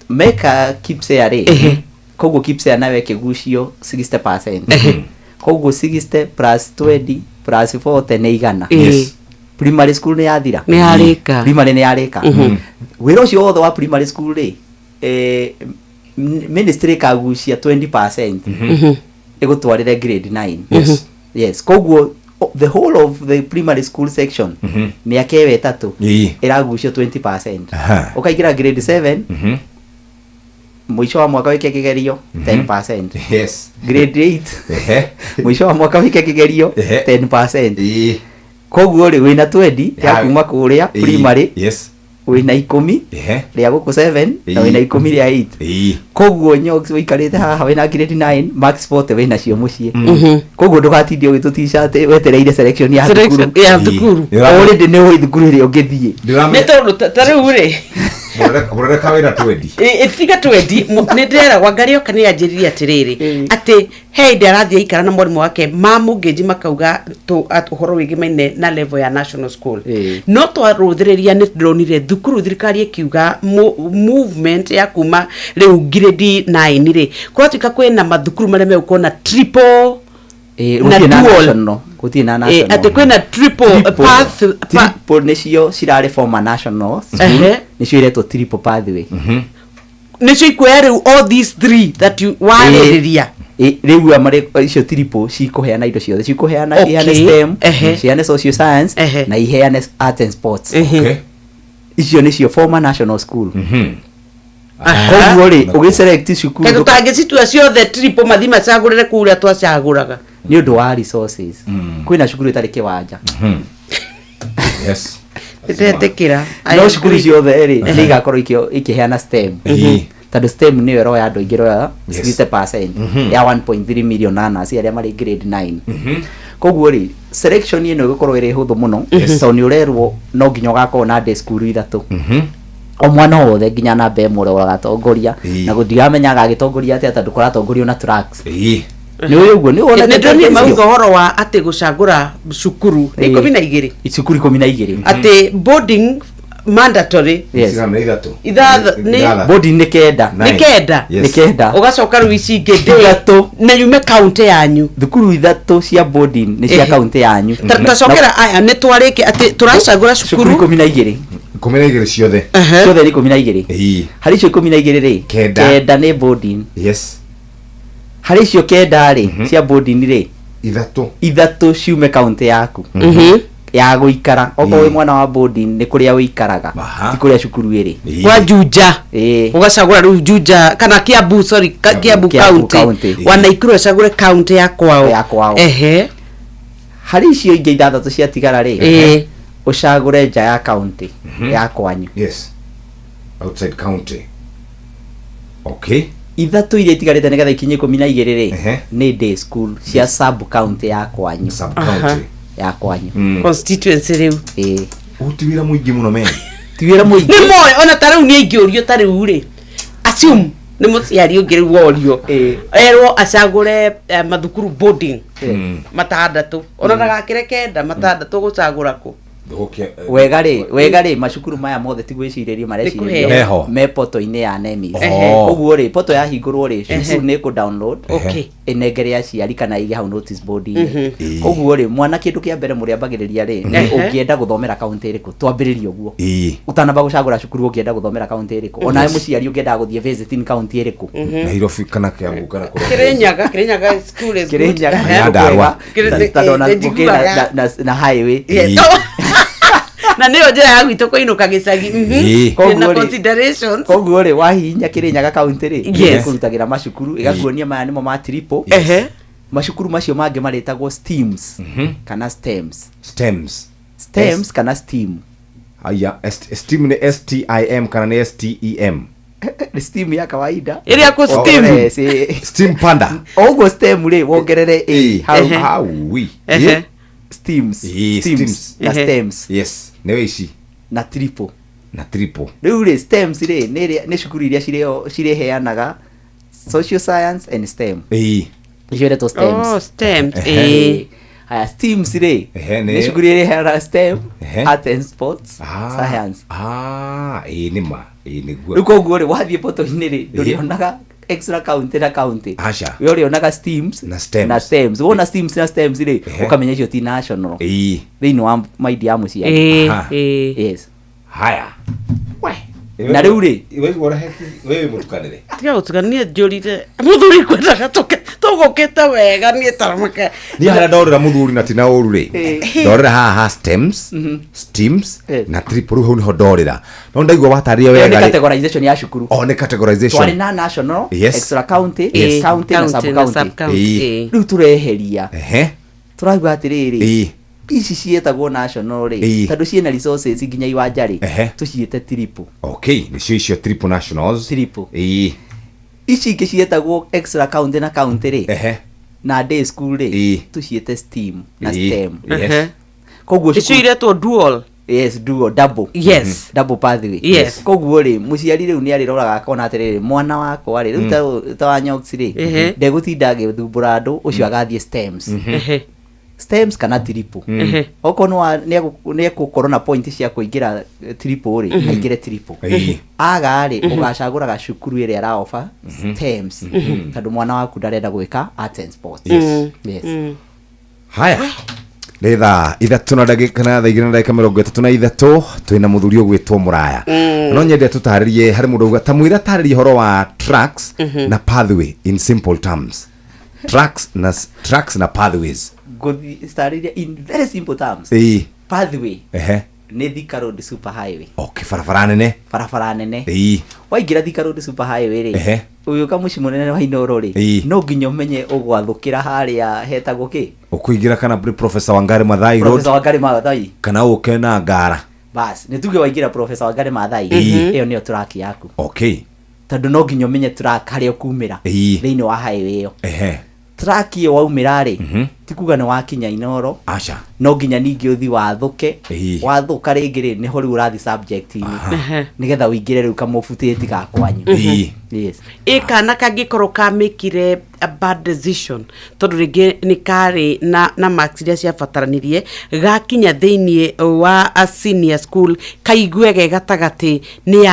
meka KIPSEA rĩ koguo KIPSEA nawe kĩgucio 60% koguo 60 plus 20 plus 40 nĩ igana primary school nĩ yathira primary nĩ yarĩka wĩra ũcio wothe wa primary school rĩ ministry kagucia 20% ĩgũtwarĩre grade 9 yes koguo the whole of the primary school section mĩaka ĩyo ĩtatũ ĩragucio 20% ũkaingĩra grade 7 mũico wa mwaka wĩke kĩgerio 10%. Grade 8 mũico wa mwaka wĩke kĩgerio 10%. Koguo rĩ wĩna 20 ya kuma kũrĩa primary wĩna 10 rĩa gũkũ 7 na wĩna 10 rĩa 8. Koguo nyogs wĩikarĩte haha wĩna grade 9 max 40 wĩna cio mũciĩ. Koguo ndũgatindie ũgĩtũtica atĩ wetereire selection ya thukuru. Already nĩ ũĩ thukuru ĩrĩa ũngĩthiĩ. Nĩ tondũ tarĩu rĩ Mureka wĩra 20 tiga 20 nĩ ndĩrera Wangari oka nĩ anjĩrĩria atĩrĩrĩ atĩ he hĩndĩ arathiĩ aikara na mwarimũ wake mamũngĩnji makauga ũhoro wĩgĩmaine na level ya national school no twarũthĩrĩria nĩ ndĩronire thukuru thirikari ĩkiuga movement ya kuma rĩu grade 9 rĩ kũratuĩka kwĩna mathukuru marĩa megũkorwo na triple na dual atĩ kwĩna triple path triple nĩcio cirarĩ former national nĩcio iretwo triple pathway nĩcio ikuoya rĩu all these three that you warĩrĩria rĩu amarĩ icio triple cikũheana indo ciothe cikũheana iheane STEM ciheane social science na iheane arts and sports icio nĩcio former national school koguo rĩ ũgĩselect cukuru tondũ tangĩcitua ciothe triple mathi macagũrĩre kũrĩa twacagũraga nĩ ũndũ wa resources kwĩna cukuru itarĩ kĩwanja ndetĩkĩra no cukuru ciothe rĩ nĩ igakorwo ikĩheana STEM tondũ STEM nĩyo ĩroya andũ aingĩ roya 60% ya 1.3 million learners arĩa marĩ grade 9 koguo rĩ selection ĩno ĩgũkorwo ĩrĩ hũthũ mũno tondũ nĩ ũrerwo no nginya ũgakorwo na day school ithatũ o mwana wothe nginya namba ĩmwe ũrĩa ũgatongoria na gũtiramenya agagĩtongoria atĩa tondũ kũratongorio na tracks nĩ ũguo nĩ wona nĩ ndĩrona mauga ũhoro wa atĩ gũcagũra cukuru 12 cukuru 12 atĩ boarding mandatory boarding nĩ kenda ũgacoka rĩu ici ingĩ ithatũ na yume county yanyu thukuru ithatũ cia boarding nĩ cia county yanyu tacokera aya nĩ twarĩke atĩ tũracagũra cukuru 12 ciothe ciothe nĩ 12 harĩ icio 12 rĩ kenda nĩ boarding harĩ icio kenda rĩ cia boarding rĩ ithatũ ciume county yaku ya gũikara okorwo wĩ mwana wa boarding nĩ kũrĩa wĩikaraga ti kũrĩa cukuru ĩrĩ wa Juja ũgacagũra rĩu Juja kana Kiambu Kiambu county wa Naikuru acagũre county ya kwao harĩ icio ingĩ ithathatũ ciatigara rĩ ũcagũre nja ya county ya kwanyu outside county ithatũ iria itigarĩte nĩgetha ikinye 12 rĩ nĩ day school cia sub county ya kwanyu ya kwanyu constituency rĩu ti wĩra mũingĩ mũno men ti wĩra mũingĩ nĩ moe ona ta rĩu nĩ ingĩũrio ta rĩu rĩ assume nä må ciari å ngä rä worio erwo acagå mathukuru boarding matandatå ona ndagakä re kenda matandatå gå cagå ra kå wega rä macukuru maya mothe ti gwĩcirĩrio mareciria me poto-inĩ ya NEMIS ũguo rĩ poto yahingũrwo rĩ cukuru nĩ kũ download ĩnengere aciari kana ige hau notice board-inĩ ũguo rĩ mwana kĩndũ kĩa mbere mũrĩambagĩrĩria rĩ ũngĩenda gũthomera kaunti ĩrĩkũ twambĩrĩrie ũguo ũtanamba gũcagũra cukuru ũngĩenda gũthomera kaunti ĩrĩkũ onawe mũciari ũngĩenda gũthiĩ visiting kaunti ĩrĩkũ Nairobi kana Kiambu kana Kirinyaga school is na highway na nä o njä ra ya gwitå kå inå ka gä cagi koguo rä wahihinya Kirinyaga kaunti rä kå rutagä ra macukuru ä gakuonia maya nä mo ma triple macukuru macio mangä marĩtagwo steams kana stems kana steam aya steam nä STIM kana nä STEM steam ya kawaida ĩrĩa kũ steam panda ũguo stem rĩ wongerere how we steams na stems yes nä ici na triple rĩu rĩ stems rĩ nĩ cukuru iria cireheanaga social science and STEM icio nĩ to stems haya steams rĩ nĩ cukuru ireheanaga STEM art and sports science nĩma nĩguo rĩu koguo rĩ wathiĩ poto-inĩ rĩ ndũrĩonaga extra county na county we ũrĩonaga steams na stems wona steams na stems rĩ ũkamenya icio ti national thĩinĩ wa maindi ya mũciari yes haya na rĩu rĩ wewe mũtukanĩre tiga gũtukania njũrire mũthuri kwendaga tũgũkĩte wega niĩ taramaka niĩ harĩa ndorĩra mũthuri na ti na ũru rĩ ndorĩra haha stems steams na triple rĩu hau nĩho ndorĩra no ndaigua watarĩria wega nĩ categorization ya cukuru nĩ categorization twarĩ na national extra county county na sub county rĩu tũreheria tũraigua atĩrĩrĩ ici cietagwo national rĩ tondũ ciena resources nginya iwanja rĩ tũciĩte triple nĩcio icio triple nationals ici ingĩ cietagwo extra county na county rĩ na day school rĩ tũciĩte steam na stem koguo icio iretwo dual double pathway koguo rĩ mũciari rĩu nĩ arĩroraga akona atĩrĩrĩ mwana wakwa rĩ rĩu ta wa Nyoks rĩ ndegũtinda agĩthumbũra andũ ũcio agathiĩ stems kana triple okorwo nĩ egũkorwo na point cia kũingĩra triple rĩ aingĩre triple aga rĩ ũgacagũraga cukuru ĩrĩa araofa stems tondũ mwana waku ndarenda gwĩka art and sports haya nĩ thaa ithatũ na ndagĩka na thaa igĩrĩ na ndagĩka mĩrongo ĩtatũ na ithatũ twĩna mũthuri ũgwĩtwo Mũraya no nyende tũtarĩrie harĩ mũndũ auga ta mũira tarĩrie ũhoro wa tracks na pathway in simple terms tracks na pathways started in very simple terms pathway nĩ Thika Road super highway barabara nene waingĩra Thika Road super highway rĩ ũgĩũka mũciĩ mũnene wa Inooro rĩ no nginya ũmenye ũgwathũkĩra harĩa hetagwo kĩ ũkũingĩra kana Professor Wangari Maathai kana ũke na Ngara bas nĩ tuge waingĩra Professor Wangari Maathai ĩyo nĩyo track yaku tondũ no nginya ũmenye track harĩa ũkumĩra thĩinĩ wa highway ĩyo track ĩyo waumĩra rĩ ti kuga nĩ wakinya Inooro no nginya ningĩ ũthi wathũke wathũka rĩngĩ rĩ nĩho rĩu ũrathi subject-inĩ nĩgetha ũingĩre rĩu kamũbutĩti ga kwanyu kana kangĩkorwo kamĩkire a bad decision tondũ rĩngĩ nĩ karĩ na marks iria ciabataranirie gakinya thĩinĩ wa a senior school kaigue ge gatagatĩ nĩ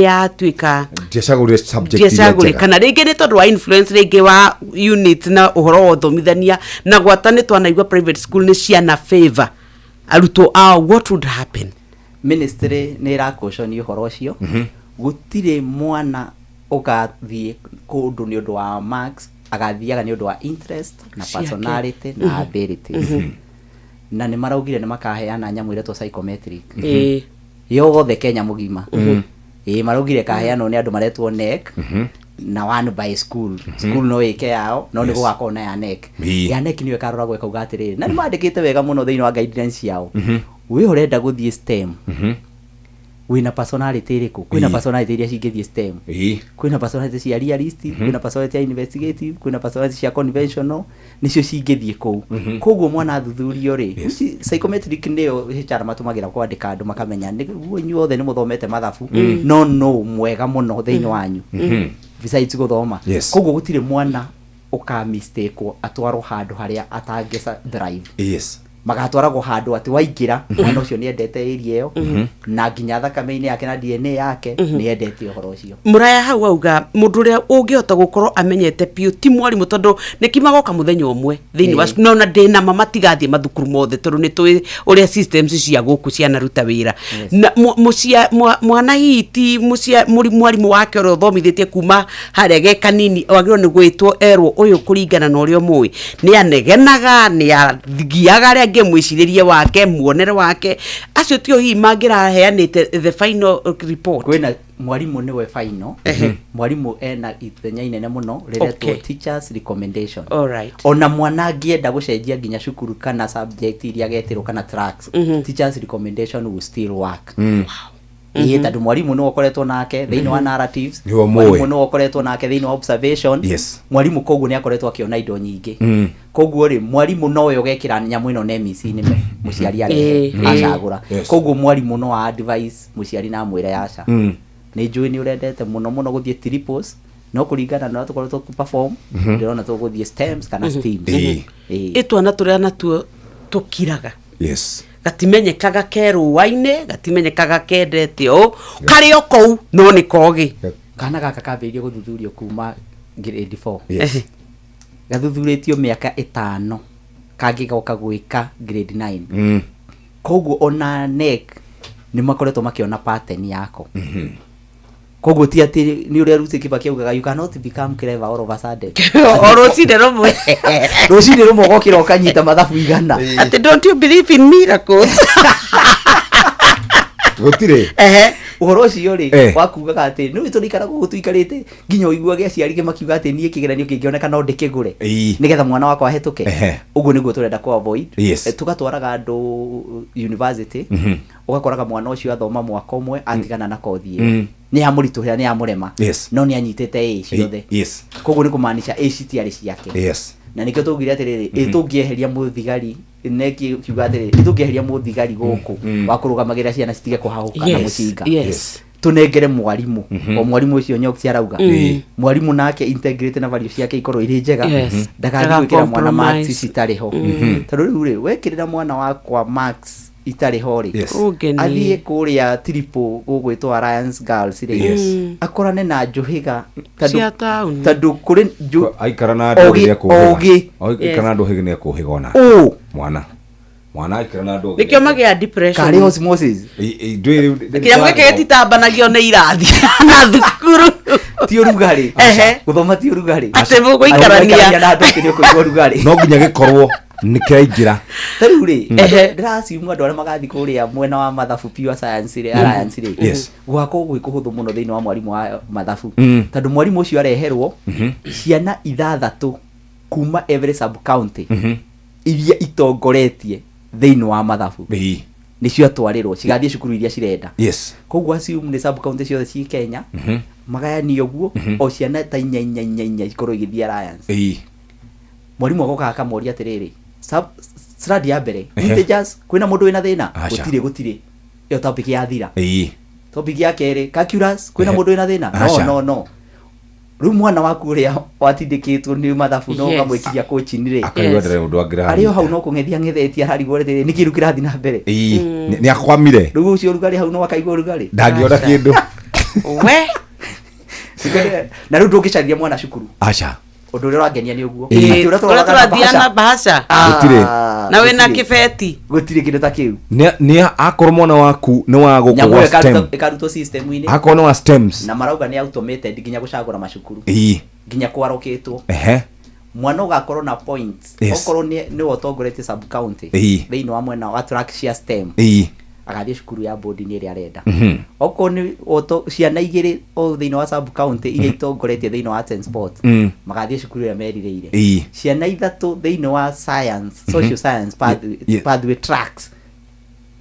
yatuĩka ndiacagũrire kana rĩngĩ nĩ tondũ wa influence rĩngĩ wa unit na ũhoro wa ũthomithania na gwata nĩ twanaigua private school nĩ ciana favor arutwo ao what would happen ministry nĩ ĩrakũconia ũhoro ũcio gũtirĩ mwana ũgathiĩ kũndũ nĩ ũndũ wa marks agathiaga nĩ ũndũ wa interest na personality na ability na nĩ maraugire nĩ makaheana nyamũ iretwo psychometric yothe Kenya mũgima maraugire kaheanwo nĩ andũ maretwo NEC na one by school no ĩke yao no nĩ gũgakorwo na ya NEC ya NEC nĩyo ĩkarora gwĩka uga atĩrĩrĩ na nĩ mandĩkĩte wega mũno thĩinĩ wa guidelines yao wĩ ũrenda gũthiĩ STEM wĩna personality ĩrĩkũ kwĩna personality iria cingĩthiĩ STEM kwĩna personality cia realist kwĩna personality ya investigative kwĩna personality cia conventional nĩcio cingĩthiĩ kũu koguo mwana athuthurio rĩ psychometric nĩyo HR matũmagĩra kwandĩka andũ makamenya nĩguo inyuothe nĩ mũthomete mathabu no mwega mũno thĩinĩ wanyu besides guthoma Yes. koguo gutire mwana uka mistake atwarwo handu haria atangesa drive yes magatwaragwo handu ati waingira mwana ucio ni endete area iyo na nginya thakame-ini yake na DNA yake ni endete uhoro ucio muraya hau auga mundu uria ungihota gukorwo amenyete piu ti mwarimu tondu nikimagoka muthenya umwe thiini wa no na ndina mama tigathie mathukuru mothe tondu ni twi uria systems cia guku ciana ruta wira na mucia mwana hiti mucia mwarimu wake uria uthomithitie kuma haria ge kanini wagirwo ni gwitwo erwo uyu kuringana na uria mui ni anegenaga ni athigiaga aria mwiciririe wake muonere wake acio tio hi mangira heanite the final report kwina mwarimu niwe final mwarimu ena ithenya inene muno riretwo teachers recommendation alright ona mwana angienda gucenjia nginya cukuru kana subject iria getirwo kana tracks teachers recommendation will still work Iye tadu mwarimu no okoretwo nake thiini wa narratives mwarimu no okoretwo nake thiini wa observation mwarimu koguo ni akoretwo akiona indo nyingi koguo ri mwarimu no yo gekira nyamu ino NEMIS ni muciari ari acagura koguo mwarimu no advice muciari na mwire yaca ni njui ni urendete muno guthie triples no kuringana na tukoretwo ku perform ndirona tuguthie stems kana steams itwana turia natuo tukiraga yes gatimenyekaga keruwaine gatimenyekaga kendete o kari okou no ni kogi kana gaka kambirie guthuthurio kuma grade 4 yes gathuthuritio miaka 5 kagigoka gwika grade 9 koguo ona NEC ni makoretwo makiona pattern yako koguo ti ati ni uria ruti kiba kiugaga you cannot become clever all of a sudden orocinde rumwe rucinde rumwe gokira ukanyita mathabu igana ati don't you believe in miracles gutire uhoro ucio ri wakugaga ati no iturikara gutuikarite nginya uiguage aciari makiuga ati nie kigeranio kingioneka no ndikigure nigetha mwana wakwa ahetuke uguo niguo turenda ku avoid tugatwaraga andu university ugakoraga mwana ucio athoma mwaka umwe atigana na kothi ni amurituhira ni amurema no ni anyitete A ciothe koguo ni kumaanisha A citiari ciake na nikio tugire atiriri itungieheria muthigari neki kiuga atiriri itungieheria muthigari guku wa kurugamagira ciana citige kuhahuka na mucinga tunengere mwarimu o mwarimu ucio nyoki arauga mwarimu nake integrate na value ciake ikorwo iri njega ndakathi gwikira mwana marks citariho tondu riu ri wekirira mwana wakwa marks itari hori athie kuria triple gugwitwa Alliance Girls ri akorane na njuhiga tadu kuri aikara na ndu ya kuhiga aikara na ndu higine ya kuhiga ona mwana aikara na ndu nikio magia depression kari osmosis kinya mweke titambanagio ne irathi na thukuru ti urugari guthoma ti urugari ate mugo ikarania na ndu kinyo kuigwa urugari no nginya gikorwo nikiraingira taruri ndirasi umwe andu aria magathi kuria mwena wa mathabu pure science ri Alliance ri gwako gwikuhuthu muno thiini wa mwarimu wa mathabu tondu mwarimu ucio areherwo ciana 6 kuma every sub county iria itongoretie thiini wa mathabu nicio atwarirwo cigathie cukuru iria cirenda koguo assume ni sub county ciothe ci Kenya magayani oguo o ciana ta 4 ikorwo igithie Alliance mwarimu agoka akamoria atiriri slide ya mbere integers kwina mundu wina thina gutire iyo topic ya thira topic ya kere calculus kwina mundu wina thina no riu mwana waku uria watindikitwo ni mathabu no ngamwikiria coach nire akaiwa ndare mundu angira ario hau no kungethia ngethetia hari gore ni kiru kirathi na mbere ni akwamire riu ucio rugari hau no wakaigwa rugari ndangiona kindu we na riu ndungicaria mwana cukuru acha undu uria urangenia ni uguo turathiana bahasha gutire na wena kibeti gutire kindu ta kiu ni akorwo mwana waku ni wa gukwa stem ikaruto system ini akorwo wa stems na marauga ni automated nginya gucagura macukuru nginya kwaroketwo mwana ugakorwo na points okorwo ni wotongoretie sub county thiini wa mwena wa track cia stem agathie cukuru ya board ni ria arenda okorwo ni ciana igiri o thiini wa sub county iria itongoretie thiini wa ten sport magathie cukuru ya merireire ciana 3 thiini wa science social science pathway tracks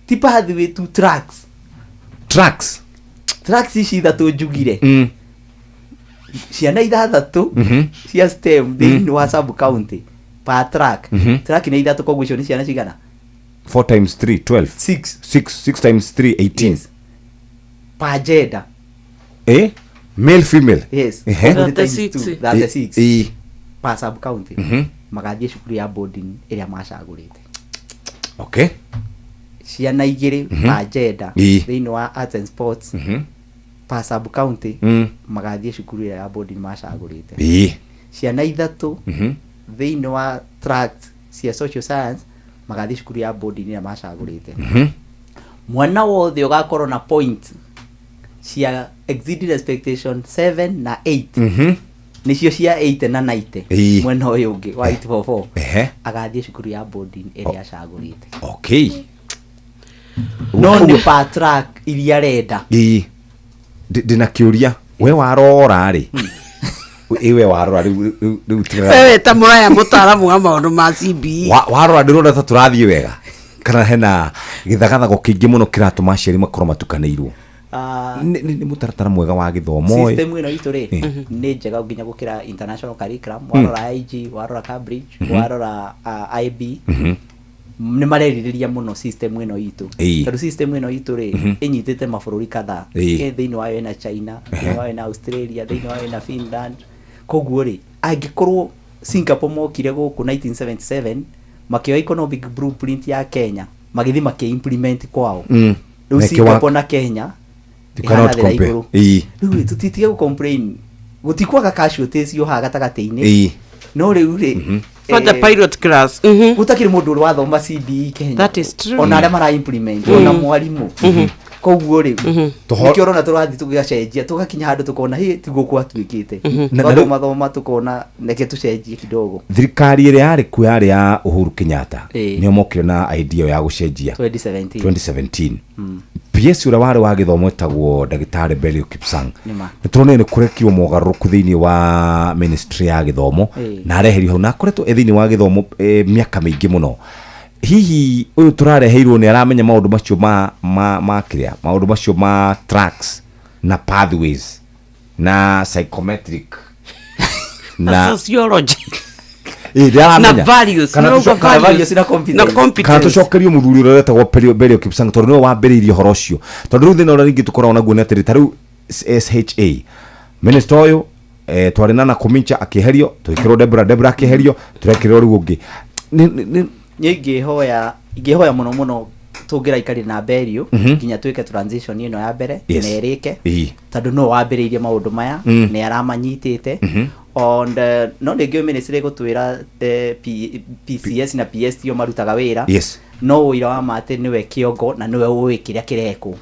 ti pathway to tracks ici 3 njugire ciana 6 cia stem thiini wa sub county pa track ni 3 koguo icio ni ciana cigana 4 times 3 12 6 times 3 18 pajeda male female yes Ehe. 36 per sub county magathie cukuru ya boarding iria macagurite okay ciana igiri agenda thĩinĩ wa arts and sports per sub county magathie cukuru ya boarding macagurite ciana ithatu thĩinĩ wa tract cia social science magathie cukuru ya boarding iria macagurite mwana wothe ugakorwo na point cia exceeded expectation 7 na 8 nicio cia 8 na 90 mwena uyu ungi wa 844 agathie cukuru ya boarding iria acagurite okay no ni per track iria renda ndina kiuria we warora ri iwe warora riu tira wewe ta muraya mutaramu wa maundu ma CBE warora ndirona ta turathie wega kana hena githagathago kingi muno kiratuma aciari makorwo matukanĩirwo ni mutaratara mwega wa githomo system ino itu ri ni njega nginya gukira international curriculum warora IG warora Cambridge warora IB ni mareririria muno system ino itu tondu system ino itu ri inyitite mabururi kadha thiini wayo na China thiini wayo na Australia thiini wayo na Finland koguo ri angikorwo Singapore mokire guku 1977 makioya economic blueprint ya Kenya magithi makiimplement kwao riu Singapore na Kenya you cannot compare riu tutitige ku complain gutikwaga casualties yo ha gatagati-ini no riu ri for the pilot class gutakiri mundu uri wathoma CBE Kenya that is true ona aria mara implement ona mwarimu koguo ri nikio rona turathi tugigacenjia tugakinya handu tukona hi tiguku atwikite na mathoma tukona neke tucenjie kidogo thirikari ire yari ku yari ya Uhuru Kenyatta nio mokire na idea ya gucenjia 2017 PS ura wari wa githomo etagwo ndagitari Belio Kipsang niturone ni kurekirwo mogaruku thiini wa ministry ya githomo na areherio hau na akoretwo thiini wa githomo miaka mingi muno hihi uyu turareheirwo ni aramenya maundu macio ma kiria maundu macio ma tracks na pathways na psychometric na sociology na values na competence kana tucokerio muthuri uria retagwo Belio Kipsang tondu no wambiriirie horo ucio tondu riu thina uria ringi tukoragwo naguo ni atiri tariu SHA minister uyu twarina na kumincha akiherio twikirwo Debra akiherio turekirwo riu ungi ingihoya muno tugira ikari na Belio nginya twike transition ino ya mbere na erike tondu no wambiriirie maundu maya ni aramanyitite and no ndegio ministry gutwira PCS na PSTO marutaga wira no wira wa mate niwe kiongo na niwe uwi kiria kireko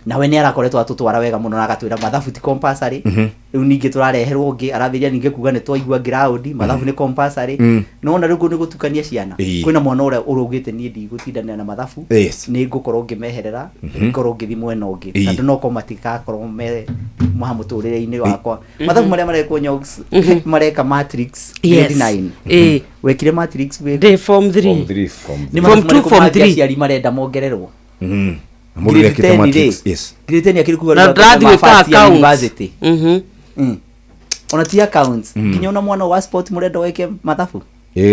na we ni arakoretwo atutwara wega muno na agatwira mathabu ti compulsory riu ningi turareherwo ngi arathiria ningi kuga ni twaigua ground mathabu ni compulsory no na riu ni gutukania ciana kwina mwana uria urugite ni ndi gutindana na mathabu ni ngukorwo ngimeherera ngorwo ngithi mwena ungi tondu no komatika korwo me muhamuturire-ini wakwa mathabu maria mareko nyogs mareka matrix 9 wekire matrix we form 3 ni form 2 form 3 ciari marenda mongererwo muri kete matrix grade ni akiri kuga na graduate university ona ti accounts kinyona mwana wa sport murenda weke mathabu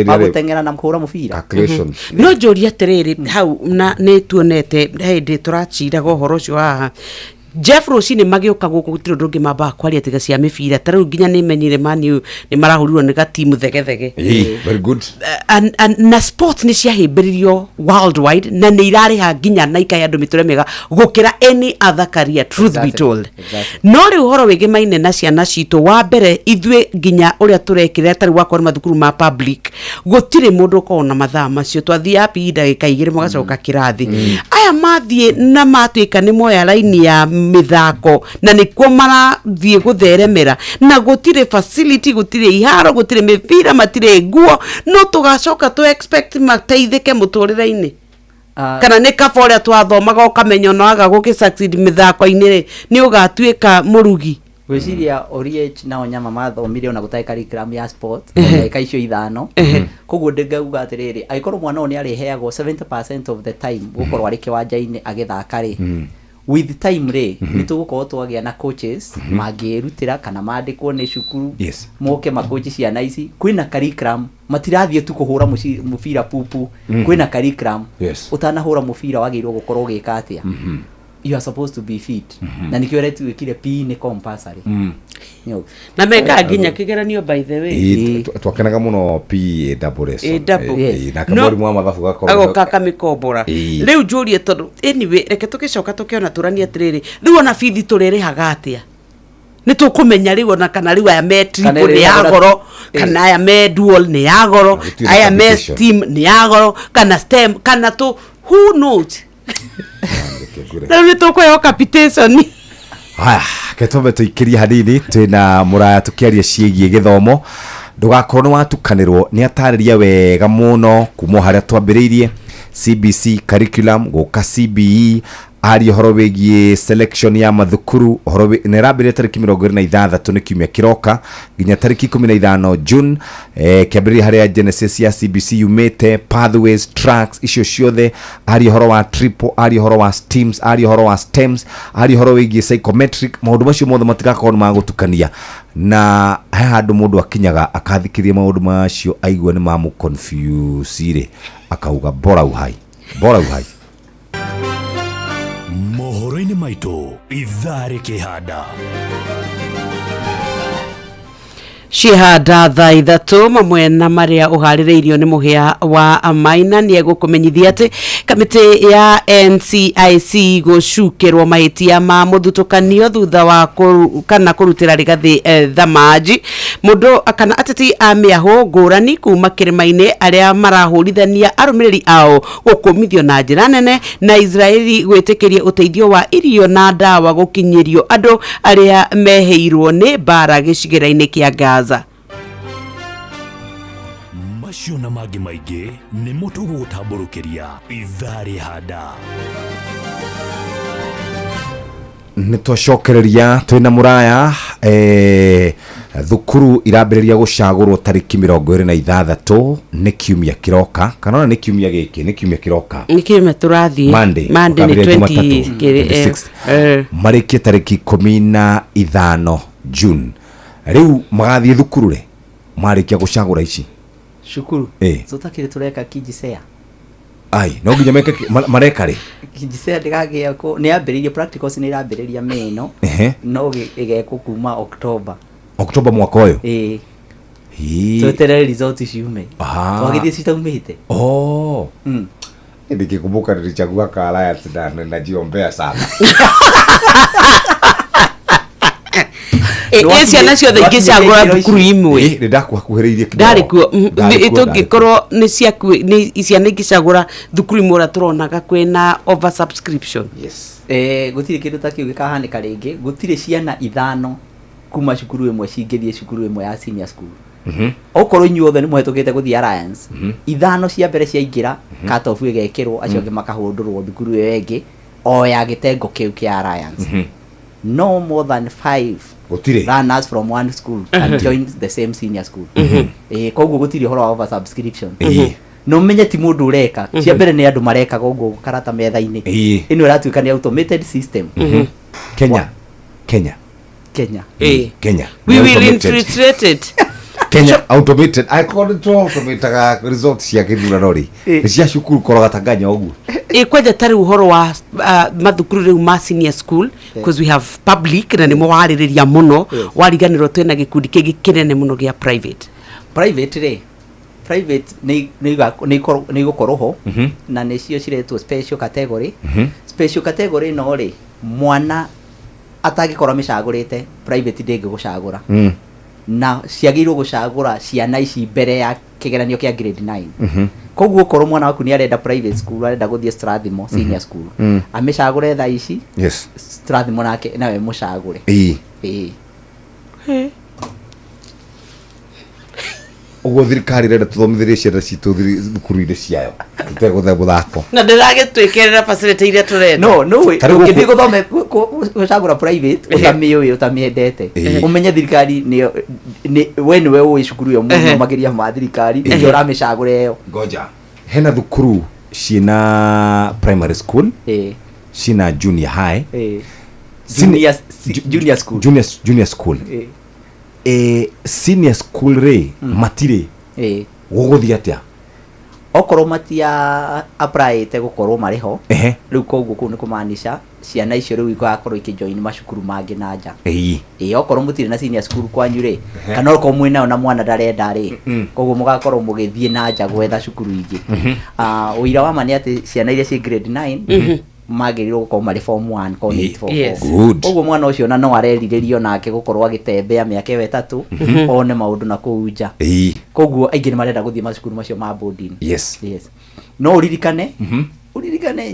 magutengera na mkura mufira no joria terere hau na ne tuonete hindi turachiraga uhoro ucio haha Jeff Rosini magioka guku gutiro ndungi mamba kwaria tiga cia mibira tariu nginya ni menyire mani ni marahurirwo ni gatimu thegethege very good na sports ni ciahimbirio worldwide na ni irariha nginya na ikai andu miture mega gukira any other career truth be told no ri uhoro wege maine na ciana citu wa mbere ithwe nginya uria turekire tari wakwa mathukuru ma public gutire mundu kona mathaa macio twathia api ndagika igire magacoka kirathi aya mathie na matwika ni moya line ya mithako na nikuo marathie gutheremera na gutire facility gutire iharo gutire mipira matire nguo no tugacoka tu expect mateithike muturire-ini kana ni kaboria twathomaga ukamenyo no aga gukisucceed mithako-ini ni ugatwika murugi gwiciria Oriech na Onyama mathomire ona gutai curriculum ya sport eka icio ithano koguo ndingauga atiriri aikorwo mwana oni ariheagwo 70% of the time gukorwo ari kiwanja-ini agithaka ri with time ri nitugukorwo twagia na coaches magirutira kana mandikwo ni cukuru moke makochi ciana ici kwina curriculum matirathie tu kuhura mufira pupu kwina curriculum utanahura mufira wagirwo gukorwo gika atia you are supposed to be fit na nikio retu kile P ni compulsory na meka ginya kigeranio by the way twakenaga muno PAS na kamori mwa mathabu gakoro agoka kamikombora riu njurie tondu anyway reke tukicoka tukiona turani atiriri riu ona bithi turirehaga atia ni tukumenya riu ona kana riu aya me triple ni agoro kana aya me dual ni agoro aya me steam ni agoro kana stem kana tu who knows na tukweo capitation haya ketombe tuikiria hanini twina muraya tukiaria ciegie githomo ndugakorwo ni watukanirwo ni atariria wega muno kumo haria twambiriirie CBC curriculum guka CBE ari horo wegie selection ya mathukuru horo ne rabire tariki 26 ni kiumia kiroka ginya tariki 15 June kiambiri haria Genesis ya CBC umete pathways tracks icio ciothe ari horo wa triple ari horo wa steams ari horo wa stems ari horo wegie psychometric maundu macio mothe matigakorwo magutukania na handu mundu akinyaga akathikiria maundu macio aigua ni mamu confuse ire akauga bora uhai mohoro-inĩ maitũ itharĩ kĩhanda Cihanda thaa ithatu mamwe na maria uhaririirio ni muhia wa Maina ni egukumenyithia ati kamiti ya NCIC gucukirwo mahitia ma muthutukanio thutha wa kana kurutira rigathi thamaji mundu kana ateti a miaho ngurani kuma kirimaini aria marahurithania arumiriri ao gukumithio na njira nene na Israeli gwitikiria uteithio wa irio na ndawa gukinyirio andu aria meheirwo ni bara gicigiraini kia Gaza. macio na mangĩ maingĩ nĩ mũtugo gũtambũrũkĩria itharĩ handa nitwacokereria twina muraya thukuru irambĩrĩria gucagũrwo tariki 26 ni kiumia kiroka kana ni kiumia giki ni kiumia kiroka ni kiumia turathie Monday ni 20 marikie tariki 15 June riu magathie thukuru re marikia gucagũra ici shukuru zotakire tureka kijisea ai no nginya meke mareka ri kijisea ndigagia ko ni ambiririe practicals ni irambiriria meno no igeko kuma October mwaka uyu tweterere result ciume twagithie citaumite ndikikumbuka nilichagua ka alliance na najiombea sana esi anacio thingi ciagura thukuru imwe ni ndakuhakuhiriirie ndari kuo itungikorwo ni ciaku ni ciana ingicagura thukuru imwe ora turonaga kwina over subscription gutire kindu ta kiu gikahanika ringi gutire ciana ithano kuma cukuru imwe cingithie cukuru imwe ya senior school okorwo inyuothe ni muhetukite guthie alliance ithano cia mbere ciaingira cut off igekirwo acio ngi makahundurwo thukuru iyo ingi o ya gitengo kiu kia alliance no more than 5 runners from one school and joined the same senior school koguo gutiri horo over subscription no menye ti mundu ureka cia mbere ni andu mareka koguo karata metha-ini ino iratuika ni automated system Kenya we will infiltrate it Kenya automated I call it automated results cia githurano ri cia cukuru koroga tanganya uguo kwaja tari uhoro wa mathukuru riu ma senior school because we have public na nimo waririria muno wariganirwo twena gikundi kingi kinene muno gia private ni gukorwo ho na nicio ciretwo special category no ri mwana atagikorwo micagurite private ndingi gucagura na ciagirwo gucagura ciana ici mbere ya kigeranio kia grade 9 koguo korwo mwana waku ni arenda private school arenda guthie Strathmore senior school amicagure tha ici Strathmore nake nawe mucagure ugo thirikari renda tuthomithirie ciana citu thukuru-inĩ ciayo tuteguthe guthako na ndiragitwekerera facility iria turenda ngithie guthome gucagura private utamiyo utamiendete umenye thirikari ni we uwi cukuru yo muno magiria ma thirikari ndio ramicagure yo ngoja hena thukuru ciina primary school ciina junior high junior school senior school re matire guguthia atia okorwo matia apply te gukorwo mariho riu koguo ku ni kumaanisha ciana icio riu igakorwo ikijoin macukuru mangi na nja okorwo mutire na senior school kwanyu ri kana okorwo mwina na mwana darenda ri koguo mugakorwo mugithie na nja gwetha cukuru ingi uira wa mani ati ciana iria ci grade 9 magiriro gukorwo mari form 1 ko need for koguo mwana ucio na no arerirerio nake gukorwo agitembea miaka 3 one maundu na kuunja koguo aingi ni marenda guthie macukuru macio ma boarding yes no uririkane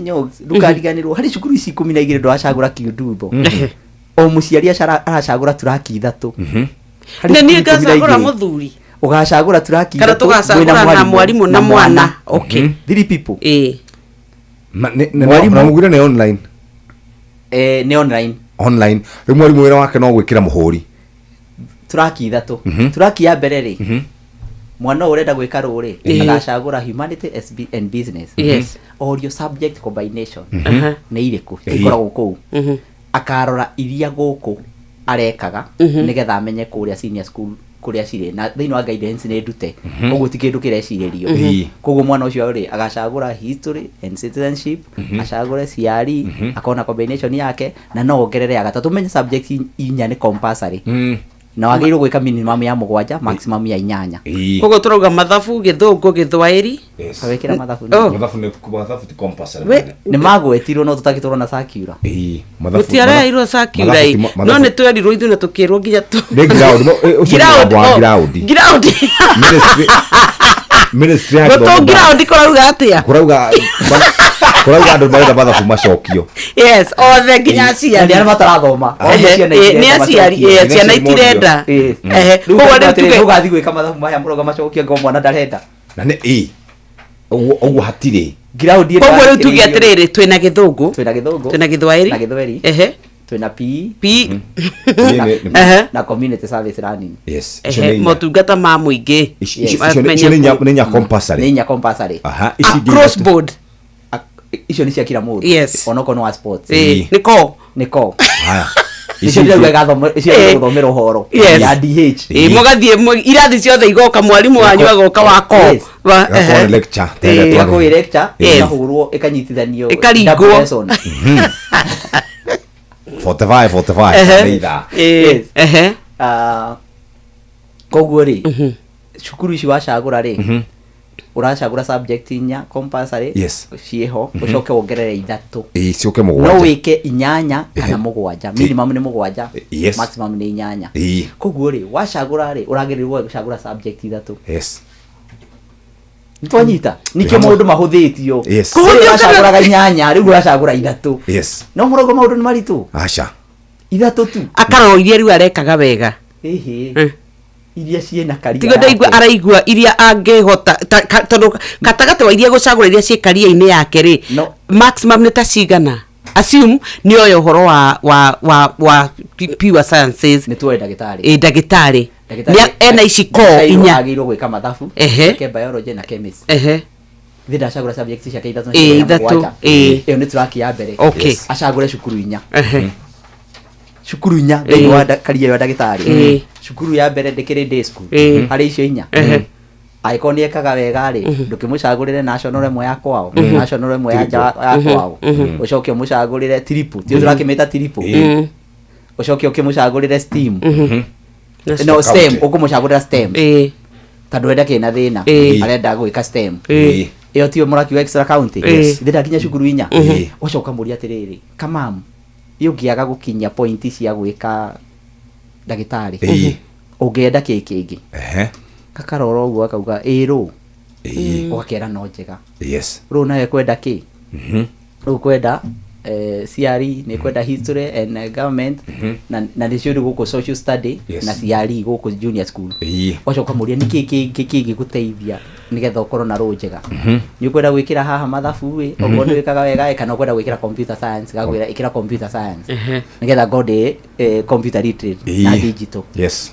nyo ndukariganirwo hari cukuru ici 12 ndwacagura kiundumbo o muciari aracagura turaki 3 na ni ngacagura muthuri ugacagura turaki kana tugacagura na mwarimu na mwana okay 3 people na mugire ne online ni online ri mwarimu wira wake no gwikira muhuri turaki 3 turaki ya mbere ri mwana urenda gwika ruri agacagura humanity and business or your subject combination ni iriku ikoragwo ku akarora iria guku arekaga nigetha amenye kuria senior school kuria cire na thini wa guidance ni ndute koguo ti kindu kireciririo koguo mwana ucio ri agacagura history and citizenship acagure CRE akona combination yake na no ongerere ya gatatu menye subject inya ni compulsory na wagirwo gwika minimum ya 7 maximum ya 8 koguo turauga mathabu githungu githwairi awekira mathabu mathabu ti compulsory ni magwetirwo no tutakitorwo na circular mathabu gutiara irwo circular no ni twerirwo ithu na tukirwo nginya tu ground ministry ya ground kurauga atia kurauga andu marenda mathabu macokio othe nginya aciari ari matarathoma ni aciari ciana itirenda koguo ni tuge ugathi gwika mathabu maya muroga macokio ngo mwana ndarenda na ni oguo hatire ground koguo riu tuge atiriri twina githungu twina githwairi twina PE na community service running motungata ma muingi ni nya compulsory cross board icio ni cia kila mundu onoko no wa sports niko haya icio ndio gathomo guthomera uhoro ya DH mugathie irathi ciothe igoka mwarimu wanyu agoka wako lecture ikahurwo ikanyitithanio ikaringwo 45 koguo ri cukuru ici wacagura ri uracagura subject inya compulsory cieho ucoke wongerere 3 cioke 7 no wike 8 kana 7 minimum ni 7 maximum ni 8 koguo ri wacagura ri uragirirwo gucagura subject 3 ntonyita nikyo maundu mahuthitio koguo wacaguraga 8 riu uracagura 3 no murogo maundu ni maritu acha 3 tu akaroro iria riu arekaga wega iria ciena karia tigo ndaigua araigua iria angehota tondu katagate wa iria gucagura iria cie karia-ini yake ri maximum ni ta cigana assume ni oyo horo wa pure sciences ni tuwe ndagitari ndagitari ena iciko inya agirwo gwika mathabu ke biology na chemistry thida acagura subject cia keithatu iyo ni track ya mbere acagure cukuru inya cukuru inya thini wa karia ya ndagitari cukuru ya mbere ndikiri day school hari icio inya aikoni ekaga wega ri ndukimucagurire national emo ya kwao national emo ya kwao ucokio mucagurire triple ti urakimeta triple ucokio kimucagurire steam no stem ukumucagurira stem tondu enda kina thina arenda gwika stem iyo tio muraki wa extra county thida kinya cukuru inya ucoka muria atiriri kamam iyo ngiaga gukinya point cia gwika ndagitari ungenda kingi kakaroro uguo akauga ru ugakera no njega ru nawe kwenda ki ru kwenda CRE ni kwenda history and government na nicio guko social study na CRE guko junior school wacoka muria ni kingi guteithia nigetha ukorwo na ru njega ni kwenda gwikira haha mathabu wi ogo ni wikaga wega kana kwenda gwikira computer science gagwira ikira computer science nigetha gode computer literate na digital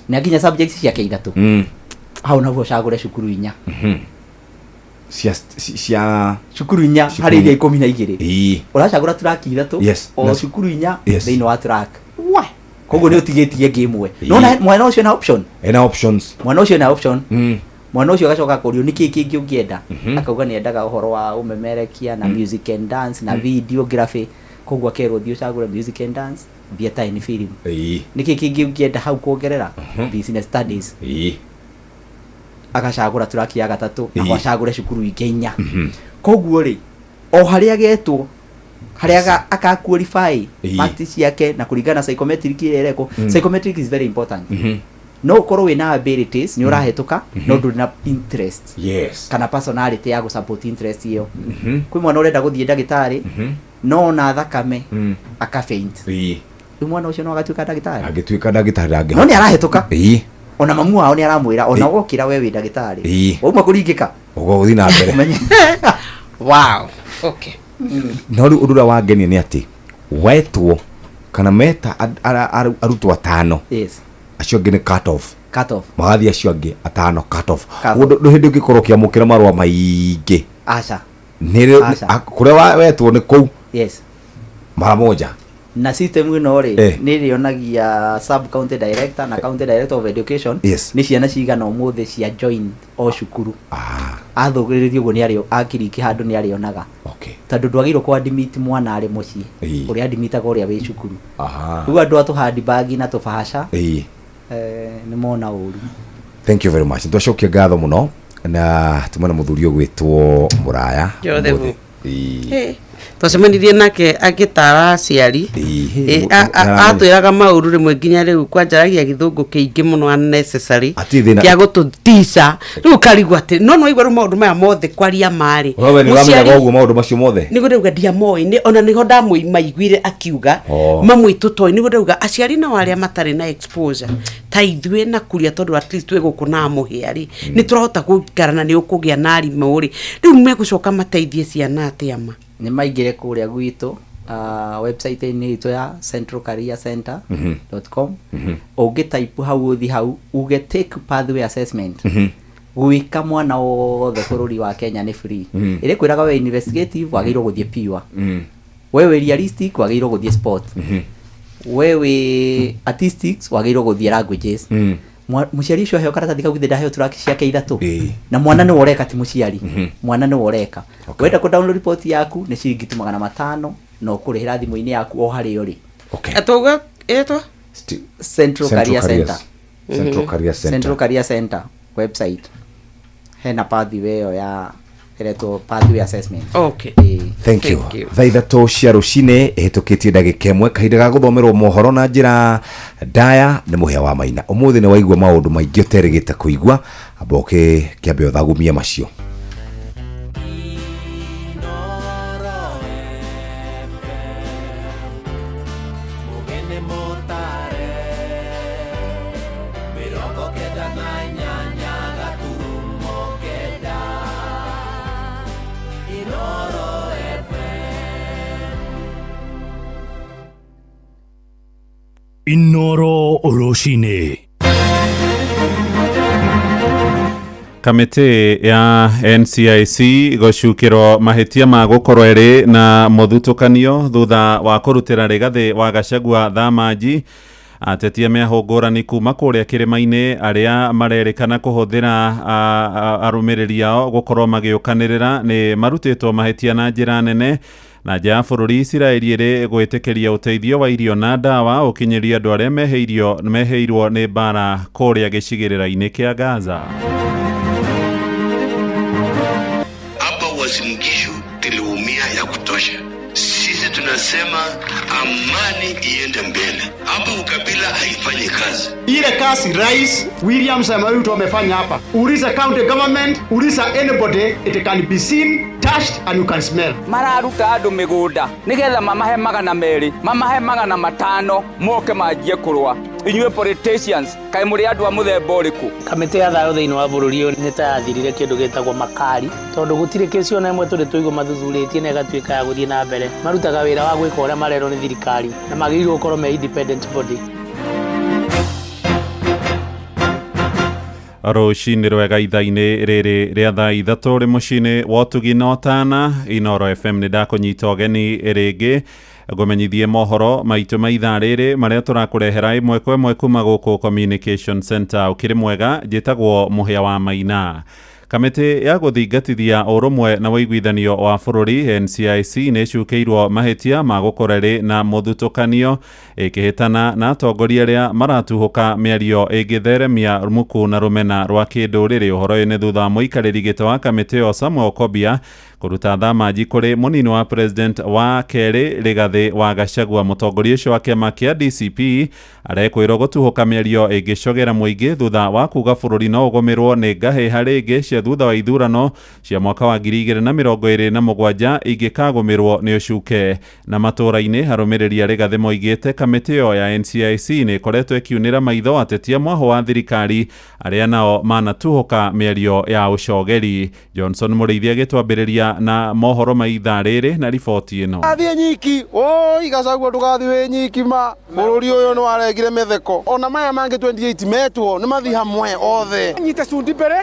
ni akinya subjects cia keithatu hau naguo cagure cukuru inya cia cukuru inya hari iria 12 uracagura track 3 o cukuru inya thini wa track koguo ni utigitie game we no mwana ucio na option ena options mwana ucio na option mwana ucio agacoka kurio niki kingi ungienda akauga ni endaga uhoro wa umemerekia na music and dance na videography kogwa akerwo thio cagure music and dance theatre ni film niki kingi ungienda hau kuongerera business studies agacagura turaki ya gatatu agacagura cukuru ingenya kogwo ri o haria getwo haria akaqualify practice yake na kuringana psychometric ireko psychometric is very important no ukorwo wina abilities ni urahetuka no nduri na interest kana personality ya support interest iyo kwi mwana urenda guthie ndagitari no na thakame akafaint mwana ucio no agatuika ndagitari ange no ni arahetuka ona mamu wao ni aramwira ona gokira we wi ndagitari uma kuringika ugo uthi na mbere wow okay no urura wangenia ni ati wetwo kana meta arutwo atano acio ngine cut off magathi acio angi atano cut off ndo hindi ngikorwo kiamukira marwa maingi acha ni kuria wetwo ni kou mara moja na system ino ri ni rionagia sub county director na county director of education ni ciana cigana umuthi cia join o cukuru athugiririo go ni ario akiriki handu ni arionaga tondu ndwagirwo kwa admit mwana ari mucii uria admitaga uria wi cukuru riu andu atu handi bagi na tubahasha ni mona uru. Thank you very much. Ndwacokia ngatho muno na tumana muthuri ogwitwo Muraya twacemanirie nake agitara aciari atwiraga mauru rimwe nginya riu kwanjaragia githungu kiingi muno unnecessary kia gututica riu karigwa ati no igwa ru maundu maya mothe kwaria mari muciari ogwo maundu macio mothe nigo ndauga ndiamoi ni ona niho ndamuiguire akiuga mamwitu toi nigo ndauga aciari na waria matari na exposure ta ithwe na kuria tondu at least weguku na muhiari ni turahota gukarana ni ukugia nari muri riu megucoka mateithie ciana atiama ni maingire kuria gwitu website ni itu ya centralcareercenter.com ugitype hau uthi hau uge take pathway assessment gwika mwana wothe bururi wa Kenya ni free ire kwiraga we investigative wagirwo guthie piwa wewe realistic wagirwo guthie sport wewe artistics wagirwo guthie languages muciari ucio heo karatathi kau githida heo turaki ciake ithatu na mwana ni woreka ti muciari mwana ni woreka wenda ku download report yaku ni ciringi 500 no kurihira thimu-ini yaku o hari uri atoga eto Central Career Center Central Career Center website hena pathway ya ereto pathway assessment. Thank you. Thaithato cia rucine ehitukitie ndagika imwe kahinda ga guthomerwo mohoro na njira ndaya ni muhia wa Maina umuthi ni waigua maundu maingi uterigite kuigua aboke kiambe uthagumia macio Inoro Oroshine. Kamiti ya NCIC gocukiro mahitia ma gukorwo eri na muthutukanio thutha wa kurutira Rigathi wa Gachagua thamaji atetia meho ngurani kuma kuria kirima-ini aria marerikana kuhuthira arumiriri ao gukorwo magiukanirira ni marutitwo mahitia na njira nene na ja bururi Isiraeli iri gwitikiria uteithio wa irio na dawa ukinyiria andu aria meheirwo ni bara kuria gicigirira-ini kia Gaza. Hapa Uasin Gishu tuliumia ya kutosha. Sisi tunasema amani iende mbele. Hapa ukabila haifanyi kazi. Ile kazi Rais William Samoei Ruto amefanya hapa. Uliza county government, uliza anybody, it can be seen, touched and you can smell. Mararuta andu migunda nigetha mamahe 200 mamahe 500 moke majie kurwa inywe politicians kai muri andu a muthemba uriku. Kamiti ya thayo thiini wa bururi uyu ni ta yathirire kindu gitagwo makari tondu gutire kesi ona imwe turi tuigo mathuthuritie na igatuika ya guthie na mbere marutaga wira wa gwika uria marero ni thirikari na magirirwo gukorwo me independent body. Rucini rwega ithaa-ini riri ria thaa ithatu ri mucini wa Utugi na Otana Inoro FM ni ndakunyita ugeni ringi gomenyithie mohoro maitu maitha riri maria turakurehera imwe kwa imwe kuma guku Communication Center ukiri mwega jitagwo Muhia wa Maina. Kamiti ya guthingatithia urumwe na waiguithanio wa bururi NCIC nicukeirwo mahitia ma gukoreri na muthutukanio ikihitana na atongoria aria maratuhuka miario igitheremia muku na rumena rwa kinduriri. Uhoro ni thutha wa muikariri giti wa kamiti yo Samuel Okobia kuruta thamaji kuri munini wa president wa keri Rigathi wa Gachagua. Mutongoria ucio wa kiama kia DCP arekwirwo gutuhuka miario igicogera muingi thutha wa kuga bururi no ugomerwo ni ngahi haringi cia thutha wa ithurano cia mwaka wa 2027 igikagumirwo ni ucuke na matura-ini. Harumiriri Rigathi moigite kamiti yo ya NCIC ni koretwo ikiunira maitho atetia mwaho wa thirikari aria nao manatuhuka miario ya ucogeri. Johnson Murithia gitwambiriria na mohoro maitha riri na riboti ino. Athie nyiki Gachagua ndugathiwe nyiki ma bururi uyu ni waregire metheko ona maya mangi 28 metwo ni mathi hamwe othe nyite cundi mbere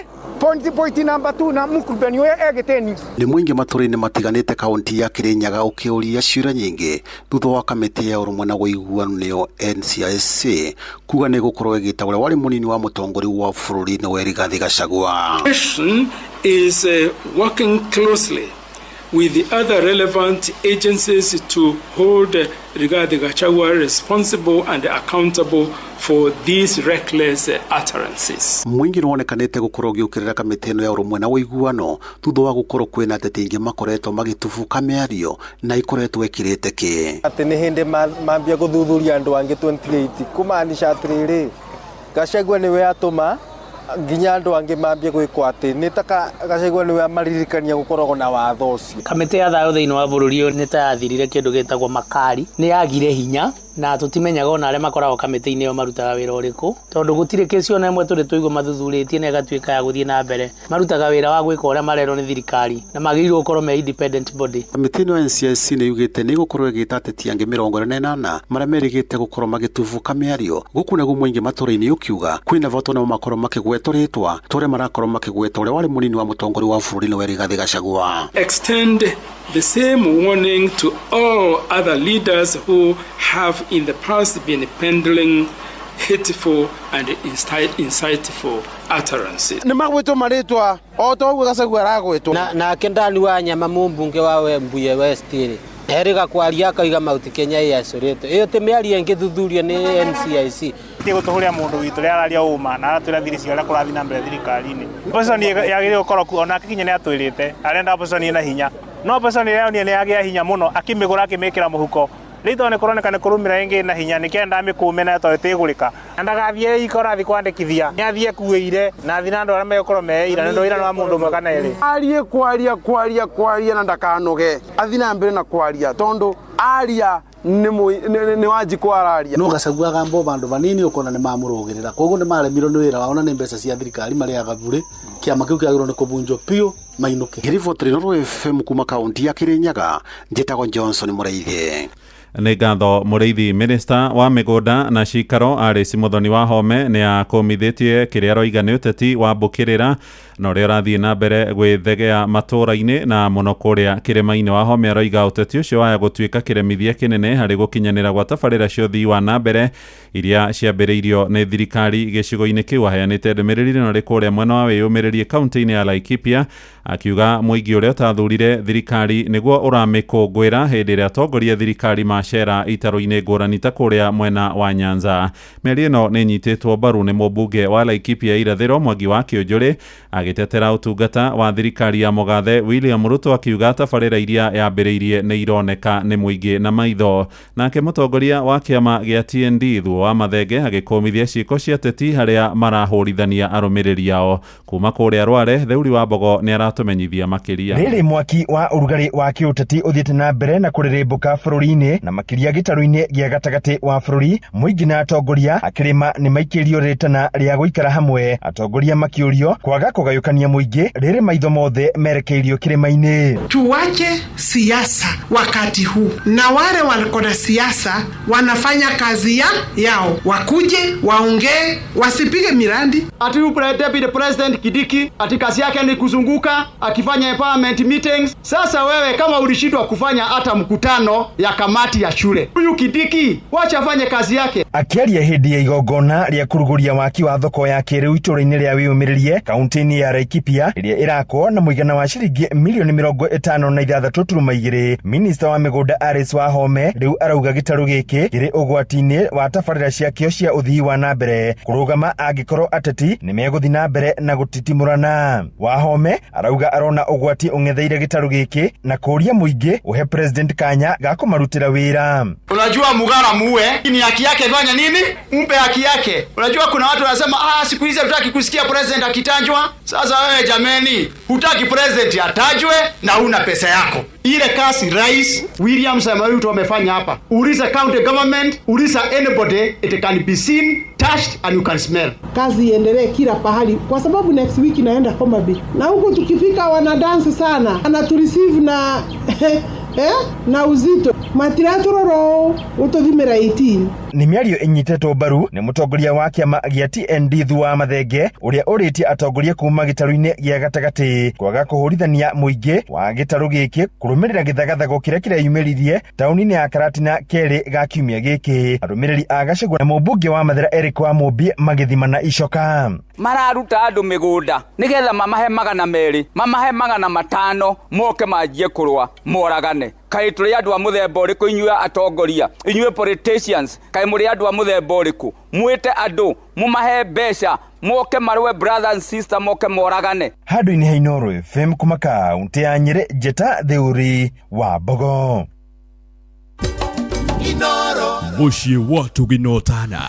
point number 2 na mukubeni uyu egiteni ni mwingi maturi-ini matiganite kaunti ya Kirinyaga ukiuria ciura nyingi thutha wa kamiti ya urumwe na guiguanu niyo NCIC kuga ni gukorwo igita uria wari munini wa mutongoria wa bururi ni Rigathi Gachagua is working closely with the other relevant agencies to hold Rigathi Gachagua responsible and accountable for these reckless utterances. Mwingi wonekanite gukorwo giukirira kamiti ino ya urumwe na uiguano thutha wa gukorwo kwina ateti ingi makoretwo magitubuka miario na ikoretwo ikirite ki ati ni hindi mambia guthuthuria andu angi 28 kumaanisha atiriri Gachagua niwe atuma nginya andu angi mambie gwikwa ati nitaka Gachagua niwe amaririkania gukorwo na watho ucio. Kamiti ya thayo thiini wa bururi uyu nitayathirire kindu gitagwo makari ni yagire hinya na tutimenyaga ona aria makoragwo kamiti-ini yo marutaga wira uriku tondu gutire kesi ona imwe turi tuigwo mathuthuritie na igatuika ya guthie na mbere marutaga wira wa gwika uria marerwo ni thirikari na magirwo gukorwo me independent body. Kamiti ino NCIC ni yugite ni gukorwo igita ateti angi 48 maria merigite gukorwo magituvuka miario guku naguo mwingi matura-ini ukiuga kwina voto na makorwo makigwetwo ritwa turia marakorwo makigweta uria wari munini wa mutongoria wa bururi ni Rigathi Gachagua. Extend the same warning to all other leaders who have in the past been peddling hateful and insightful utterances. Ni magwetwo maritwa o to Gachagua aragwetwo na kendani wa nyama mumbunge wa Mbuye West ri Eriga kwaria akaiga mauti Kenya yacorete iyo te miari engi thuthuria ni NCIC ti gutuhuria mundu witu ria araria uma na aratwira thiri cia kurathi na mbere thirikari-ini opposition yagire gukorwo ku ona kinya ni atwirite arenda opposition na hinya no opposition ni yagia hinya muno akimigura akimikira muhuko rito ne koroneka ne kurumira ingi na hinya ni kenda mikume na to itigurika ndagathie ikora thi kwandikithia ni athie kuire na thi na andu aria mekorwo meira ndo ira no mundu mwaka na iri arie kwaria na ndakanoge athi na mbere na kwaria tondu aria ni waji kwararia no Gachagua gambo bandu banini ukona ni mamurugirira koguo ni maremirwo ni wira waona ni mbeca cia thirikari mariaga bure kiama kiu kiagirwo ni kubunjwo pio mainuke. Giribotri no FM kuma kaunti ya Kirinyaga njitagwo Johnson Muraithie. Nĩ ngatho Mũrĩithi Minista wa mĩgũnda na cikaro Alice Muthoni wa Home nĩ akomithĩtie kĩrĩa aroiga nĩ ũteti wa mbũkĩrĩra na ũrĩa ũrathiĩ na mbere gwĩthegea matũũra-inĩ na mũno kũrĩa kĩrĩma-inĩ. wa Home aroiga ũteti ũcio waya gũtuĩka kĩremithia kĩnene harĩ gũkinyanĩra gwa tabarĩra cia ũthii wa na mbere iria ciambĩrĩirio nĩ thirikari gĩcigo-inĩ kĩu. Aheanĩte ndũmĩrĩri ĩno rĩ kũrĩa mwena wa wĩyũmĩrĩrie kaunti-inĩ ya Laikipia akiuga mũingĩ ũrĩa ũtathurire thirikari nĩguo ũramĩkũngũĩra hĩndĩ ĩrĩa atongoria thirikari macera itarũ-inĩ ngũrani ta kũrĩa mwena wa Nyanza. Mĩario ĩno nĩ nyitĩtwo mbaru nĩ mũmbunge wa Laikipia irathĩro Mwangi wa Kĩũnjũrĩ agĩtetera ũtungata wa thirikari ya mũgathe William Ruto akiuga tabarĩra iria yambĩrĩirie nĩ ironeka nĩ mũingĩ na maitho. Nake mũtongoria wa kĩama gĩa TND Thuo wa Mathenge agĩkũmithia ciĩko cia teti harĩa marahũrithania arũmĩrĩri ao. Kuma kũrĩa Rware, Theuri wa Mbogo nĩ aratumenyithia makĩria. Rĩrĩ mwaki wa ũrugarĩ wa kĩũteti ũthiĩte na mbere na kũrĩrĩmbũka bũrũri-inĩ na makĩria gĩtarũ-inĩ gĩa gatagatĩ wa bũrũri. Mũingĩ na atongoria akĩrĩma nĩ maikĩrio rĩtana rĩa gũikara hamwe, atongoria makĩũrio kwaga kũgayũkania mũingĩ rĩrĩ maitho mothe merekeirio kĩrĩma-inĩ. Tuwache siasa wakati huu, na wale wako na siasa wanafanya kazi yao, wakuje waongee, wasipige mirandi. Ati Deputy President Kidiki ati kazi yake ni kuzunguka hapa akifanya empowerment meetings. Sasa wewe kama ulishindwa kufanya hata mkutano ya kamati ya shule, huyu Kindiki wacha afanye kazi yake. Akiaria hindi ya igongona ria kuruguria waki wa thoko ya kiriu itũra-inĩ ria wiyumĩrĩrie kaunti-inĩ ya Laikipia iria irakwo na mũigana wa ciringi milioni 56.2, minista wa mĩgũnda Alice Wahome riu arauga gĩtarũ gĩkĩ kĩrĩ ũgwati-inĩ wa tabarĩra ciakĩo cia ũthii wa na mbere kũrũgama angĩkorwo ateti nĩ megũthiĩ na mbere na gũtitimũrana. Wahome arauga arona ũgwati ũng'etheire gĩtarũ gĩkĩ na kũria mũingĩ uhe president kanya ga kũmarutĩra wĩra. Unajua Mugara muue ni haki yake, fanya nini? Mpe haki yake. Unajua kuna watu wanasema siku hizi hatutaki kusikia president akitajwa. Sasa wewe jameni, hutaki president atajwe na una pesa yako. Ile kasi rais William Samoei Ruto amefanya hapa. Uliza county government, uliza anybody, it can be seen, touched and you can smell. Kazi iendelee kila pahali kwa sababu next week naenda Homa Bay. Na huko tukifika wana dance sana. Anatureceive na na uzito matiraturoro utothimira 18. Ni mĩario inyitetwo mbaru ni mũtongoria wa kĩama gĩa TND Thua Mathenge ũrĩa ũrĩtie atongoria kuma gĩtarũ-inĩ gĩa gatagatĩ kwaga kũhũrithania mũingĩ wa gĩtarũ gĩkĩ kũrũmĩrĩra gĩthagathago kĩrĩa kĩreyumĩririe taũni-inĩ ya Karatina kerĩ ga kiumia gĩkĩ. Arũmĩrĩri a Gachagua na mũmbunge wa Mathira Eric Wamũmbi magĩthimana icoka. Mararuta andũ mĩgũnda nĩgetha mamahe 200 mamahe 500 moke manjie kũrũa moragane. Kai tũrĩ andũ a mũthemba ũrĩkũ inyuĩ atongoria, inyuĩ politicians, kai mũrĩ andũ a mũthemba ũrĩkũ? Mwĩte andũ mumahe mbeca moke marũe brother and sister moke moragane. Handũ-inĩ ha Inooro FM kuma kaunti ya Nyĩrĩ, Njeta Theuri wa Mbogo. Inooro mũciĩ wa tũginotana.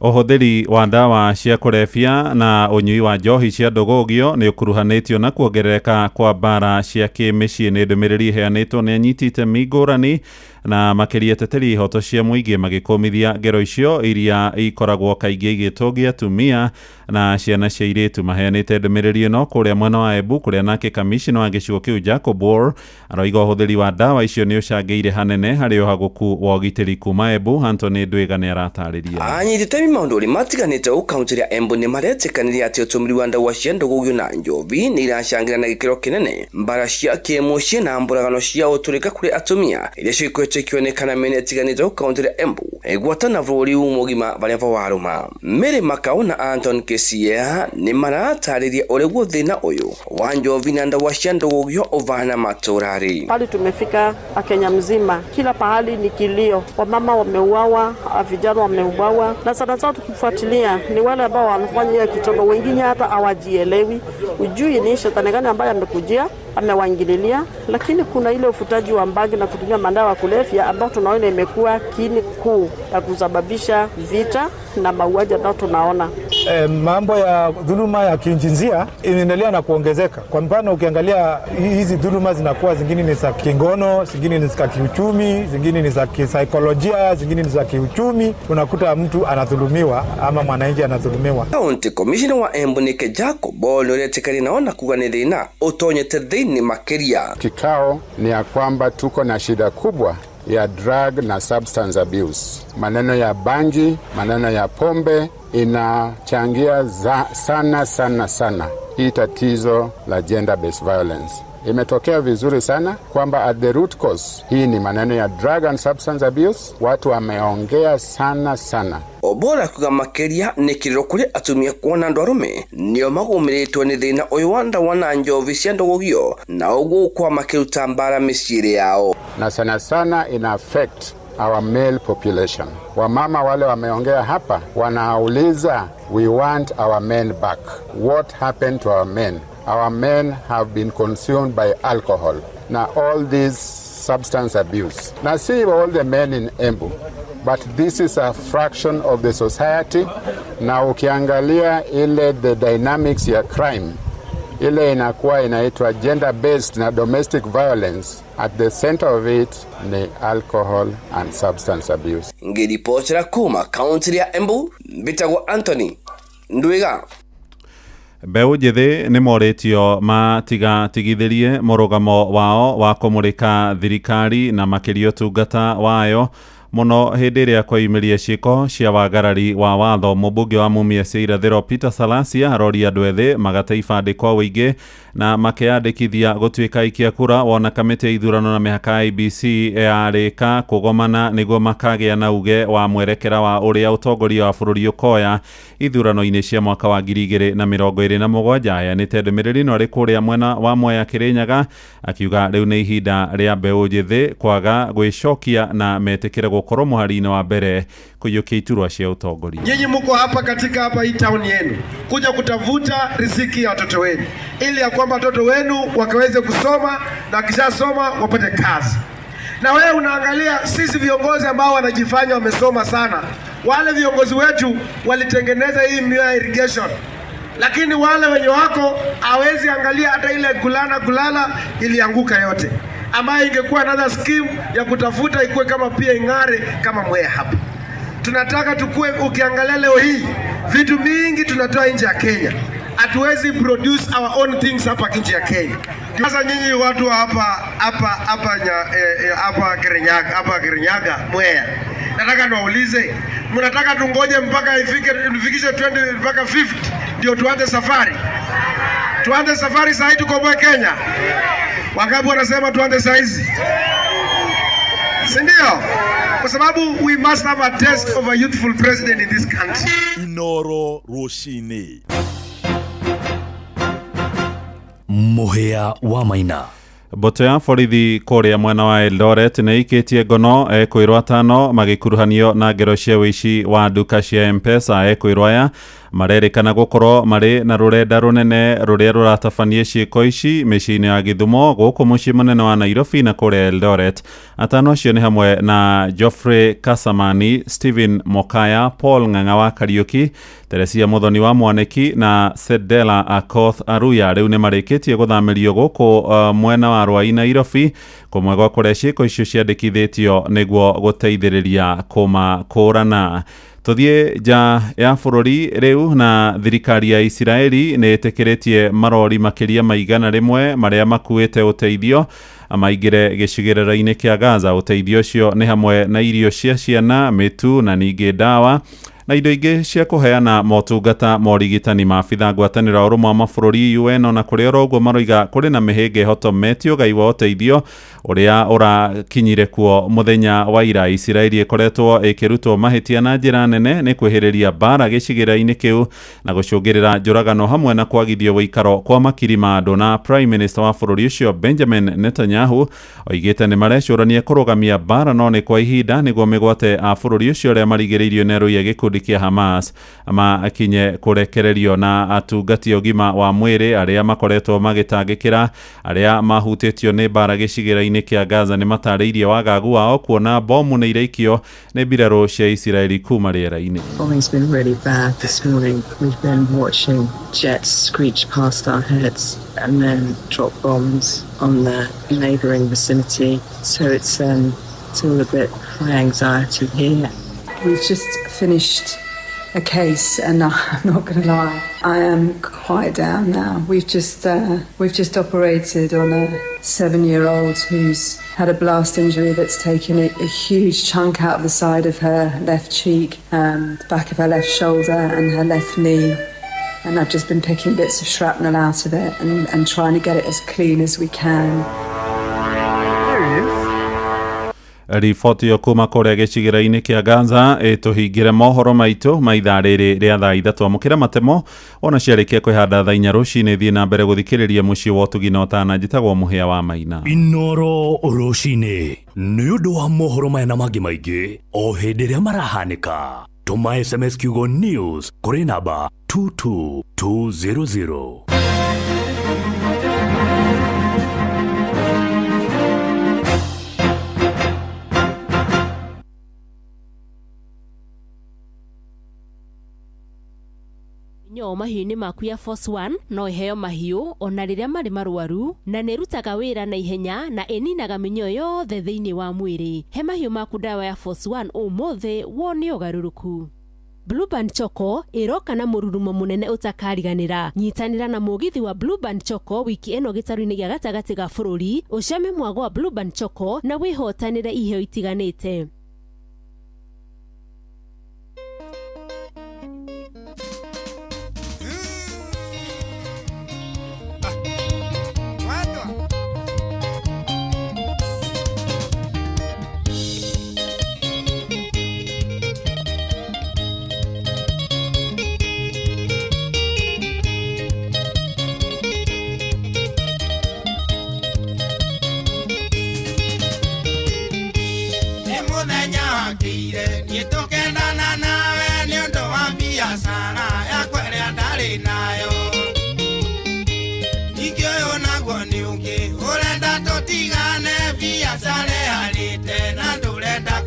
Ũhũthĩri wa ndawa cia kũrebia na ũnyui wa njohi cia ndũgũgio nĩ ũkuruhanĩtio na kuongerereka kwa mbara cia kĩmĩciĩ nĩ ndũmĩrĩri iheanĩtwo nĩ anyiti itemi ngũrani na makĩria teteri ihoto cia mũingĩ magĩkũmithia ngero icio iria ikoragwo kaingĩ igĩtũgia atumia na ciana cia airĩtu. Maheanĩte ndũmĩrĩri ĩno kũrĩa mwena wa Embu kũrĩa nake kamishina wa gĩcigo kĩu Jacob Wall aroiga ũhũthĩri wa ndawa icio nĩ ũcangĩire hanene harĩ ũhagũku wa ũgitĩri kuma Embu. Anthony Ndwiga nĩ aratarĩria. Anyiti itemi maũndũ matiganĩte gũkũ kaunti ya Embu nĩ maretĩkanĩria atĩ ũtũmĩri wa ndawa cia ndũgũgio na njovi nĩ iracangĩra na gĩkĩro kĩnene mbara cia kĩmũciĩ na mbũragano cia ũtũrĩka kũrĩ atumia iria ciĩkĩte kĩonekana mĩena ĩtiganĩte gũkũ kaunti ya Embu gwatana bũrũri mũgima barĩa warũma. Mary Makau na Anton Kesia nĩ maratarĩria ũrĩa thĩna ũyũ wa njovi na ndawa cia ndũgũgio ũvana matũrarĩ. Pale tumefika Kenya mzima, kila pahali ni kilio, wamama wameuawa, vijana wameuawa, na sana sana tukifuatilia ni wale ambao wanafanya hiyo kitendo, wengine hata hawajielewi, ujui ni shetani gani ambaye amekujia amewaingililia. Lakini kuna ile ufutaji wa bangi na kutumia madawa ya kulevya ambao tunaona imekuwa kiini kuu ya kusababisha vita na mauaji ambayo tunaona. Mambo ya dhuluma ya kijinsia inaendelea na kuongezeka. Kwa mfano ukiangalia hizi dhuluma zinakuwa zingine ni za kingono, zingine ni za kiuchumi, zingine ni za kisaikolojia, zingine ni za kiuchumi. Unakuta mtu anadhulumiwa ama mwananchi anadhulumiwa. County Commissioner wa Embu Nike Jacob Bolore naona kuwa ni thina utonyete thini makiria. Kikao ni ya kwamba tuko na shida kubwa ya drug na substance abuse. Maneno ya bangi, maneno ya pombe inachangia sana hii tatizo la gender based violence. Imetokea vizuri sana kwamba at the root cause hii ni maneno ya drug and substance abuse. Watu wameongea sana. Obora kuga makiria ni kiriro kuri atumia kuona ndwarume nio magumiritwo ni thina uyu wanda wana njovi cia ndũgũgio na ũguo kwa makiruta mbara mĩciĩ yao, na sana ina affect our male population. Wamama wale wameongea hapa wanauliza, we want our men back. What happened to our men? Our men have been consumed by alcohol. Now all this substance abuse. Now see all the men in Embu, but this is a fraction of the society. Na ukiangalia ile the dynamics ya crime, ile inakuwa inaitwa gender based na domestic violence, at the center of it ni alcohol and substance abuse. Ngiripotera kuma kaunti ya Embu, bitagwo Anthony Ndwiga. Mbeũ njĩthĩ nĩ morĩtio matigatigithĩrie mũrũgamo wao wa kũmũrĩka thirikari na makĩria ũtungata wayo muno hindi ria kwayumiria ciiko cia wagarari wa watho. Mubunge wa Mumias ya Irathiro Peter Salasia aroria andu ethi magate ibandikwa wingi na makiandikithia gutuika ikia kura. Wona kamiti ya ithurano na mihaka IBC yarika kugomana niguo makagia na uge wa mwerekera wa uria utongoria wa bururi ukoya ithurano-ini cia mwaka wa 2027. Yanite ndumiriri no ri kuria mwena wa Mwea Kirinyaga akiuga riu ni ihinda ria mbeu njithi kwaga gwicokia na metikire gukorwo muhari-ini wa mbere kuyukia iturwa cia utongoria. Nyinyi mko hapa katika hapa hii town yenu kuja kutafuta riziki ya watoto wenu ili ya kwamba watoto wenu wakaweze kusoma na kishasoma wapate kazi. Na wewe unaangalia sisi viongozi ambao wanajifanya wamesoma sana. Wale viongozi wetu walitengeneza hii Mwea irrigation. Lakini wale wenye wako hawezi angalia hata ile gulala ilianguka yote. Ambayo ingekuwa another scheme ya kutafuta ikuwe kama pia ing'are kama Mwea hapa. Tunataka tukue, ukiangalia leo hii vitu mingi tunatoa nje ya Kenya. Hatuwezi produce our own things hapa nje ya Kenya. Sasa nyinyi watu hapa Kirinyaga Mwea, nataka niwaulize, mnataka tungoje mpaka tufikishe 20 mpaka 50 ndio tuanze safari? Tuanze safari saa hii tuko Kenya. Wangapi wanasema tuanze saa hizi? Si ndio? Kwa sababu we must have a taste of a youthful president in this country. Inoro Roshini. Muhea wa Maina. Mboto ya borithi kuria mwena wa Eldoret ni ikitie ngono ekwirwa atano magikuruhanio na ngero cia wici wa duka cia M-Pesa. Ekwirwa aya marerikana gukorwo mari na rurenda runene ruria ruratabania ciiko ici micini ya Githumo guku mucii munene wa Nairobi na kuria Eldoret. Atano acio ni hamwe na Geoffrey Kasamani, Stephen Mokaya, Paul Ng'ang'a wa Kariuki, Teresia Muthoni wa Mwaniki na Sedela Akoth Aruya. Riu ni marikitie guthamirio guku mwena wa Rwai Nairobi kumwegwa kuria ciiko icio ciandikithitio niguo guteithiriria kumakũrana. Tuthie ja ya bururi riu na thirikari ya Israeli ni itikiritie marori makiria maigana rimwe maria makuite uteithio amaigire gicigirira-ini kia Gaza. Uteithio cio ni hamwe na irio cia ciana, mitu na ningi dawa na indo ingi cia kuheana motungata morigitani. Maabitha ngwataniro urumwe wa mabũrũri UN ona kuri oroguo maroiga kuri na mihinga ihotometio ugai wa uteithio uria urakinyire kuo muthenya wa ira. Israeli ikoretwo ikirutwo mahitia na njira nene ni kwihiriria bara gicigira-ini kiu na gucungirira njuragano hamwe na kwagithio wikaro kwa makiri ma andu. Na Prime Minister wa bũrũri ucio Benjamin Netanyahu oigite ni marecurania kurugamia bara no ni kwa ihinda niguo migwate a bũrũri ucio aria marigiriirio ni ruya gikundi kia Hamas ama akinye kurekererio. Na atungati ogima wa mwiri aria makoretwo magitangikira aria mahutitio ni bara gicigira-ini kia Gaza ni matariirie wagagu wao kuona bomu ni iraikio ni mbirarũ cia Israeli kuma rĩera-inĩ. Bombing's been really bad this morning. We've been watching jets screech past our heads and then drop bombs on the neighbouring vicinity. So it's all a bit high anxiety here. We've just finished a case and I'm not going to lie, I am quite down now. We've just operated on a 7-year-old who's had a blast injury that's taken a huge chunk out of the side of her left cheek, the back of her left shoulder and her left knee. And I've just been picking bits of shrapnel out of it and trying to get it as clean as we can. Riboti yo kuma kuria gicigira-ini kia Gaza tuhingire mohoro maitu maithaa riri ria thaa 3 amukira matemo ona ciarikia kwihanda thaa 4 rucini. Thie na mbere guthikiriria mucii wa utugina utana njitagwo Muhea wa Maina. Inoro Roshini ni undu wa mohoro maya na mangi maingi o hindi ria marahanika. Tuma SMS kiugo news kuri namba 22200. Nyo mahiũ-inĩ maku ya Force 1 no iheo mahiũ ona rĩrĩa marĩ marwaru na nĩ rutaga wĩra na ihenya na ĩninaga mĩnyoo yothe thĩinĩ wa mwĩrĩ. He mahiũ maku dawa ya Force 1 ũmũthĩ wone ũgarũrũku. Blueband Choco iroka na mũrurumo mũnene ũtakariganĩra. Nyitanĩra na mũgithi wa Blueband Choco wiki ĩno gĩtarũ-inĩ gĩa gatagatĩ ga bũrũri, ũcame mwago wa Blueband Choco na wĩhotanĩre iheo itiganĩte.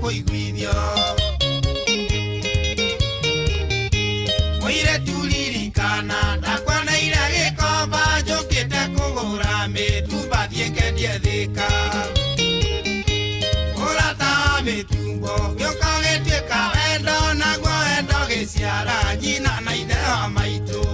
kuiguithio Oire tulirikana ndakwaneire gikomba njukite kugura mitumba thieke ndiethika urata mitumbo gioka gituika wendo naguo wendo giciara nyina na ithe wa maitu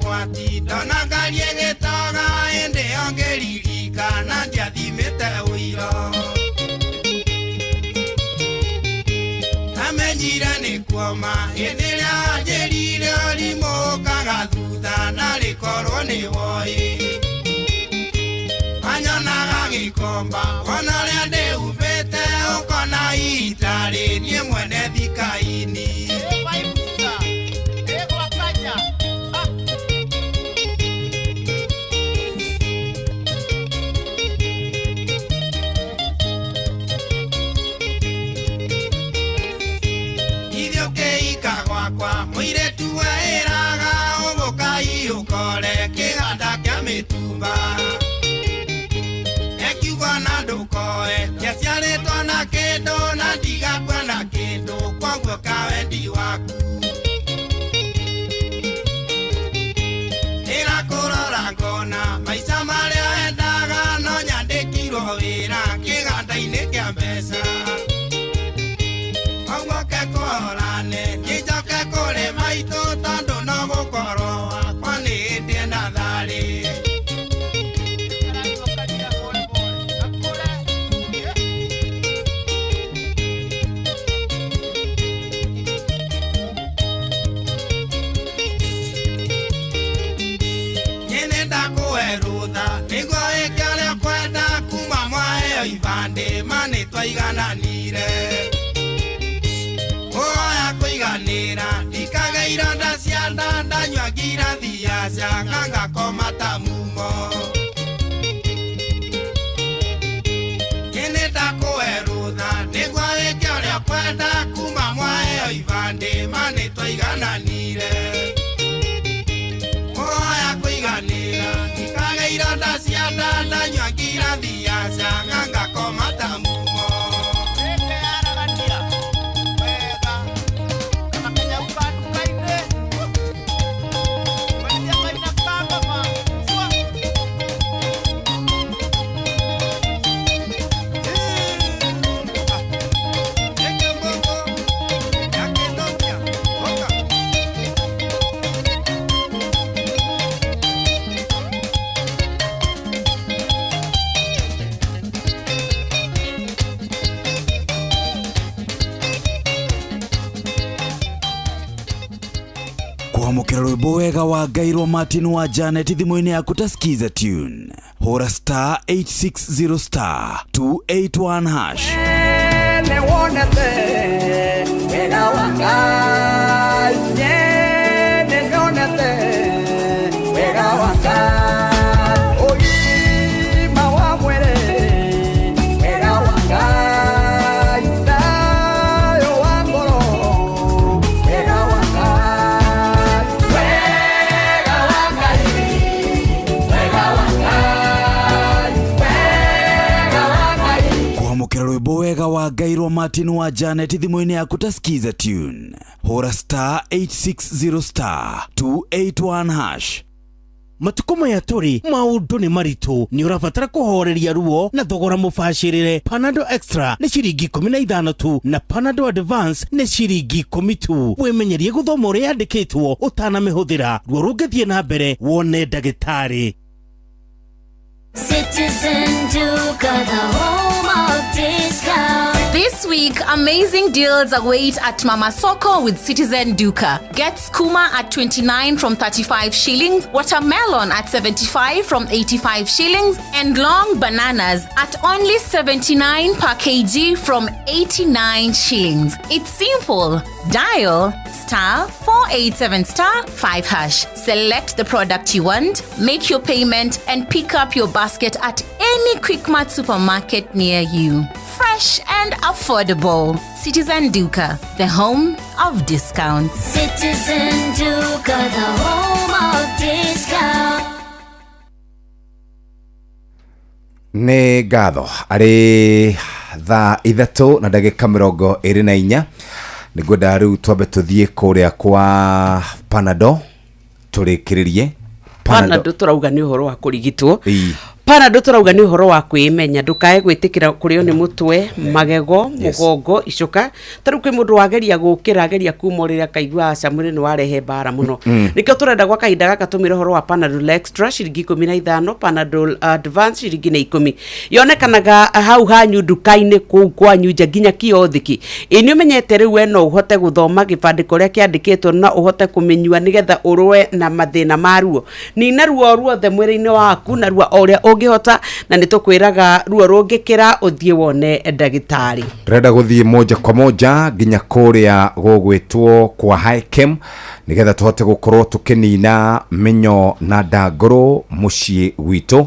Gwati dona galie getoga ende ongeririka na ndiathimite uiro amenyire ni kuoma endelea anjerire olimo kagathuta na rikorwo ni woi anyonaga gikomba ona ria ndiumbite ukona itari nie mwene thikaini kendo na diga bwana kendo kwangu kawendi waku ira korora ngona maisha maria endaga no nyandikirwo wira kiganda-ini kia mbeca kwangu kekorane ngijoke kuri maitu tondu no gukorwo wakwa ni ndienda thari Ivande mane twaigananire oya kuiganira ndikageira ndacianda ndanyua ngirathi yacia ngangakoma ta mumo nĩnda kũwerũtha nĩguo wĩke ũrĩa kwenda kuma mwayo ivande mane twaigananire oya kuiganira ndikageira ndacianda ndanyua ngirathi yacia ngangakoma ta mumo kwamũkĩra rwĩmbo wega wa Ngairũ Martin wa Janet thimũ-inĩ yaku ta skiza tune hũra star 860 star 281 hash wonete wega wa Ngai nĩwonete wega wa Ngai ũgima wa mwĩrĩ wega wa Ngai thayũ wa ngoro wega wa Ngai wega wa Ngai wega wa Ngai wega wa Ngai kwamũkĩra rwĩmbo wega wa Ngairũ Martin wa Janet thimũ-inĩ yaku ta skiza tune hũra star 860 star 281 hash. Matuko maya turi maundu ni maritu ni urabatara kuhoreria ruo na thogora mubashirire. Panadol Extra ni ciringi 15 tu na Panadol Advance ni ciringi 10 tu. Wimenyerie guthoma uria yandikitwo utanamihũthĩra ruo rungithie na mbere wone ndagĩtarĩ. Citizen Duka, the home of discount. This week, amazing deals await at Mama Soko with Citizen Duka. Get skuma at 29 from 35 shillings, watermelon at 75 from 85 shillings, and long bananas at only 79 per kg from 89 shillings. It's simple. Dial *487*5#. Select the product you want, make your payment, and pick up your basket at any Quickmart supermarket near you. Fresh and affordable. Citizen Duka, the home of discounts. Citizen Duka, the home of discount. Nĩ ngatho arĩ thaa 3:24 nĩngwenda rĩu twambe tũthiĩ kũrĩa kwa Panadol tũrĩkĩrĩrie. Panadol turauga nĩ ũhoro wa kũrigitwo. Panadol turauga nĩ ũhoro wa kwĩmenya, ndũkae gwĩtĩkĩra kũrĩo nĩ mũtwe, magego, mũgongo, icoka. Tarĩu kwĩ mũndũ wageria gũkĩra ageria kuma rĩrĩa kaigua camũrĩ nĩ warehe bara mũno. Nĩkĩo tũrenda gwa kahinda gaka tũmĩre ũhoro wa Panadol Extra ciringi 15, Panadol Advance ciringi 10. Yonekanaga hau hanyu nduka-inĩ kũu kwanyu nja nginya kiothiki. Nĩ ũmenyete rĩu we no ũhote gũthoma gĩbandĩko ũrĩa kĩandĩkĩtwo na ũhote kũmenyua nĩgetha ũrũe na mathĩna ma ruo. Nina ruo ruothe mwĩrĩ-inĩ waku na ruo ũrĩa ũngĩhota, na nĩtũkwĩraga ruo rũngĩkĩra ũthiĩ wone ndagĩtarĩ. Turenda gũthiĩ moja kwa moja nginya kũrĩa gũgwĩtwo kwa Highchem nĩgetha tũhote gũkorwo tũkĩnina mĩnyo na ndangũrũ mũciĩ witũ.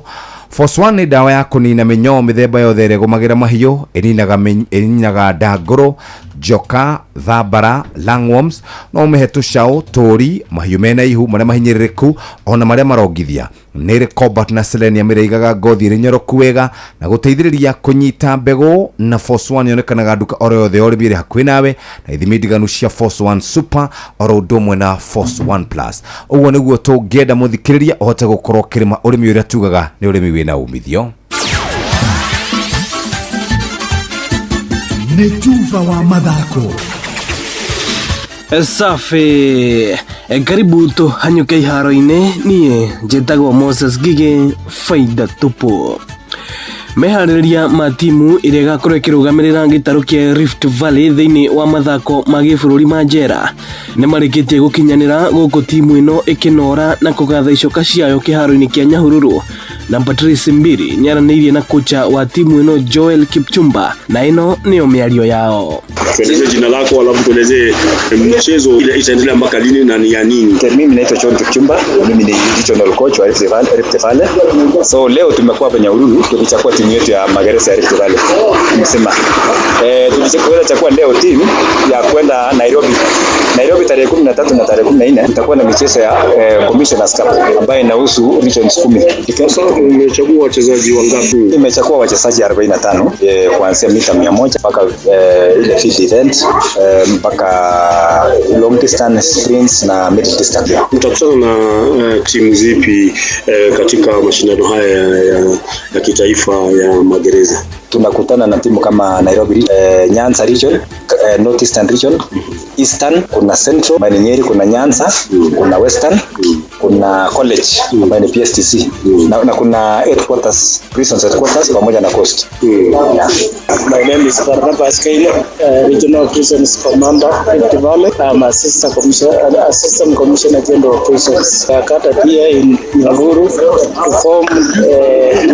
Force 1 nĩ dawa ya kũnina mĩnyo mĩthemba yothe ĩrĩa ĩgũmagĩra mahiũ, ĩninaga ndangũrũ, joka, thambara, langworms, no ũmĩhe tũcaũ, tũri, mahiũ mena ihu, marĩa mahinyĩrĩrĩku, ona marĩa marongithia. Nĩrĩ cobalt na selenium ĩrĩa igaga ngothi ĩrĩ nyoroku wega na gũteithĩrĩria kũnyita mbegũ, na Force 1 yonekanaga nduka oro yothe ũrĩmi ĩrĩ hakuhĩ nawe, na ithimi ndiganu cia Force 1 Super oro ũndũ ũmwe na Force 1 Plus. Ũguo nĩguo tũngĩenda mũthikĩrĩria ũhote gũkorwo kĩrĩma ũrĩmi ũrĩa tugaga nĩ ũrĩmi wĩna umithio. Nĩ Tuva wa mathako. Safi, karibu tuhanyuke iharo-inĩ. Niĩ njĩtagwo Moses Gige, faida tupu. Meharĩrĩria ma timu ĩrĩa ĩgakorwo ĩkĩrũgamĩrĩra gĩtarũ kĩa Rift Valley thĩinĩ wa mathako ma gĩbũrũri ma njera nĩ marĩkĩtie gũkinyanĩra gũkũ timu ĩno ĩkĩnora na kũgatha icoka ciayo kĩharo-inĩ kĩa Nyahururu, na Patrice Mbiri nĩaranĩirie na kocha wa timu ĩno Joel Kipchumba, na ĩno nĩyo mĩario yao. Tueleze jina lako alafu tueleze mchezo ile itaendelea mpaka lini na ni ya nini? Mimi naitwa Joel Kipchumba, mimi ni regional coach wa Rift Valley. So leo tumekuwa hapa Nyahururu tukichukua timu yetu ya Magereza ya Rift Valley. Tumesema tulichukua leo timu ya kwenda Nairobi tarehe 13 na tarehe 14 tutakuwa na michezo ya Commissioners Cup ambayo inahusu regions 10. Sasa umechagua wachezaji wangapi? Nimechagua wachezaji 45 kuanzia mita 100 mpaka ile field event mpaka long distance sprints na middle distance. Utakutana na timu zipi katika mashindano haya ya kitaifa ya Magereza? Tunakutana na timu kama Nairobi, Nyanza region, North Eastern region, Eastern, kuna Central, Nyeri, kuna Nyanza, kuna Western, kuna College ambayo ni PSTC, na kuna headquarters, prisons headquarters pamoja na Coast. Yeah. My name is Barnabas Kaile, Regional Prisons Commander Rift Valley. I'm Assistant Commissioner General of Prisons. I gathered here in Nyahururu to form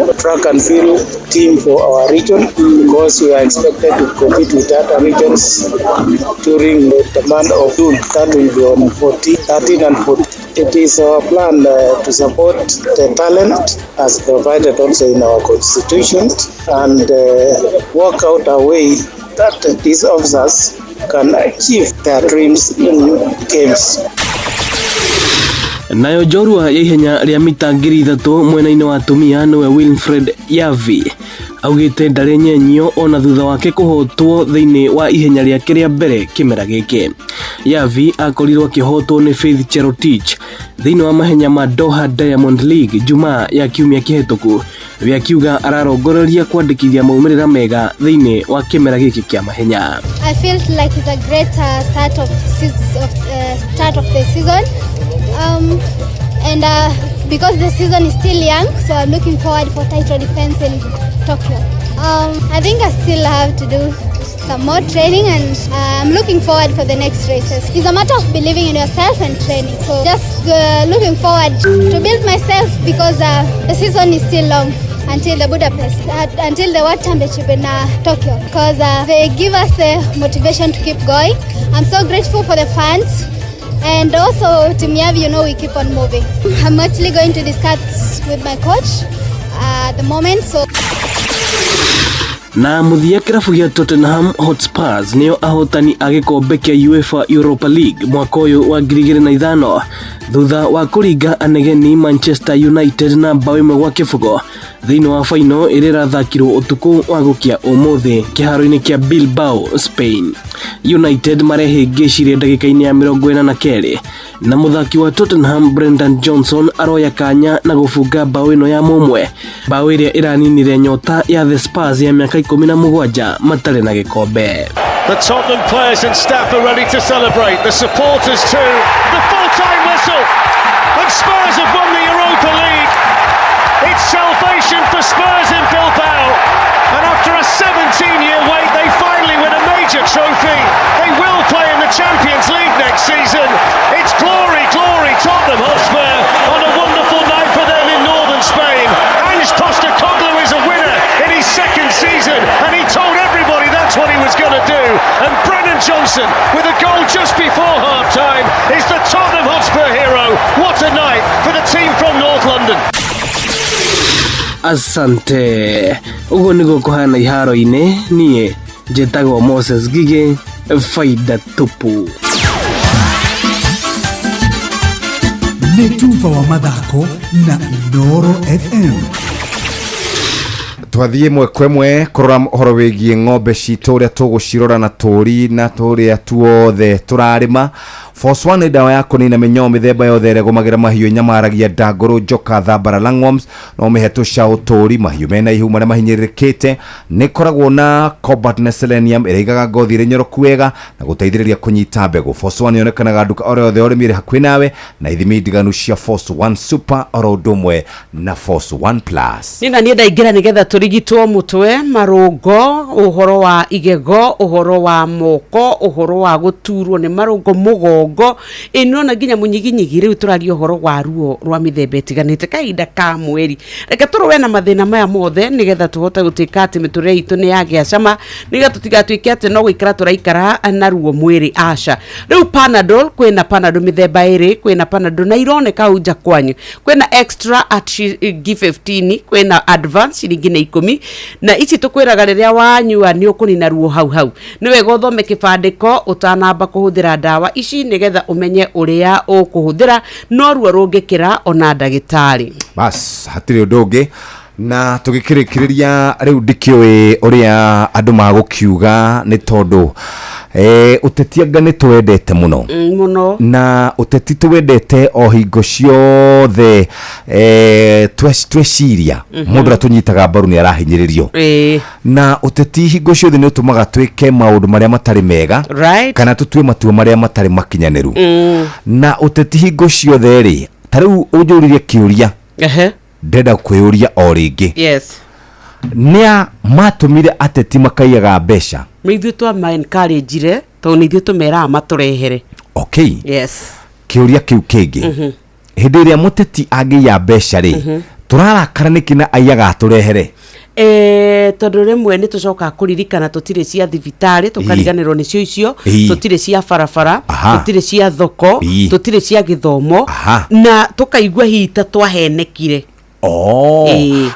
a track and field team for our region because we are expected to compete with other regions during the month of June. That will be on 13 and 14. It is our plan to support the talent as provided also in our constitution and work out a way that these officers can achieve their dreams in games. Nayo njorua ya ihenya rĩa mita 3,000 mwena-inĩ wa atumia nĩwe Wilfred Yavi augĩte ndarĩ nyenyio ona thutha wake kũhotwo thĩinĩ wa ihenya rĩake rĩa mbere kĩmera gĩkĩ. Yavi akorirwo akĩhotwo nĩ Faith Cherotich thĩinĩ wa mahenya ma Doha Diamond League Jumaa ya kiumia kĩhetũku, we akiuga ararongoreria kwandĩkithia maumĩrĩra mega thĩinĩ wa kĩmera gĩkĩ kĩa mahenya. I felt like it's a great start of the season. and because the season is still young, so I'm looking forward for title defense in Tokyo. I think I still have to do some more training, and I'm looking forward for the next races. It's a matter of believing in yourself and training. So just looking forward to build myself, because the season is still long until the Budapest, until the World Championship in Tokyo, because they give us the motivation to keep going. I'm so grateful for the fans, and also to Miyavi, you know, we keep on moving. I'm actually going to discuss with my coach at the moment, so na muthia kirabu gia Tottenham Hotspurs nio ahotani a gikombe kia UEFA Europa League mwaka uyu wa 2005 thutha wa kuringa anegeni Manchester United na bao imwe gwa kibugo thiini wa final iri rathakirwo utuku wa gukia umuthi kiharo-ini kia Bilbao, Spain. United marehingicirie ndagika-ini ya 42 na muthaki wa Tottenham Brendan Johnson aroya kanya na gubunga bao ino ya mumwe, bao iria iraninire nyota ya the Spurs ya miaka 17 matare na gikombe. The Tottenham players and staff are ready to celebrate. The supporters too. The full-time whistle. And Spurs have won the Europa League. It's salvation for Spurs in Bilbao. And after a 17-year wait, they finally win a major trophy. They will play in the Champions League next season. It's glory, glory, Tottenham Hotspur on a wonderful night for them in northern Spain. Ange Postecoglou is a winner in his second season, and he told everybody that's what he was going to do. And Brennan Johnson, with a goal just before half-time, is the Tottenham Hotspur hero. What a night for the team from North London. Asante. Ugo nigo kuhana iharo-ini nie njĩtagwo Moses Gige, faida tupu. Nĩ Tuva wa mathako na Noro FM. Twathie mwe kwemwe kurora horo wigie ng'ombe citũ ũrĩa tũgũcirora na tũri na tũrĩa tuothe tũrarĩma. Force One dawa ya kũnina mĩnyoo mĩthemba yothe ĩrĩa ĩgũmagĩra mahiũ nyamaragia ndangũrũ, njoka, thambara, langworms, no mĩhetũ cia ũtũri, mahiũ mena ihu marĩa mahinyĩrĩrĩkĩte. Nĩ koragwo na cobalt na selenium ĩrĩa igaga ngothi ĩrĩ nyoroku wega na gũteithĩrĩria kũnyita mbegũ. Force One yonekanaga nduka o yothe ũrĩmi ĩrĩ hakuhĩ nawe, na ithimi ndiganu cia Force One Super oro ũndũ ũmwe na Force One Plus. Nina niĩ ndaingĩra nĩgetha tũrigitwo mũtwe, marũngo, ũhoro wa igego, ũhoro wa moko, ũhoro wa gũturwo nĩ marũngo, mũgongo, ino na nginya munyiginyigi riu turario horo wa ruo rwa mithemba itiganite kahinda ka mweri. Reke tũrũe na mathĩna maya mothe nigetha tũhote gũtuĩka atĩ mĩtũrĩre itũ nĩ yagĩa cama, nigetha tũtigatuĩke atĩ no gũikara tũraikara na ruo mwĩrĩ aca. Rĩu Panadol, kwĩna Panadol mĩthemba ĩrĩ, kwĩna Panadol na ironeka uja kwanyu, kwĩna extra at G15, kwĩna advance ciringi na 10, na ici tũkwĩraga rĩrĩa wanyua nĩ ũkũnina ruo hau hau. Nĩ wega ũthome kĩbandĩko ũtanamba kũhũthĩra ndawa ici nigetha umenye uria ukuhuthira no ruo rungikira ona ndagitari. Bas hatire ndungi na tugikirikiriria riu ndikiwe uria andu magukiuga ni tondu utetianga ni twendete muno na uteti twendete o hingo ciothe tweciria mundu atunyitaga mbaru ni arahinyiririo na uteti hingo ciothe ni utumaga twike maundu maria matari mega kana tutue matua maria matari makinyaniru na uteti hingo ciothe ri tariu unjuririe kiuria ndenda kwiyuria o ringi nia matumire ateti makaiyaga mbeca meithu twa ma encourage to nithio tumera maturehere. Okay, kiuria kiu kingi hindi ria muteti angiya mbeca ri turarakara nikina aiyaga turehere tondu rimwe ni tucoka kuririkana tutire cia thibitari tukariganirwo ni cio icio, tutire cia barabara, tutire cia thoko, tutire cia githomo na tukaigua hita twahenekire.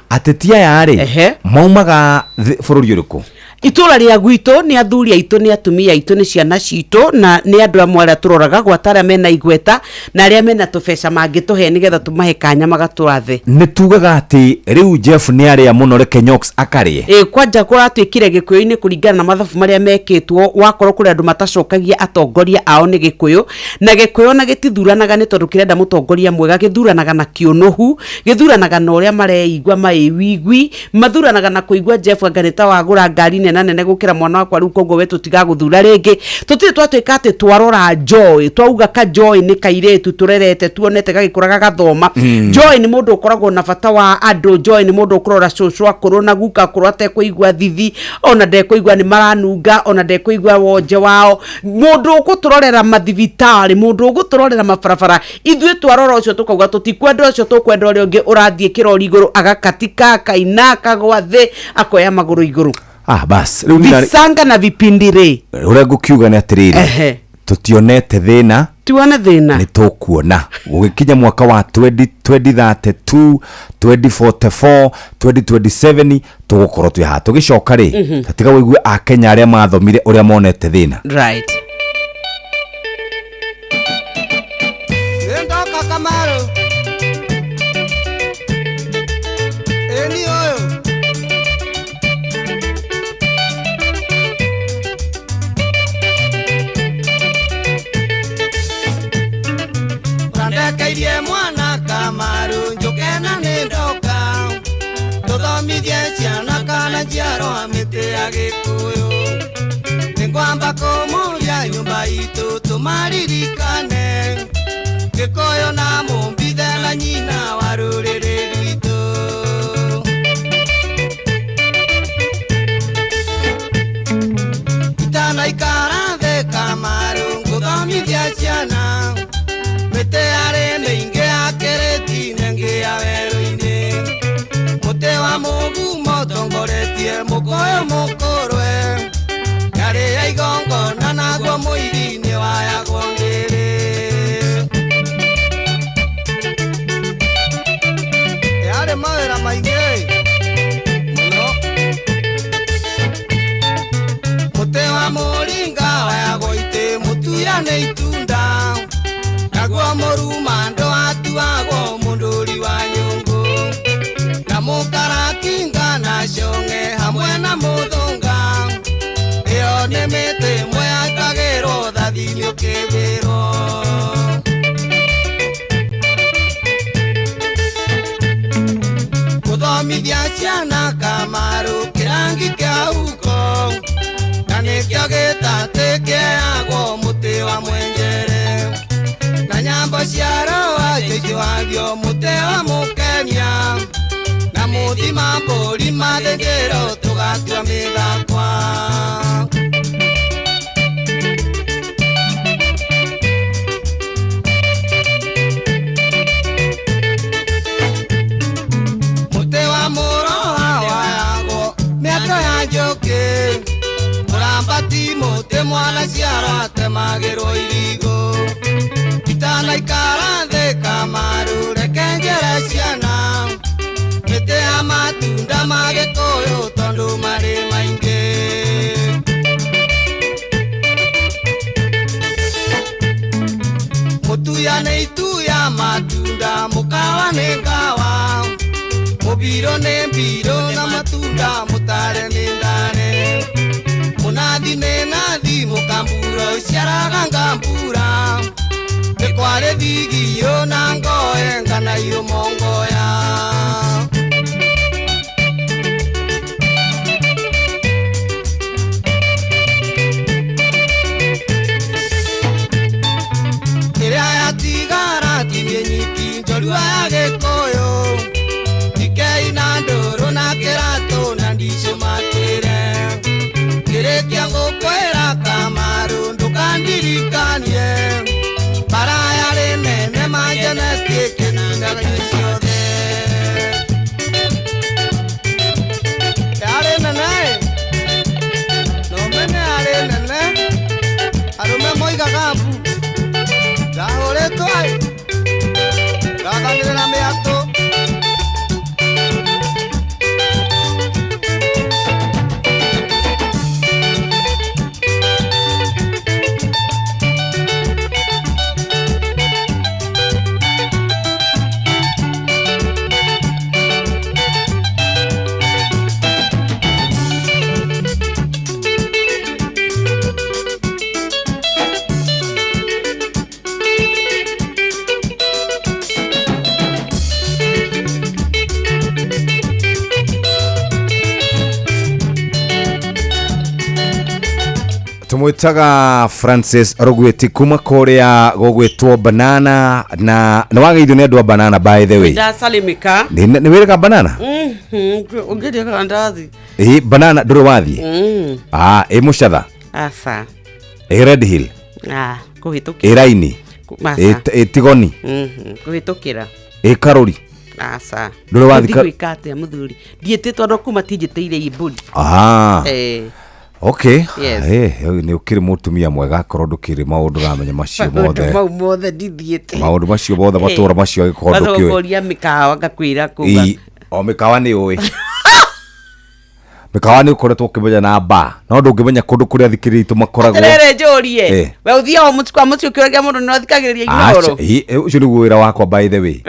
Ateti aya ri maumaga bururi uriku? Itura ria gwito ni athuri aitu ni atumia aitu ni ciana citu na ni andu amwe aria turoraga gwatara mena igweta na aria mena tubesha mangituhe nigetha tumahe kanya magaturathe. Ni tugaga ati riu Jeff ni aria muno reke Nyox akarie kwanja kuratwikire gikuyu-ini kuringana na mathabu maria mekitwo wakorwo kuri andu matacokagia atongoria ao ni gikuyu na gikuyu na gitithuranaga ni tondu kirenda mutongoria mwega, githuranaga na kionohu, githuranaga na uria mareigwa maiwigwi, mathuranaga na kuigwa Jeff Nganeta wagura ngari nena nene gukira mwana wakwa riu koguo we tutigaguthura ringi tutire twatuika ati twarora Joy twauga ka Joy ni kairetu turerete tuonete gagikuraga gathoma Joy ni mundu ukoragwo na bata wa andu Joy ni mundu ukurora cucu akuru na guka akuru atekuigua thithi ona ndekuigua ni maranunga ona ndekuigua wonje wao mundu uguturorera mathivitari mundu uguturorera mabarabara ithue twarora ucio tukauga tutikwenda ucio tukwenda uri ungi urathie kirori iguru agakatika kaina kagwa thi akoya maguru iguru bas visanga na vipindire uria ngukiuga ni atiriri tutionete thina tuone thina ni tukuona ugikinya mwaka wa 2032 2044 2027 tugukorwo twi ha tugicoka ri tatiga wigue akenya aria mathomire uria monete thina right Ndoka Kamaru Eni oyo Randekairie mwana Kamaru njukena ni ndoka tuthomithie ciana kana njiarwa mĩtĩ ya Gĩkũyũ nĩngwamba kũmũria nyũmba itũ tũmaririkane Gĩkũyũ na mũmbithe na nyina wa rũrĩrĩ rwitũ itanaikara thĩ Kamaru ngũthomithia ciana mĩtĩ yarĩ mĩingĩ ya kĩrĩti nengĩ ya werũ-inĩ mũtĩ wa mũgumo tongoretie mũkũyũ mũkũrwe yarĩ ya igongona naguo mũiri-inĩ wayagwo ngĩrĩ yarĩ mawĩra maingĩ mũno mũtĩ wa mũringa wayagwo itĩ mũtuya nĩ itunda naguo mũruma ndwatuagwo mũndũri wa nyũngũ na mũkarakinga na cong'e hamwe na mũthũnga ĩyo nĩ mĩtĩ ĩmwe yakagĩrwo thathi-inĩ ũkĩmbĩrwo gũthomithia ciana Kamaru kĩrangi kĩa huko na nĩkĩo gĩtatĩ kĩheagwo mũtĩ wa mwenjere na nyambo cia roa ijũagio mũtĩ wa mũkenia na mũthima mbũri mathĩnjĩro tũgatua mĩthakwa mũtĩ wa mũroha wayagwo mĩaka ya njũkĩ mũrambati mũtĩ mwana ciara temagĩrwo irigũ itanaikara thĩ Kamaru reke njere ciana mĩtĩ ya matunda ma Gĩkũyũ tondũ marĩ maingĩ mũtuya nĩ ituya matunda mũkawa nĩ ngawa mũbiro nĩ mbiro na matunda mũtare nĩ ndare mũnathi nĩ nathi mũkamburo ciaraga ngambura nĩ kwarĩ thigio na ngoe ngana iũmongoya ĩrĩa yatigara tinie nyiki njorua ya Gĩkũyũ tikei na ndũrũ na kĩratũ na ndicũ matĩre kĩrĩkia gũkwĩra Kamaru ndũkandirikanie bara yarĩ nene manjenetie kĩninaga ciothe yarĩ nene no mene yarĩ nene arũme moigaga mbu ndahũrĩtwo ndathanĩrĩra mĩatũ tumwitaga Francis Rogweti kuma korea gogwetwo banana na wageithio ni andu a banana by the way. Da salimika. Ni wirika banana? Ungedia kandazi. Banana nduru wathi. Mucatha. Asa. Red Hill. Kuhitukira. Iraini. Tigoni. Kuhitukira. Karori. Asa. Nduru wathi. Ndikate muthuri. Ndietitwo ndo kuma tinjiteire iburi. Okay. Yes. Ni ukiri mutumia mwega korwo ndukiri maundu ramenya macio mothe. Mothe ndithiete. Maundu macio mothe matura macio gikorwo ndukiwe. Bazokoria mikawa ngakwira kuga. O mikawa ni uwi. Mikawa ni ukoretwo ukimenya na ba. No ndungimenya kundu kuria thikiritu makoragwo. Atere njorie. We uthia o mutukwa mucio kiorega mundu no thikagiriria ignoro. Ucio ni wira wakwa by the way.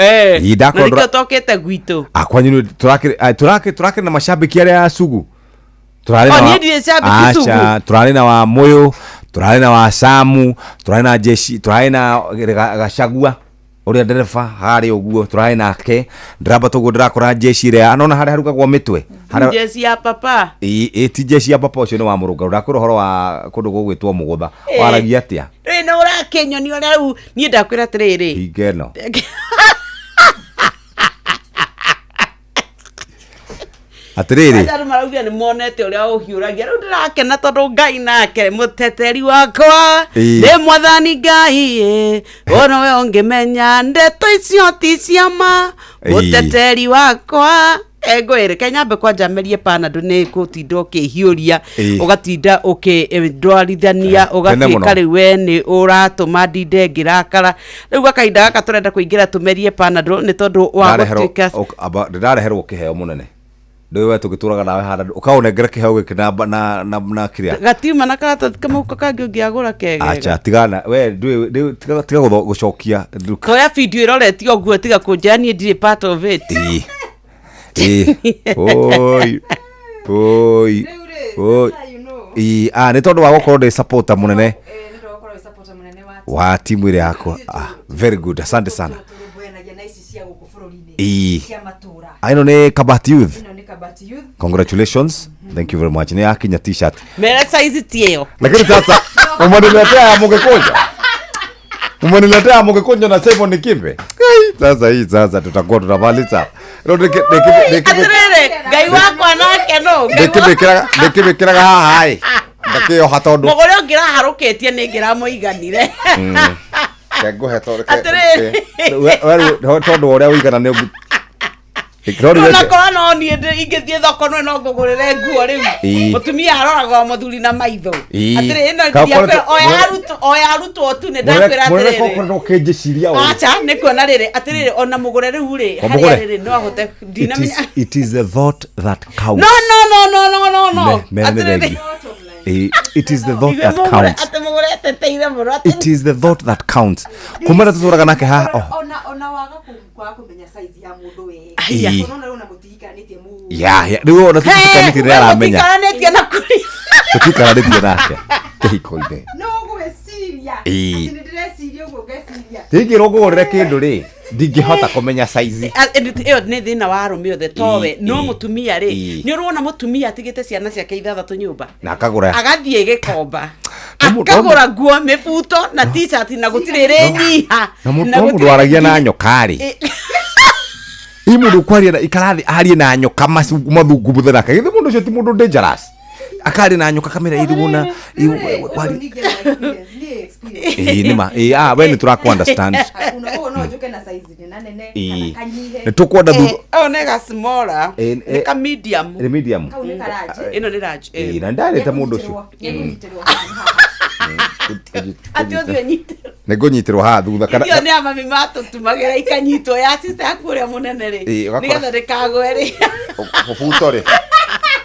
Ndakora ndo tokete gwitu. Akwanyu turakire na mashabiki aria asugu. Turari na wa Moyo, turari na wa Samu, turari na Jeshi, turari na Gachagua uria ndereba hari uguo, turari nake ndiramba tuguo ndirakora Jeshi ria anona hari harugagwo mitwe Jeshi ya papa ti Jeshi ya papa ucio ni wa muruga urakura horo wa kundu gugwitwo mugutha waragia atia no urakenyo ni ora u ni ndakwira tiriri hingeno atiriri ajaru maraugia ni monete uria uhiuragia ru ndirakena tondu Ngai nake muteteri wakwa ni mwathani Ngai ono we ongimenya ndeto icio ti ciama muteteri wakwa Ego Kenya kwa jamerie Panado ne kutinda ukihiuria ugatinda ukindwarithania ugatika riwe ni uratuma ndinde ngirakara riu akainda gaka turenda kuingira tumerie Panado ni tondu wa gutika ndirareherwo kiheo munene ndewe tugituraga nawe handa ukaonengera kiheo giki na kiria gatima na karata kama kangi ungiagura kege acha tigana we tiga gucokia koya video iroretio guo tiga kunjani ndire part of it oi ni tondu wa gukorwo ndi supporter munene wa timu ile yako very good asante sana ino ni Kabati Youth congratulations thank you very much ni akinya t-shirt mera size tieo lakini sasa umeniletea Mugekonyo na Simon Kimbe sasa tutakuwa tunavaliza Ngai wako anake no ndikibikiraga haha ndakio hatondu mogore ngira haruketie ni ngira muiganire nguhe tondu uria uigana ni na kono ni ingithie thoko no ngugurire nguo riu mutumia aroraga muthuri na maitho atire no ndia oya ruto tu ne ndakwira atire acha ne kuona riri atire ona mugure riu ri haria riri no ahote dinamenya it is the thought that counts no it is the thought that counts it is the thought that counts kumara tuturaga nake ha ona waga kwa kumenya size ya mundu we unaona mutikanite mu riu ona tutikanite ni aramenya tutikanite na kuri tutikanite nake kihikoine no gweciria ndire ugo geciria tigiro ngurire kindu ri ndingihota kumenya size iyo ni thina wa arume othe towe no mutumia ri ni urona mutumia atigite ciana ciake ithathatu nyumba na akagura agathie gikomba akagura nguo mibuto na t-shirt na gutirire nyiha na mundu aragia na nyokari mundu kwaria ikarathi arie na nyoka mathungu mutheraka githe mundu cio ti mundu dangerous akari na nyoka kamera iruna kwari nima we ni turaku understand no joke na size ni nene kanyihe ni tukwenda thu nega smaller ni ka medium ino ni large na ndarete mundu cio atio nyite negonyitirwo ha thutha kana iyo ni amami matutumagira ikanyitwo ya sister akuria munene ri nigetha rikagwe ri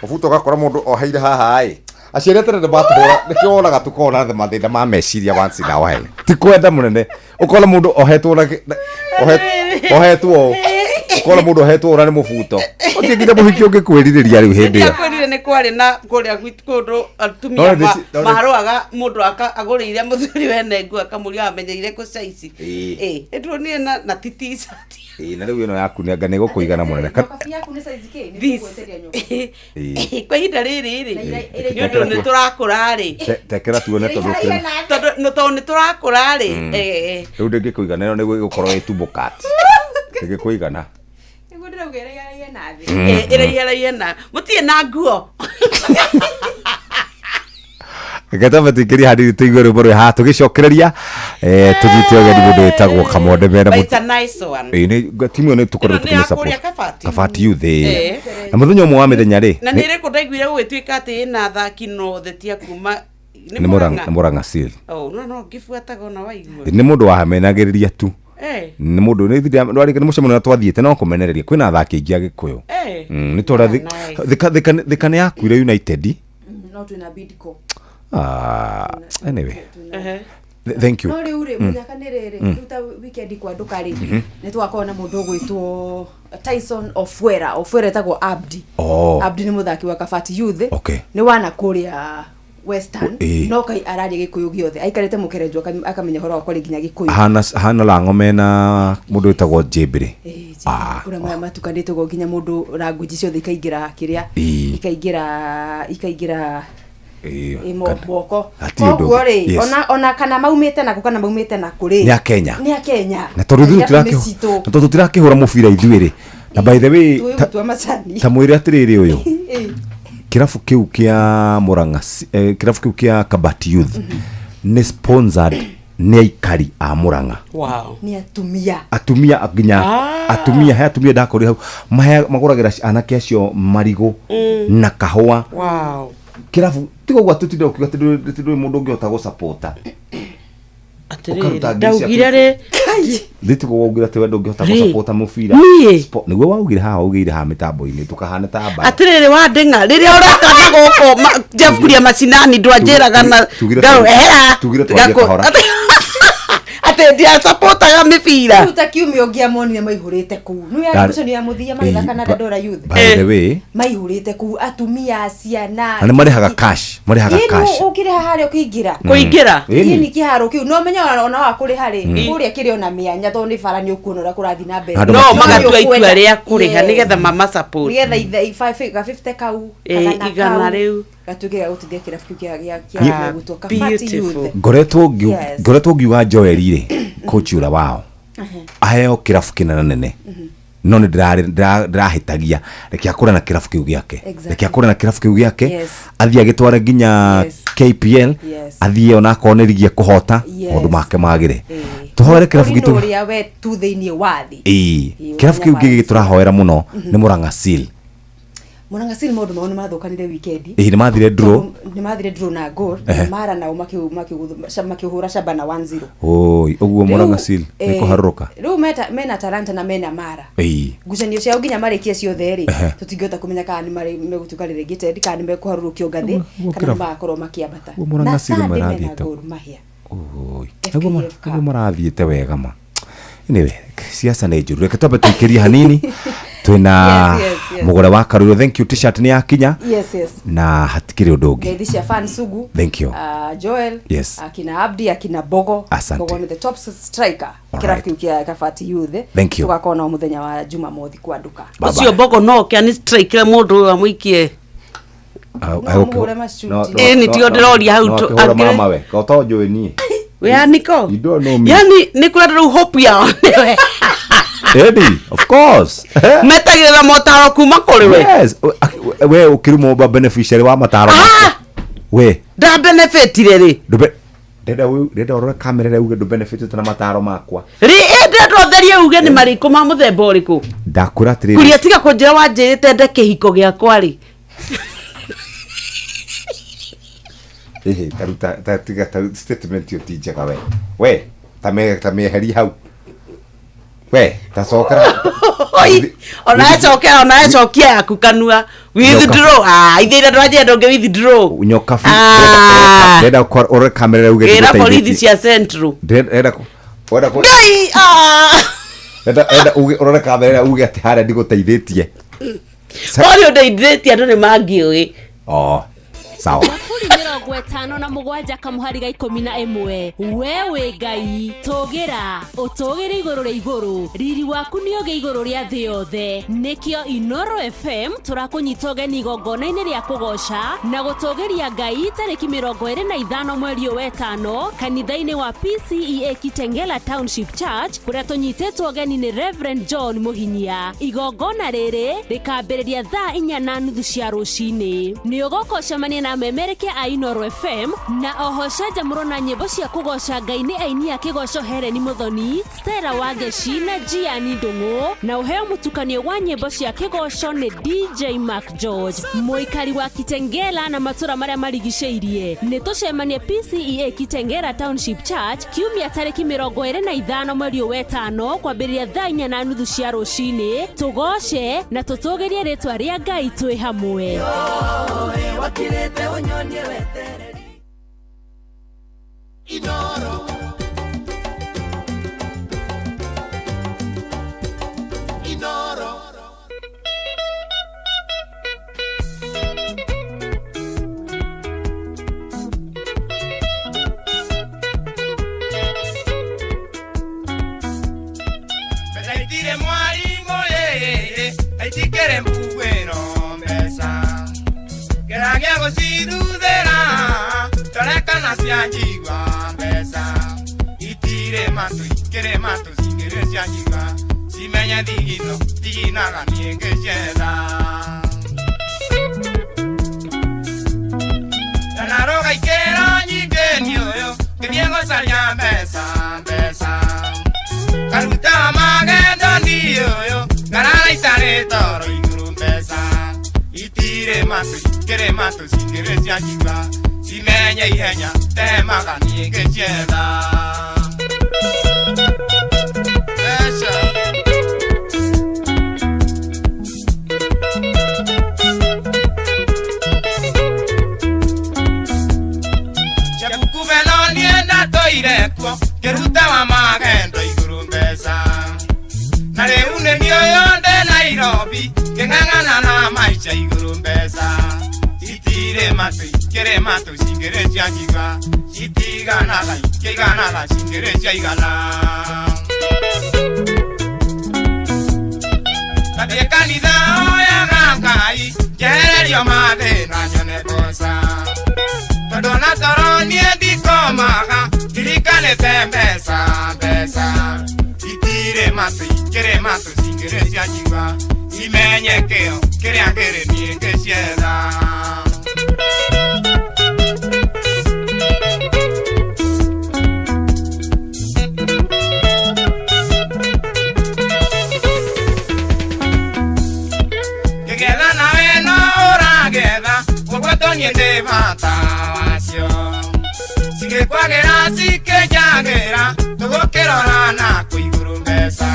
ubuto gakora mundu oheire haha aciare tere de batuhura nikionaga tukona the mathinda ma meciria once na wahe ti kwenda munene ukona mundu ohetwo ukora mundu hetwo ora ni mubuto uti nginya muhiki ungikwiriria riu hindi ya kwirire ni kwari na kuria gwitundu atumia maroaga mundu agurire muthuri wene ngu akamuria amenyeire ku size etwo ni na titisa na riu ino yaku ni anga ni gukuigana munene yaku ni size ke ni gweteria nyoka kwa hinda riri ni turakura ri tekera tuone tondu ni turakura ri riu ndingikuigana ino ni gukorwo itumbukat ndingikuigana ira mutie na nguo Gata tikiri hadi tuigore boro ha tugicokereria tunyite ogeni mundu etagwo Kamonde mena it's a nice one ni timu ne tukorwo tukimisupport Kabati youth na muthenya umwe wa mithenya ri na nire kundaiguire gwituika ati ina thaki no thetia kuma ni Murang'a Seal no gifuataga na waigua ni mundu wahamenagiriria tu ni mundu ni mucemo na twathiete no kumenereria kwina thaki ingi agikuyu ni tora thikane yakuire United no twina Bidco anyway thank you no riure munyakanirere ruta weekend kwa ndukari ni twakona mundu gwitwo Tyson Ofwera tagwo Abdi ni muthaki wa Kabati youth ni wana kuria Western no kai araria gikuyu giothe aikarete mukerenjwo akamenya horo akore ginya gikuyu hana lango mena mundu etagwo Jebire kura maya matukanite go ginya mundu language ciothe ikaingira kiria ikaingira imoboko koguo ri ona kana maumite na kana maumite na kuri ni Kenya na tondu tirakihura mubira ithuiri na by the way ta mwire atiriri uyu kirafu kiu kia Murang'a kirafu kiu kia Kabati youth ni sponsored ni aikari a Murang'a ni atumia atumia ndakori hau maguragira anake acio marigo na kahua kirafu tigo gwa tutinde ukiga tindu mundu ungiota go supporta ndaugire ri nditigo wogira te wendo ngihota go supporta mubira niguo waugire ha ugire ha mitambo-ini tukahana ta mbaya atiriri wa ndinga riria ureka na goko Jeff kuria macinani ndwanjiraga na tugire twahora ate dia supportaga mibira utakiumia ungiamonire maihurite ku no ya miconi ya muthia mathaka na Dandora youth by the way maihurite ku atumia ciana na marihaga cash ukire haria ukiingira kuingira ni kiharo kiu no menya ona wa kuri hari kuria kiri ona mianya to ni bara ni ukuonora kurathi na mbere no magatua itua ria kuriha nigetha mama support nigetha 50 kau kana igana riu gatuge gutithia kirafu kia gutoka Kabati youth ngoretwo ngiuga Joel ire coach ura wao aheo kirafu kinana nene no ni ndirahitagia reke akora na kirafu kiu giake athia gitware nginya KPL athie ona akonerigie kuhota mundu make magire tuhore kirafu gitu uri we tu thiini wathi kirafu kiu giturahoera muno ni Murang'a Seal Murang'a Seal modu maone mathokanire weekend ni mathire draw na goal mara na makihura Shabana 1-0 oi uguo Murang'a Seal ni kuharuka riu mena Talanta na mena Mara gucanio cia uginya marikie ciothe ri tutingota kumenya kana ni mari megutukarire gitendi kana mekuharurukio ngathi kana makorwo makiambata Murang'a Seal marathiite oi uguo marathiite wega ma anyway siasa ni njuru reke twambe tuikirie hanini twina mugore wa Karuro thank you t-shirt ni yakinya na hatikiri undu ungi ngeithia fan sugu thank you Joel akina Abdi akina Bogo ni the top striker kirafu kia Kabati youth tugakona muthenya wa Jumamothi kwa nduka ucio Bogo no kia ni striker mundu wa muikie ni tio ndiroria hau mama we goto njui nie we aniko yani ni kula ru hope ya Eddie, of course. Metagira motaro kuma kuri we. Yes. We ukirimo ba beneficiary wa mataro. We. Da benefit riri. Deda ora kamera rä uge ndå benefit na mataro makwa rä ende ndotherie uge nä marä kå ma må themba å rä kå ndakå ratä kuria tiga kå njä ra wanjä rä te nde kä hiko gä akwa rä taruta statement yo ti njega we ta meheri hau we tacokera ona ecokia yaku kanua withdraw ithä ndwanjä ndå ngä withdraw nyoka ndenda ore kamera uge ira borithi cia central ndenda enda urore kamera uge ati hara ndiguteithĩtie Orio ndeithĩtie andũ nĩ mangiũĩ. Sawa. Mafuri 50 na mugwanja kamuhariga 11 wewe ngai togira utogire iguru ria iguru riri waku ni oge iguru ria thi yothe nikio Inoro FM turakunyita ogeni igongona-inĩ ria kugoca na gutogeria ngai tariki 25 mweri wa 5 kanitha-inĩ wa PCEA Kitengela Township Church kuria tunyitĩtwo ogeni ni Reverend John Muhinyia. Igongona rĩrĩ rĩkambĩrĩria thaa 4:30 cia rũcinĩ. Nĩ ũgũkocemania na memereke a Inoro FM na oho canjamũro na nyĩmbo cia kugoca ngai nĩ aini a kigoco Heleni Muthoni, Stella Wangeci na Gianni Ndung'u, na uheo mũtukanio wa nyĩmbo cia kigoco nĩ DJ Mark George. Mũikari wa Kitengela na matũra marĩa marigicĩirie nĩ tũcemanie PCEA Kitengela Township Church kiumia tarĩki 25 mweri wa 5 kwambĩrĩria thaa 4:30 cia rũcinĩ. Tũgoce na tũtũgĩrie rĩtwa rĩa Ngai twĩ hamwe. Wakirete unyonie wetereri Inoro Inoro Besaitire mwalimu aitikere mbuguero mbesa Keragia gũcithuthuria tũrekana cianjigua mbeca itire matu ikĩrĩ matu cingĩrĩ cianjigua cimenye thigino thiginaga niĩ ngĩcietha Ndanaroga ikĩra nyingĩ nĩ ũyũ ngĩthiĩ gũcaria mbeca karuta magendo nĩ ũyũ ngararaita rĩtoro igũrũ mbeca itire matu Kere matu singere cianjigua cimenye ihenya temaga niĩ ngĩcietha Chakukubelo niĩ ndatũire kuo ngĩruta wa magendo igũrũ mbeca na rĩu nĩ niĩ ũyũ ndĩ Nairobi ngĩng'ang'ana na maica igũrũ mbeca Kere matu singere cianjigua citiganaga ikĩiganaga singere ciaigana Katĩ kanitha oyaga Ngai njehererio mathĩna nyone mboca tondũ ona toro niĩ ndikomaga ndirikanĩte mbeca itire matu ikĩrĩ matu singere cianjigua cimenye kĩo kĩrĩa kĩrĩ niĩ ngĩcietha Niende bata wacio Sigekwagira sikejagera Tugokirora na kuiguru mbeca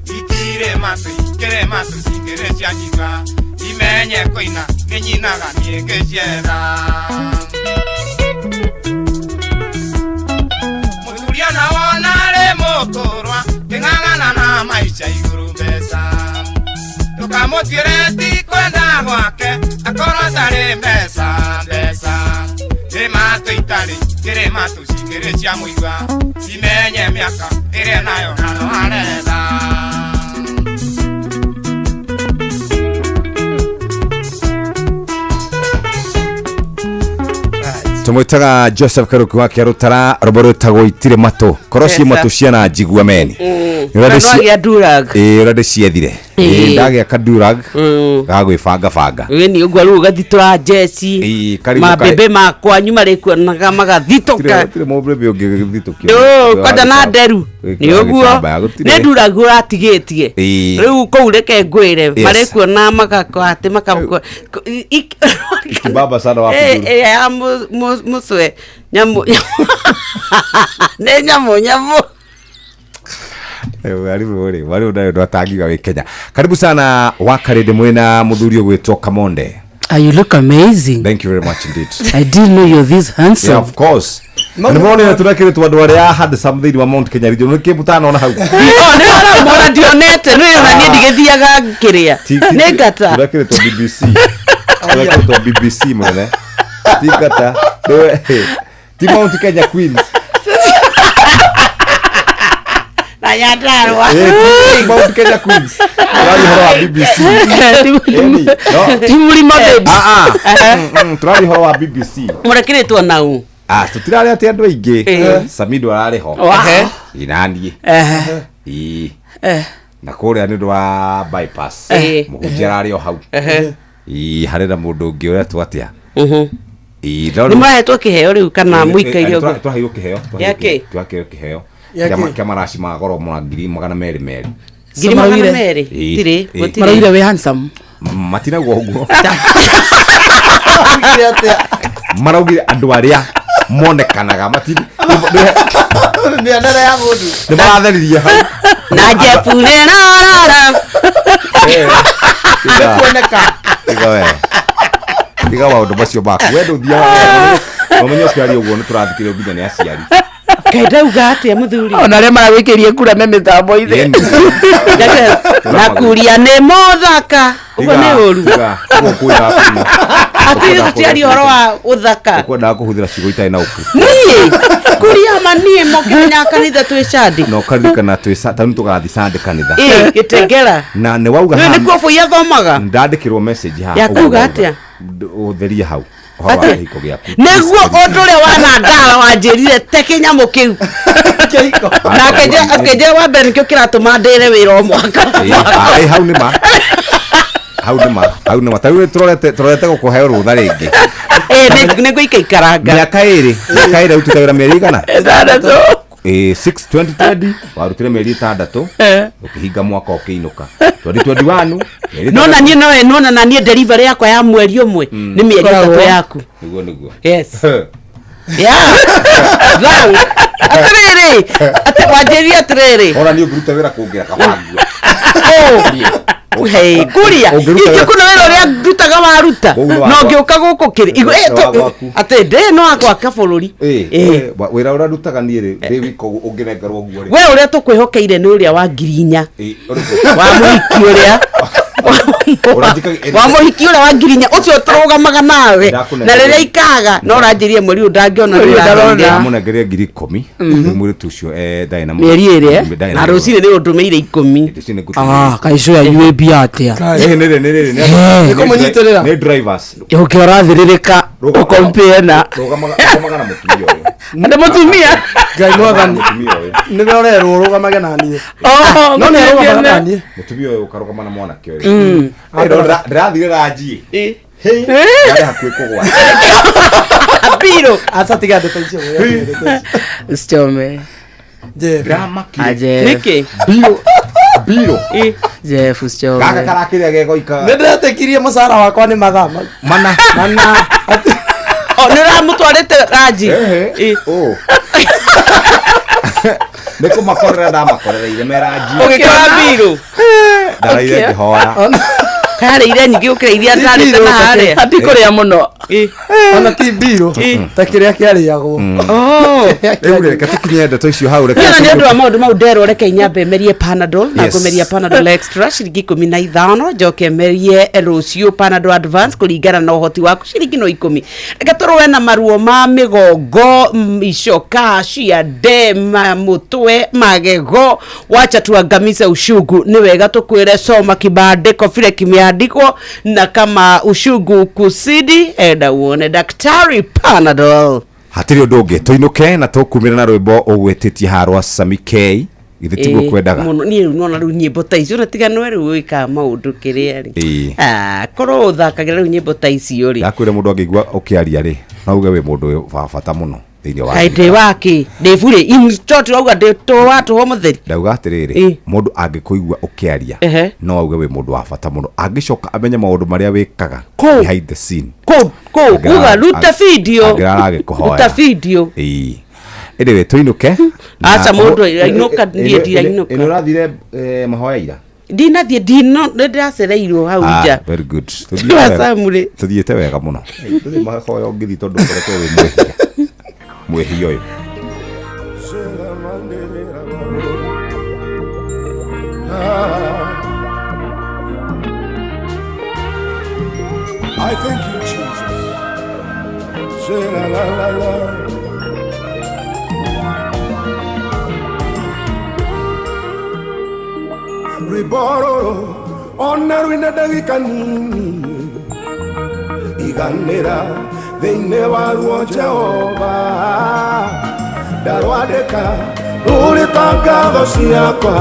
Itire matu ikere matu singere cianjigua Imenye koina nĩnyinaga niĩ ngĩcietha Mũturia na wona rĩ mũkũrwa Kĩng'ang'ana na maica iguru mbeca Tukamũtuĩre ti kwenda gwake Akorwo tarĩ mbeca Kĩrĩma tũitarĩ kĩrĩma tũcingĩrĩ cia mũigua Cimenye mĩaka ĩrĩa nayo nano aretha Tumwitaga Joseph Karuki wa Kiarutara robo rwĩtagwo itire matu korwo ciĩ matu ciana njigua meni ũrade ciethire ndagĩa kadurag gagwĩbanga ni ũguo rĩu gathitũra jeci mabebe makwa nyuma rĩkuonaga magathitũka mũbebe ũngĩthitũkio kwanja na nderu nĩ ũguo nĩ ndurag ũratigĩtie rĩu kũu reke ngwĩre marĩkuona magakwate baba sana wa muswe nyamu ne nyamu wale unayo ndo atangiga we Kenya. Karibu sana Wakarede mwena muthuri gwitwo Kamonde. You look amazing. Thank you very much indeed. I didn't know you're this handsome. Yeah, of course. Nĩmone tũrekĩrĩtwo andũ arĩa had something wa Mount Kenya region kĩbutana ona hau. Nĩ ara mona dionete nĩ ona niĩ ndigĩthiaga kĩrĩa. Nĩ ngata. Tũrekĩrĩtwo BBC. Tũrekĩrĩtwo BBC mwene. Tigata. Ti Mount Kenya Queens. Na Nyandarua. Mount Kenya Queens. Turari horo wa BBC. Ti Mlima Baby. Turari horo wa BBC. Mũrekĩrĩtwo nau. Tutirarĩ atĩ andũ aingĩ. Samido ararĩ ho. Inanie. Na kũrĩa nĩ ũndũ wa bypass. Mũhunjia ararĩ o hau. Harĩ na mũndũ ũngĩ ũretwo atĩa. Nĩ mahetwo kĩheo rĩu kana mũikaire ũguo. Twaheirwo kĩheo. Twaheirwo kĩheo. Kĩa maraci ma goro mwa 200,000. 200,000 tire maraire we handsome matinagwo ũguo. Maraugire andũ arĩa monekanaga matini mĩandara ya mũndũ nĩ maratheririe hau na Jefu nĩ rarara kuoneka tiga maũndũ macio maku we ndũthiaga ũmenye ũciari ũguo nĩ tũrathikĩrĩria nginya nĩ aciari kaidauga atia muthuri ona rĩa maragwĩkĩrie kura me mĩtambo ithe na kuria nĩ mũthaka ũguo nĩ ũru ati horo wa ũthaka ũkwendaga kũhũthĩra ciugo itarĩ na ũku niĩ kuria manie mokenya kanitha twĩ candi no kanithana twĩ candi tũgathi candi kanitha gĩtengera na nĩ wauga nĩ kuobo yathomaga ndandĩkĩrwo message haha yakuga atia ũtherie hau neguo ũndũ ũrĩa wanandara wanjĩrire te kĩnyamũ kĩu na akĩnjĩra wa mbere nĩkĩo kĩratũma ndĩre wĩra o mwaka hau nĩma tarĩu tũrorete gũkũheo rũtha rĩngĩ nĩ ngũikaikaranga mĩaka ĩrĩ ũrutĩte wĩra mĩeri igana 2020 warutire mĩeri 6 ũkĩhinga mwaka ũkĩinũka 2021 nona na niĩ delivery yakwa ya mweri ũmwe nĩ mĩeri 3 yaku niguo yes atirĩrĩ wanjĩria atĩrĩrĩ ona niĩ ũngĩruta wĩra kũngĩra kabangua Hey, kuria iki kuna wĩra ũrĩa ndutaga waruta no ngĩũka gũkũ kĩrĩ atĩ ndĩ no akwaka bũrũri wĩra ũrĩa ndutaga niĩ rĩ wiko ũngĩnengerwo ũguo rĩ we ũrĩa tũkwĩhokeire nĩ ũrĩa wa Ngirinya wa mũhiki ũrĩa wa mũhiki ũrĩa wa Ngirinya ũcio tũrũgamaga nawe na rĩrĩa ikaga no ũranjĩrie mweri ũndangĩona rĩrĩa mũnengeria 10,000 mwĩrĩ tucio ndarĩ na mĩeri ĩrĩ na rũcinĩ nĩ ũndũmĩire 10 kaico ya UAB atia nĩkũmũnyitĩrĩra nĩ drivers ũkĩ ũrathĩrĩrĩka ũkompare na rũgamaga na mũtumia ũyũ nĩ mũtumia ngai mwathani nĩ rorerwo rũgamage na niĩ no nĩ rũgamaga na niĩ mũtumia ũyũ ũkarũgama na mwanake ũyũ ndĩrathire ranji ndĩ hakuhĩ kũgwa Biro asatiga ndeto icio Stome niki Biro Jeff Stome gaka karakĩrĩa gegoika nĩ ndĩretekirie mũcara wakwa nĩ mathaa mana nĩ ũramũtwarĩte ranji nĩkũmakorera ndamakorereire meranji ũgĩkora Biro ndaraire ngĩhoya karĩire nyingĩ gũkĩra iria ndarĩte na harĩa ati kũrĩa mũno ona ti Biro ta kĩrĩa kĩarĩagwo rĩu reke tũkinye ndeto icio hau reke nĩ ũndũ wa maũndũ mau nderwo reke nyambe merie Panadol na ngũmeria Panadol Extra ciringi 15 njoke merie rũciũ Panadol Advance kũringana na ũhoti waku ciringi no 10 reke tũrũe na maruo ma mĩgongo icoka ciande mũtwe magego wacha tuangamize ushungu nĩ wega tũkwĩre soma kibandĩko vile kimeandikwo na kama ushungu kusidi enda uone daktari Panadol. Hatirĩ ũndũ ũngĩ tũinũke na tũkumĩra na rwĩmbo ũgwĩtĩtie harwa Sami K githĩ tiguo kwendaga niĩ nona rĩu nyĩmbo ta icio na tiga nĩ rĩu wĩka maũndũ kĩrĩa rĩ korwo ũthakagĩra rĩu nyĩmbo ta icio rĩ ndakwĩra mũndũ angĩigua ũkĩaria rĩ nauge wĩ mũndũ wa bata mũno thĩinĩ wa kaide wake ndĩbure instoti wauga ndĩtũwa mũtheri ndauga atĩrĩrĩ mũndũ angĩkũigua ũkĩaria no auge wĩ mũndũ wa bata mũno angĩcoka amenye maũndũ marĩa wĩkaga behind the scene kuga ruta video ruta video anyway tũinũke acha mũndũ ainũka ndirainũka ĩno ũrathire mahoya ira ndinathiĩ ndĩracereirwo hau nja very good tũthiĩte wega mũno tũthiĩ mahoya ũngĩthi tondũ koretwo wĩ mwĩhia mwĩhia ũyũ. I thank you, Jesus. Say la la la la. Ribororo, onar wina davika nini. Iganera, thĩinĩ wa ruo Jehova. Ndarwadĩka, rũrĩ tangatho ciakwa.